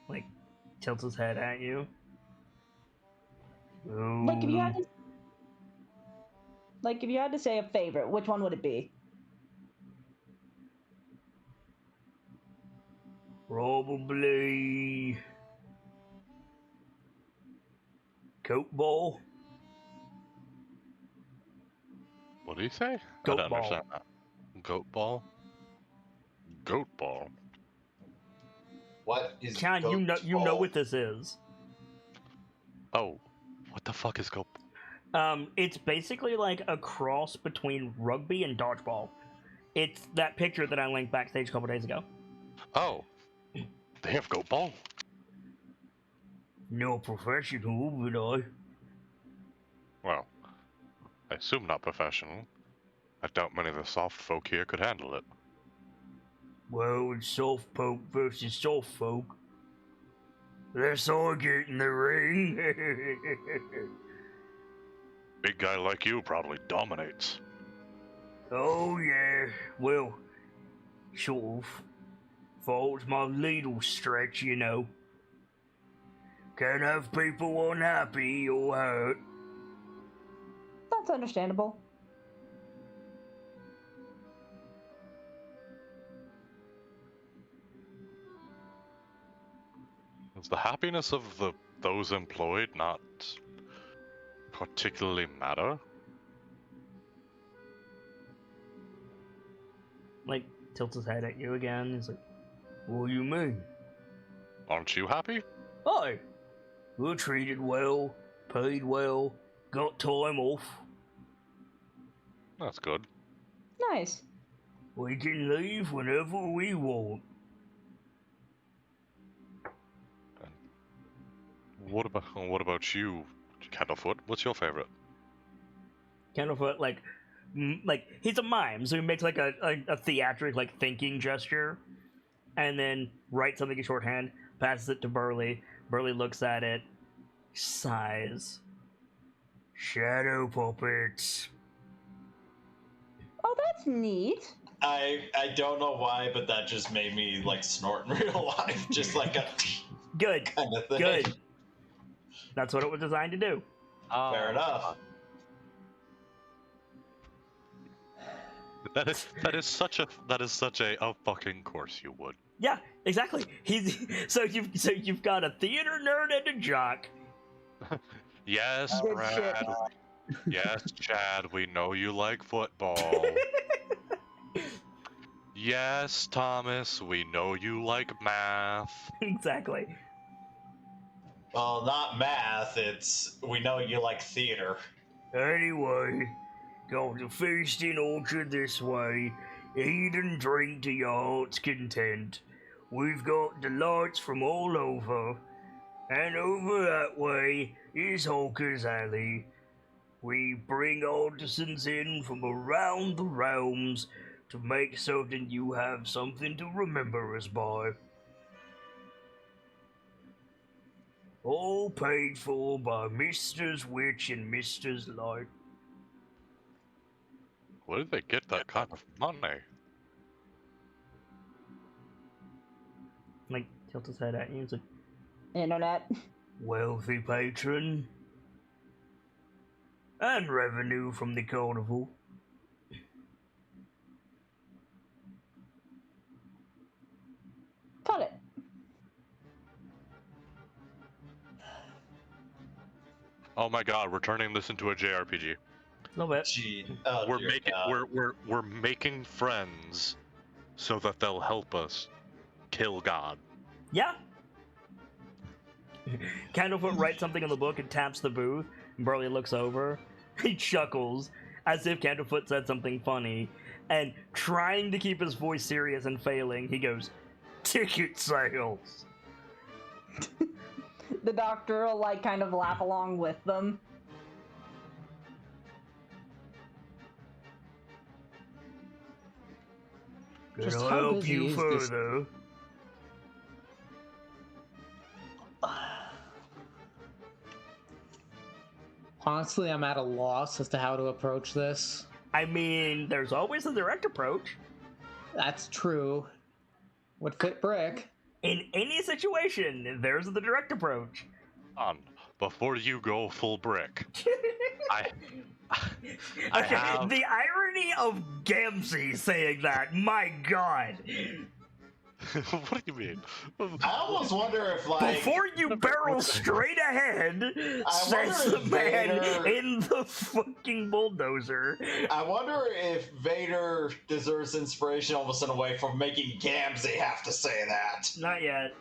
Like, tilts his head at you. Like if you had Ooh. to, like if you had to say a favorite, which one would it be? Probably Coat Ball. What do you say? Goat I don't ball. understand that. Goat ball? Goat ball. What is John, you know what this is. Oh, what the fuck is goat? It's basically like a cross between rugby and dodgeball. It's that picture that I linked backstage a couple days ago. Oh, they have goat ball. No professional, but I. Well, I assume not professional. I doubt many of the soft folk here could handle it. Well, it's soft folk versus soft folk. Let's all get in the ring. Big guy like you probably dominates. Oh yeah, well, sort of. Falls my little stretch, you know. Can't have people unhappy or hurt. That's understandable. Does the happiness of those employed not particularly matter? Like, tilts his head at you again. He's like, what do you mean? Aren't you happy? Hi. We're treated well, paid well, got time off. That's good. Nice. We can leave whenever we want. What about you, Kettlefoot? What's your favorite? Candlefoot, like he's a mime, so he makes like a theatric, like thinking gesture, and then writes something in shorthand, passes it to Burley. Burley looks at it, sighs. Shadow puppets. Oh, that's neat. I don't know why, but that just made me like snort in real life, just like a Good. kind of thing. Good. That's what it was designed to do. Fair enough. That is such a oh fucking course you would. Yeah, exactly. So you've got a theater nerd and a jock. Yes, Good Brad. shit. Yes, Chad. We know you like football. Yes, Thomas. We know you like math. Exactly. Well, not math. It's we know you like theater. Anyway, got a feasting orchard this way. Eat and drink to your heart's content. We've got delights from all over. And over that way is Hawker's Alley. We bring artisans in from around the realms to make certain you have something to remember us by. All paid for by Mister's Witch and Mister's Light. Where did they get that kind of money? Like, tilt his head at you. It's like, Internet. wealthy patron. And revenue from the carnival. Cut it. Oh my god, we're turning this into a JRPG. A little bit. Gee, oh, We're dear making God. we're making friends so that they'll help us kill God. Yeah. Candlefoot writes something in the book and taps the booth. And Burley looks over. He chuckles as if Candlefoot said something funny. And trying to keep his voice serious and failing, he goes, "Ticket sales." The doctor will like kind of laugh along with them. Just Can I how help busy you is this- further? Honestly, I'm at a loss as to how to approach this. I mean, there's always a direct approach. That's true. Would fit Brick. In any situation, there's the direct approach. Before you go full brick, I Okay, have the irony of Gamzee saying that, my god. what do you mean? I almost wonder if, like, Before you barrel straight ahead, says wonder the if man Vader- in the fucking bulldozer. I wonder if Vader deserves inspiration almost in a way for making Gamzee have to say that. Not yet.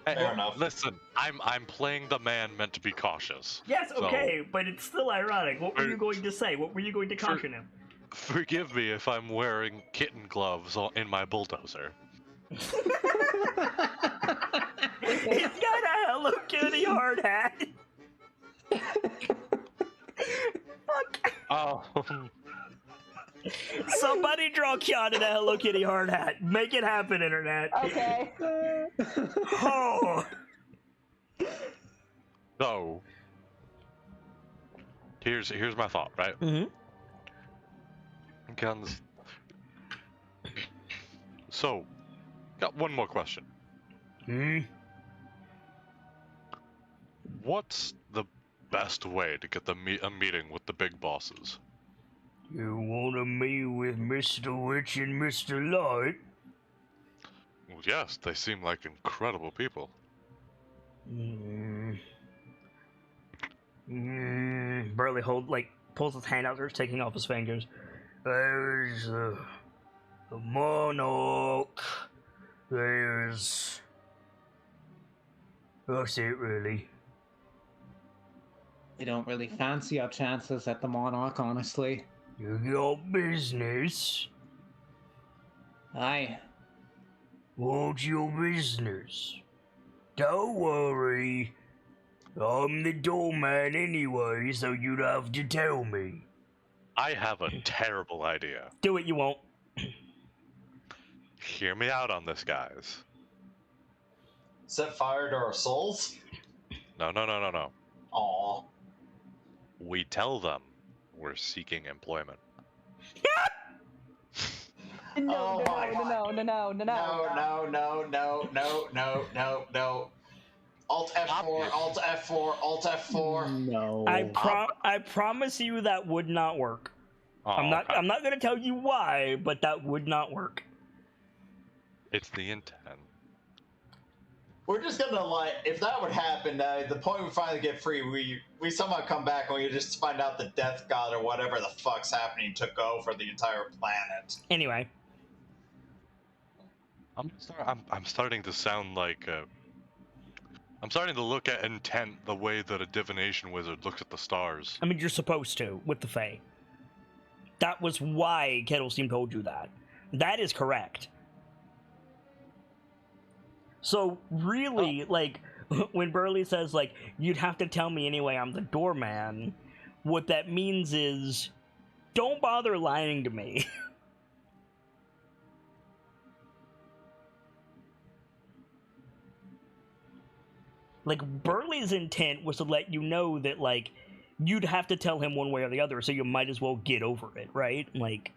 Fair enough. Listen, I'm playing the man meant to be cautious. Yes, So- okay, but it's still ironic. What were you going to say? What were you going to caution him? Forgive me if I'm wearing kitten gloves in my bulldozer. He's got a Hello Kitty hard hat. Fuck. Oh, Somebody draw Kiana in a Hello Kitty hard hat. Make it happen, internet. Okay. Oh. so here's my thought, right? Mm-hmm. Guns. So, got one more question. Hmm. What's the best way to get a meeting with the big bosses? You want to meet with Mr. Witch and Mr. Light? Well, yes, they seem like incredible people. Burley pulls his hand out, starts taking off his fingers. There's the monarch. That's it, really. I don't really fancy our chances at the Monarch, honestly. You got business? Aye. What's your business? Don't worry. I'm the doorman anyway, so you'd have to tell me. I have a terrible idea. Do it, you won't. Hear me out on this, guys. Set fire to our souls? No. Aw. We tell them we're seeking employment. No, Oh my no. No. Alt F4, Alt F4, Alt F4. No. I promise you that would not work. Oh, I'm not okay. gonna tell you why, but that would not work. It's the intent. We're just gonna, like, if that would happen, the point we finally get free, we somehow come back and we just find out the death god or whatever the fuck's happening took over the entire planet. Anyway, I'm starting to sound like I'm starting to look at intent the way that a divination wizard looks at the stars. I mean, you're supposed to with the Fae. That was why Kettlesteam told you that. That is correct. So really, like, when Burley says, like, you'd have to tell me anyway I'm the doorman, what that means is, don't bother lying to me. Like, Burley's intent was to let you know that, like, you'd have to tell him one way or the other, so you might as well get over it, right? Like,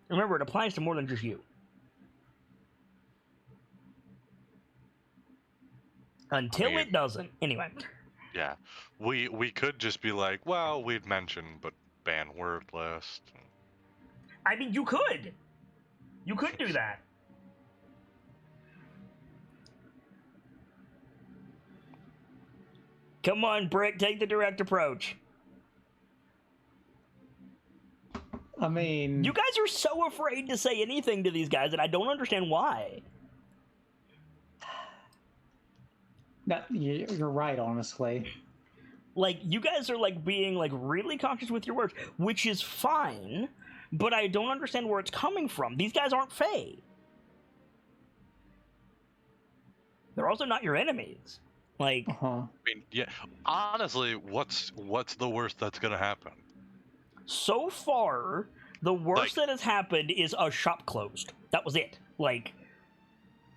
remember, it applies to more than just you. Until I mean- it doesn't. Anyway. Yeah, we could just be like, well, we'd mention, but ban word list. I mean, you could do that. Come on, Brick, take the direct approach. I mean, You guys are so afraid to say anything to these guys, and I don't understand why. you're right, honestly. Like, you guys are, like, being, like, really cautious with your words, which is fine, but I don't understand where it's coming from. These guys aren't Fae. They're also not your enemies. Like, Uh-huh. I mean, yeah. Honestly, what's the worst that's gonna happen? so far, the worst that has happened is a shop closed. That was it. Like,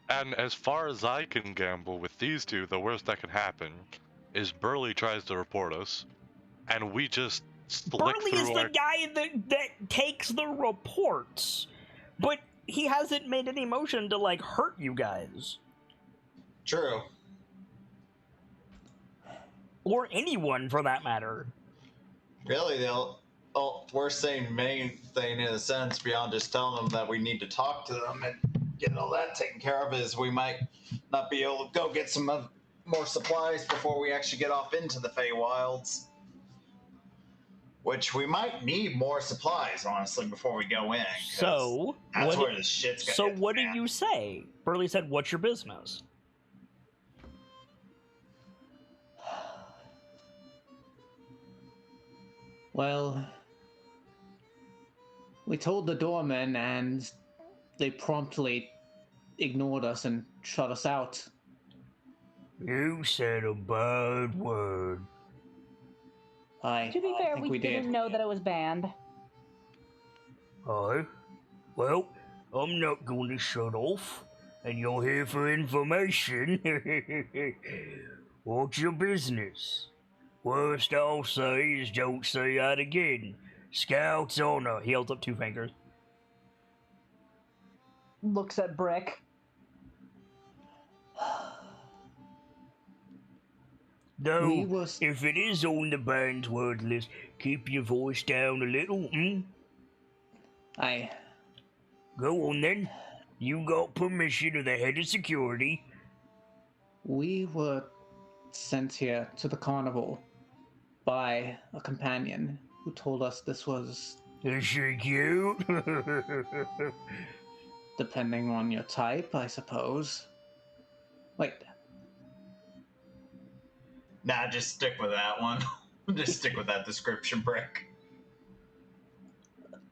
And as far as I can gamble with these two, the worst that can happen is Burley tries to report us, and we just slick Burley is through the our... guy that takes the reports, but he hasn't made any motion to, like, hurt you guys. True. Or anyone, for that matter. Really, the worst thing, main thing in a sense, beyond just telling them that we need to talk to them and get all that taken care of, is we might not be able to go get some more supplies before we actually get off into the Feywilds. Which we might need more supplies, honestly, before we go in. 'cause So, that's where the shit's gonna so hit the what do fan. you say? Burley said, what's your business? Well, we told the doormen, and they promptly ignored us and shut us out. You said a bad word. To be fair, think we did. didn't know that it was banned. Oh? Well, I'm not going to shut off, and you're here for information. What's your business? Worst I'll say is don't say that again. Scout's honor. He holds up 2 fingers. Looks at Brick. Though, We was- if it is on the band's word list, keep your voice down a little, I Go on then. You got permission of the head of security. We were sent here to the carnival by a companion who told us this was, Is she cute? depending on your type, I suppose. Wait, Nah, just stick with that one. Just stick with that description, Brick.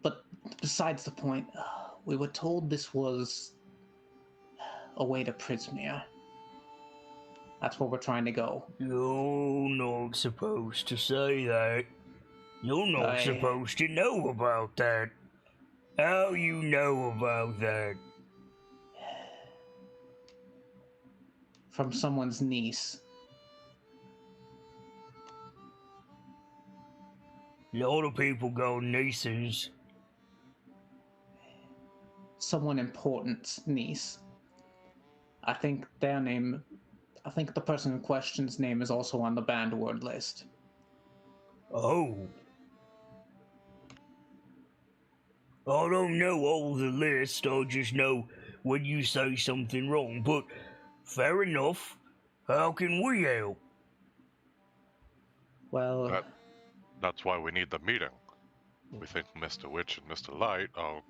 but besides the point, we were told this was a way to Prismere. That's where we're trying to go. You're not supposed to say that. You're not supposed to know about that. How you know about that? From someone's niece. A lot of people got nieces. Someone important's niece. I think the person in question's name is also on the banned word list. Oh. I don't know all the list, I just know when you say something wrong, but fair enough. How can we help? Well, That's why we need the meeting. We think Mr. Witch and Mr. Light are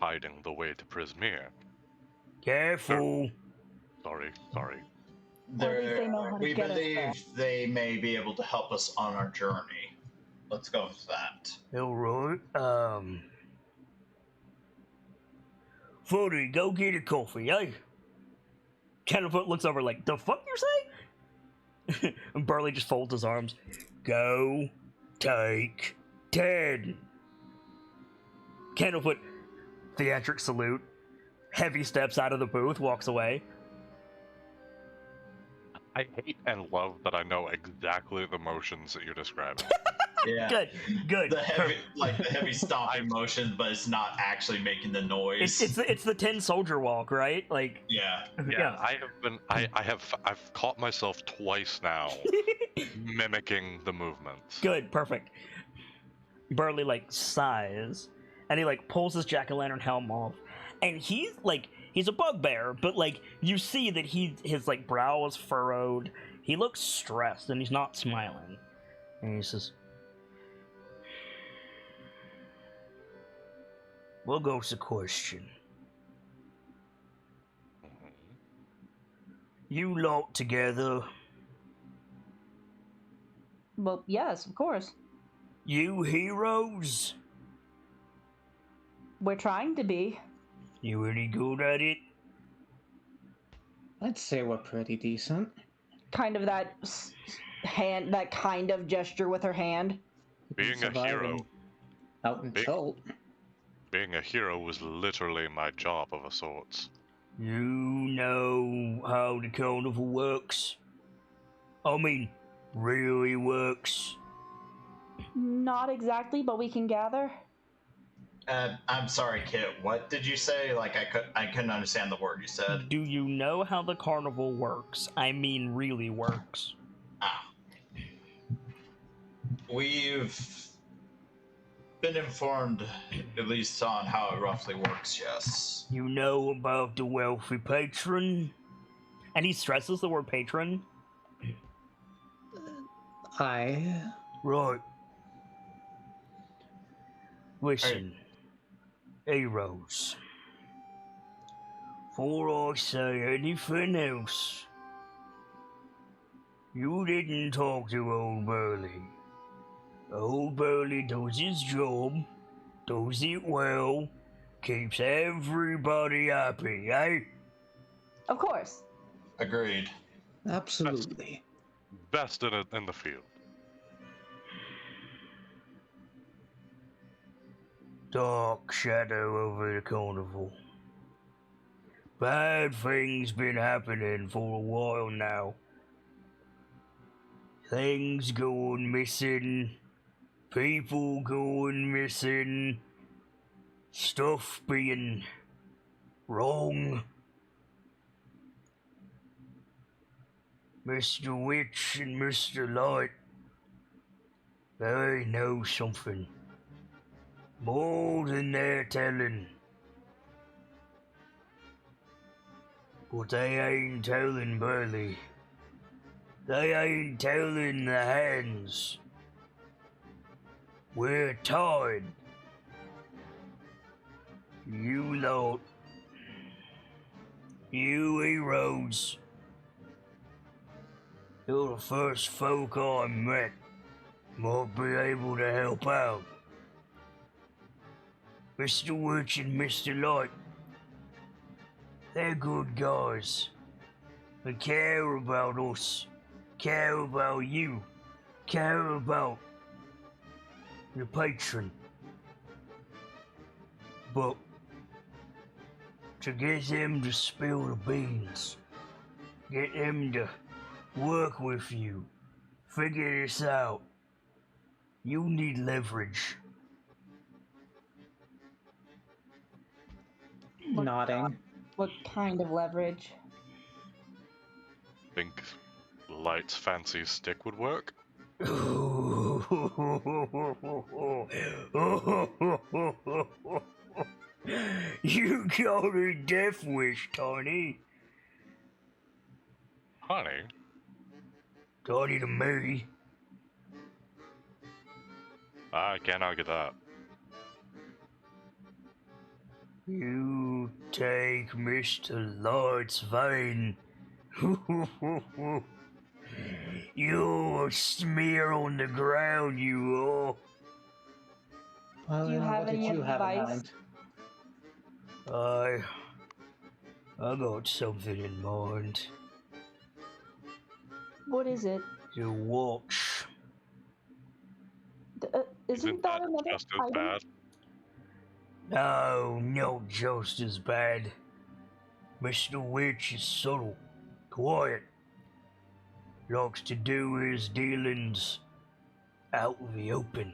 hiding the way to Prismere. Careful. Sorry. Or at least they know how to We get us believe there. they may be able to help us on our journey. Let's go with that. Alright, Footy, go get a coffee, eh? Candlefoot looks over like, the fuck you say? And Burley just folds his arms. Go take 10. Candlefoot, theatric salute, heavy steps out of the booth, walks away. I hate and love that I know exactly the motions that you're describing. Yeah. Good. The heavy stomping motion, but it's not actually making the noise. It's the 10 soldier walk, right? Like, Yeah. Yeah, I've caught myself twice now mimicking the movements. Good, perfect. Burley like sighs, and he like pulls his jack-o'-lantern helm off, and he's a bugbear, but like you see that his like brow is furrowed. He looks stressed, and he's not smiling. And he says, "What goes the question? You lot together? Well, yes, of course. You heroes? We're trying to be. You any good at it?" I'd say we're pretty decent. Kind of that hand, that kind of gesture with her hand. Being a hero, Out in Big- Chult. being a hero was literally my job of a sorts. You know how the carnival works? I mean, really works? Not exactly, but we can gather. I'm sorry, Kit. What did you say? Like I couldn't understand the word you said. Do you know how the carnival works? I mean, really works. Ah. We've been informed, at least on how it roughly works. Yes. You know about the wealthy patron? And he stresses the word patron. I. Right. Listen, heroes. Before I say anything else, you didn't talk to old Burley. Old Burley does his job, does it well, keeps everybody happy, eh? Of course. Agreed. Absolutely. Best in the field. Dark shadow over the carnival. Bad things been happening for a while now. Things going missing, people going missing, stuff being wrong. Mr. Witch and Mr. Light, they know something. More than they're telling. But they ain't telling Burley. They ain't telling the hands. We're tired. You lot. You heroes. You're the first folk I met. Might be able to help out. Mr. Witch and Mr. Light. They're good guys. They care about us. Care about you. Care about the patron. But to get him to spill the beans, get him to work with you, figure this out, you need leverage. Nodding. What kind of leverage? Think Light's fancy stick would work? You got a death wish, Tiny. Honey, Tiny to me. I can't argue that. You take Mr. Light's vein. You're a smear on the ground, you are. Well, Do you have what did any you have in advice? mind? I got something in mind. What is it? To watch. Isn't that another just as item? bad? No, not just as bad. Mr. Witch is subtle, quiet. Likes to do his dealings out in the open.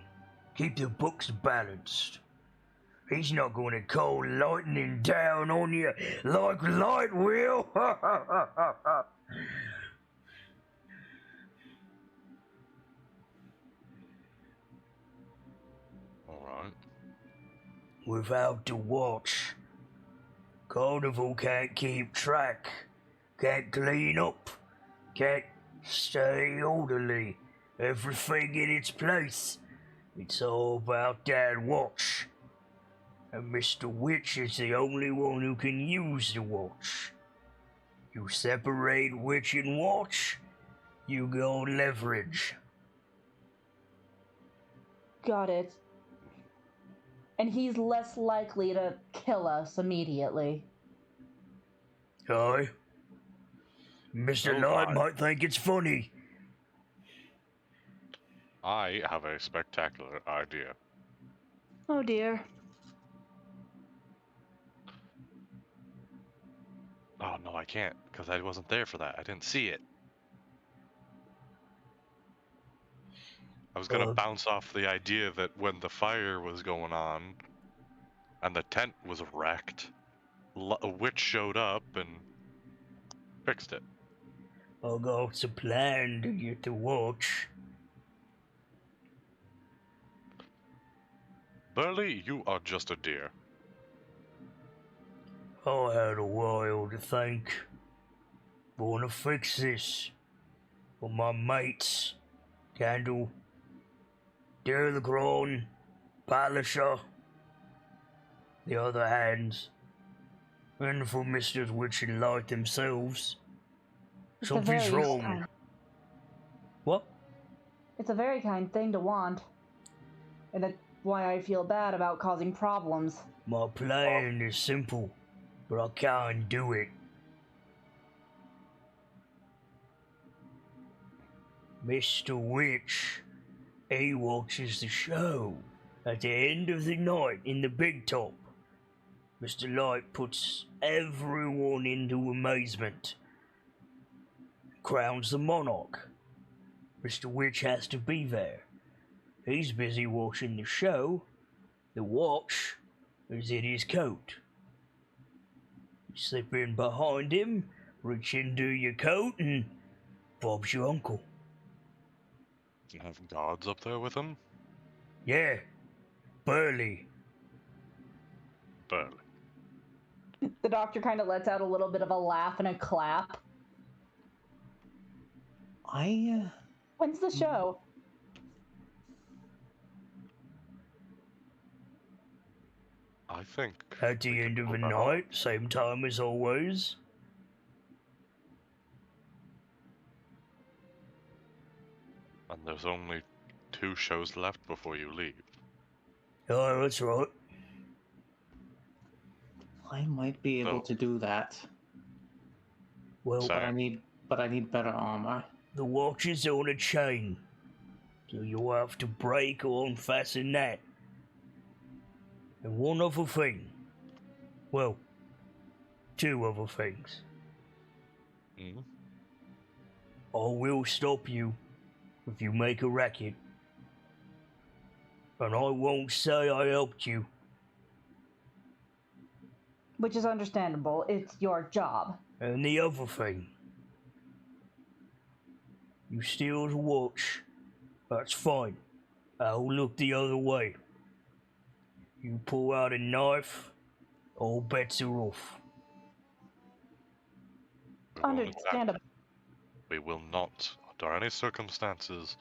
Keep the books balanced. He's not going to call lightning down on you like Light will. without the watch. Carnival can't keep track, can't clean up, can't stay orderly, everything in its place. It's all about that watch. And Mr. Witch is the only one who can use the watch. You separate witch and watch, you go leverage. Got it. And he's less likely to kill us immediately. Aye. Mr. Oh, Light God. might think it's funny. I have a spectacular idea. Oh dear. Oh, no, I can't, because I wasn't there for that. I didn't see it. I was gonna bounce off the idea that when the fire was going on and the tent was wrecked, a witch showed up and fixed it. I got a plan to get the watch. Burley, you are just a dear. I had a while to think. Wanna fix this. For my mates. Candle. Derligron. Polisher. The other hands. And for Mr. Witch and Light themselves. It's a Something's very wrong. kind- What? It's a very kind thing to want. And that's why I feel bad about causing problems. My plan is simple, but I can't do it. Mr. Witch, he watches the show at the end of the night in the big top. Mr. Light puts everyone into amazement. Crowns the monarch. Mr. Witch has to be there. He's busy watching the show. The watch is in his coat. You slip in behind him, reach into your coat, and Bob's your uncle. You have guards up there with him? Yeah, Burley. Burley. The doctor kind of lets out a little bit of a laugh and a clap. When's the show? I think. At the we end could of the pull that night, same time as always. off. And there's only 2 shows left before you leave. Oh, that's right. I might be able No. to do that, Well, Sorry. but I need better armor. the watch is on a chain, so you'll have to break or unfasten that. And one other thing. Well, 2 other things. Hmm? I will stop you if you make a racket. And I won't say I helped you. Which is understandable. It's your job. And the other thing. You steal the watch. That's fine. I'll look the other way. You pull out a knife, all bets are off. We won't attack. Understandable. We will not, under any circumstances,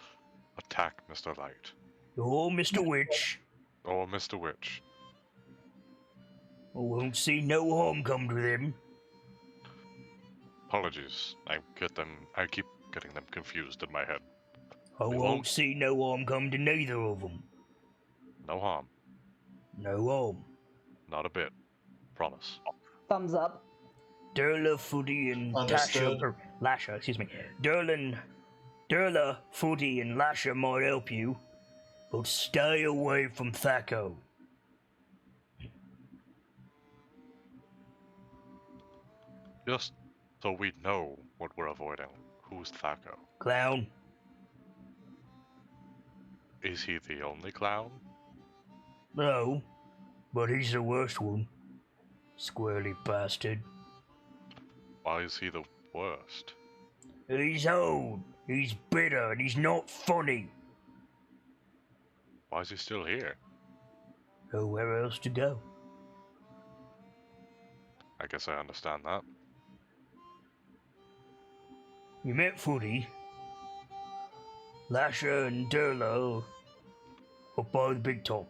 attack Mr. Light. Or Mr. Witch. Or Mr. Witch. I won't see no harm come to them. Apologies. I keep getting them confused in my head. I We won't won't. see no harm come to neither of them. No harm. No harm. Not a bit. Promise. Thumbs up. Durla, Footy, and Understood. Lasher, excuse me. Durla, Footy, and Lasher might help you, but stay away from Thaco. Just so we know what we're avoiding. Who's Thaco? Clown. Is he the only clown? No, but he's the worst one. Squirrely bastard. Why is he the worst? He's old, he's bitter, and he's not funny. Why is he still here? Nowhere else to go. I guess I understand that. You met Footy, Lasher, and Durlo up by the big top.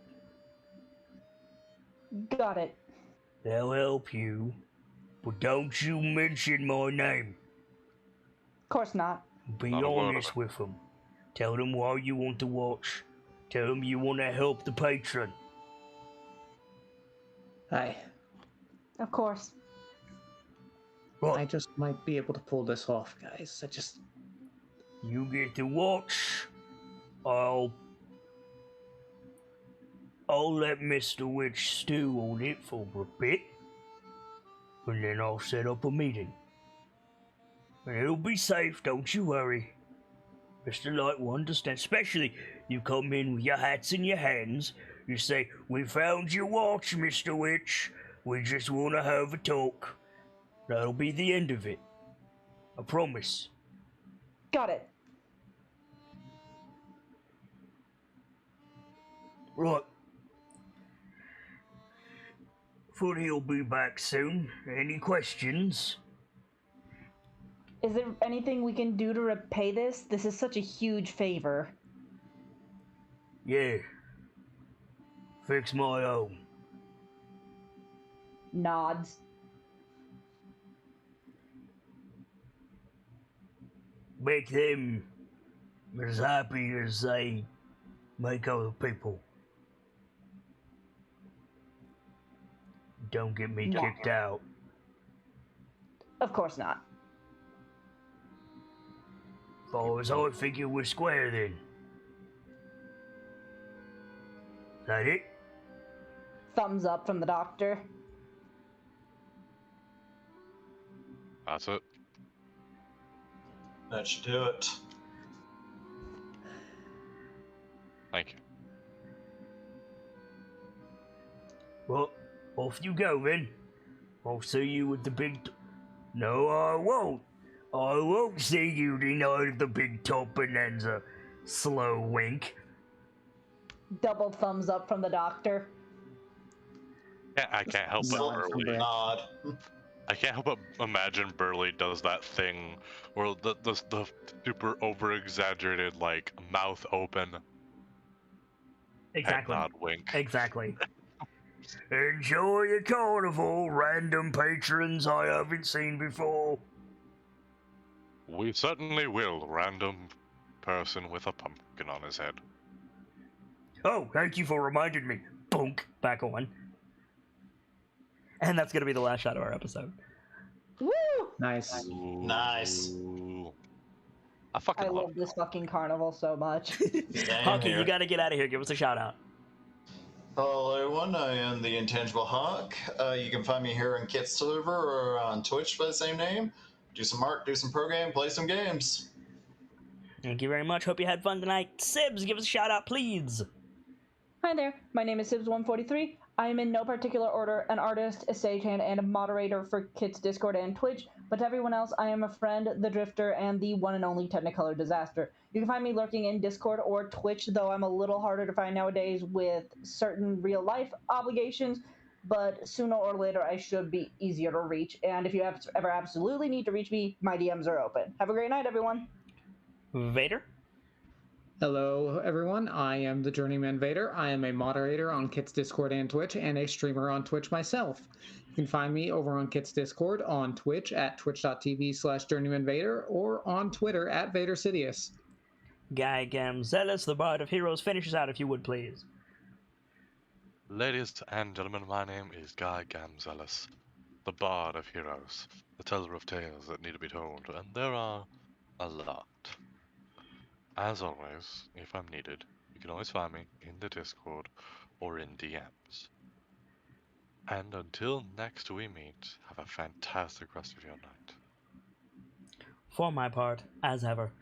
Got it. They'll help you, but don't you mention my name. Of course not. Be Not a word of honest it. with them. Tell them why you want to watch. Tell them you want to help the patron. I Of course. Right, just might be able to pull this off, guys. you get to watch. I'll let Mr. Witch stew on it for a bit, and then I'll set up a meeting. And it'll be safe, don't you worry. Mr. Light will understand, especially you come in with your hats in your hands. You say, "We found your watch, Mr. Witch. We just want to have a talk." That'll be the end of it. I promise. Got it. Right. Footy'll be back soon. Any questions? Is there anything we can do to repay this? This is such a huge favor. Yeah. Fix my own. Nods. Make them as happy as they make other people. Don't get me No. kicked out. Of course not. Far as I figure we're square then. That it? Thumbs up from the doctor. That's it. That should do it. Thank you. Well, off you go then. I'll see you at the big... No, I won't. I won't see you tonight at the big top bonanza. Slow wink. Double thumbs up from the doctor. Yeah, I can't help but Nod from Burley. Brad. Nod. I can't help but imagine Burley does that thing where the super over exaggerated like mouth open Exactly. head nod wink. Exactly. Enjoy your carnival, random patrons I haven't seen before. We certainly will, random person with a pumpkin on his head. Oh, thank you for reminding me. Bonk. Back on. And that's going to be the last shot of our episode. Woo! Nice. Nice. Ooh. I fucking I love love this fucking carnival so much. Same Hockey, here. you got to get out of here. Give us a shout out. Hello everyone, I am the Intangible Hawk. You can find me here on Kit's server or on Twitch by the same name. Do some art, do some program, play some games. Thank you very much. Hope you had fun tonight. Sibs, give us a shout out, please. Hi there, my name is Sibs143. I am in no particular order an artist, a stagehand, and a moderator for Kit's Discord and Twitch, but to everyone else, I am a friend, the Drifter, and the one and only Technicolor Disaster. You can find me lurking in Discord or Twitch, though I'm a little harder to find nowadays with certain real-life obligations, but sooner or later I should be easier to reach, and if you ever absolutely need to reach me, my DMs are open. Have a great night, everyone! Vader? Hello, everyone. I am the Journeyman Vader. I am a moderator on Kit's Discord and Twitch, and a streamer on Twitch myself. You can find me over on Kit's Discord, on Twitch at twitch.tv/JourneymanVader, or on Twitter at VaderSidious. Guy Gamzelis, the Bard of Heroes, finishes out if you would, please. Ladies and gentlemen, my name is Guy Gamzelis, the Bard of Heroes, the teller of tales that need to be told, and there are a lot. As always, if I'm needed, you can always find me in the Discord or in DMs. And until next we meet, have a fantastic rest of your night. For my part, as ever,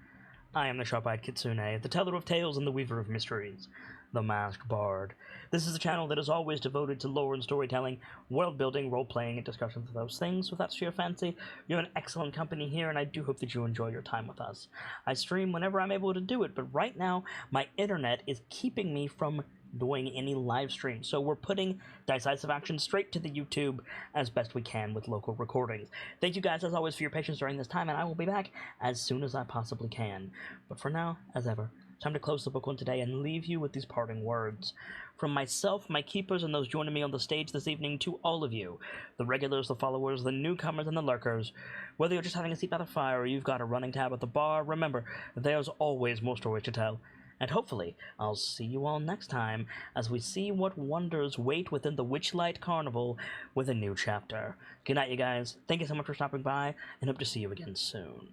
I am the Sharp-Eyed Kitsune, the teller of tales and the weaver of mysteries, the Masked Bard. This is a channel that is always devoted to lore and storytelling, world-building, role-playing, and discussions of those things. If that's your fancy, you're in excellent company here, and I do hope that you enjoy your time with us. I stream whenever I'm able to do it, but right now, my internet is keeping me from doing any live streams. So we're putting Dice-Icive action straight to the YouTube as best we can with local recordings. Thank you guys, as always, for your patience during this time, and I will be back as soon as I possibly can. But for now, as ever, time to close the book one today and leave you with these parting words. From myself, my keepers, and those joining me on the stage this evening, to all of you, the regulars, the followers, the newcomers, and the lurkers, whether you're just having a seat by the fire or you've got a running tab at the bar, remember, there's always more stories to tell. And hopefully, I'll see you all next time as we see what wonders wait within the Witchlight Carnival with a new chapter. Good night, you guys. Thank you so much for stopping by, and hope to see you again soon.